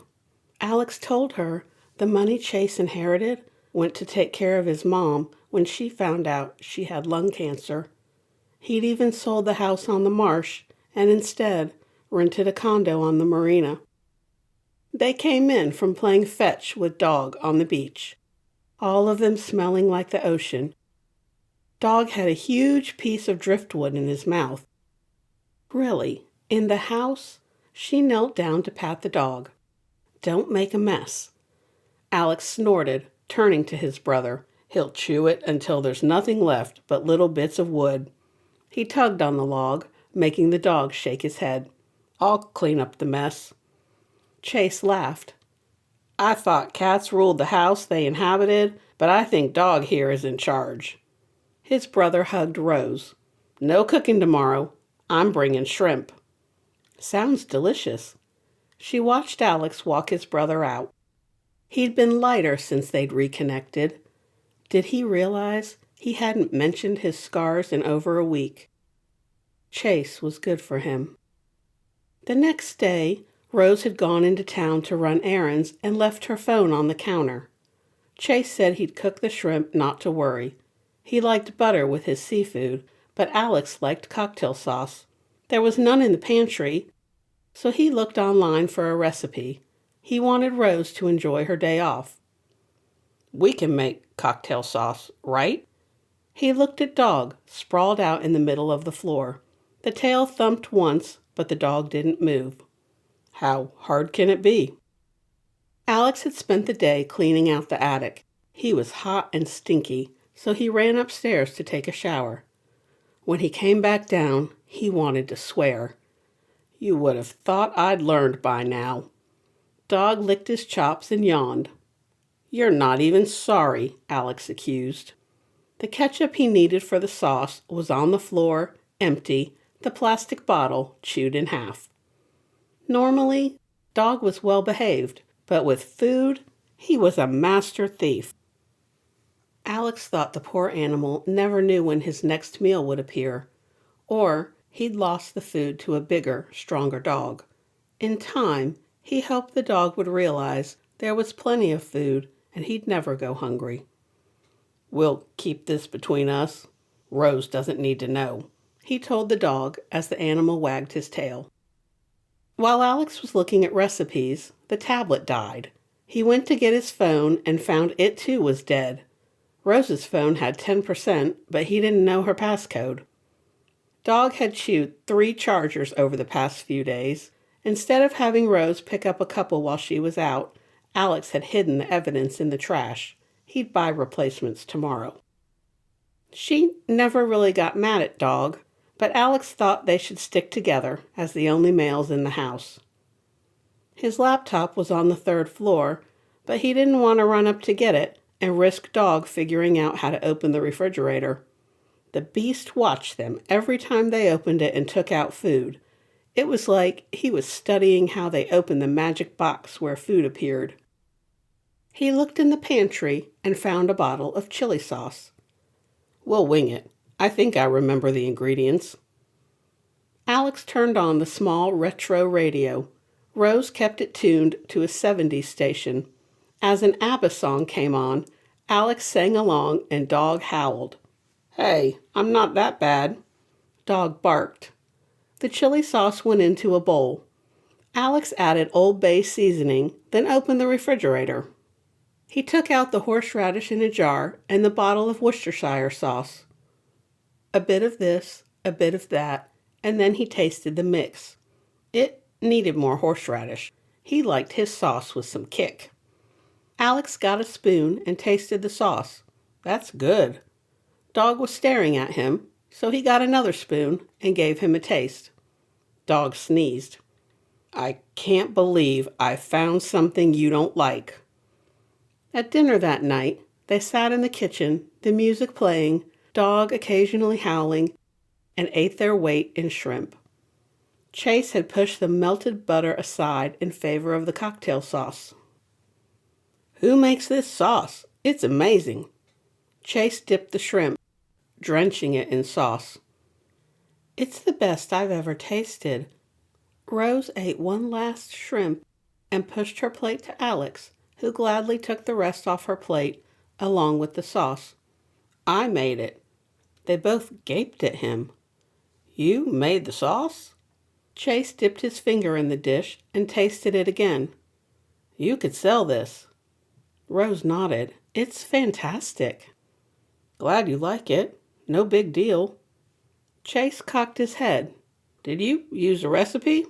Alex told her the money Chase inherited went to take care of his mom when she found out she had lung cancer. He'd even sold the house on the marsh and instead rented a condo on the marina. They came in from playing fetch with Dog on the beach, all of them smelling like the ocean. Dog had a huge piece of driftwood in his mouth. Really, in the house, she knelt down to pat the dog. "Don't make a mess." Alex snorted, turning to his brother. "He'll chew it until there's nothing left but little bits of wood." He tugged on the log, making the dog shake his head. "I'll clean up the mess." Chase laughed. "I thought cats ruled the house they inhabited, but I think Dog here is in charge." His brother hugged Rose. "No cooking tomorrow. I'm bringing shrimp." "Sounds delicious." She watched Alex walk his brother out. He'd been lighter since they'd reconnected. Did he realize he hadn't mentioned his scars in over a week? Chase was good for him. The next day, Rose had gone into town to run errands and left her phone on the counter. Chase said he'd cook the shrimp not to worry. He liked butter with his seafood, but Alex liked cocktail sauce. There was none in the pantry, so he looked online for a recipe. He wanted Rose to enjoy her day off. "We can make cocktail sauce, right?" He looked at Dog, sprawled out in the middle of the floor. The tail thumped once, but the dog didn't move. "How hard can it be?" Alex had spent the day cleaning out the attic. He was hot and stinky, so he ran upstairs to take a shower. When he came back down, he wanted to swear. "You would have thought I'd learned by now." Dog licked his chops and yawned. "You're not even sorry," Alex accused. The ketchup he needed for the sauce was on the floor, empty, the plastic bottle chewed in half. Normally, Dog was well behaved, but with food, he was a master thief. Alex thought the poor animal never knew when his next meal would appear, or he'd lost the food to a bigger, stronger dog. In time, he hoped the dog would realize there was plenty of food and he'd never go hungry. "We'll keep this between us. Rose doesn't need to know," he told the dog as the animal wagged his tail. While Alex was looking at recipes, the tablet died. He went to get his phone and found it too was dead. Rose's phone had 10%, but he didn't know her passcode. Dog had chewed 3 chargers over the past few days. Instead of having Rose pick up a couple while she was out, Alex had hidden the evidence in the trash. He'd buy replacements tomorrow. She never really got mad at Dog, but Alex thought they should stick together as the only males in the house. His laptop was on the 3rd floor, but he didn't want to run up to get it and risk Dog figuring out how to open the refrigerator. The beast watched them every time they opened it and took out food. It was like he was studying how they opened the magic box where food appeared. He looked in the pantry and found a bottle of chili sauce. "We'll wing it. I think I remember the ingredients." Alex turned on the small retro radio. Rose kept it tuned to a 70s station. As an ABBA song came on, Alex sang along and Dog howled. "Hey, I'm not that bad." Dog barked. The chili sauce went into a bowl. Alex added Old Bay seasoning, then opened the refrigerator. He took out the horseradish in a jar and the bottle of Worcestershire sauce. A bit of this, a bit of that, and then he tasted the mix. It needed more horseradish. He liked his sauce with some kick. Alex got a spoon and tasted the sauce. "That's good." Dog was staring at him. So he got another spoon and gave him a taste. Dog sneezed. "I can't believe I found something you don't like." At dinner that night, they sat in the kitchen, the music playing, Dog occasionally howling, and ate their weight in shrimp. Chase had pushed the melted butter aside in favor of the cocktail sauce. "Who makes this sauce? It's amazing." Chase dipped the shrimp, drenching it in sauce. "It's the best I've ever tasted." Rose ate one last shrimp and pushed her plate to Alex, who gladly took the rest off her plate along with the sauce. "I made it." They both gaped at him. "You made the sauce?" Chase dipped his finger in the dish and tasted it again. "You could sell this." Rose nodded. "It's fantastic." "Glad you like it. No big deal." Chase cocked his head. "Did you use a recipe?"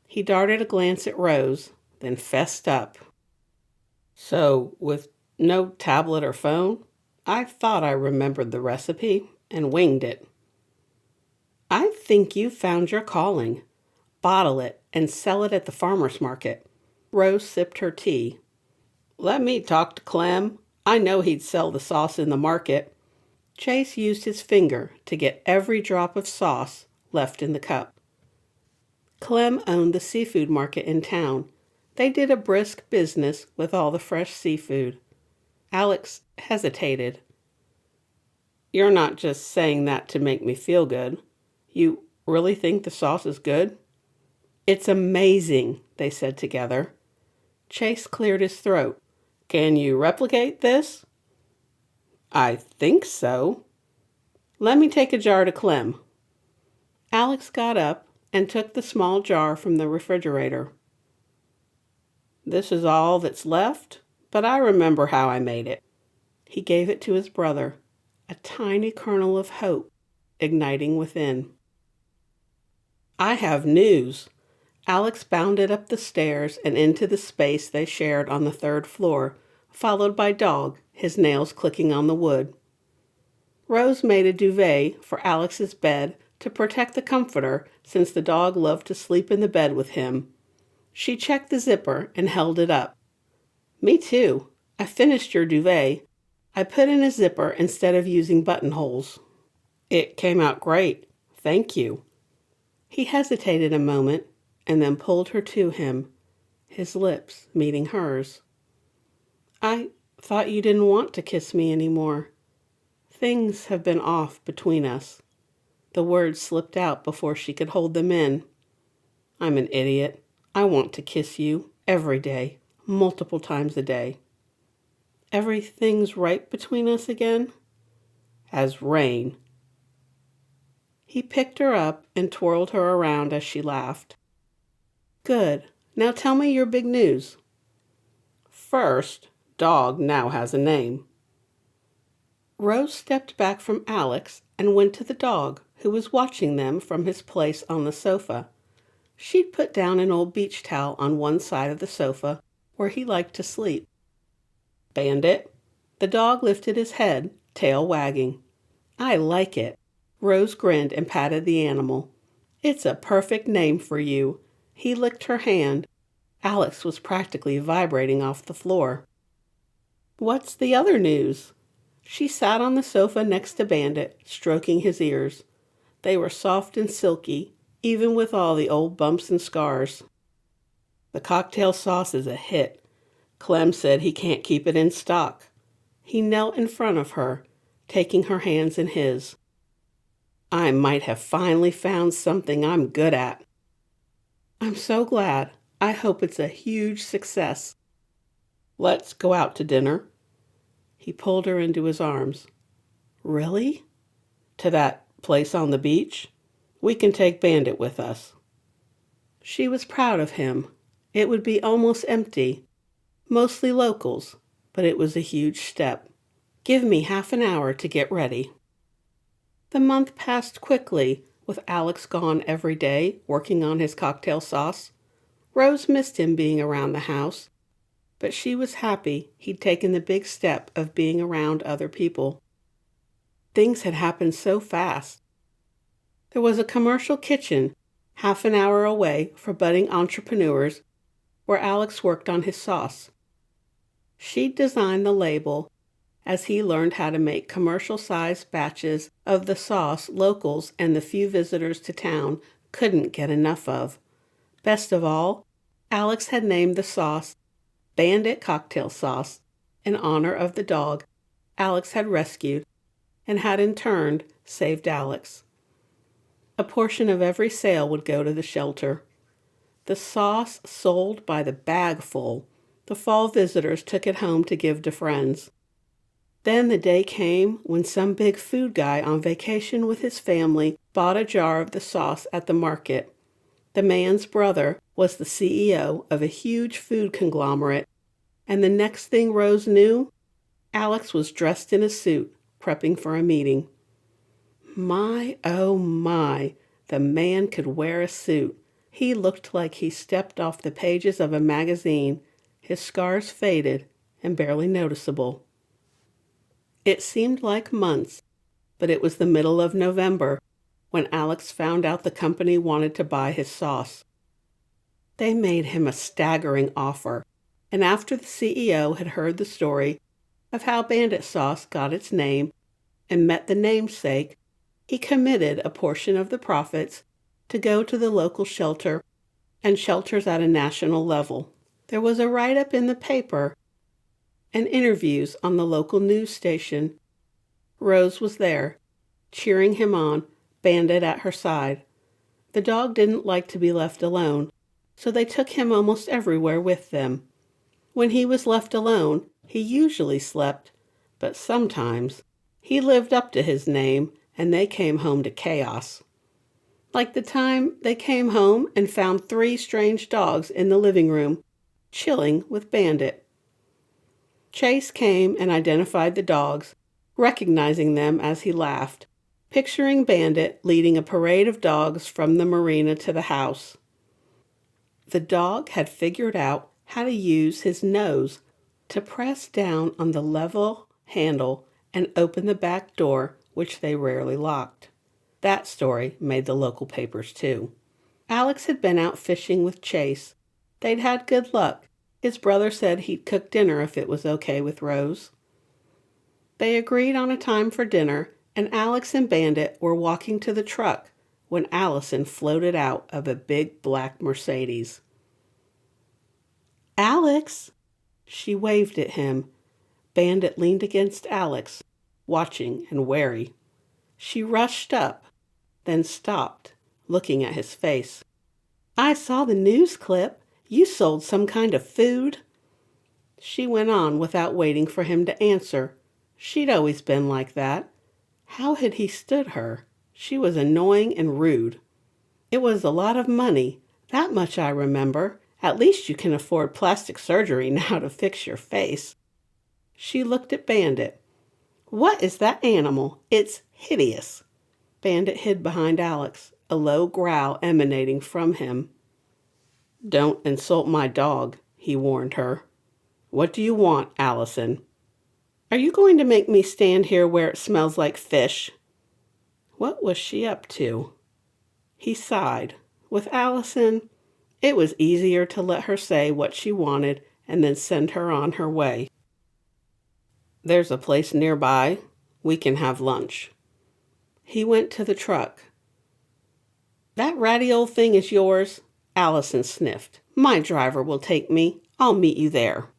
He darted a glance at Rose, then fessed up. "So, with no tablet or phone, I thought I remembered the recipe and winged it." "I think you found your calling. Bottle it and sell it at the farmer's market." Rose sipped her tea. "Let me talk to Clem. I know he'd sell the sauce in the market." Chase used his finger to get every drop of sauce left in the cup. Clem owned the seafood market in town. They did a brisk business with all the fresh seafood. Alex hesitated. "You're not just saying that to make me feel good. You really think the sauce is good?" "It's amazing," they said together. Chase cleared his throat. "Can you replicate this?" "I think so." "Let me take a jar to Clem." Alex got up and took the small jar from the refrigerator. "This is all that's left, but I remember how I made it." He gave it to his brother, a tiny kernel of hope igniting within. "I have news." Alex bounded up the stairs and into the space they shared on the third floor, followed by Dog, his nails clicking on the wood. Rose made a duvet for Alex's bed to protect the comforter, since the dog loved to sleep in the bed with him. She checked the zipper and held it up. "Me too. I finished your duvet. I put in a zipper instead of using buttonholes." "It came out great. Thank you." He hesitated a moment and then pulled her to him, his lips meeting hers. "I thought you didn't want to kiss me anymore. Things have been off between us." The words slipped out before she could hold them in. "I'm an idiot. I want to kiss you every day, multiple times a day." "Everything's right between us again?" "As rain." He picked her up and twirled her around as she laughed. "Good. Now tell me your big news." "First, Dog now has a name." Rose stepped back from Alex and went to the dog, who was watching them from his place on the sofa. She'd put down an old beach towel on one side of the sofa where he liked to sleep. "Bandit." The dog lifted his head, tail wagging. "I like it." Rose grinned and patted the animal. "It's a perfect name for you." He licked her hand. Alex was practically vibrating off the floor. "What's the other news?" She sat on the sofa next to Bandit, stroking his ears. They were soft and silky, even with all the old bumps and scars. "The cocktail sauce is a hit. Clem said he can't keep it in stock." He knelt in front of her, taking her hands in his. "I might have finally found something I'm good at." "I'm so glad. I hope it's a huge success." "Let's go out to dinner." He pulled her into his arms. "Really?" "To that place on the beach. We can take Bandit with us." She was proud of him. It would be almost empty, mostly locals, but it was a huge step. "Give me half an hour to get ready." The month passed quickly, with Alex gone every day, working on his cocktail sauce. Rose missed him being around the house, but she was happy he'd taken the big step of being around other people. Things had happened so fast. There was a commercial kitchen half an hour away for budding entrepreneurs where Alex worked on his sauce. She'd designed the label as he learned how to make commercial-sized batches of the sauce locals and the few visitors to town couldn't get enough of. Best of all, Alex had named the sauce Bandit Cocktail Sauce in honor of the dog Alex had rescued and had in turn saved Alex. A portion of every sale would go to the shelter. The sauce sold by the bagful. The fall visitors took it home to give to friends. Then the day came when some big food guy on vacation with his family bought a jar of the sauce at the market. The man's brother was the CEO of a huge food conglomerate, and the next thing Rose knew, Alex was dressed in a suit, prepping for a meeting. My, oh my, the man could wear a suit. He looked like he stepped off the pages of a magazine, his scars faded and barely noticeable. It seemed like months, but it was the middle of November when Alex found out the company wanted to buy his sauce. They made him a staggering offer, and after the CEO had heard the story of how Bandit sauce got its name and met the namesake, he committed a portion of the profits to go to the local shelter and shelters at a national level. There was a write-up in the paper and interviews on the local news station. Rose was there, cheering him on, Bandit at her side. The dog didn't like to be left alone, so they took him almost everywhere with them. When he was left alone, he usually slept, but sometimes he lived up to his name and they came home to chaos. Like the time they came home and found 3 strange dogs in the living room, chilling with Bandit. Chase came and identified the dogs, recognizing them as he laughed, picturing Bandit leading a parade of dogs from the marina to the house. The dog had figured out how to use his nose to press down on the level handle and open the back door, which they rarely locked. That story made the local papers too. Alex had been out fishing with Chase. They'd had good luck. His brother said he'd cook dinner if it was okay with Rose. They agreed on a time for dinner, and Alex and Bandit were walking to the truck when Allison floated out of a big black Mercedes. "Alex!" She waved at him. Bandit leaned against Alex, watching and wary. She rushed up, then stopped, looking at his face. "I saw the news clip. You sold some kind of food." She went on without waiting for him to answer. She'd always been like that. How had he stood her? She was annoying and rude. "It was a lot of money. That much I remember. At least you can afford plastic surgery now to fix your face." She looked at Bandit. "What is that animal? It's hideous." Bandit hid behind Alex, a low growl emanating from him. "Don't insult my dog," he warned her. "What do you want, Allison?" "Are you going to make me stand here where it smells like fish?" What was she up to? He sighed. With Allison, it was easier to let her say what she wanted and then send her on her way. "There's a place nearby. We can have lunch." He went to the truck. "That ratty old thing is yours?" Allison sniffed. "My driver will take me. I'll meet you there."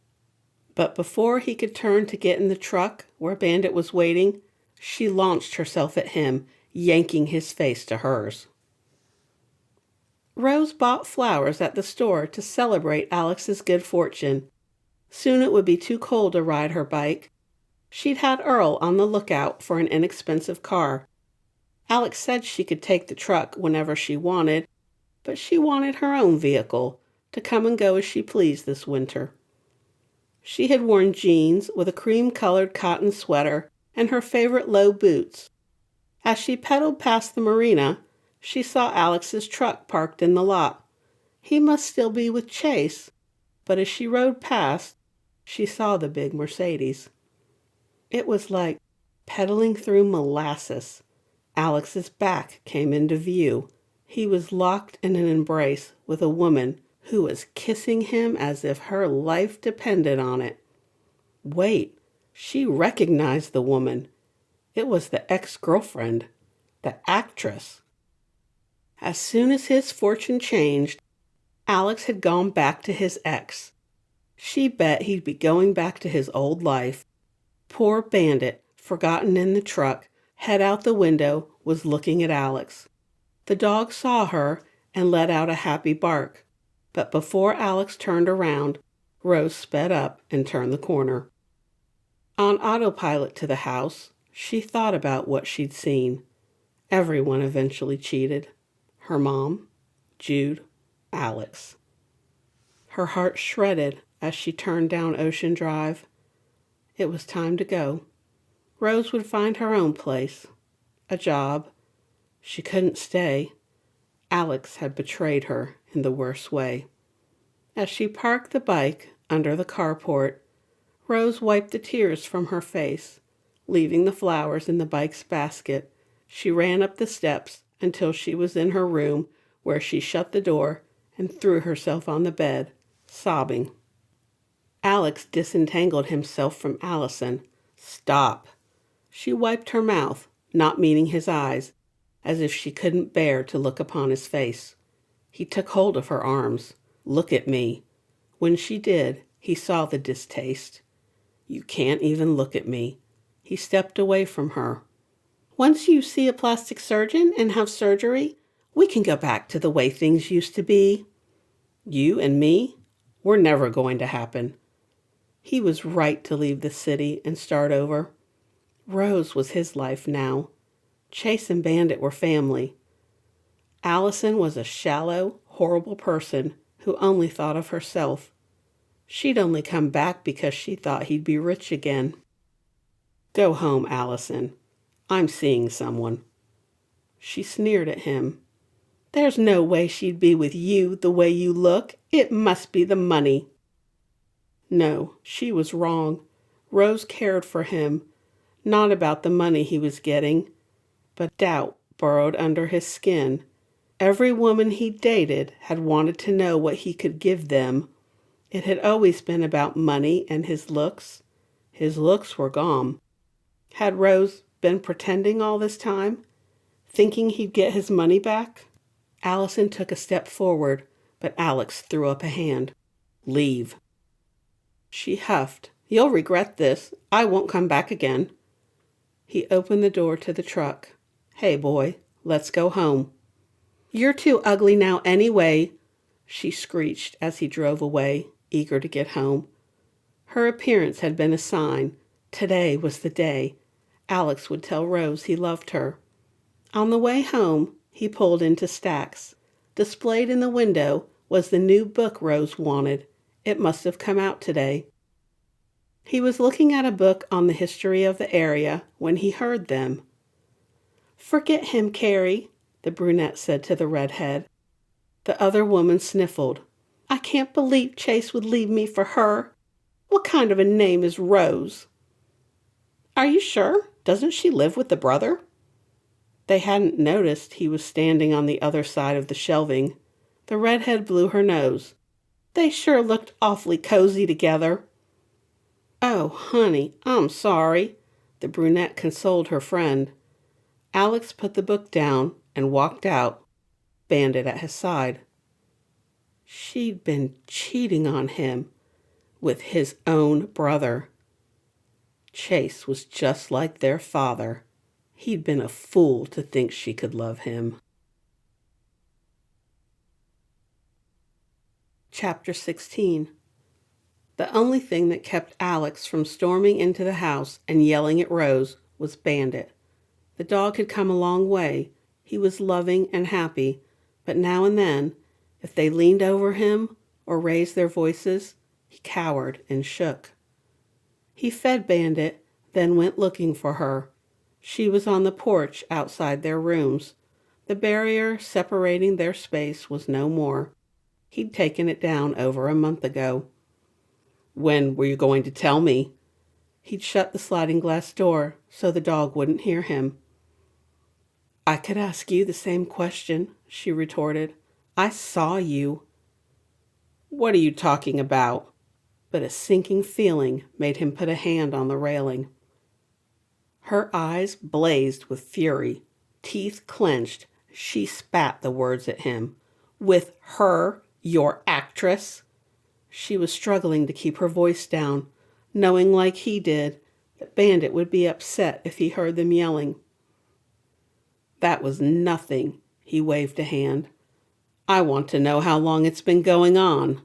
But before he could turn to get in the truck where Bandit was waiting, she launched herself at him, yanking his face to hers. Rose bought flowers at the store to celebrate Alex's good fortune. Soon it would be too cold to ride her bike. She'd had Earl on the lookout for an inexpensive car. Alex said she could take the truck whenever she wanted, but she wanted her own vehicle to come and go as she pleased this winter. She had worn jeans with a cream-colored cotton sweater and her favorite low boots. As she pedaled past the marina, she saw Alex's truck parked in the lot. He must still be with Chase, but as she rode past, she saw the big Mercedes. It was like Pedaling through molasses, Alex's back came into view. He was locked in an embrace with a woman who was kissing him as if her life depended on it. Wait, she recognized the woman. It was the ex-girlfriend, the actress. As soon as his fortune changed, Alex had gone back to his ex. She bet he'd be going back to his old life. Poor Bandit, forgotten in the truck, head out the window, was looking at Alex. The dog saw her and let out a happy bark. But before Alex turned around, Rose sped up and turned the corner. On autopilot to the house, she thought about what she'd seen. Everyone eventually cheated. Her mom, Jude, Alex. Her heart shredded as she turned down Ocean Drive. It was time to go. Rose would find her own place, a job. She couldn't stay. Alex had betrayed her in the worst way. As she parked the bike under the carport, Rose wiped the tears from her face. Leaving the flowers in the bike's basket, she ran up the steps until she was in her room, where she shut the door and threw herself on the bed, sobbing. Alex disentangled himself from Allison. Stop. She wiped her mouth, not meeting his eyes, as if she couldn't bear to look upon his face. He took hold of her arms. Look at me. When she did, he saw the distaste. You can't even look at me. He stepped away from her. Once you see a plastic surgeon and have surgery, we can go back to the way things used to be. You and me, we're never going to happen. He was right to leave the city and start over. Rose was his life now. Chase and Bandit were family. Allison was a shallow, horrible person who only thought of herself. She'd only come back because she thought he'd be rich again. Go home, Allison. I'm seeing someone. She sneered at him. There's no way she'd be with you the way you look. It must be the money. No, she was wrong. Rose cared for him, not about the money he was getting, but doubt burrowed under his skin. Every woman he dated had wanted to know what he could give them. It had always been about money and his looks. His looks were gone. Had Rose been pretending all this time, thinking he'd get his money back? Allison took a step forward, but Alex threw up a hand. Leave. She huffed. You'll regret this. I won't come back again. He opened the door to the truck. Hey, boy, let's go home. You're too ugly now anyway, she screeched as he drove away, eager to get home. Her appearance had been a sign. Today was the day. Alex would tell Rose he loved her. On the way home, he pulled into Stack's. Displayed in the window was the new book Rose wanted. It must have come out today. He was looking at a book on the history of the area when he heard them. Forget him, Carrie, the brunette said to the redhead. The other woman sniffled. I can't believe Chase would leave me for her. What kind of a name is Rose? Are you sure? Doesn't she live with the brother? They hadn't noticed he was standing on the other side of the shelving. The redhead blew her nose. They sure looked awfully cozy together. Oh, honey, I'm sorry, the brunette consoled her friend. Alex put the book down and walked out, Bandit at his side. She'd been cheating on him with his own brother. Chase was just like their father. He'd been a fool to think she could love him. Chapter 16. The only thing that kept Alex from storming into the house and yelling at Rose was Bandit. The dog had come a long way. He was loving and happy, but now and then, if they leaned over him or raised their voices, he cowered and shook. He fed Bandit, then went looking for her. She was on the porch outside their rooms. The barrier separating their space was no more. He'd taken it down over a month ago. When were you going to tell me? He'd shut the sliding glass door so the dog wouldn't hear him. "I could ask you the same question," she retorted. "I saw you." "What are you talking about?" But a sinking feeling made him put a hand on the railing. Her eyes blazed with fury. Teeth clenched, she spat the words at him. "With her, your actress?" She was struggling to keep her voice down, knowing like he did that Bandit would be upset if he heard them yelling. "That was nothing," he waved a hand. "I want to know how long it's been going on."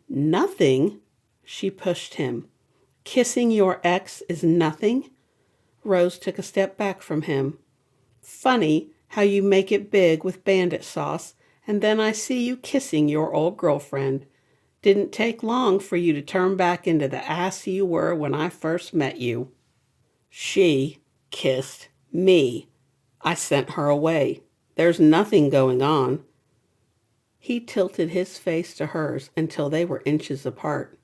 "Nothing?" She pushed him. "Kissing your ex is nothing?" Rose took a step back from him. "Funny how you make it big with Bandit sauce, and then I see you kissing your old girlfriend. Didn't take long for you to turn back into the ass you were when I first met you." "She kissed me. I sent her away. There's nothing going on." He tilted his face to hers until they were inches apart.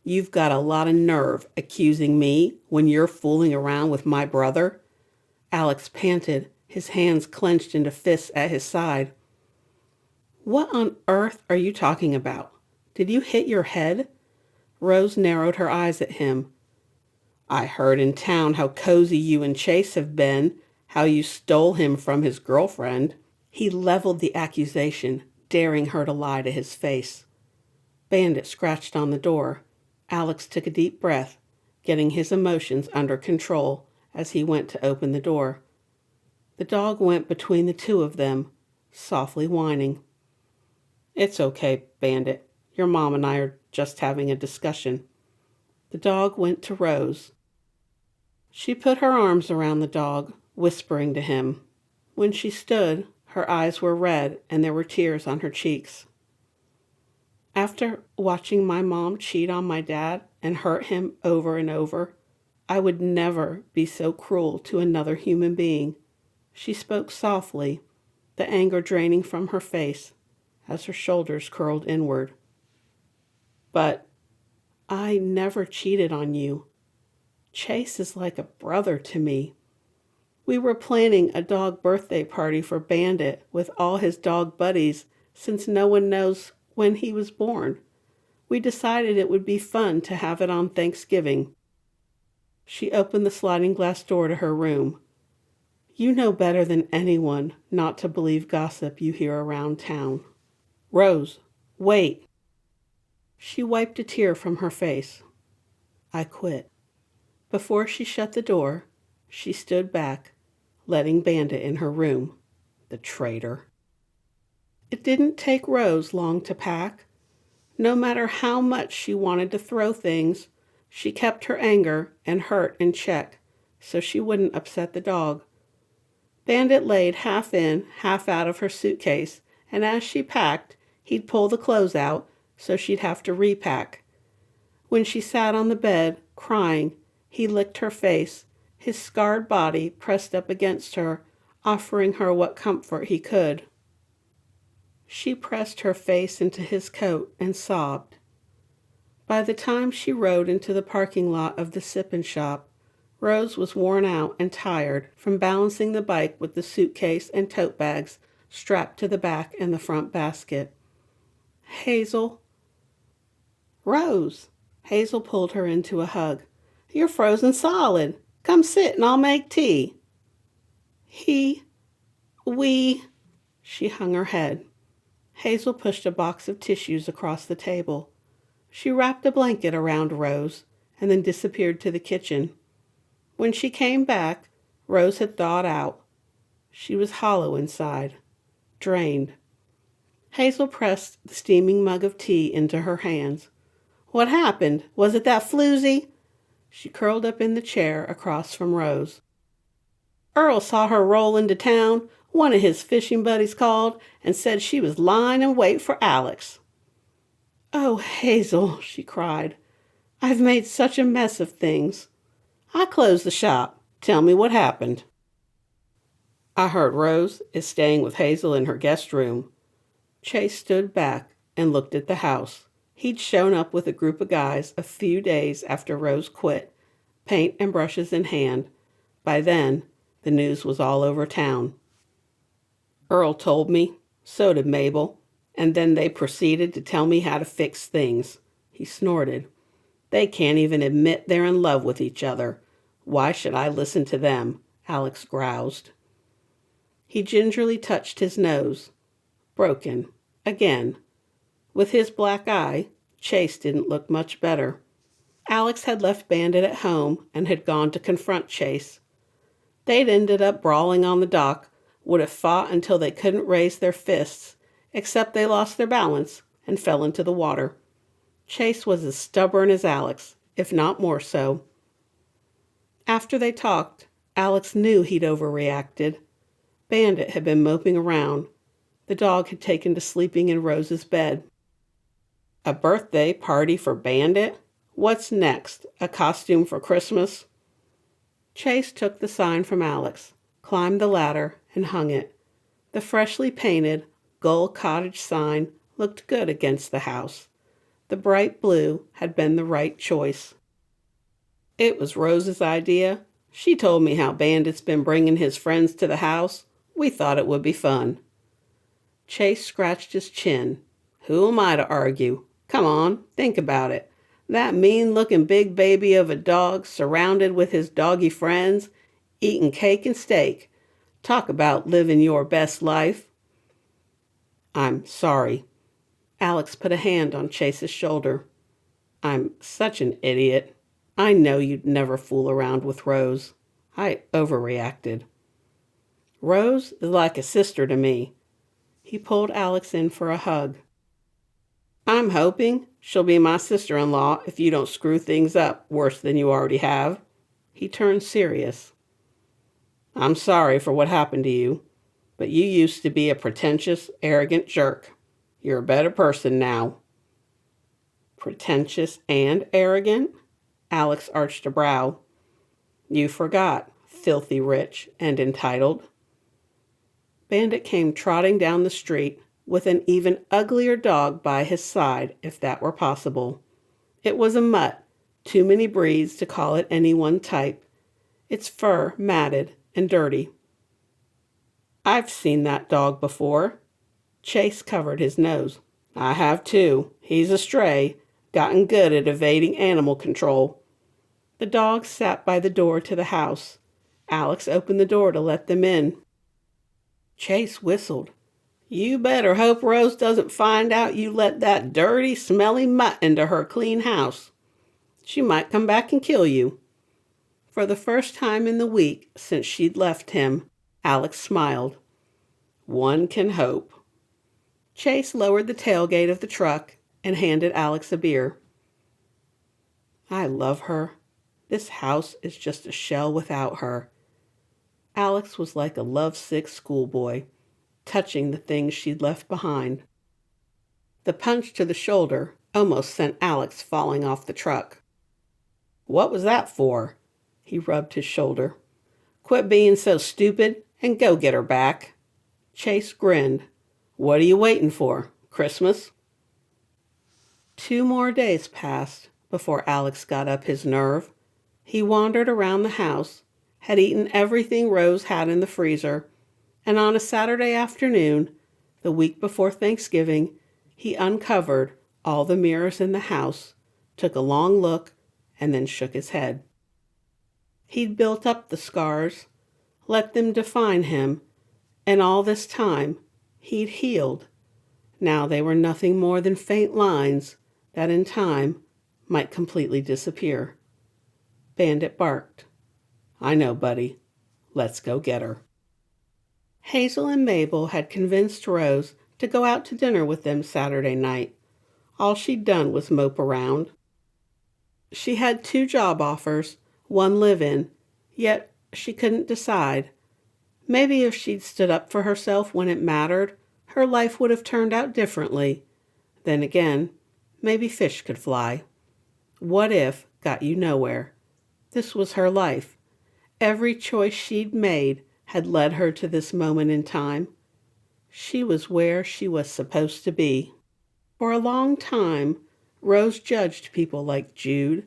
"You've got a lot of nerve accusing me when you're fooling around with my brother." Alex panted, his hands clenched into fists at his side. "What on earth are you talking about? Did you hit your head?" Rose narrowed her eyes at him. "I heard in town how cozy you and Chase have been, how you stole him from his girlfriend." He leveled the accusation, daring her to lie to his face. Bandit scratched on the door. Alex took a deep breath, getting his emotions under control as he went to open the door. The dog went between the two of them, softly whining. "It's okay, Bandit. Your mom and I are just having a discussion." The dog went to Rose. She put her arms around the dog, whispering to him. When she stood, her eyes were red and there were tears on her cheeks. "After watching my mom cheat on my dad and hurt him over and over, I would never be so cruel to another human being." She spoke softly, the anger draining from her face as her shoulders curled inward. "But I never cheated on you. Chase is like a brother to me. We were planning a dog birthday party for Bandit with all his dog buddies since no one knows when he was born. We decided it would be fun to have it on Thanksgiving." She opened the sliding glass door to her room. "You know better than anyone not to believe gossip you hear around town." "Rose, wait." She wiped a tear from her face. "I quit." Before she shut the door, she stood back, letting Bandit in her room. The traitor. It didn't take Rose long to pack. No matter how much she wanted to throw things, she kept her anger and hurt in check so she wouldn't upset the dog. Bandit laid half in, half out of her suitcase, and as she packed, he'd pull the clothes out so she'd have to repack. When she sat on the bed, crying, he licked her face, his scarred body pressed up against her, offering her what comfort he could. She pressed her face into his coat and sobbed. By the time she rode into the parking lot of the sip-and shop, Rose was worn out and tired from balancing the bike with the suitcase and tote bags strapped to the back and the front basket. "Hazel." "Rose." Hazel pulled her into a hug. "You're frozen solid. Come sit and I'll make tea." We." She hung her head. Hazel pushed a box of tissues across the table. She wrapped a blanket around Rose and then disappeared to the kitchen. When she came back, Rose had thawed out. She was hollow inside, drained. Hazel pressed the steaming mug of tea into her hands. "What happened? Was it that floozy?" She curled up in the chair across from Rose. "Earl saw her roll into town. One of his fishing buddies called and said she was lying in wait for Alex." "Oh, Hazel," she cried. "I've made such a mess of things." "I closed the shop. Tell me what happened." "I heard Rose is staying with Hazel in her guest room." Chase stood back and looked at the house. He'd shown up with a group of guys a few days after Rose quit, paint and brushes in hand. By then, the news was all over town. Earl told me, so did Mabel, and then they proceeded to tell me how to fix things. He snorted. They can't even admit they're in love with each other. Why should I listen to them? Alex groused. He gingerly touched his nose. Broken. Again. With his black eye, Chase didn't look much better. Alex had left Bandit at home and had gone to confront Chase. They'd ended up brawling on the dock, would have fought until they couldn't raise their fists, except they lost their balance and fell into the water. Chase was as stubborn as Alex, if not more so. After they talked, Alex knew he'd overreacted. Bandit had been moping around. The dog had taken to sleeping in Rose's bed. A birthday party for Bandit? What's next? A costume for Christmas? Chase took the sign from Alex, climbed the ladder, and hung it. The freshly painted Gull Cottage sign looked good against the house. The bright blue had been the right choice. It was Rose's idea. She told me how Bandit's been bringing his friends to the house. We thought it would be fun. Chase scratched his chin. Who am I to argue? Come on, think about it. That mean-looking big baby of a dog surrounded with his doggy friends, eating cake and steak. Talk about living your best life. I'm sorry. Alex put a hand on Chase's shoulder. I'm such an idiot. I know you'd never fool around with Rose. I overreacted. Rose is like a sister to me. He pulled Alex in for a hug. I'm hoping she'll be my sister-in-law if you don't screw things up worse than you already have. He turned serious. I'm sorry for what happened to you, but you used to be a pretentious, arrogant jerk. You're a better person now. Pretentious and arrogant? Alex arched a brow. You forgot, filthy rich and entitled. Bandit came trotting down the street with an even uglier dog by his side, if that were possible. It was a mutt, too many breeds to call it any one type, its fur matted and dirty. I've seen that dog before. Chase covered his nose. I have too. He's a stray, gotten good at evading animal control. The dog sat by the door to the house. Alex opened the door to let them in. Chase whistled. You better hope Rose doesn't find out you let that dirty, smelly mutt into her clean house. She might come back and kill you. For the first time in the week since she'd left him, Alex smiled. One can hope. Chase lowered the tailgate of the truck and handed Alex a beer. I love her. This house is just a shell without her. Alex was like a lovesick schoolboy, touching the things she'd left behind. The punch to the shoulder almost sent Alex falling off the truck. What was that for? He rubbed his shoulder. Quit being so stupid and go get her back. Chase grinned. What are you waiting for? Christmas? 2 more days passed before Alex got up his nerve. He wandered around the house, had eaten everything Rose had in the freezer, and on a Saturday afternoon, the week before Thanksgiving, he uncovered all the mirrors in the house, took a long look, and then shook his head. He'd built up the scars, let them define him, and all this time, he'd healed. Now they were nothing more than faint lines that in time might completely disappear. Bandit barked. I know, buddy. Let's go get her. Hazel and Mabel had convinced Rose to go out to dinner with them Saturday night. All she'd done was mope around. She had 2 job offers, 1 live-in, yet she couldn't decide. Maybe if she'd stood up for herself when it mattered, her life would have turned out differently. Then again, maybe fish could fly. What if got you nowhere? This was her life. Every choice she'd made had led her to this moment in time. She was where she was supposed to be. For a long time, Rose judged people like Jude,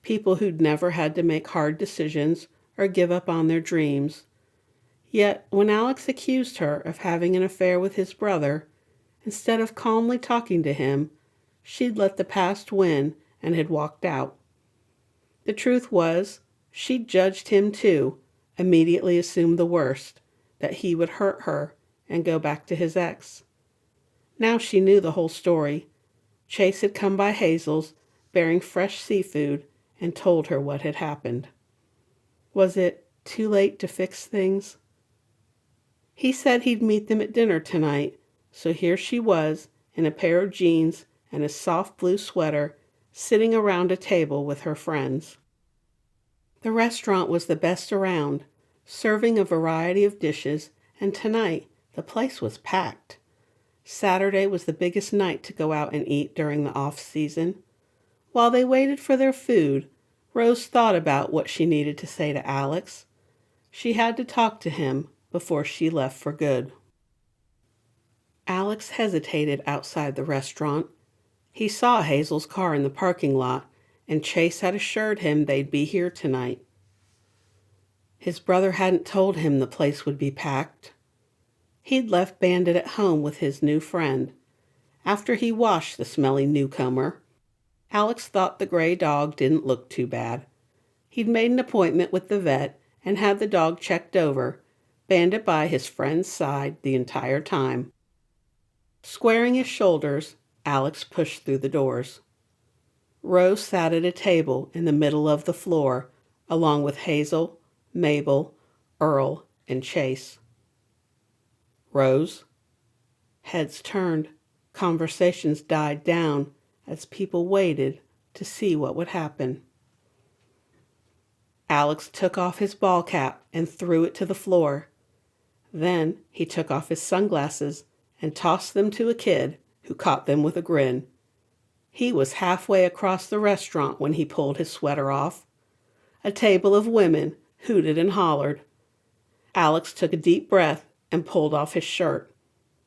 people who'd never had to make hard decisions or give up on their dreams. Yet when Alex accused her of having an affair with his brother, instead of calmly talking to him, she'd let the past win and had walked out. The truth was, she judged him too, immediately assumed the worst, that he would hurt her and go back to his ex. Now she knew the whole story. Chase had come by Hazel's, bearing fresh seafood, and told her what had happened. Was it too late to fix things? He said he'd meet them at dinner tonight, so here she was, in a pair of jeans and a soft blue sweater, sitting around a table with her friends. The restaurant was the best around, serving a variety of dishes, and tonight the place was packed. Saturday was the biggest night to go out and eat during the off-season. While they waited for their food, Rose thought about what she needed to say to Alex. She had to talk to him before she left for good. Alex hesitated outside the restaurant. He saw Hazel's car in the parking lot, and Chase had assured him they'd be here tonight. His brother hadn't told him the place would be packed. He'd left Bandit at home with his new friend. After he washed the smelly newcomer, Alex thought the gray dog didn't look too bad. He'd made an appointment with the vet and had the dog checked over, Bandit by his friend's side the entire time. Squaring his shoulders, Alex pushed through the doors. Rose sat at a table in the middle of the floor, along with Hazel, Mabel, Earl, and Chase. Rose? Heads turned, conversations died down as people waited to see what would happen. Alex took off his ball cap and threw it to the floor. Then he took off his sunglasses and tossed them to a kid who caught them with a grin. He was halfway across the restaurant when he pulled his sweater off. A table of women hooted and hollered. Alex took a deep breath and pulled off his shirt.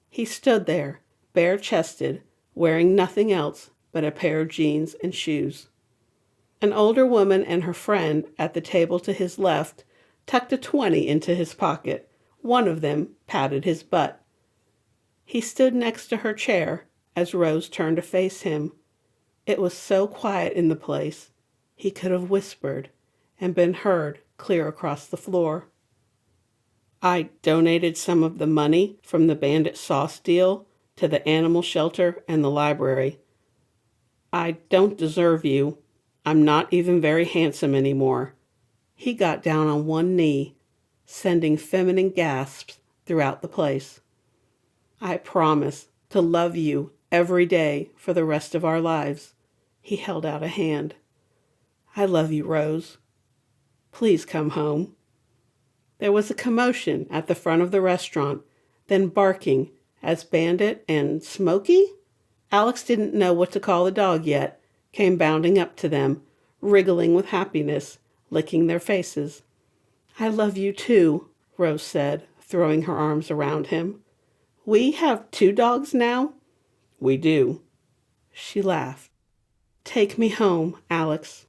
He stood there, bare-chested, wearing nothing else but a pair of jeans and shoes. An older woman and her friend at the table to his left tucked a 20 into his pocket. One of them patted his butt. He stood next to her chair as Rose turned to face him. It was so quiet in the place, he could have whispered and been heard clear across the floor. I donated some of the money from the Bandit sauce deal to the animal shelter and the library. I don't deserve you. I'm not even very handsome anymore. He got down on one knee, sending feminine gasps throughout the place. I promise to love you every day for the rest of our lives. He held out a hand. I love you, Rose. Please come home. There was a commotion at the front of the restaurant, then barking as Bandit and Smokey? Alex didn't know what to call the dog yet, came bounding up to them, wriggling with happiness, licking their faces. I love you too, Rose said, throwing her arms around him. We have 2 dogs now? We do. She laughed. Take me home, Alex.